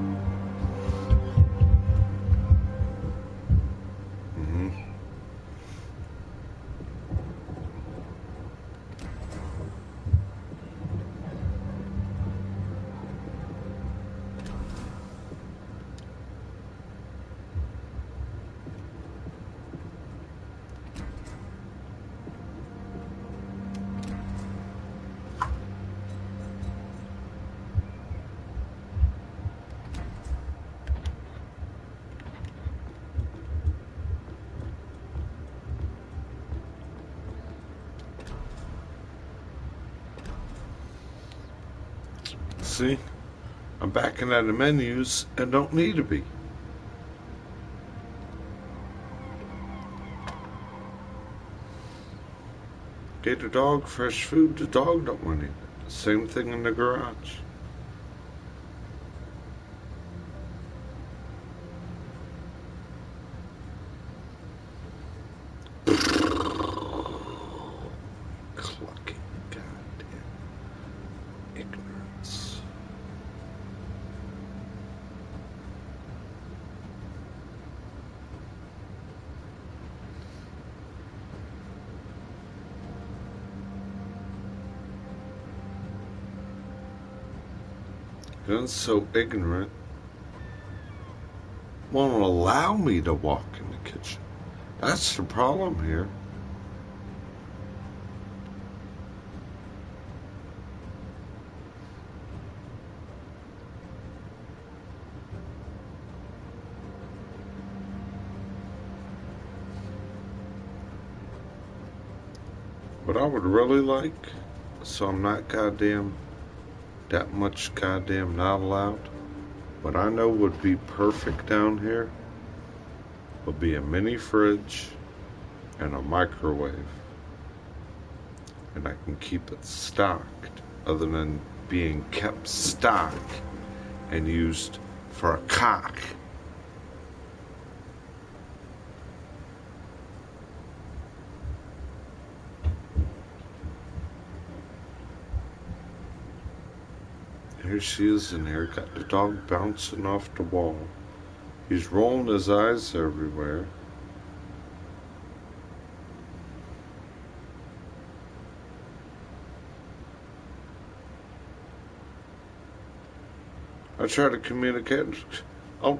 See? I'm backing out of menus and don't need to be. Get the dog fresh food, the dog don't want it. Same thing in the garage. Clucking goddamn ignorance. You're so ignorant, won't allow me to walk in the kitchen. That's the problem here. What I would really like, so I'm not goddamn that much goddamn not allowed, what I know would be perfect down here would be a mini fridge and a microwave. And I can keep it stocked, other than being kept stocked and used for a cock. Here she is in here, got the dog bouncing off the wall. He's rolling his eyes everywhere. I try to communicate. Oh,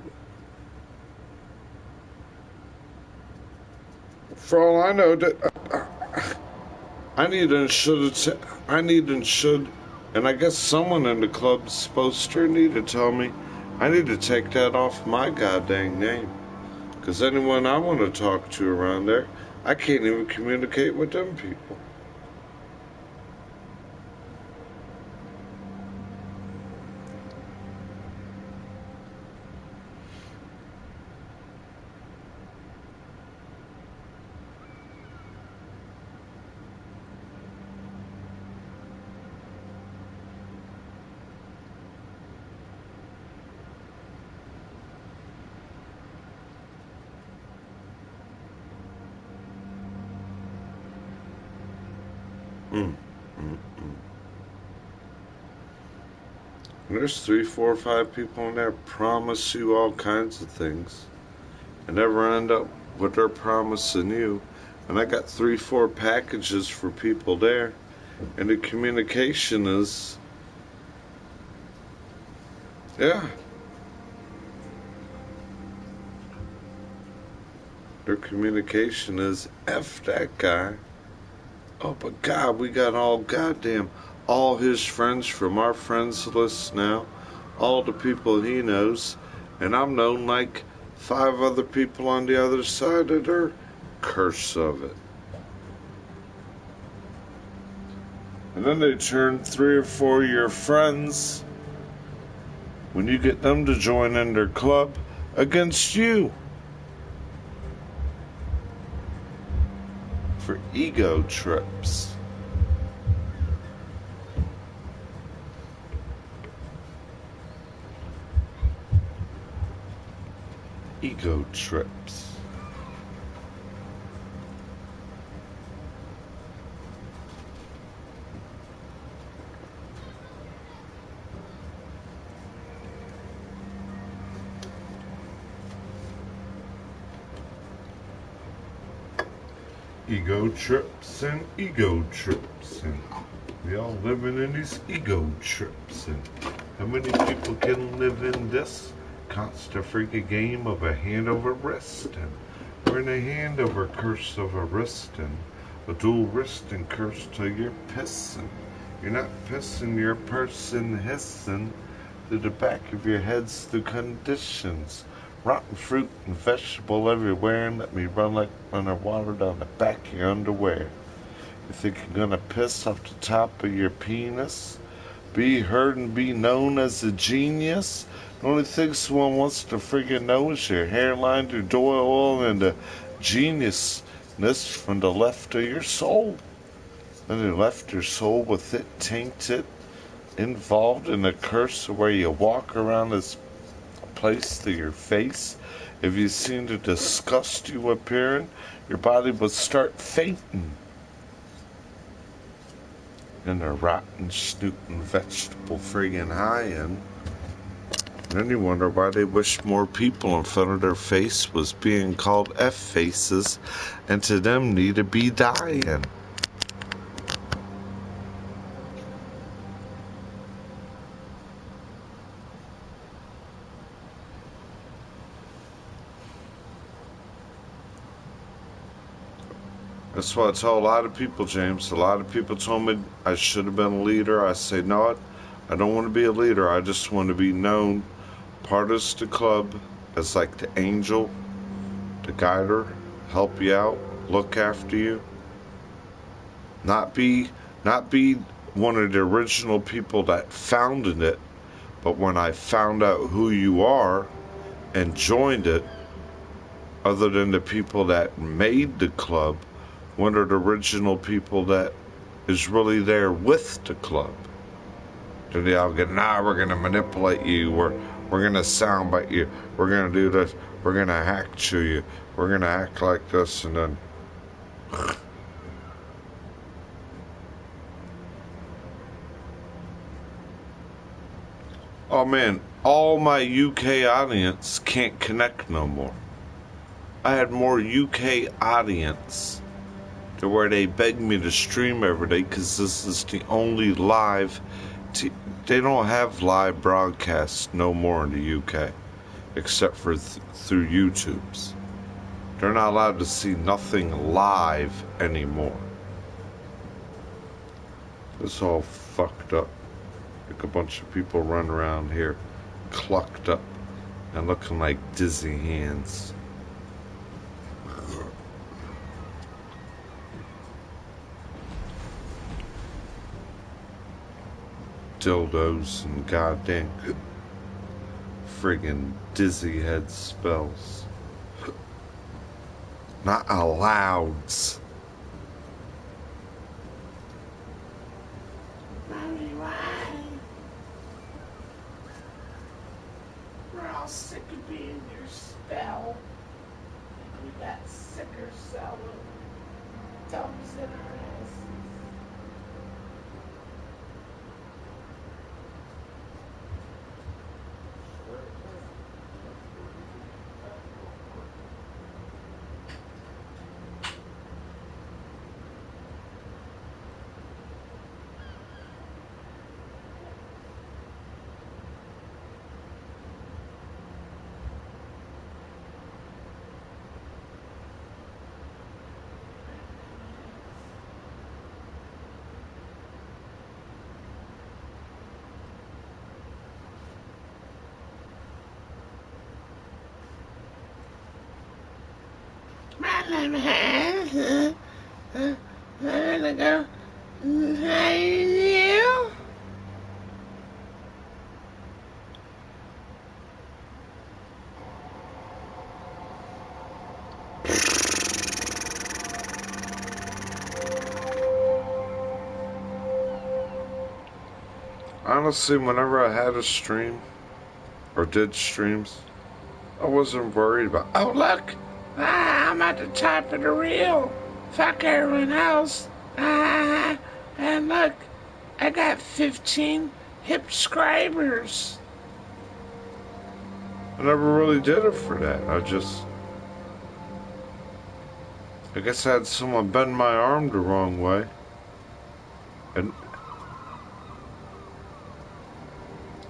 for all I know, I need and should, and I guess someone in the club's supposed to need to tell me I need to take that off my goddamn name. Because anyone I want to talk to around there, I can't even communicate with them people. And there's 3, 4, 5 people in there promise you all kinds of things and never end up what they're promising you. And I got 3, 4 packages for people there, and the communication is, yeah, their communication is F that guy. Oh, but God, we got all his friends from our friends list now, all the people he knows, and I'm known like 5 other people on the other side of their curse of it. And then they turn 3 or 4 of your friends, when you get them to join in their club, against you. For ego trips. Ego trips. Ego trips and ego trips, and we all living in these ego trips. And how many people can live in this constant freaking game of a hand over wrist? And we're in a hand over curse of a wrist, and a dual wrist and curse till you're pissing. You're not pissing, you're person hissing through the back of your heads through conditions. Rotten fruit and vegetable everywhere, and let me run like running water down the back of your underwear. You think you're gonna piss off the top of your penis? Be heard and be known as a genius? The only thing someone wants to friggin' know is your hairline, your door oil, and the geniusness from the left of your soul. Then they left your soul with it tainted, involved in a curse where you walk around this place to your face. If you seen the disgust you appearing, your body would start fainting. And a rotten, snooting vegetable friggin' high end. And then you wonder why they wish more people in front of their face was being called F faces, and to them need to be dying. That's why I tell a lot of people, James. A lot of people told me I should have been a leader. I say, no, I don't want to be a leader. I just want to be known, part of the club, as like the angel, the guider, help you out, look after you. Not be one of the original people that founded it, but when I found out who you are and joined it, other than the people that made the club, one of the original people that is really there with the club. Then they all get, nah, we're gonna manipulate you, we're gonna soundbite you, we're gonna do this, we're gonna hack to you, we're gonna act like this, and then oh man, all my UK audience can't connect no more. I had more UK audience to where they beg me to stream every day because this is the only live. They don't have live broadcasts no more in the UK, except for through YouTube's. They're not allowed to see nothing live anymore. It's all fucked up. Like a bunch of people run around here, clucked up and looking like dizzy hands. Dildos and goddamn friggin' dizzy head spells. Not allouds. Mommy, why? We're all sick of being your spell. We got sicker cell of thumbs in our asses. I'm gonna go. You? Honestly, whenever I had a stream, or did streams, I wasn't worried about, oh look, I'm at the top of the reel. Fuck everyone else. And look, I got 15 subscribers. I never really did it for that. I guess I had someone bend my arm the wrong way. And,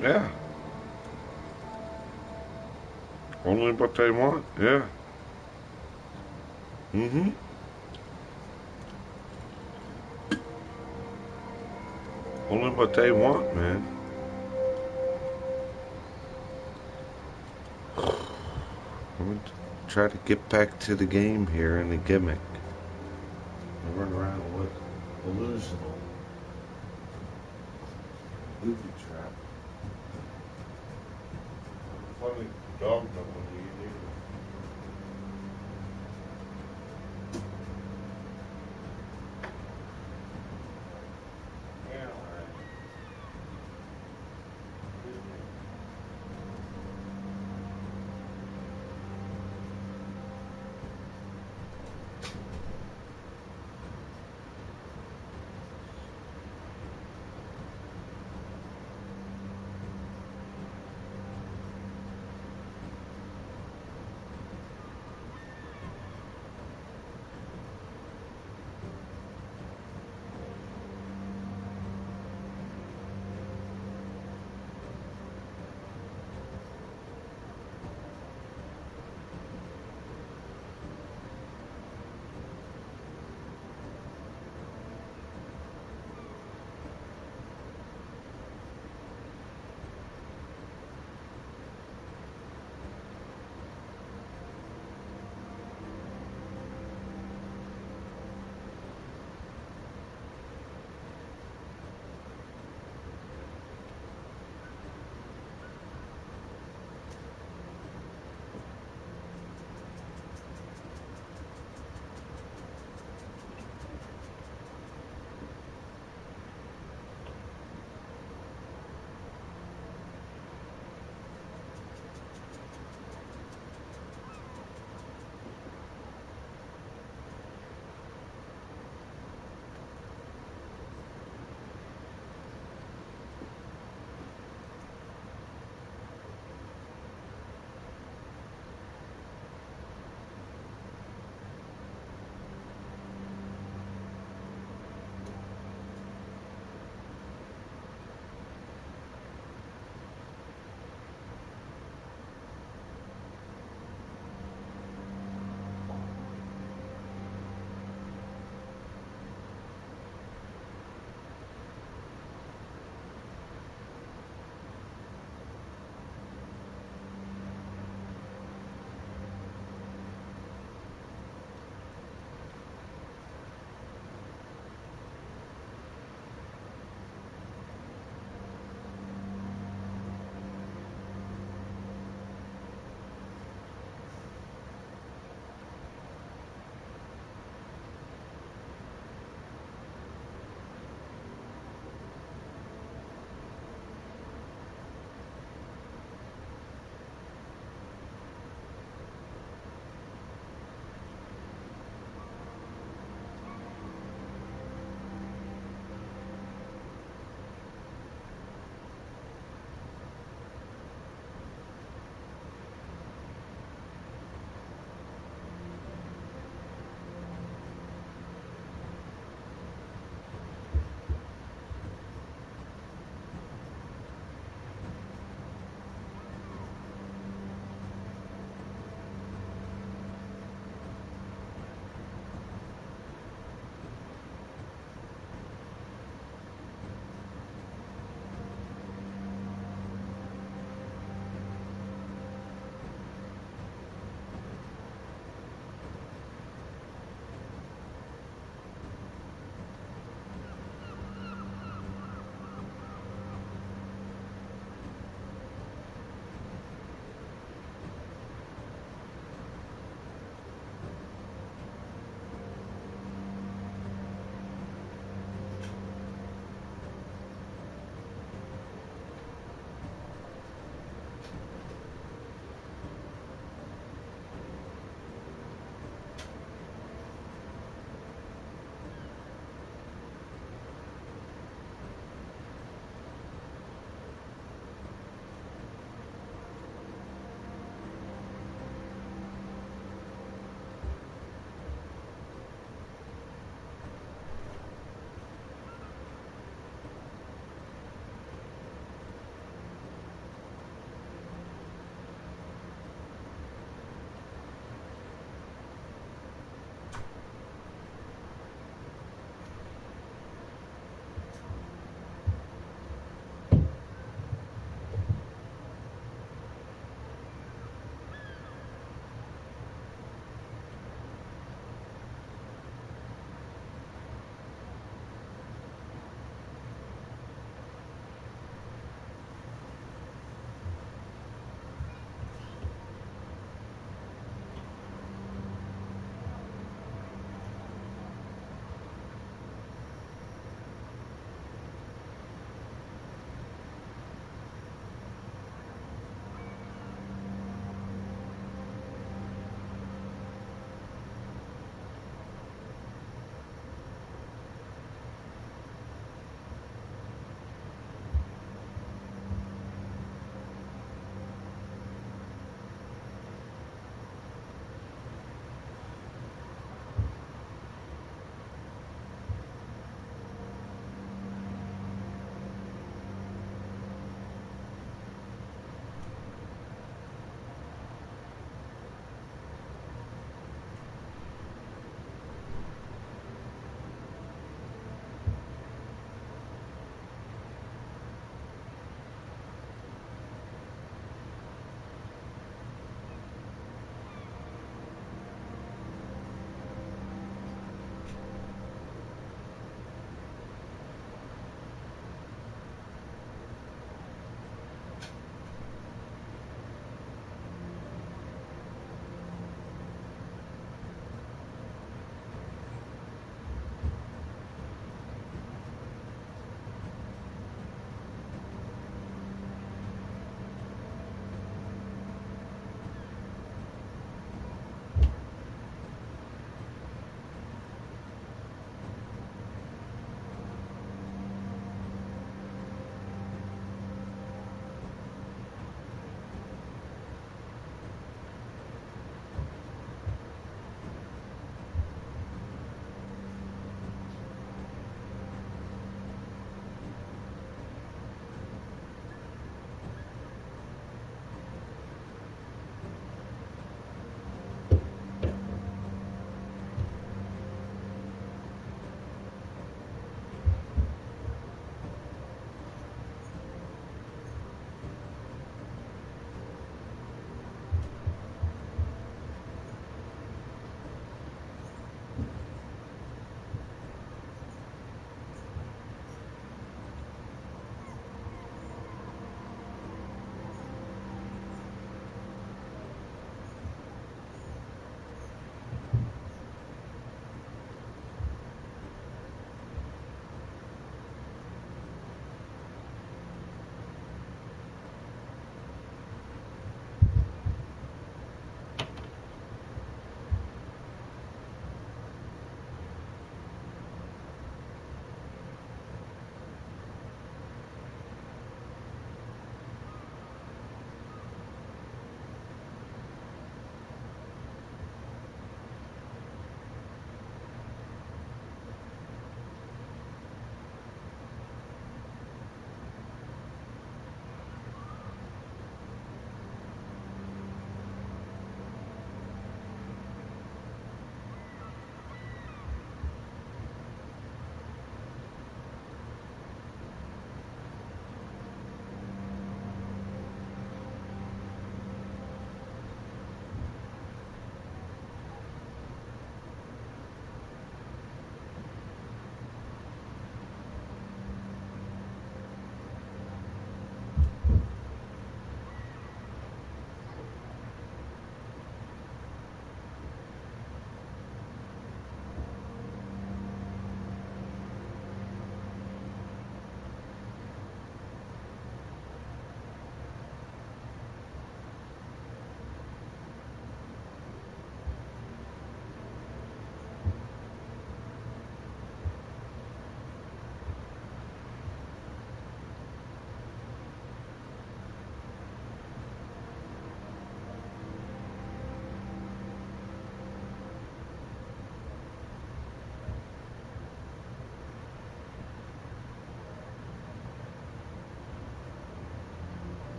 yeah. Only what they want, yeah. Mm-hmm. Only what they want, man. I'm gonna try to get back to the game here and the gimmick. I run around with illusional booby trap. Funny dog number when you need it. Yeah, alright.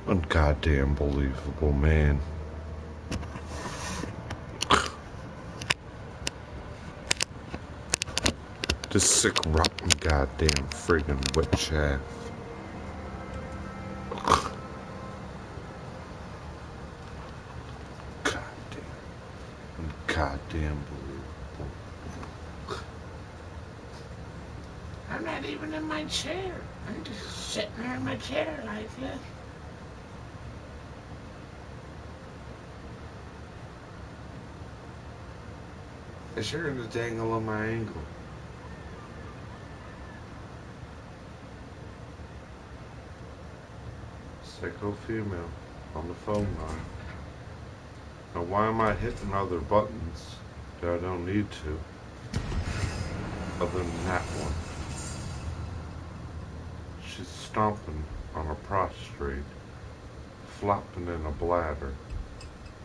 Ungoddamn believable, man. This sick, rotten, goddamn friggin' wet shaft. Goddamn believable. I'm not even in my chair. I'm just sitting there in my chair like this. It's here in the dangle of my ankle. Psycho female on the phone line. Now why am I hitting other buttons that I don't need to? Other than that one. She's stomping on a prostrate, flopping in a bladder,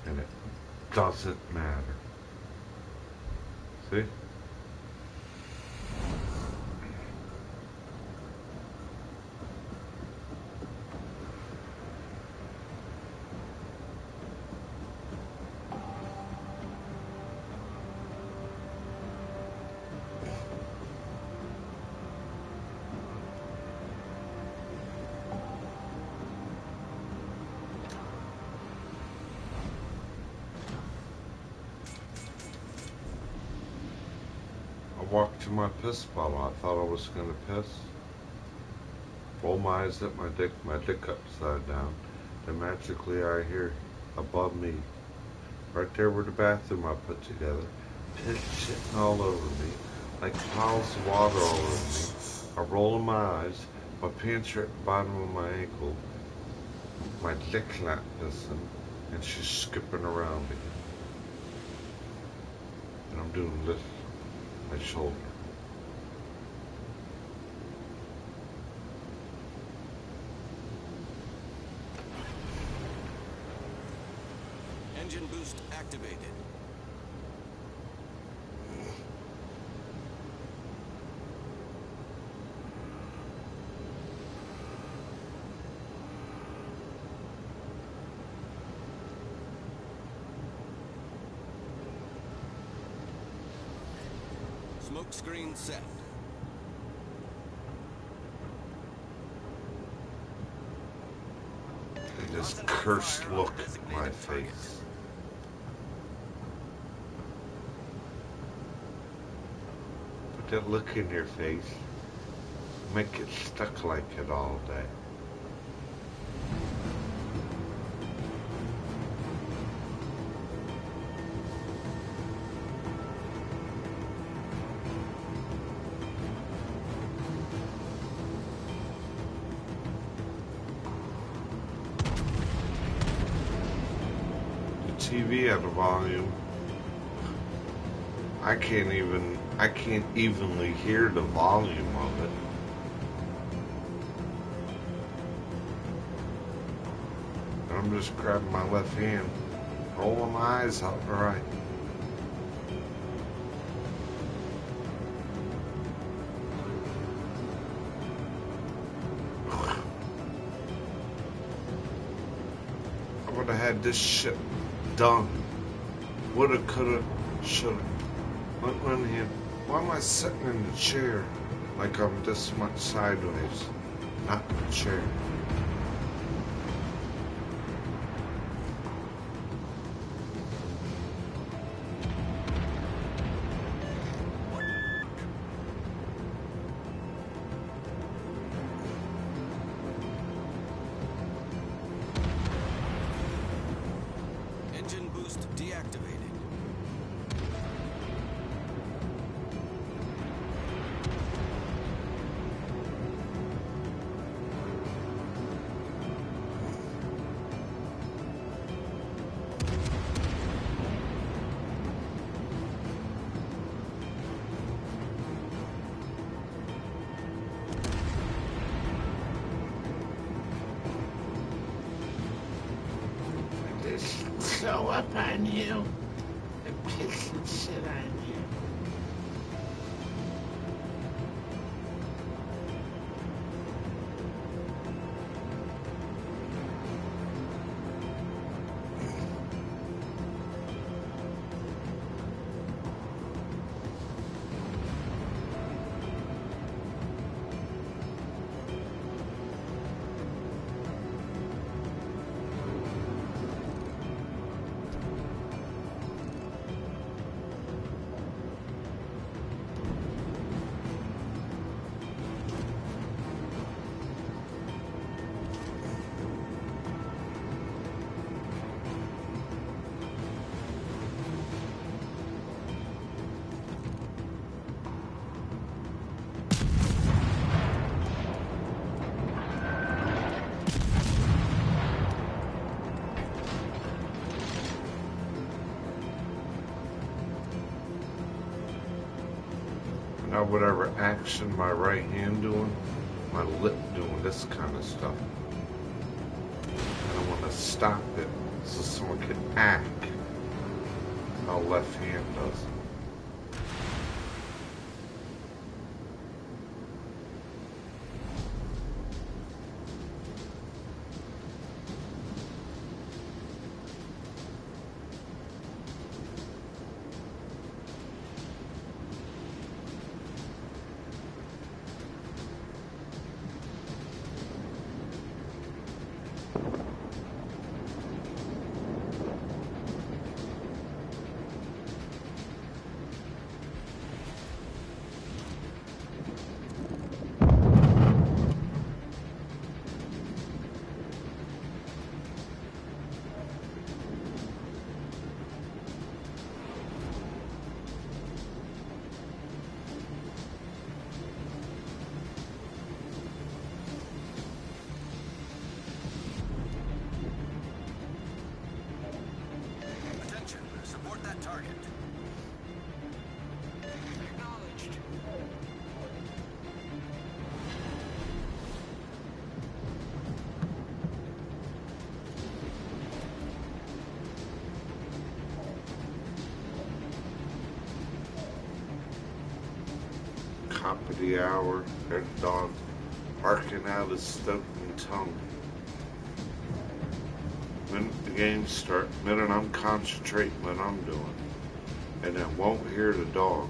and it doesn't matter. See? I walked to my piss bottle. I thought I was gonna piss. Roll my eyes at my dick upside down. Then magically I hear above me, right there where the bathroom I put together, piss shitting all over me, like piles of water all over me. I roll in my eyes, my pants are at the bottom of my ankle, my dick's not pissing, and she's skipping around me. And I'm doing this. My shoulder. Engine boost activated. Smoke screen set. And this cursed look in my face. Put that look in your face. Make it stuck like it all day. TV at a volume. I can't evenly hear the volume of it. And I'm just grabbing my left hand, rolling my eyes out the right. I would have had this shit done. Woulda, coulda, shoulda. Went one hand. Why am I sitting in the chair like I'm this much sideways? Not in the chair. Engine boost deactivated. Show up on you and piss and shit on you. Now whatever action my right hand doing, my lip doing this kind of stuff. And I want to stop it so someone can act how left hand does. Attention, support that target. Acknowledged. Top of the hour, there's the dog barking out his stoking tongue. When the game starts, minute I'm concentrating what I'm doing, and I won't hear the dog,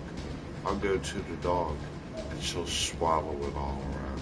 I'll go to the dog, and she'll swallow it all around.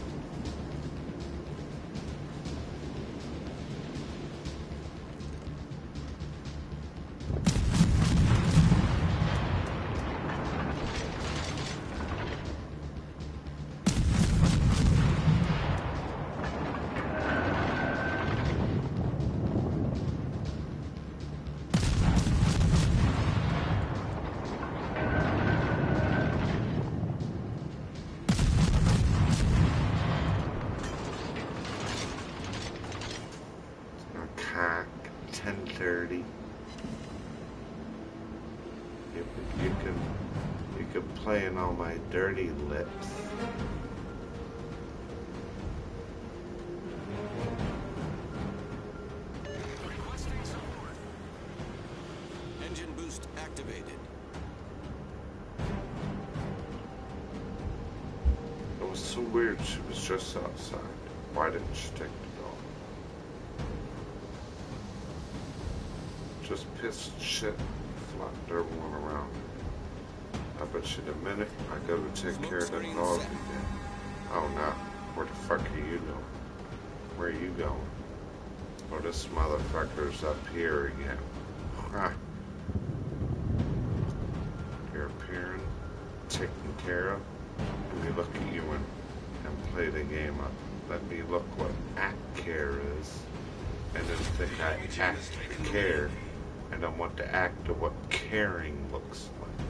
Cock, 10:30. You can play in all my dirty lips. Requesting support. Engine boost activated. It was so weird. She was just outside. Why didn't she take the dog? Just pissed shit, flopped everyone around. I bet you the minute I go to take care of the dog again. Oh no, where the fuck are you going? Where are you going? Oh, this motherfucker's up here again. Ah. You're appearing, taken care of. Let me look at you and play the game up. Let me look what act care is. And then think I act care. And I want to act of what caring looks like.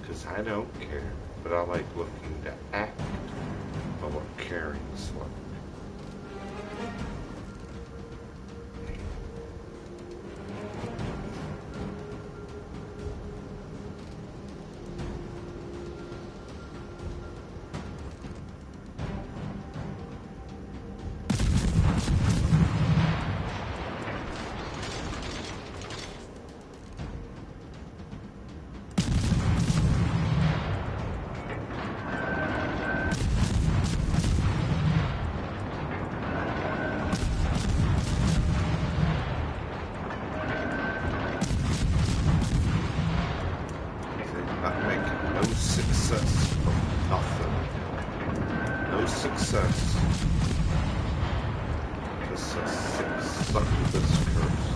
Because I don't care, but I like looking to act of what caring's like. Not making no success from nothing. No success. Just a sick succubus curse.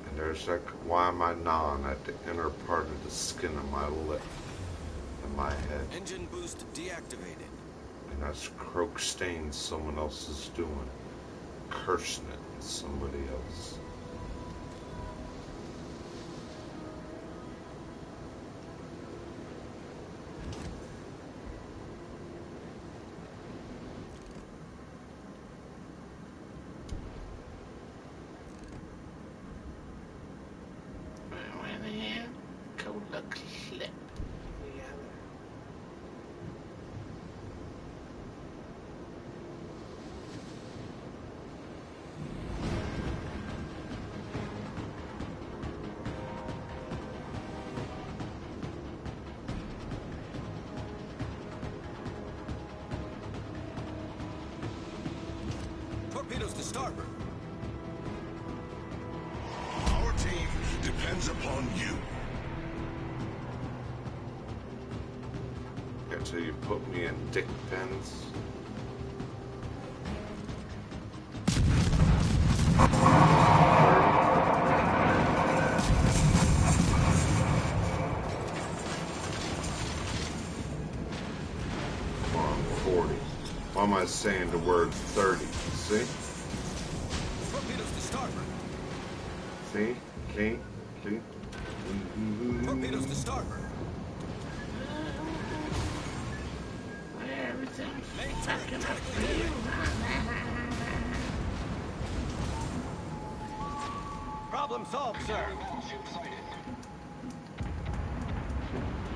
And there's like, why am I gnawing at the inner part of the skin of my lip and my head? Engine boost deactivated. And that's croak stains someone else is doing. Cursing it at somebody else. clip the other. Torpedoes to starboard. Our team depends upon you. Until you put me in dick pens. Come on, 40. Why am I saying the word 30? See? Torpedoes to starboard. See? See? See? Torpedoes to starboard. Everything's Main turret fucking up critically for you. Problem solved, sir.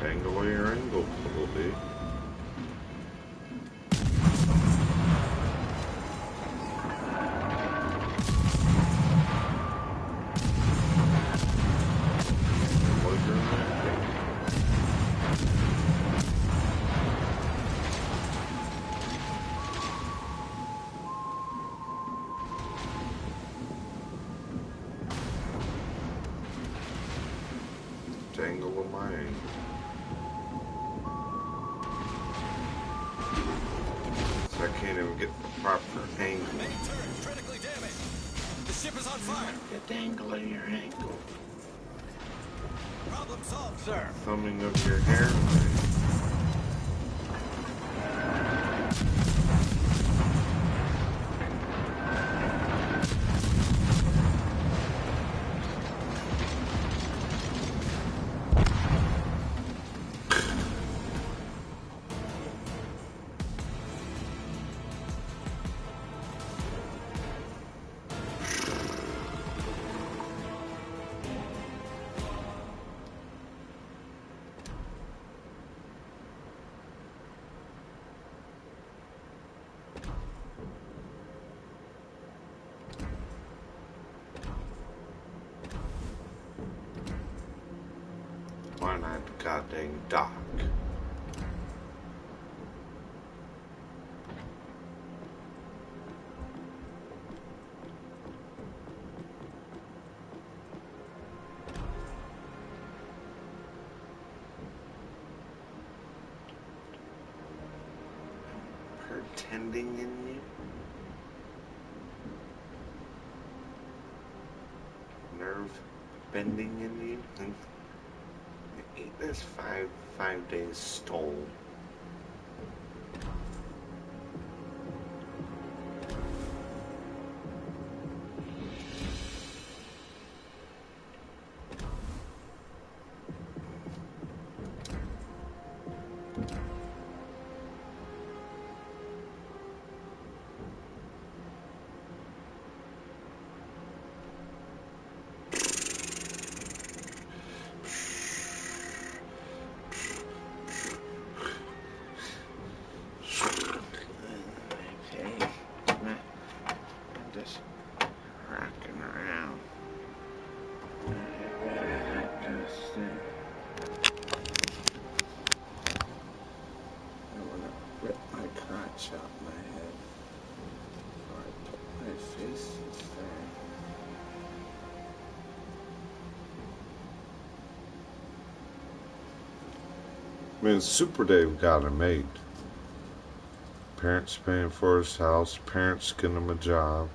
Angle your angle, little dude. Angle of my angle. So I can't even get the proper angle. Main turret critically damaged. The ship is on fire. Get the angle of your ankle. Problem solved, sir. Thumbing of your hair. Why not goddamn dock? Pretending in you? Nerve bending in you? Eat this five days stole. Okay. I'm just rocking around. I want to rip my crotch out my head before I put my face there. I mean, Super Dave got it made. Parents paying for his house, parents getting him a job.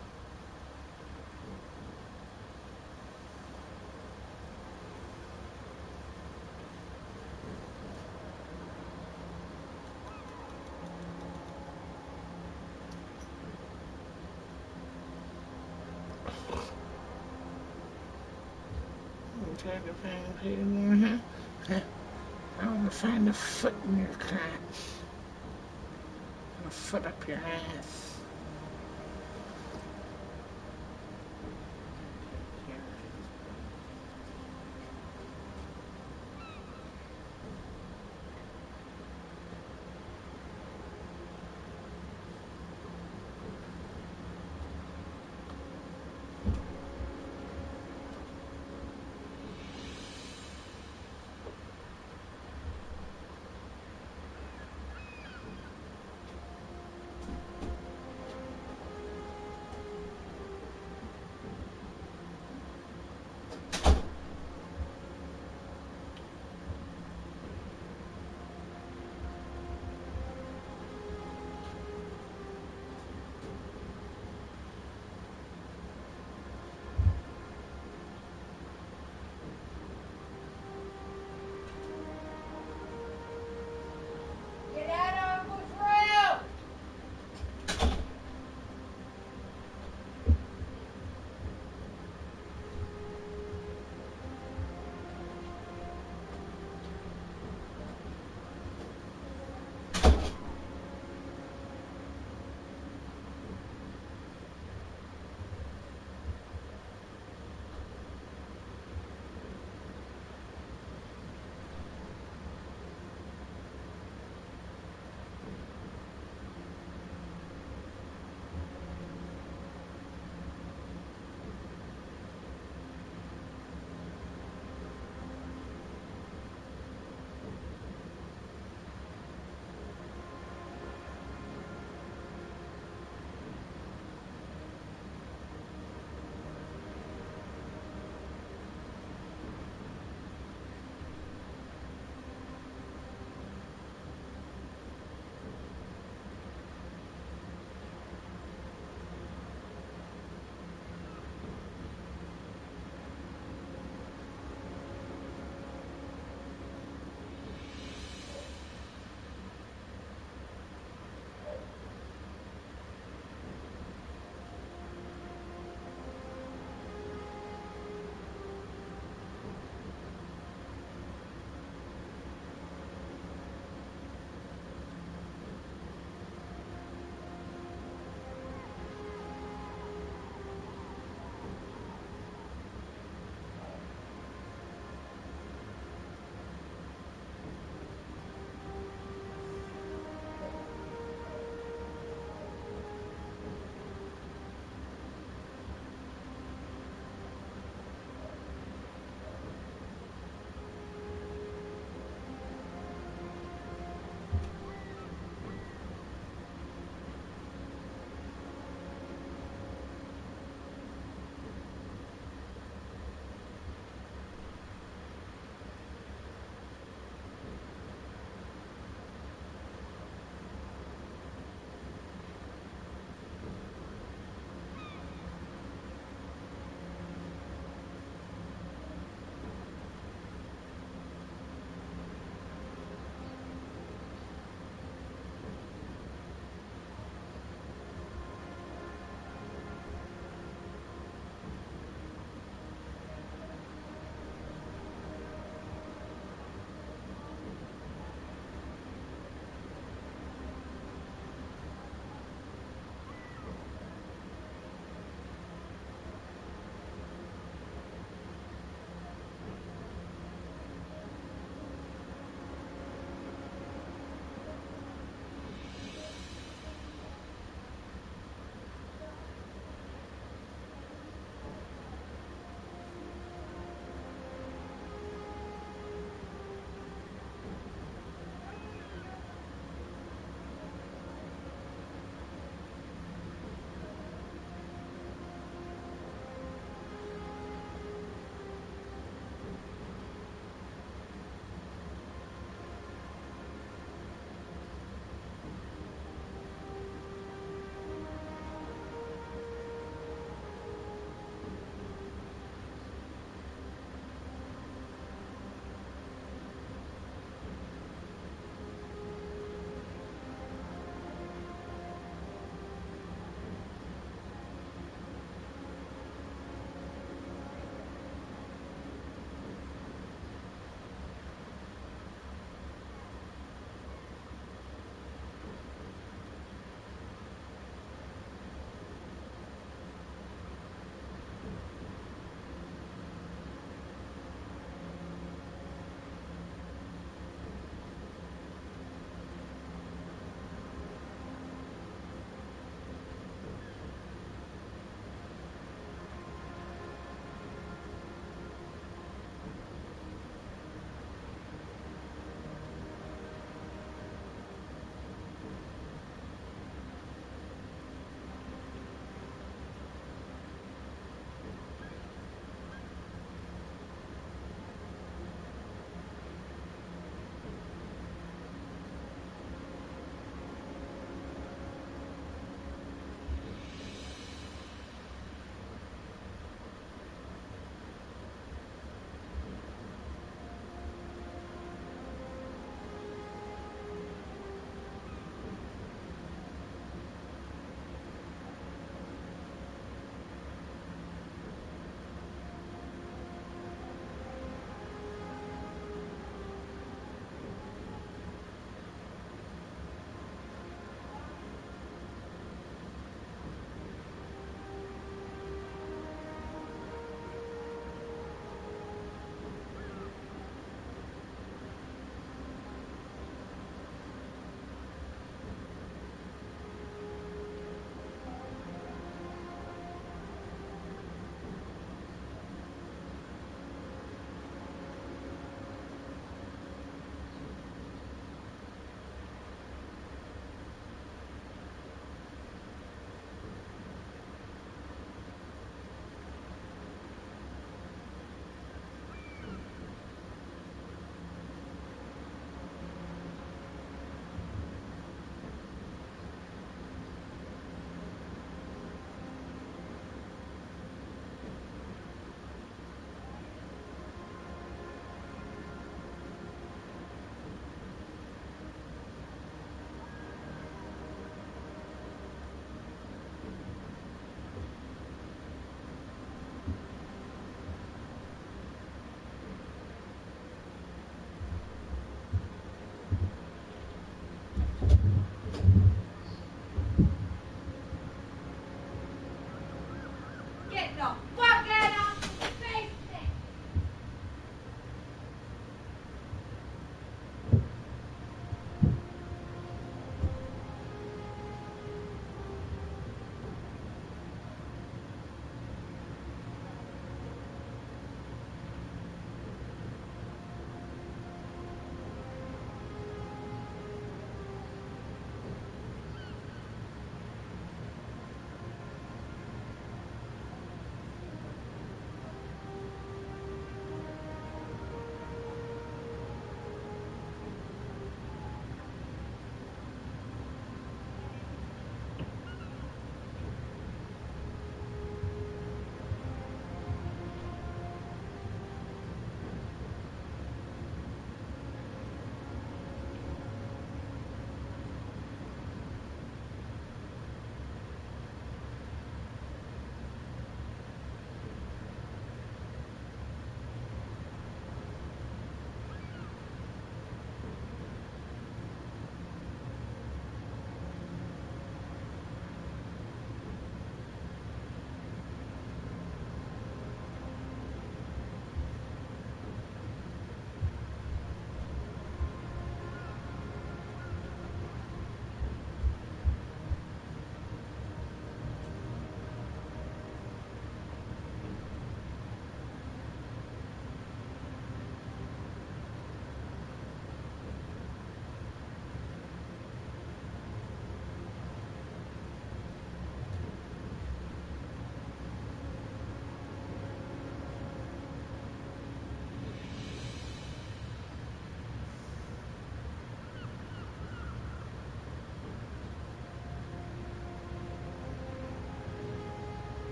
I'm trying to find a few more, huh? I want to find a foot in your crotch. And a foot up your ass.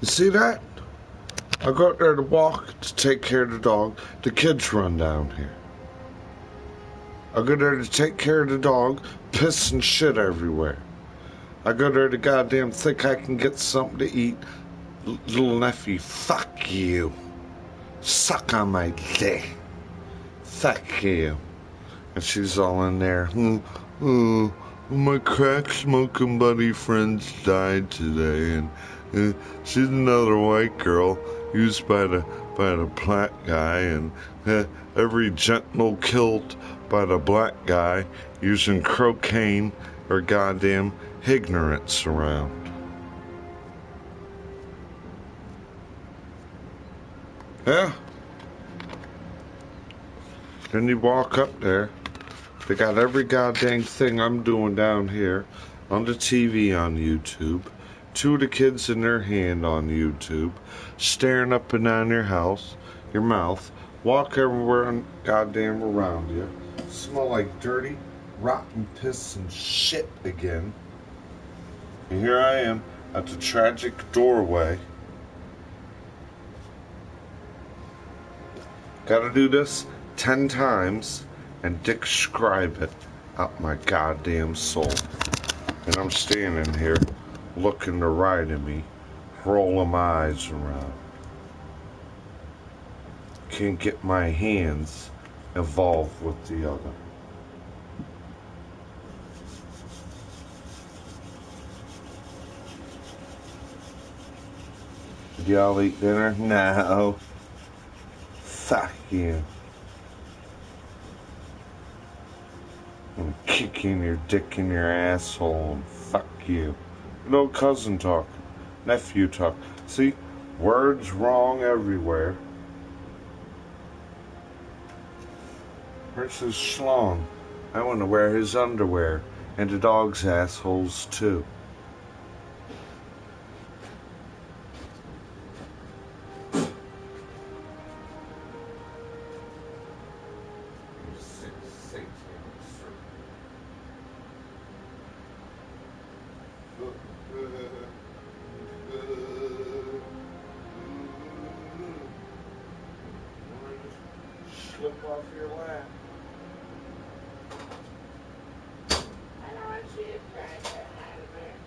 You see that? I go out there to walk to take care of the dog. The kids run down here. I go there to take care of the dog. Piss and shit everywhere. I go there to goddamn think I can get something to eat. Little nephew, fuck you. Suck on my dick. Fuck you. And she's all in there. My crack smoking buddy friends died today, and she's another white girl used by the black guy, and every gentle killed by the black guy using cocaine or goddamn ignorance around. Yeah. Then you walk up there. They got every goddamn thing I'm doing down here on the TV on YouTube. Two of the kids in their hand on YouTube, staring up and down your house, your mouth, walk everywhere and goddamn around you. Smell like dirty, rotten piss and shit again. And here I am at the tragic doorway. Gotta do this 10 times and describe it out my goddamn soul. And I'm standing here looking to right of me, rolling my eyes around. Can't get my hands involved with the other. Did y'all eat dinner? No. Fuck you. I'm kicking your dick in your asshole and fuck you. No cousin talk, nephew talk. See, words wrong everywhere. Where's his schlong? I want to wear his underwear and the dog's assholes too. Slip off your lap. I don't want you to drag that out of there.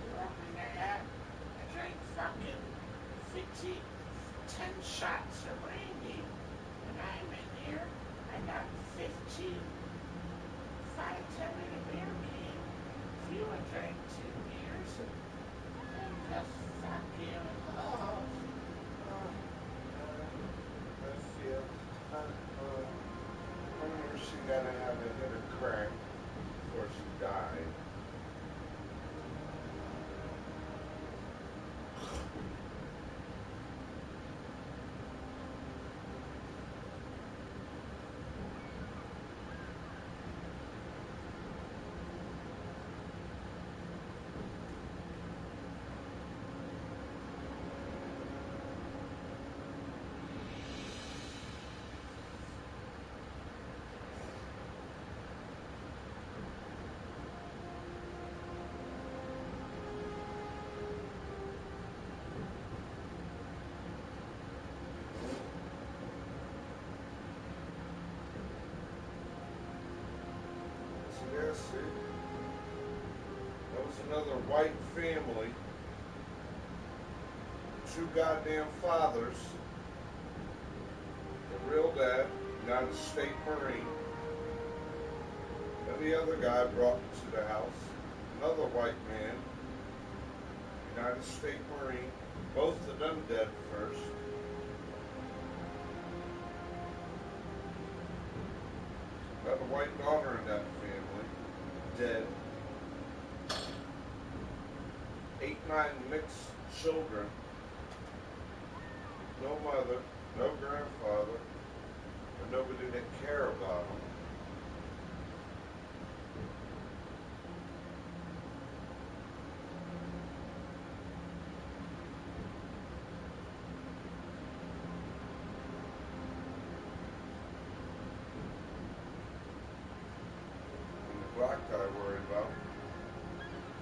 You're opening that up. I drank fucking 10 shots of brandy. And I'm in here. I got 15 5-10-minute beer can. If you would drink 2 beers, then just fuck you. Oh. I remember she got to have a hit of crack before she died. Yeah, see? That was another white family. 2 goddamn fathers. The real dad, United States Marine. And the other guy brought to the house. Another white man, United States Marine. Both of them dead first. Got a white daughter in that family, dead. 8, 9 mixed children. No mother, no grandfather, and nobody that care about them. Black guy worried about.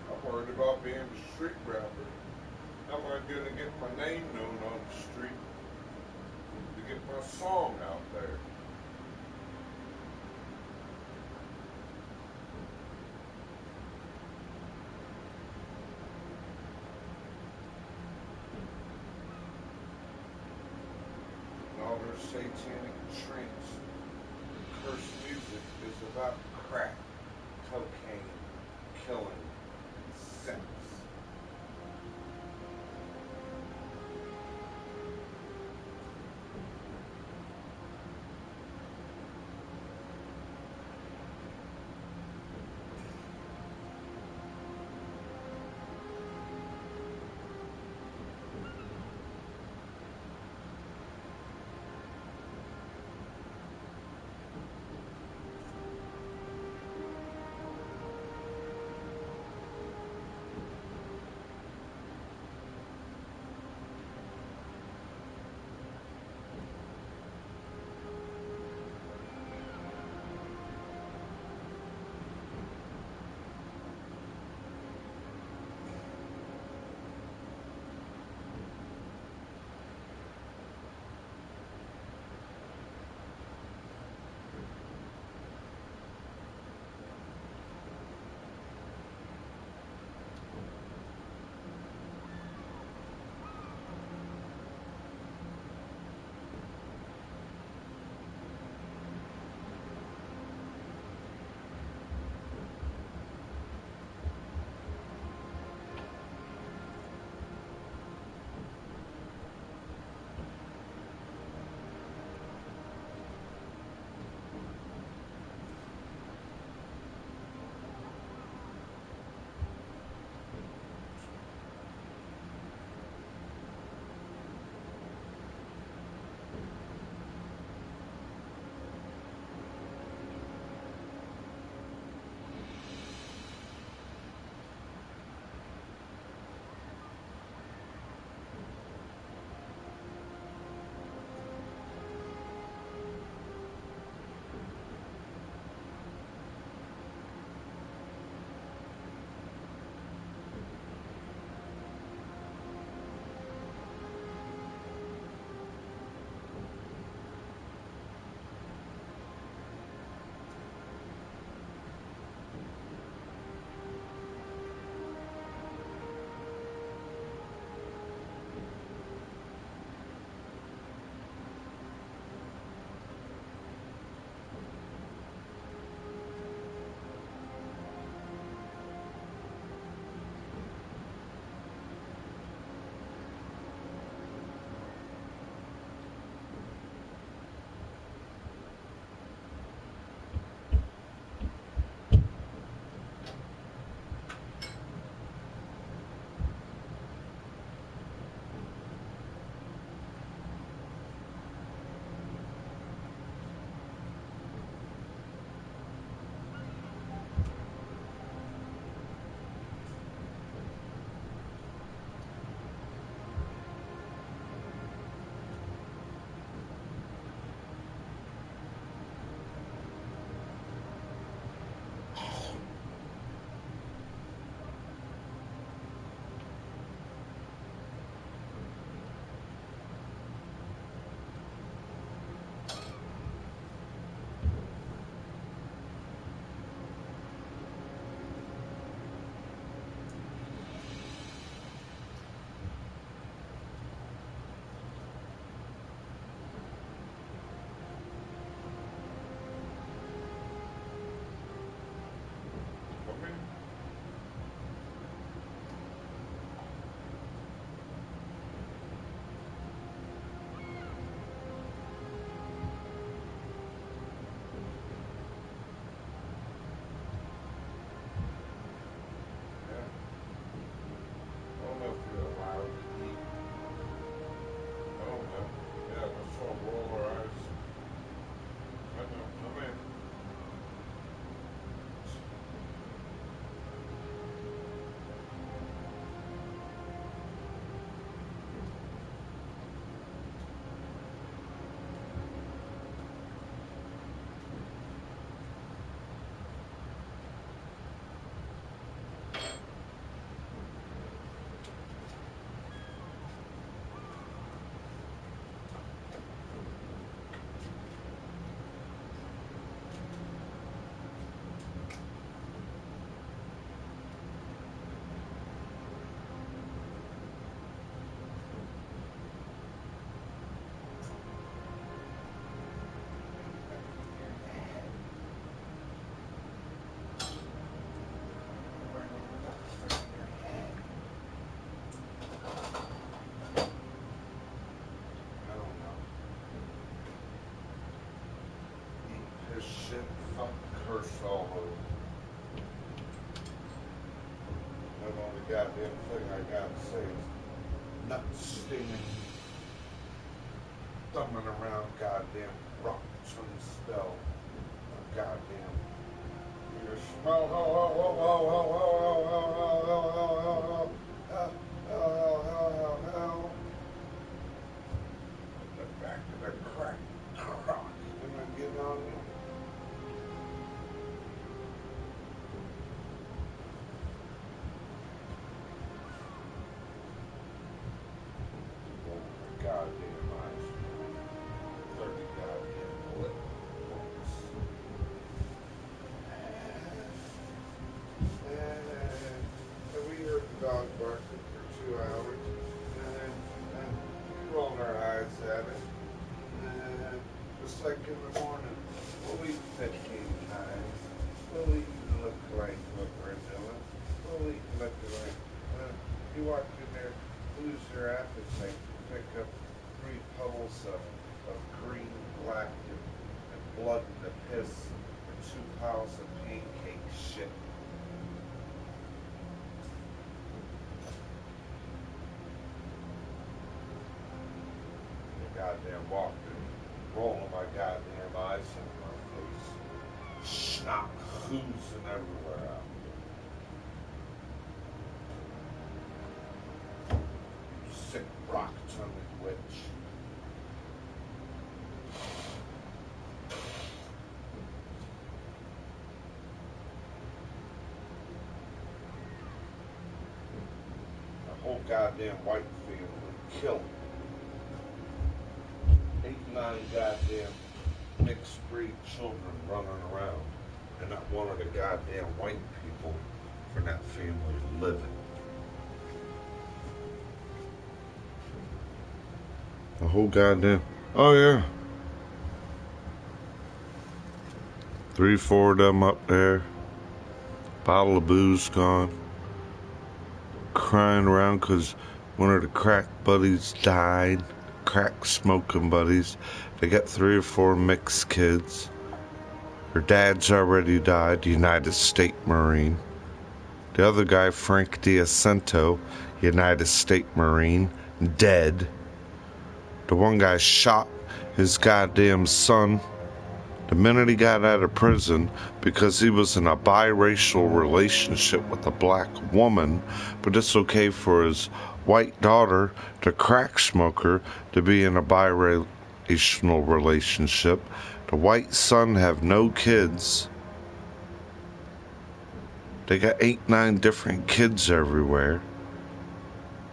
I'm worried about being a street rapper. Am I gonna get my name known on the street? To get my song out there? And all their satanic trance and cursed music is about crack, cocaine, killing, and sex. curse all over. And the only goddamn thing I got to say is nut stinging, thumbing around goddamn rock tongue spell. Goddamn. You smell the back of the crack crock and I get on you. Oh my goddamn eyes. 30 goddamn lip bolts. And we heard the dog barking for 2 hours, and we rolled our eyes at it. And just like in the morning, we'll eat 15 times. We'll eat and look like what we're doing. We'll eat and look like. You walk in there, lose your appetite, pick up 3 puddles of green, black, and blood and the piss, and 2 piles of pancake shit. Goddamn walking, rolling my goddamn eyes in my face. Snot oozing everywhere out there. You sick rock-tongued witch. The whole goddamn white family killed. 8, 9 goddamn mixed breed children running around, and not one of the goddamn white people from that family living. The whole goddamn, oh yeah. 3, 4 of them up there. Bottle of booze gone. Crying around because one of the crack buddies died. Crack smoking buddies. They got 3 or 4 mixed kids. Her dad's already died, United States Marine. The other guy, Frank D'Acento, United States Marine, dead. The one guy shot his goddamn son the minute he got out of prison because he was in a biracial relationship with a black woman, but it's okay for his white daughter, the crack smoker, to be in a biracial relationship. The white son have no kids. They got 8, 9 different kids everywhere.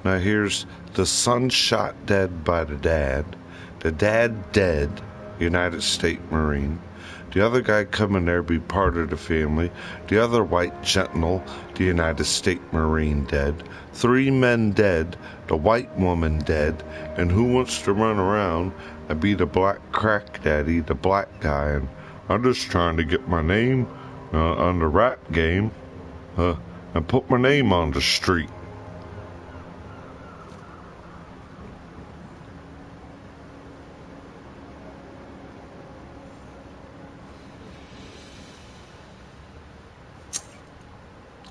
Now here's the son shot dead by the dad dead, United States Marine. The other guy coming there be part of the family. The other white gentleman, the United States Marine, dead. 3 men dead, the white woman dead, and who wants to run around and be the black crack daddy, the black guy, and I'm just trying to get my name on the rap game and put my name on the street.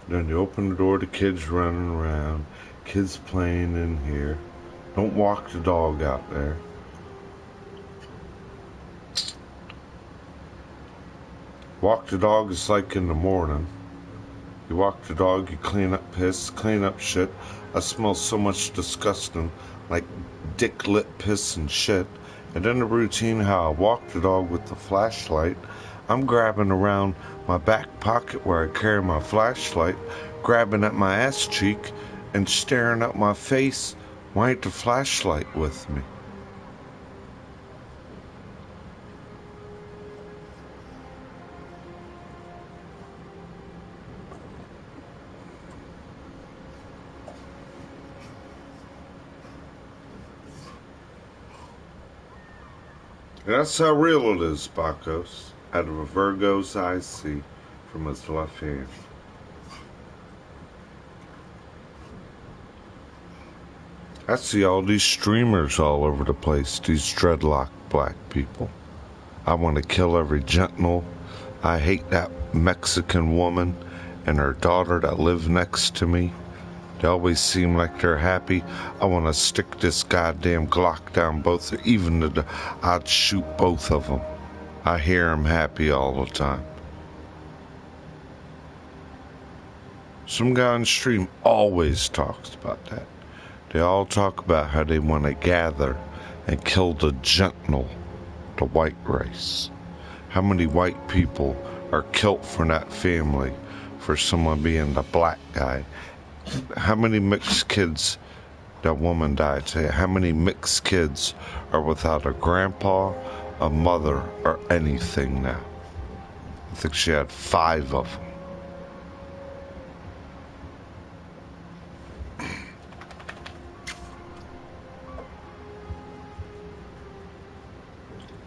Then you open the door to kids running around, kids playing in here. Don't walk the dog out there. Walk the dog is like in the morning. You walk the dog, you clean up piss, clean up shit. I smell so much disgusting, like dick lit piss and shit. And then the routine how I walk the dog with the flashlight. I'm grabbing around my back pocket where I carry my flashlight, grabbing at my ass cheek and staring at my face. Why ain't the flashlight with me? That's how real it is, Bacchus. Out of a Virgo's eye see from his left hand. I see all these streamers all over the place, these dreadlock black people. I want to kill every gentleman. I hate that Mexican woman and her daughter that live next to me. They always seem like they're happy. I want to stick this goddamn Glock down both, I'd shoot both of them. I hear them happy all the time. Some guy on stream always talks about that. They all talk about how they want to gather and kill the gentle, the white race. How many white people are killed from that family for someone being the black guy? How many mixed kids, that woman died today, how many mixed kids are without a grandpa, a mother, or anything now? I think she had 5 of them.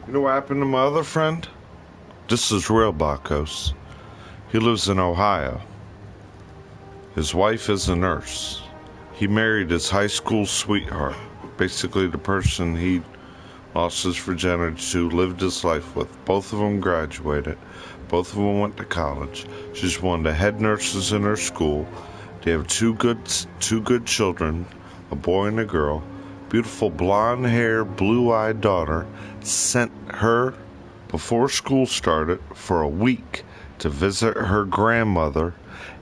You know what happened to my other friend? This is real, Bacchus. He lives in Ohio. His wife is a nurse. He married his high school sweetheart, basically the person he lost his virginity to, lived his life with. Both of them graduated. Both of them went to college. She's one of the head nurses in her school. They have two good children, a boy and a girl. Beautiful blonde-haired, blue-eyed daughter. Sent her before school started for a week to visit her grandmother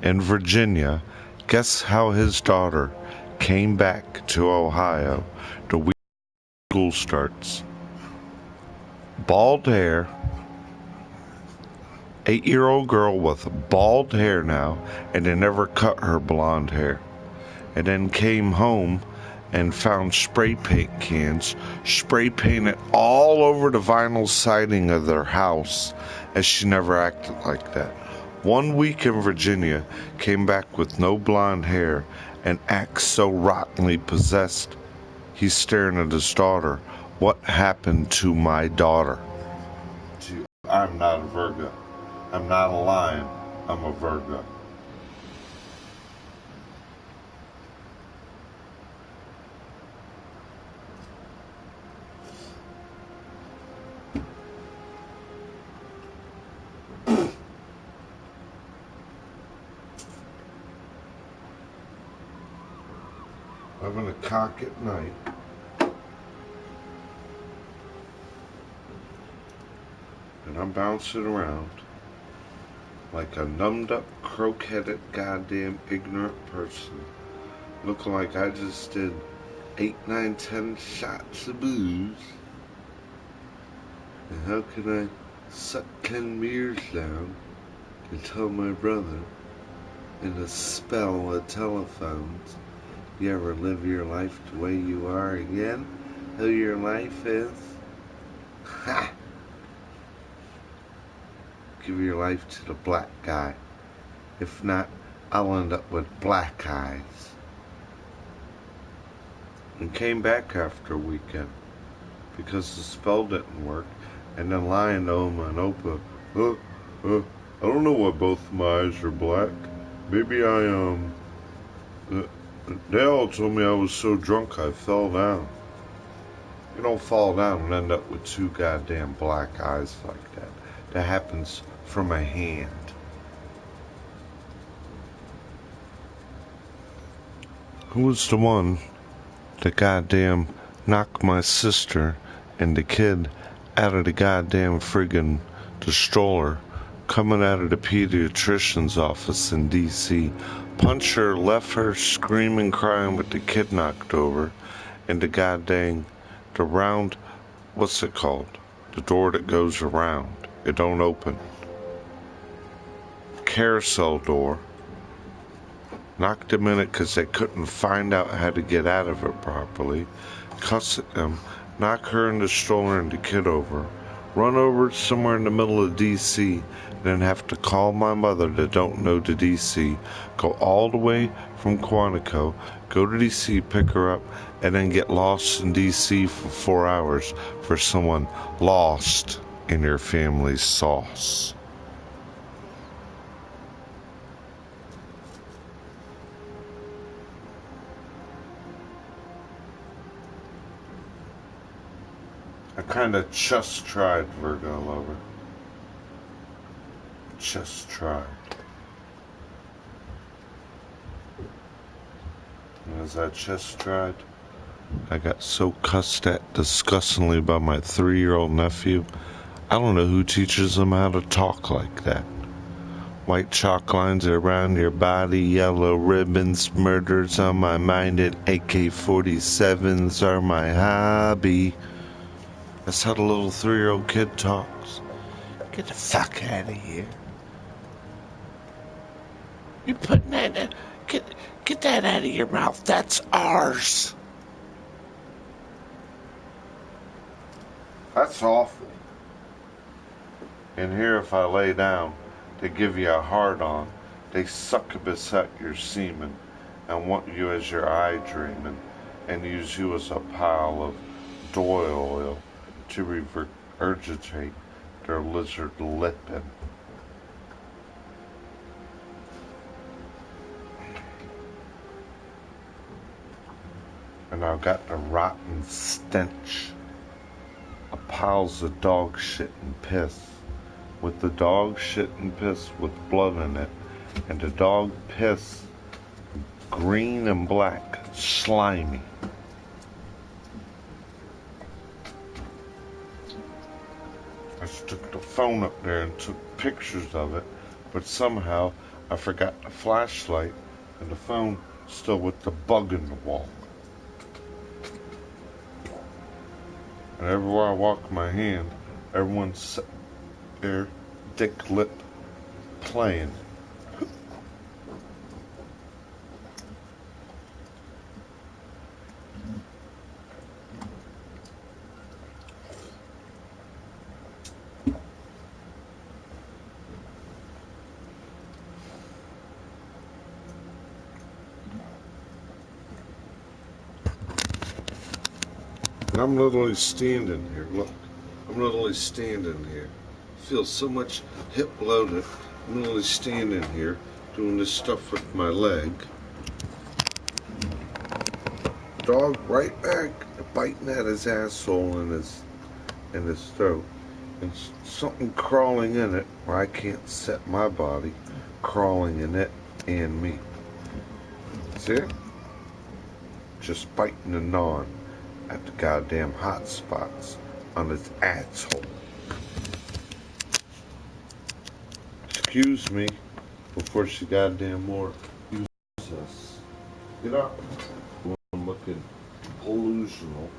in Virginia. Guess how his daughter came back to Ohio the week school starts? Bald hair. 8-year-old girl with bald hair now, and they never cut her blonde hair. And then came home and found spray paint cans, spray painted all over the vinyl siding of their house, as she never acted like that. 1 week in Virginia, came back with no blonde hair, and acts so rottenly possessed. He's staring at his daughter. What happened to my daughter? I'm not a Virgo. I'm not a lion. I'm a Virgo. Having a cock at night. And I'm bouncing around like a numbed up, croak-headed, goddamn ignorant person. Looking like I just did 8, 9, 10 shots of booze. And how can I suck 10 beers down and tell my brother in a spell of telephones, you ever live your life the way you are again? Who your life is? Ha! Give your life to the black guy. If not, I'll end up with black eyes. And came back after a weekend because the spell didn't work. And then lying to Oma and Opa, I don't know why both of my eyes are black. Maybe they all told me I was so drunk I fell down. You don't fall down and end up with 2 goddamn black eyes like that. That happens from a hand. Who was the one that goddamn knocked my sister and the kid out of the goddamn friggin' the stroller coming out of the pediatrician's office in D.C., punched her, left her screaming, crying with the kid knocked over, and the goddamn, the round, what's it called? The door that goes around. It don't open. Carousel door. Knocked them in it because they couldn't find out how to get out of it properly. Cuss at them. Knock her in the stroller and the kid over. Run over somewhere in the middle of D.C., then have to call my mother that don't know the D.C., go all the way from Quantico, go to D.C., pick her up, and then get lost in D.C. for 4 hours for someone lost in your family's sauce. I kind of just tried Virgo Lover. chest tried. And as I chest tried, I got so cussed at disgustingly by my 3-year-old nephew. I don't know who teaches them how to talk like that. White chalk lines around your body, yellow ribbons, murders on my mind, and AK-47s are my hobby. That's how the little 3-year-old kid talks. Get the fuck out of here. You're putting that in. Get that out of your mouth. That's ours. That's awful. And here, if I lay down, they give you a hard-on. They succubus at your semen and want you as your eye dreaming and use you as a pile of doyle oil to regurgitate their lizard lipping. And I've got the rotten stench of piles of dog shit and piss, with the dog shit and piss with blood in it, and the dog piss green and black, slimy. I stuck the phone up there and took pictures of it, but somehow I forgot the flashlight and the phone still with the bug in the wall. And everywhere I walk my hand, everyone's there, dick lip, playing. And I'm literally standing here, look. I'm literally standing here. I feel so much hip loaded. I'm literally standing here doing this stuff with my leg. Dog right back, biting at his asshole and his throat. And something crawling in it where I can't set my body, crawling in it and me. See it? Just biting and gnawing at the goddamn hot spots on his asshole. Excuse me before she goddamn more uses us. Get up. I'm looking delusional.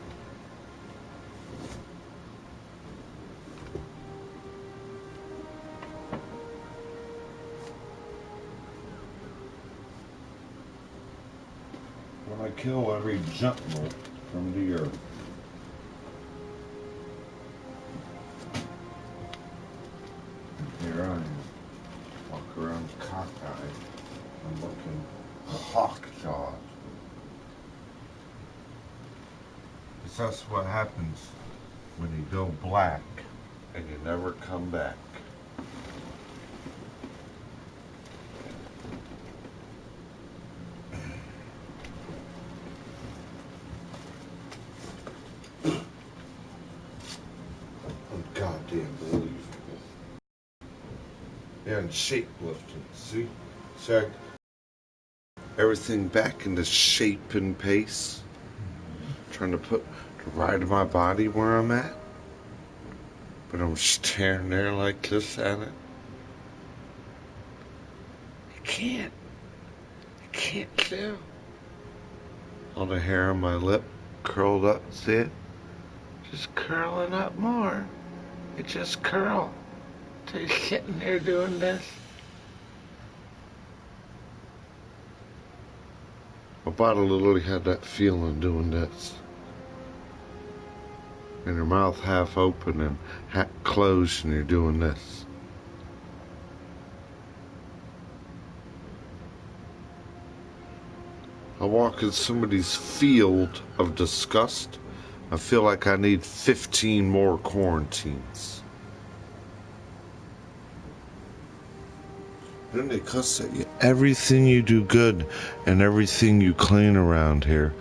When I kill every gentleman from the earth. And here I am, walk around cockeyed and looking hawk-jawed. Because that's what happens when you go black and you never come back. Goddamn believable. And shapelifting, see? So everything back into shape and pace. Trying to put the right of my body where I'm at. But I'm staring there like this at it. I can't do. All the hair on my lip curled up, see it? Just curling up more. It just curl. So you're sitting there doing this. My body literally had that feeling doing this. And your mouth half open and half closed and you're doing this. I walk in somebody's field of disgust. I feel like I need 15 more quarantines. Then they cuss at you. Everything you do good and everything you clean around here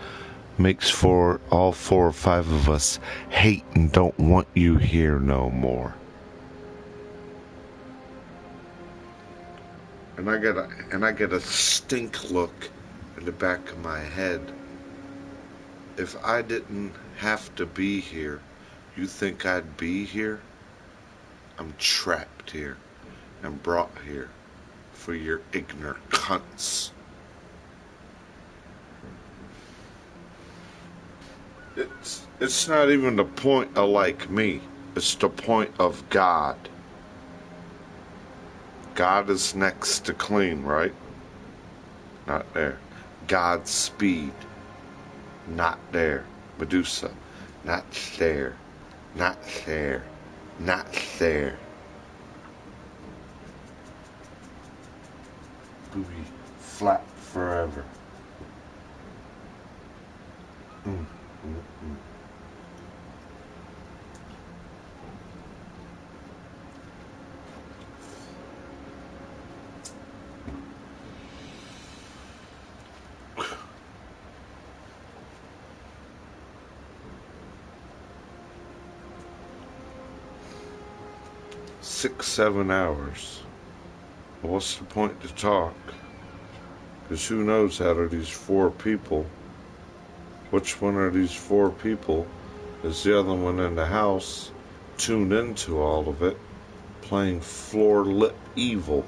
makes for all 4 or 5 of us hate and don't want you here no more. And I get a stink look in the back of my head. If I didn't have to be here, you think I'd be here? I'm trapped here and brought here for your ignorant cunts. It's not even the point of like me. It's the point of God. God is next to clean, right? Not there. Godspeed. Not there. Medusa. Not there. Not there. Not there. Booby flat forever. Mm. 6-7 hours. What's the point to talk? Because who knows out of these 4 people, which one of these 4 people is the other one in the house, tuned into all of it, playing floor lip evil.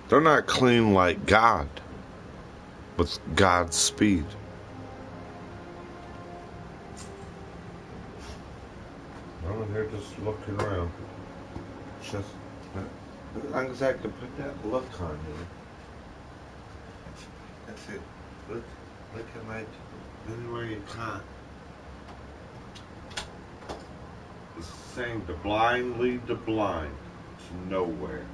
They're not clean like God, with God's speed. I'm here just looking around. Just as long as I can put that look on you. That's it. Look at my anywhere you can't. It's saying the blind lead the blind to nowhere.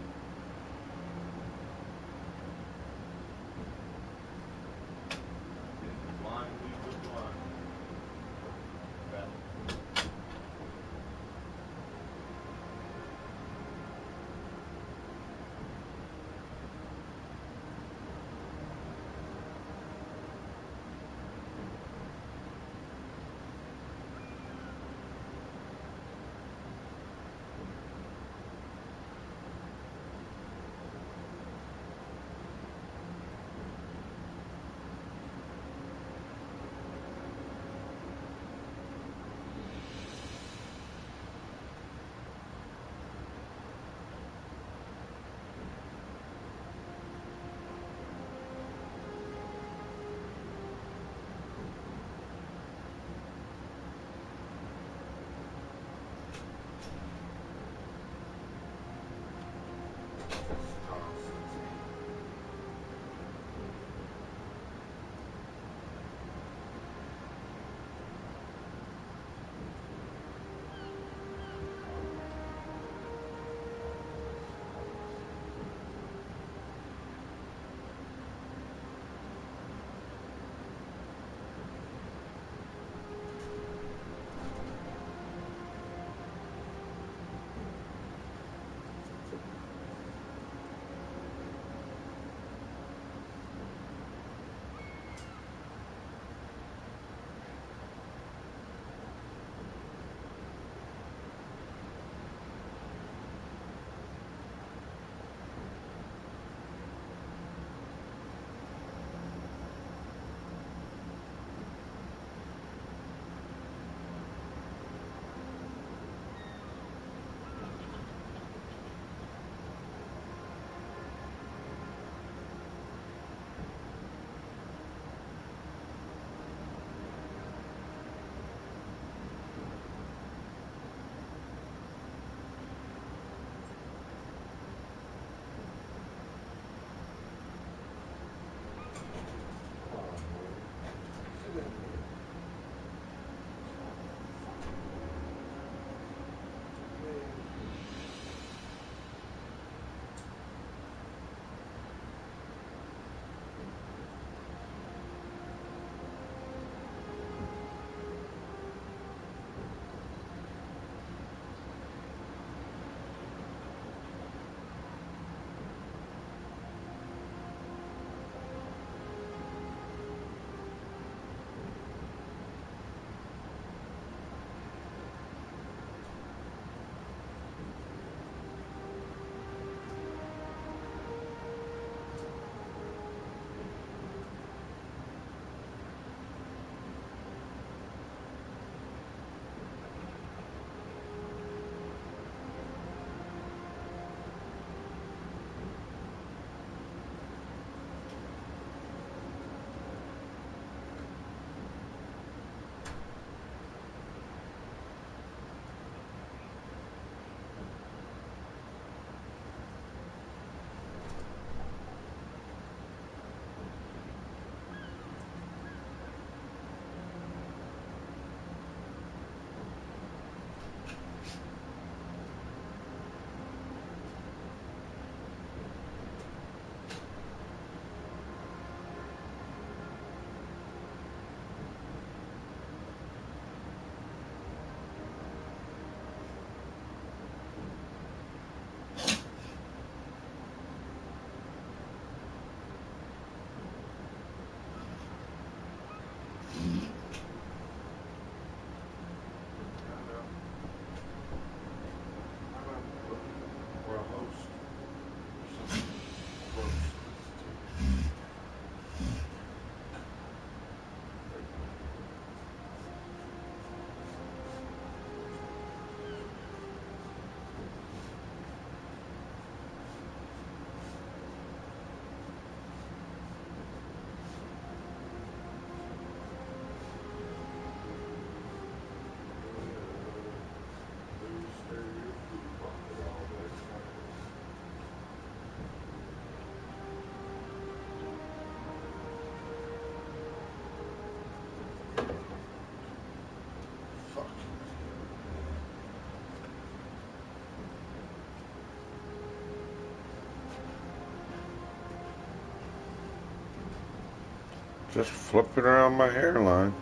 Just flipping around my hairline.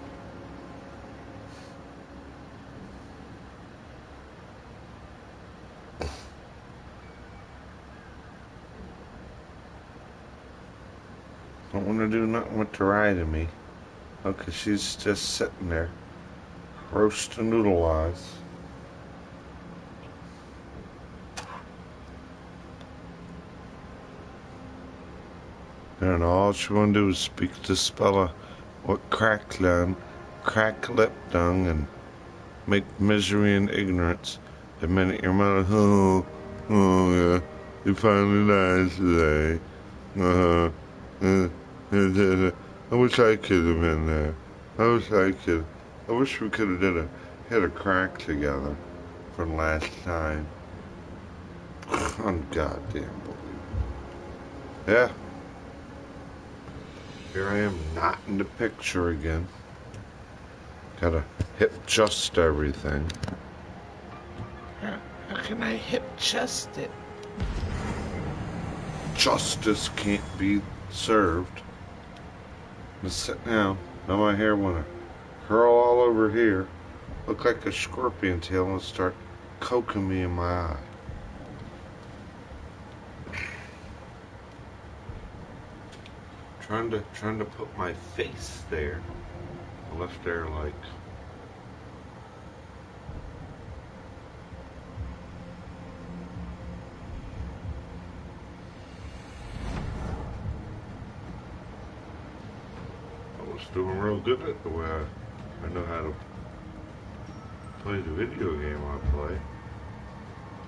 Don't want to do nothing with the right of me. Okay, she's just sitting there, roasting noodle eyes. And all she want to do is speak the spell of what crack lip done, and make misery and ignorance. The minute your mother, oh yeah, you finally died today. I wish I could have been there. I wish we could have hit a crack together from last time. Ungoddamn believable. Yeah. Here I am, not in the picture again. Gotta hip just everything. How can I hip just it? Justice can't be served. Just sit down. Now my hair wanna curl all over here, look like a scorpion tail, and start coking me in my eye. Trying to put my face there. I left there like I was doing real good at the way I know how to play the video game I play.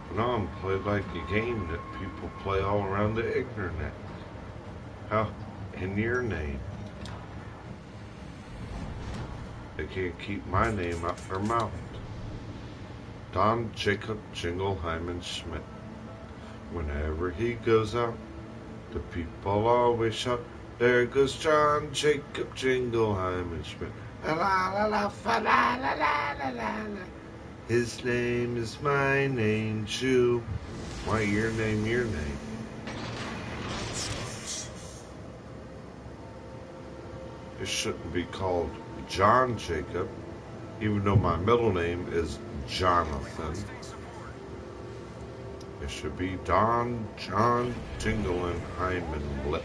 But now I'm playing like a game that people play all around the internet. How? In your name. They can't keep my name out their mouth. Don Jacob Jingleheimer Schmidt. Whenever he goes out, the people always shout, there goes John Jacob Jingleheimer Schmidt. La la la fa la la la la la la. His name is my name too. Why your name, your name? It shouldn't be called John Jacob, even though my middle name is Jonathan. It should be Don John Jingleheimer Blip.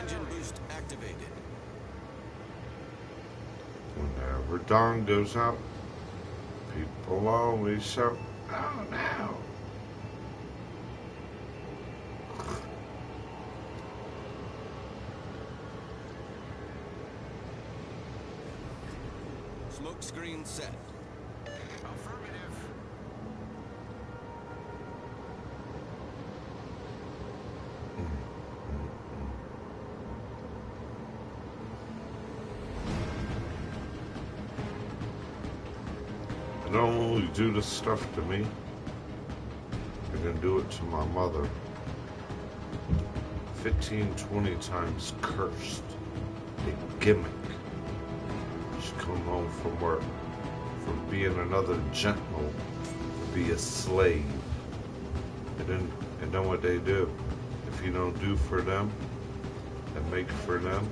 Engine boost activated. Whenever Don goes out, people always shout, oh no. Smoke screen set. Affirmative. They don't only do this stuff to me, they're gonna do it to my mother. 15, 20 times cursed. A gimmick. She come home from work, from being another gentle, to be a slave. And then what they do? If you don't do for them, and make for them,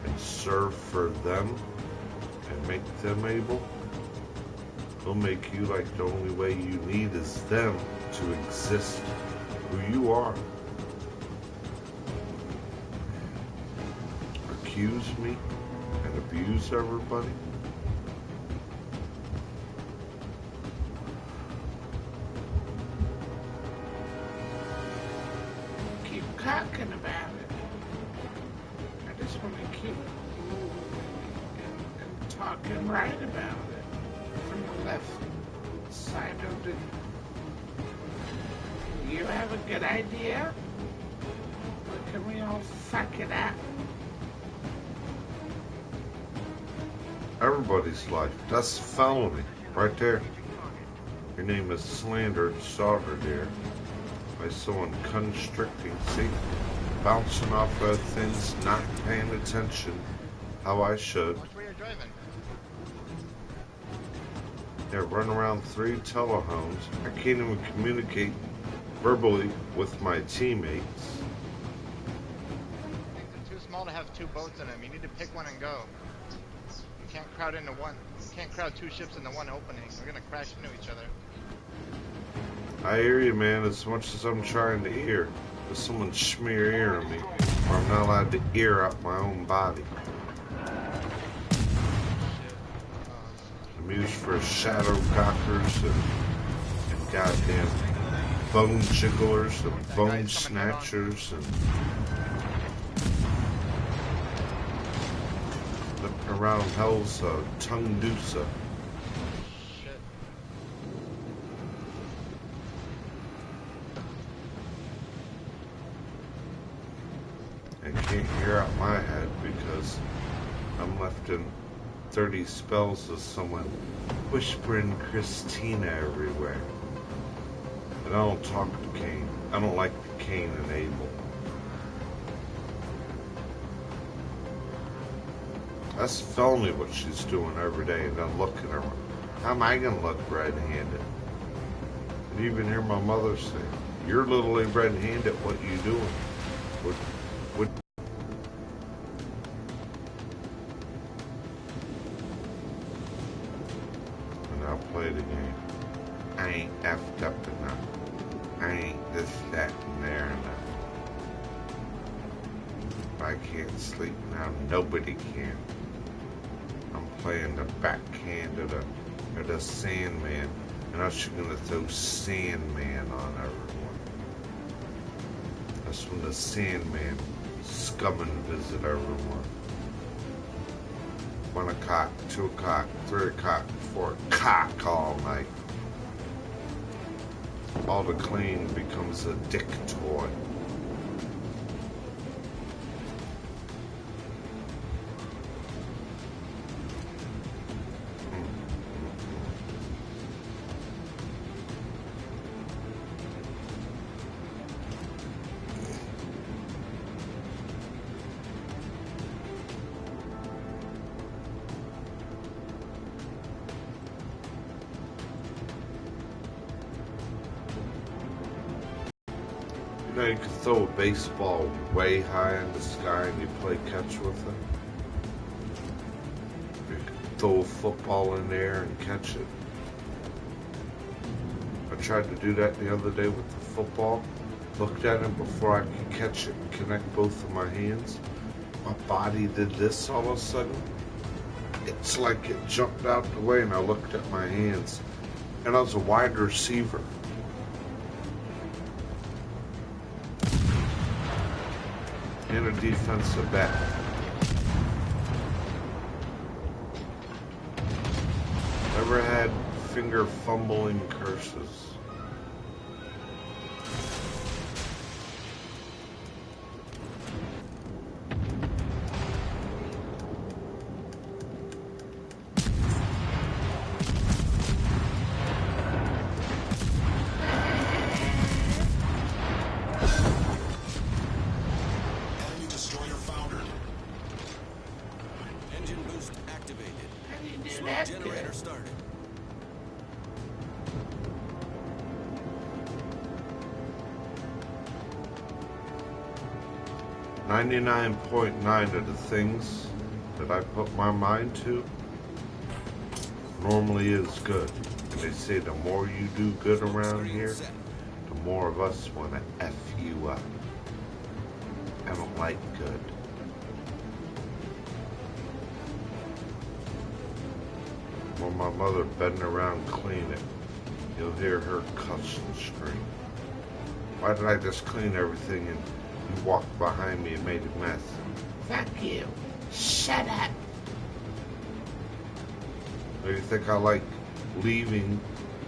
and serve for them, and make them able, they'll make you like the only way you need is them to exist who you are. Accuse me and abuse everybody. Keep talking about it. I just want to keep moving and talking right about it from the left side of the. You have a good idea? Or can we all fuck it up? Everybody's life. That's felony right there. Your name is slandered, sauter, dear, by someone constricting, see, bouncing off of things, not paying attention how I should. Which way you're driving? Yeah, run around 3 telehomes. I can't even communicate verbally with my teammates. Things are too small to have 2 boats in them. You need to pick one and go. You can't crowd into one. You can't crowd 2 ships into one opening. We're gonna crash into each other. I hear you, man. As much as I'm trying to ear, there's someone smear earing me, or I'm not allowed to ear out my own body. I'm used for shadow cockers and goddamn bone jigglers and bone snatchers and looking around hell's tongue deucer. I can't hear out my head because I'm left in 30 spells of someone whispering Christina everywhere. And I don't talk to Cain. I don't like the Cain and Abel. That's felony what she's doing every day, and then looking at her. How am I gonna look red-handed? And you even hear my mother say, "You're literally red-handed. What you doing?" What? And I'll play the game. I ain't effed up enough. I ain't this, that, and there enough. If I can't sleep now, nobody can. I'm playing the backhand of the Sandman, and I'm just gonna throw Sandman on everyone. That's when the Sandman scum and visit everyone. 1 o'clock, 2 o'clock, 3 o'clock, 4 o'clock all night. All the clean becomes a dick toy. You know, you can throw a baseball way high in the sky and you play catch with it. You can throw a football in there and catch it. I tried to do that the other day with the football. Looked at it before I could catch it and connect both of my hands. My body did this all of a sudden. It's like it jumped out the way, and I looked at my hands, and I was a wide receiver. And a defensive back. Never had finger fumbling curses. Generator started. .9 of the things that I put my mind to normally is good. And they say the more you do good around here, the more of us want to F you up. I don't like good. When my mother bending around clean it, you'll hear her cuss and scream. Why did I just clean everything and you walked behind me and made a mess? Fuck you. Shut up. Do you think I like leaving,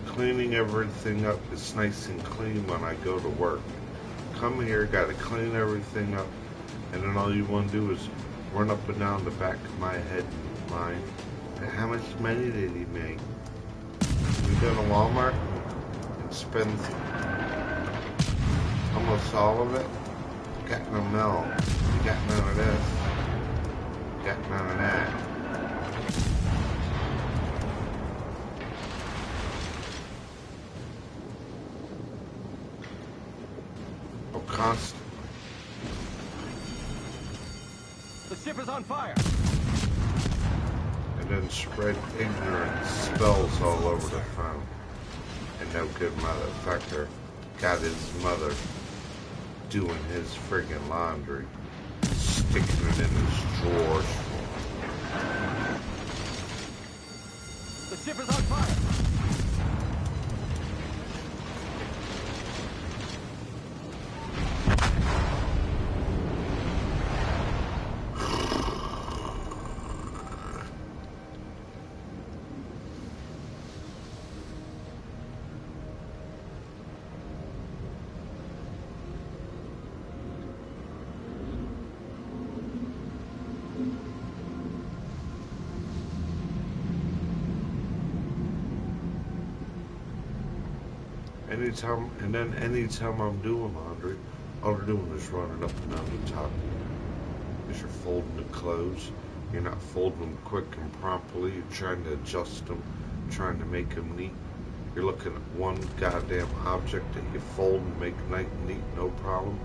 cleaning everything up? It's nice and clean when I go to work. Come here, gotta clean everything up, and then all you want to do is run up and down the back of my head and mind. How much money did he make? We go to Walmart and spend almost all of it. Got no milk. Got none of this. Got none of that. Oh, constant. ship is on fire. And then spread ignorant spells all over the phone. And no good motherfucker got his mother doing his friggin' laundry, sticking it in his drawers. The ship is on fire. Anytime I'm doing laundry, all they're doing is running up and down the top. As you're folding the clothes, you're not folding them quick and promptly. You're trying to adjust them, trying to make them neat. You're looking at one goddamn object that you fold and make nice and neat, no problem.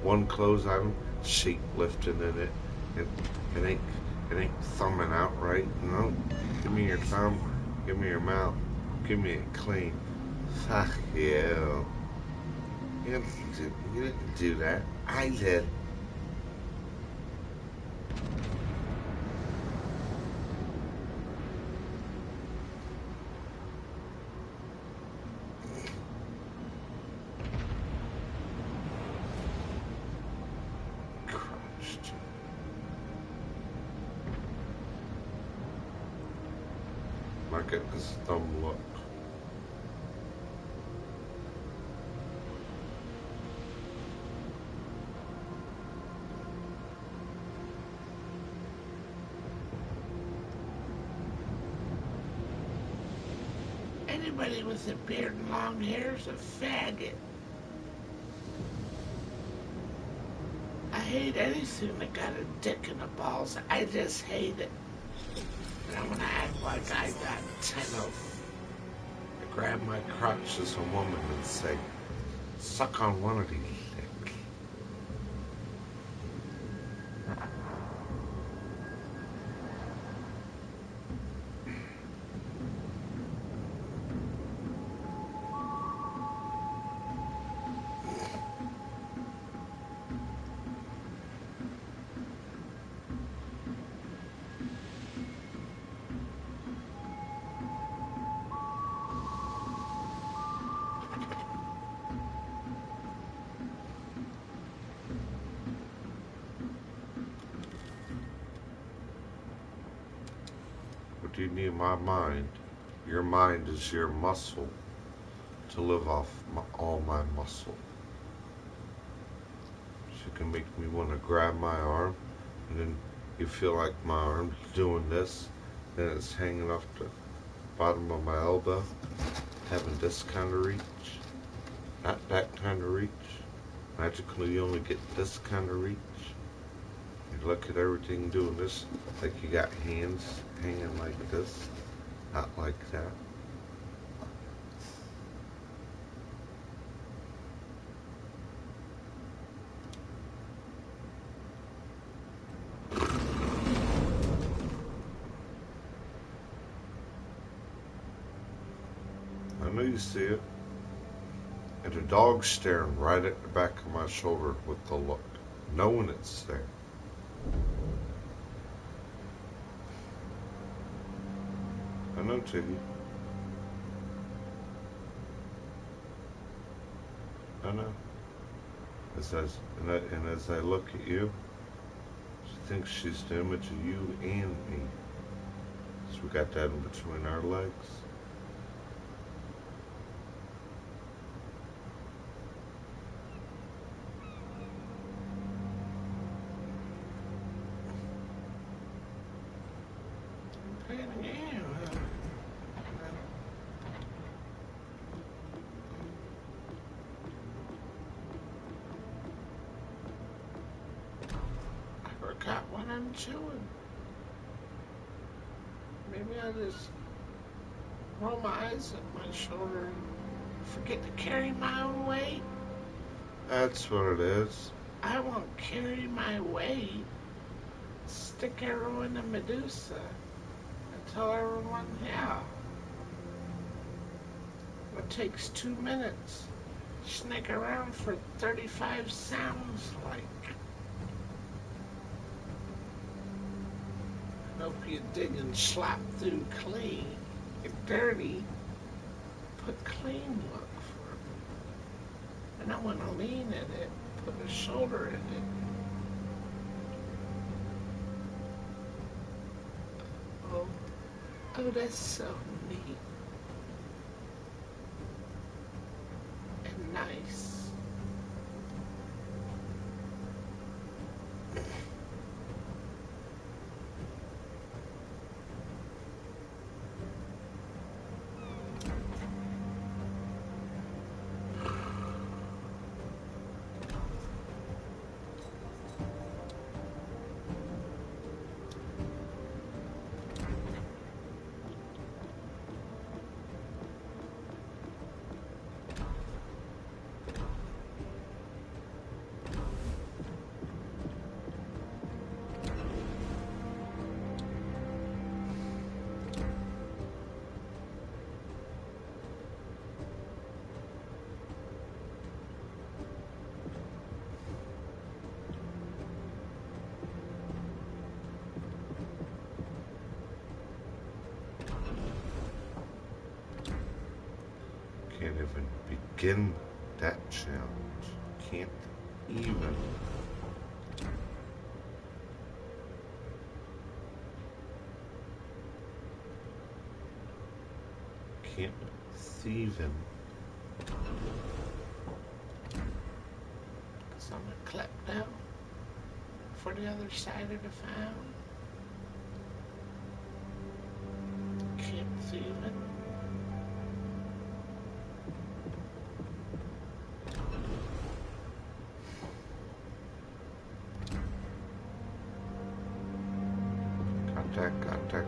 One clothes item, shape lifting in it. It ain't thumbing out right. No, give me your thumb, give me your mouth, give me it clean. Fuck you. You didn't do that. I did. Christ. Look at this dumb look. Anybody with a beard and long hair is a faggot. I hate anything that got a dick in the balls. I just hate it. And I'm gonna act like I got 10 of them. I grab my crotch as a woman and say, suck on one of these dicks. What do you need my mind? Your mind is your muscle to live off all my muscle. So you can make me want to grab my arm, and then you feel like my arm's doing this, then it's hanging off the bottom of my elbow, having this kind of reach, not that kind of reach. Magically you only get this kind of reach. You look at everything doing this, like you got hands hanging like this, not like that. I know you see it. And the dog's staring right at the back of my shoulder with the look, knowing it's there. I know, Tiggy. I know. And as I look at you, she thinks she's the image of you and me. So we got that in between our legs. Forgot what I'm chewing. Maybe I just roll my eyes at my shoulder and forget to carry my own weight. That's what it is. I won't carry my weight. stick arrow in the Medusa and tell everyone, yeah. It takes 2 minutes. Snake around for 35 sounds like. And hope you dig and slap through clean. Get dirty, put clean look for me. And I want to lean in it, put a shoulder in it. Oh, that's so neat. And nice. Can't even begin that challenge. Can't even. Can't even. Cause I'm a klepto for the other side of the phone. Can't even.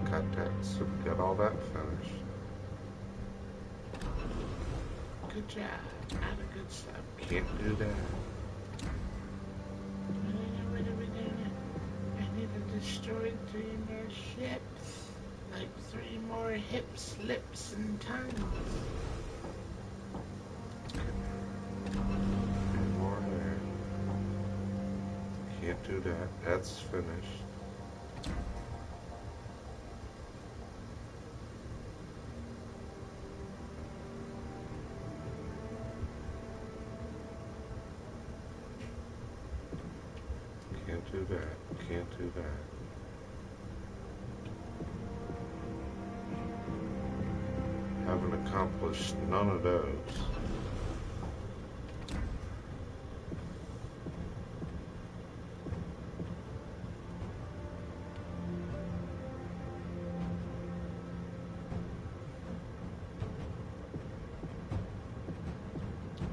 Got that. So we got all that finished. Good job. Not a good stuff. Can't do that. What are we doing? I need to destroy 3 more ships. Like 3 more hips, lips, and tongues. 3 more there. Can't do that. That's finished. Can't do that. Can't do that. Haven't accomplished none of those.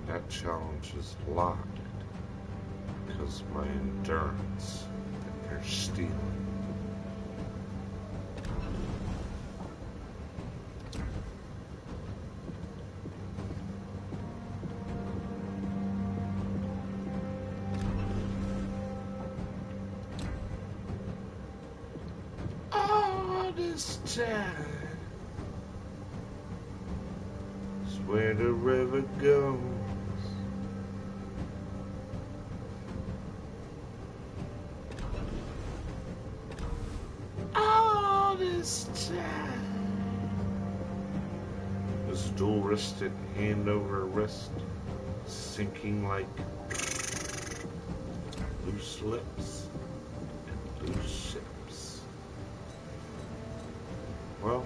That challenge is locked because of my endurance that you're stealing. All this time. It's where the river goes. All this time. This dual-wristed hand over wrist, sinking like loose lips and loose ships. Well,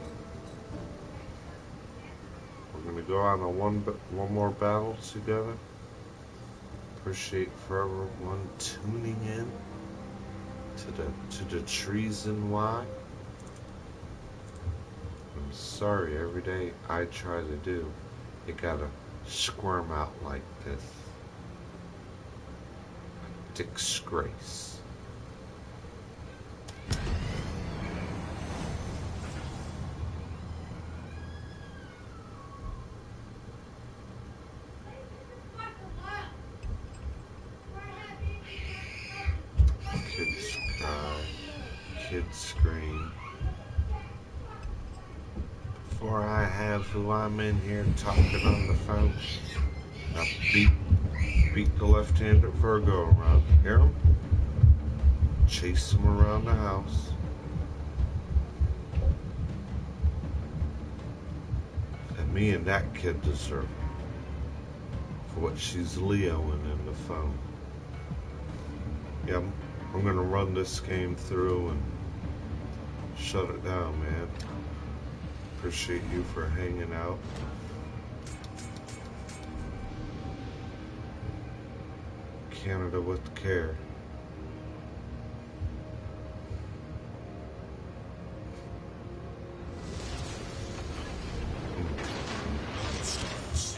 we're gonna go on a one more battle together. Appreciate for everyone tuning in to the treason why. I'm sorry, every day I try to do, it gotta squirm out like this. A disgrace. Kids cry. kid scream. Before I have who I'm in here talking on the phone, I beat the left-handed Virgo around. Hear him? Chase him around the house. And me and that kid deserve it for what she's Leoing in the phone. Yeah, I'm gonna run this game through and shut it down, man. Appreciate you for hanging out. Canada with care.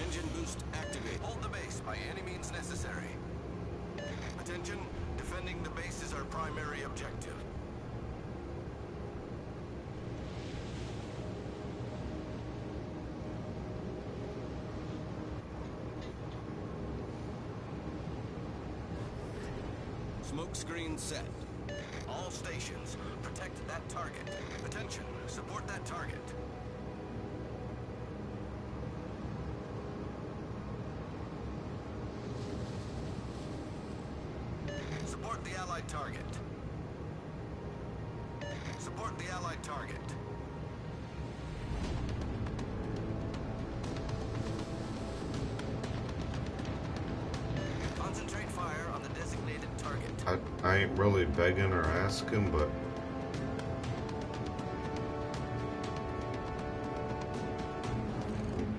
Engine boost activate. Hold the base by any means necessary. Attention, defending the base is our primary objective. Smoke screen set. All stations, protect that target. Attention, support that target. Support the allied target. Support the allied target. Concentrate fire on the designated target. I ain't really begging or asking, but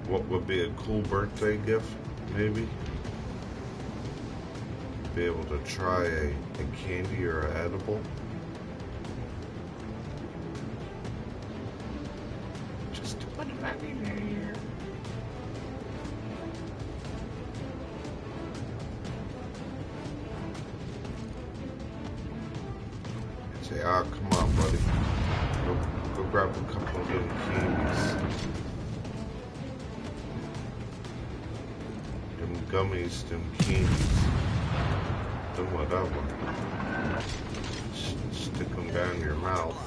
what would be a cool birthday gift, maybe? Be able to try a candy or an edible. Just to put it back in your ear. Say, ah, come on, buddy. Go grab a couple of little candies. Them gummies, them candies. Them whatever. Stick them down your mouth.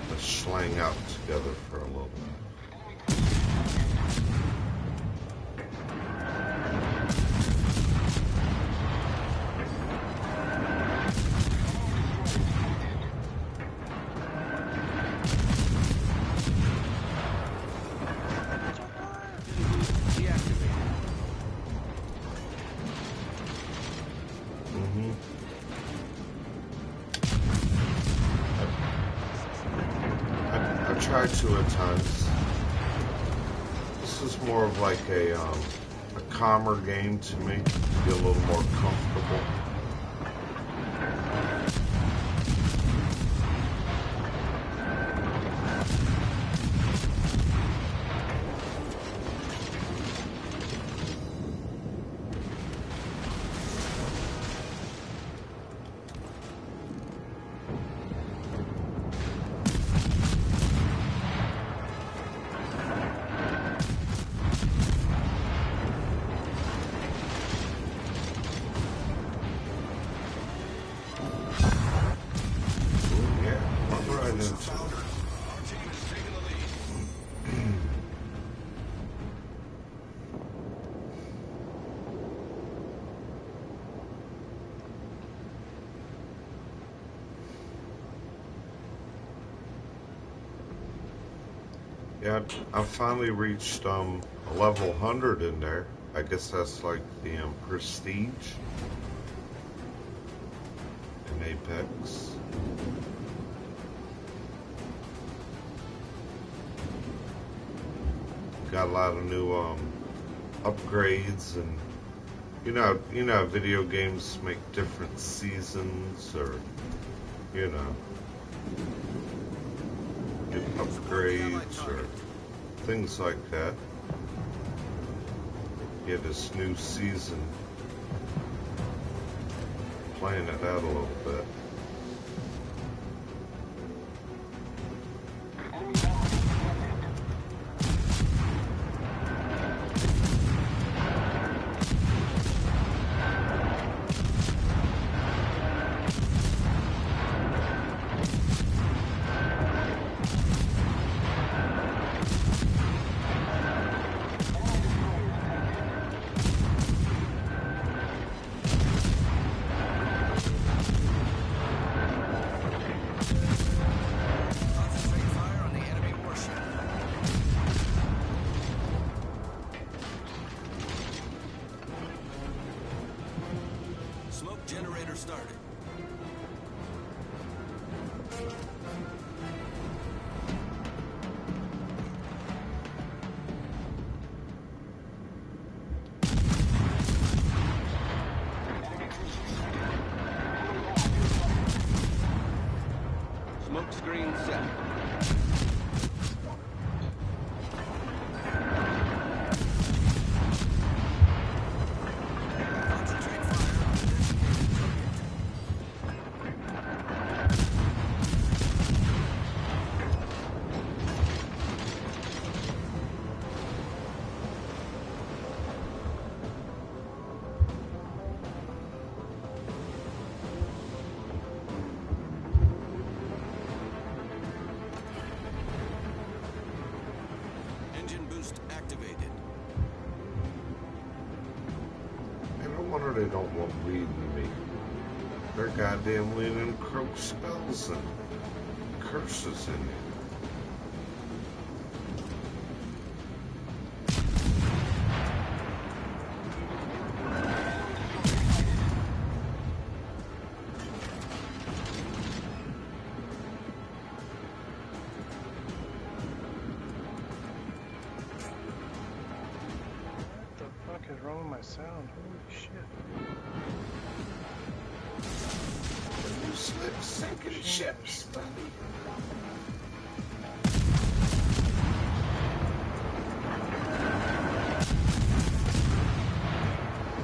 Let's slang out together for a little bit. Tried to at times. This is more of like a calmer game to me, be a little more comfortable. Yeah, I finally reached a level 100 in there. I guess that's like the prestige in Apex. Got a lot of new upgrades, and you know video games make different seasons, or you know, new upgrades or things like that. Yeah, this new season, playing it out a little bit. Smoke screen set. Concentrate fire on the designated target. Engine boost activated. And no wonder they don't want reading me. They're goddamn leaning croak spells and curses in it. What the fuck is wrong with my sound? Holy shit. You slip sinking ships, buddy.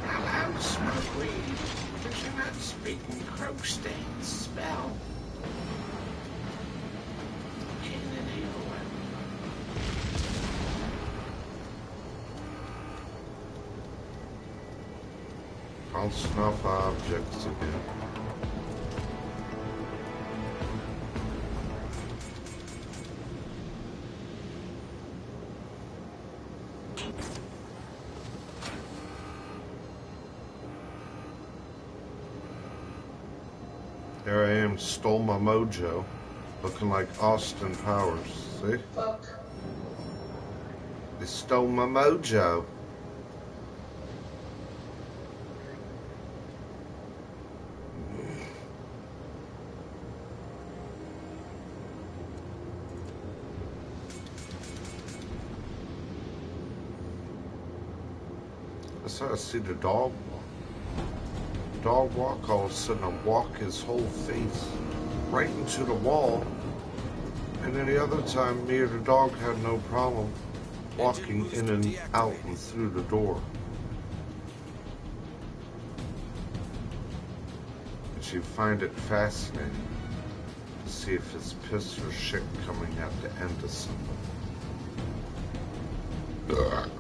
Hello, smokeweed. But you're not speaking Croakstain's spell. Can't enable it. Bouncing off objects again. There I am, stole my mojo, looking like Austin Powers. See? Look. They stole my mojo. That's how I see the dog walk. Dog walk, all of a sudden I walk his whole face right into the wall, and then the other time me or the dog had no problem walking in and out and through the door. And she find it fascinating to see if it's piss or shit coming at the end of something. Ugh.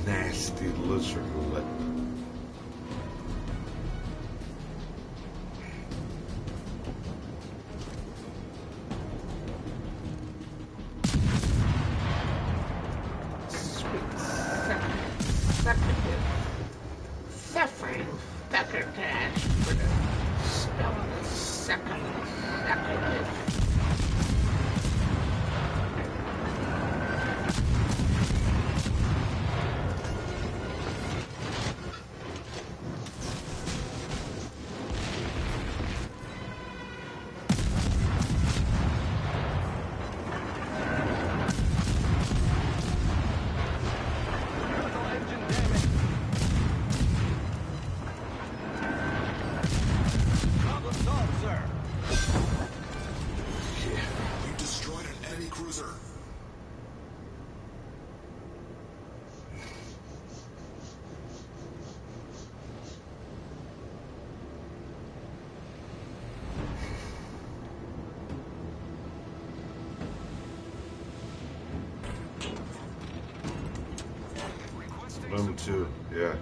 Nasty lizard lip. Suffering succotash for the spell of the second succotash. Them too, yeah.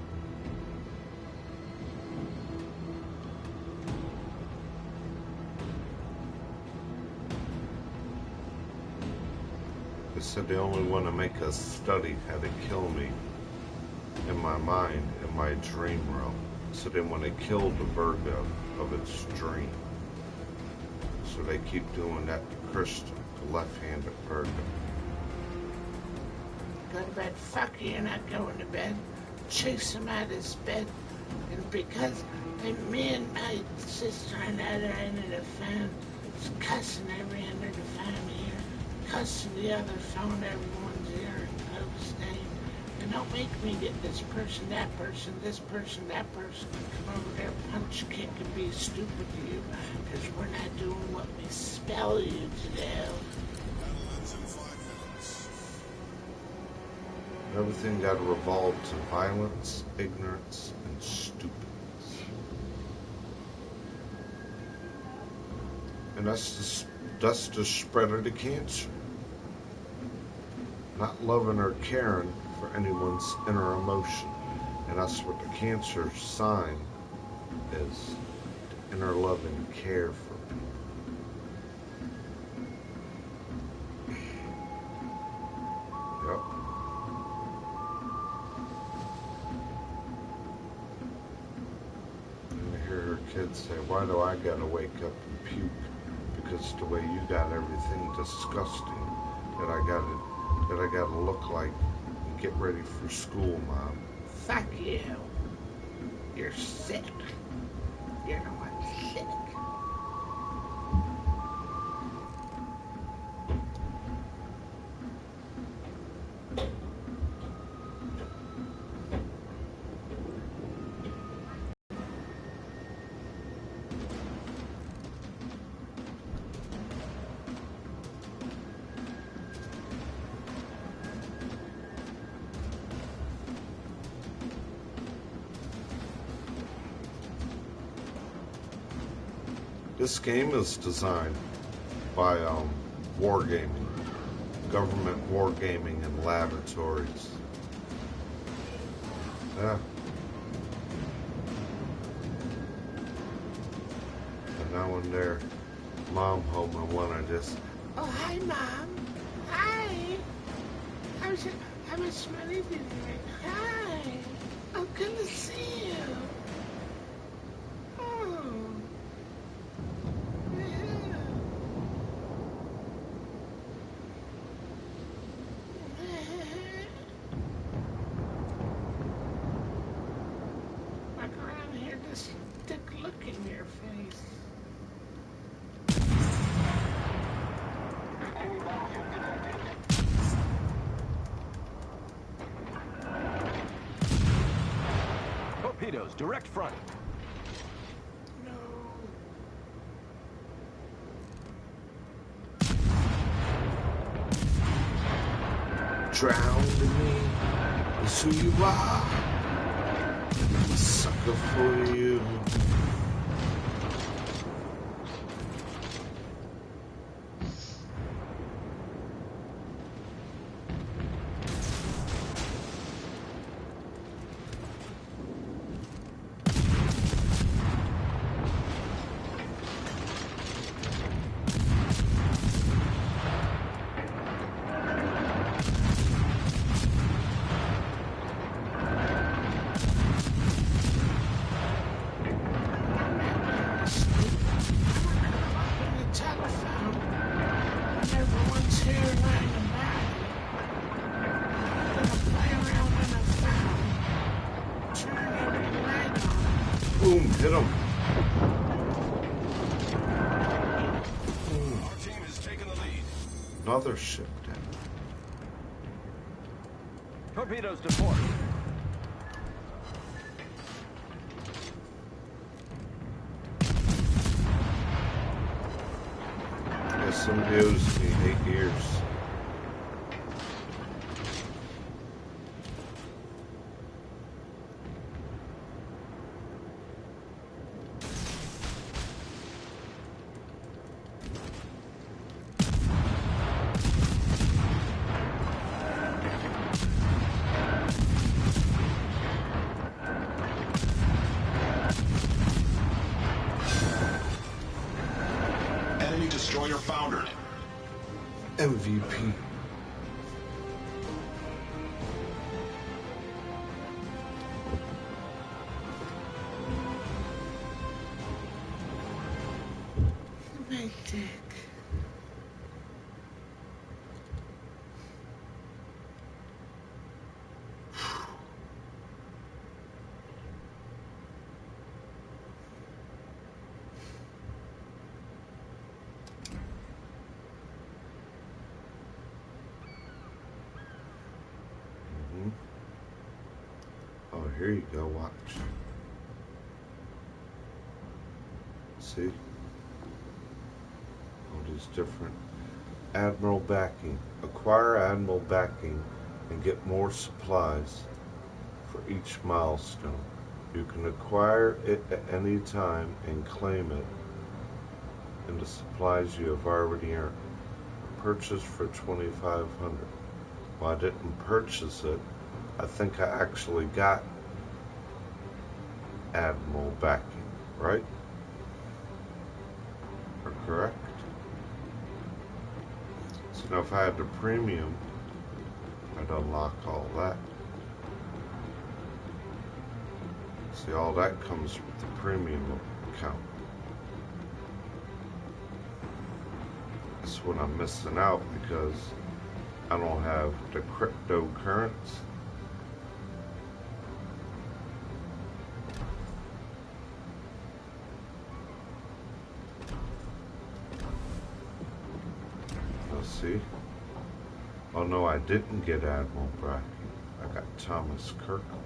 They said they only want to make us study how to kill me in my mind, in my dream realm. So they want to kill the Virgo of its dream. So they keep doing that to Christian, the left-handed Virgo. Go to bed. Fuck you, you're not going to bed. Chase him out of his bed. And because me and my sister on the other end of the phone is cussing every end of the phone here, cussing the other phone, everyone's ear, and posting. And don't make me get this person, that person, this person, that person, come over there, punch, kick, and be stupid to you, because we're not doing what we expect. tell you to do. Battle ends in 5 minutes. Everything got to revolve to violence, ignorance, and stupidness. And that's the spread of the cancer. Not loving or caring for anyone's inner emotion. And that's what the cancer sign is. The inner love and care for people. Yep. And I hear her kids say, why do I gotta wake up and puke? Because the way you got everything disgusting that I gotta look like and get ready for school, Mom. Fuck you. You're sick. You're the one sick. This game is designed by wargaming, government wargaming and laboratories. Yeah. And now when their mom home and one of this. Oh, hi, Mom. Hi. I was money today. Hi. Oh, good to see you. Oh. Walk around here, this thick look in your face. Torpedoes, direct front. No. Drowned in me is who you are. I'm a sucker for you. Boom, hit him. Our team has taken the lead. Another ship down. Torpedoes to port. Guess somebody owes me 8 years. Enemy destroyer foundered. MVP. My dick. Oh, here you go, watch. See? All use different Admiral backing. Acquire Admiral backing and get more supplies for each milestone. You can acquire it at any time and claim it in the supplies you have already earned. Purchase for 2,500. Well, I didn't purchase it. I think I actually got Admiral backing, right? Or correct? So now if I had the premium, I'd unlock all that. See, all that comes with the premium account. That's what I'm missing out because I don't have the cryptocurrency. Let's see. Oh no, I didn't get Admiral Bracken. I got Thomas Kirkland.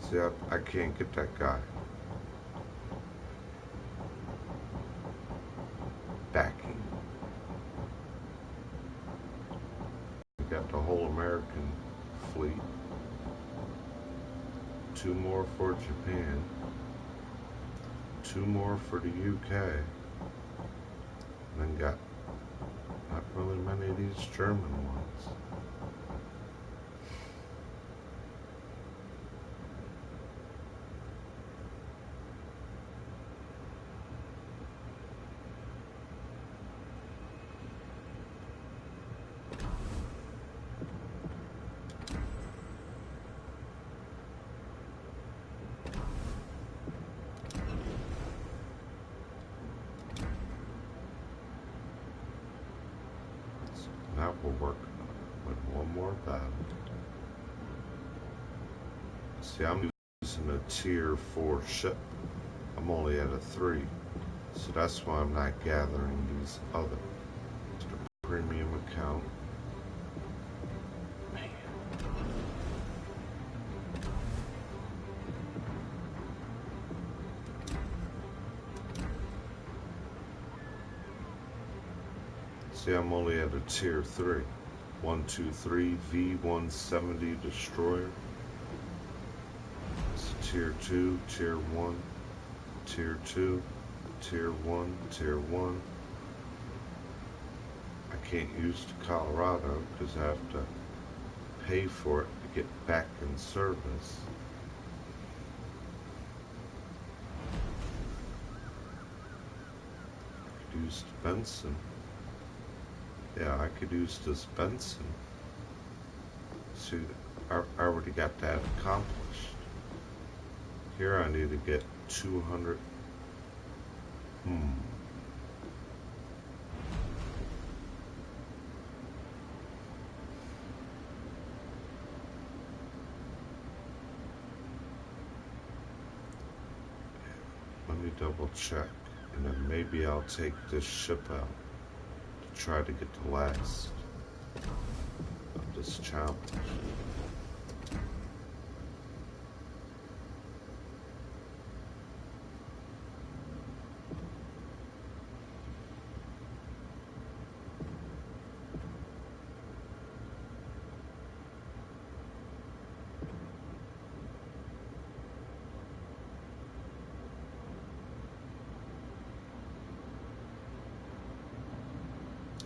See, I can't get that guy. Backing. We got the whole American fleet. 2 more for Japan. 2 more for the UK. And then got not really many of these German ones. Now we're working with one more battle. See, I'm using a tier 4 ship. I'm only at a 3. So that's why I'm not gathering these other. To the premium account. See, I'm only at a tier 3. 123 V170 destroyer. It's tier 2, tier 1, tier 2, tier 1, tier 1. I can't use the Colorado because I have to pay for it to get back in service. I could use the Benson. Yeah, I could use this Benson. See, I already got that accomplished. Here I need to get 200. Let me double check, and then maybe I'll take this ship out to try to get the last of this challenge.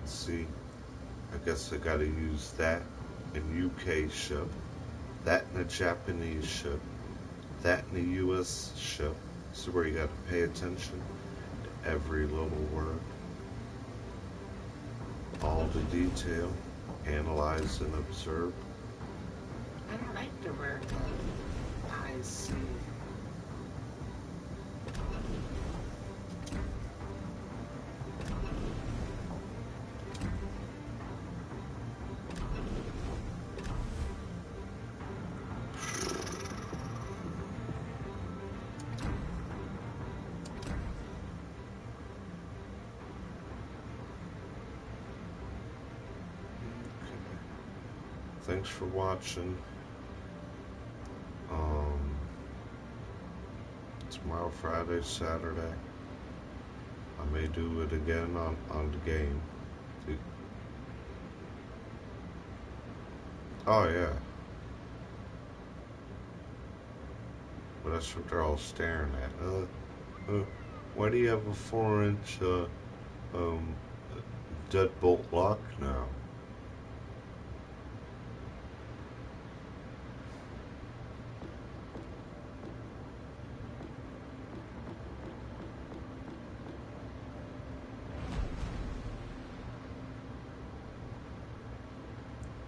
See, I guess I gotta use that in UK ship, that in a Japanese ship, that in a US ship. So where you gotta pay attention to every little word, all the detail, analyze and observe. I don't like the word I see. Thanks for watching. It's tomorrow, Friday, Saturday. I may do it again on the game. Oh yeah. But that's what they're all staring at. Why do you have a 4-inch deadbolt lock now?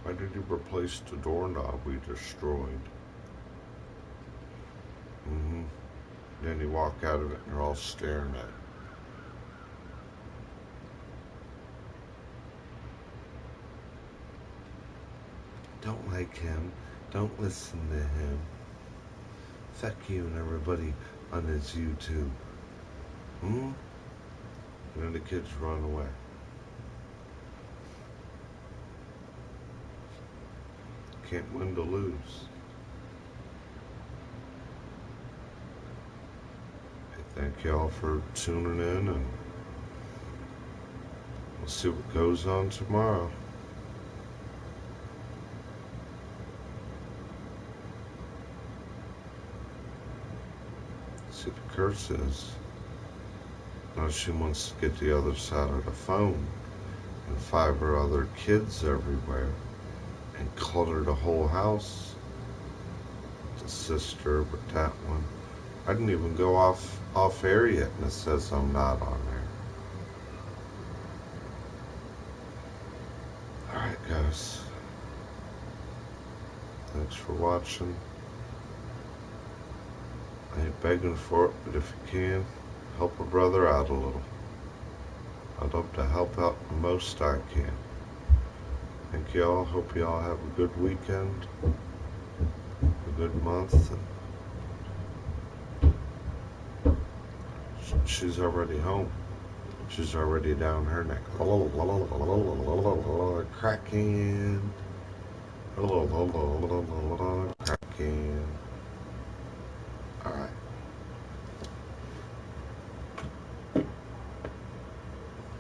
Why did you replace the doorknob we destroyed? Then you walk out of it and they're all staring at it. Don't like him. Don't listen to him. Fuck you and everybody on his YouTube. And then the kids run away. Can't win to lose. Thank y'all for tuning in, and we'll see what goes on tomorrow. See, the curse is now she wants to get the other side of the phone and 5 or other kids everywhere and clutter the whole house. The sister, but that one. I didn't even go off air yet, and it says I'm not on there. Alright guys, thanks for watching. I ain't begging for it, but if you can, help a brother out a little. I'd love to help out the most I can. Thank y'all. Hope y'all have a good weekend, a good month. She's already home. She's already down her neck. Cracking. Cracking.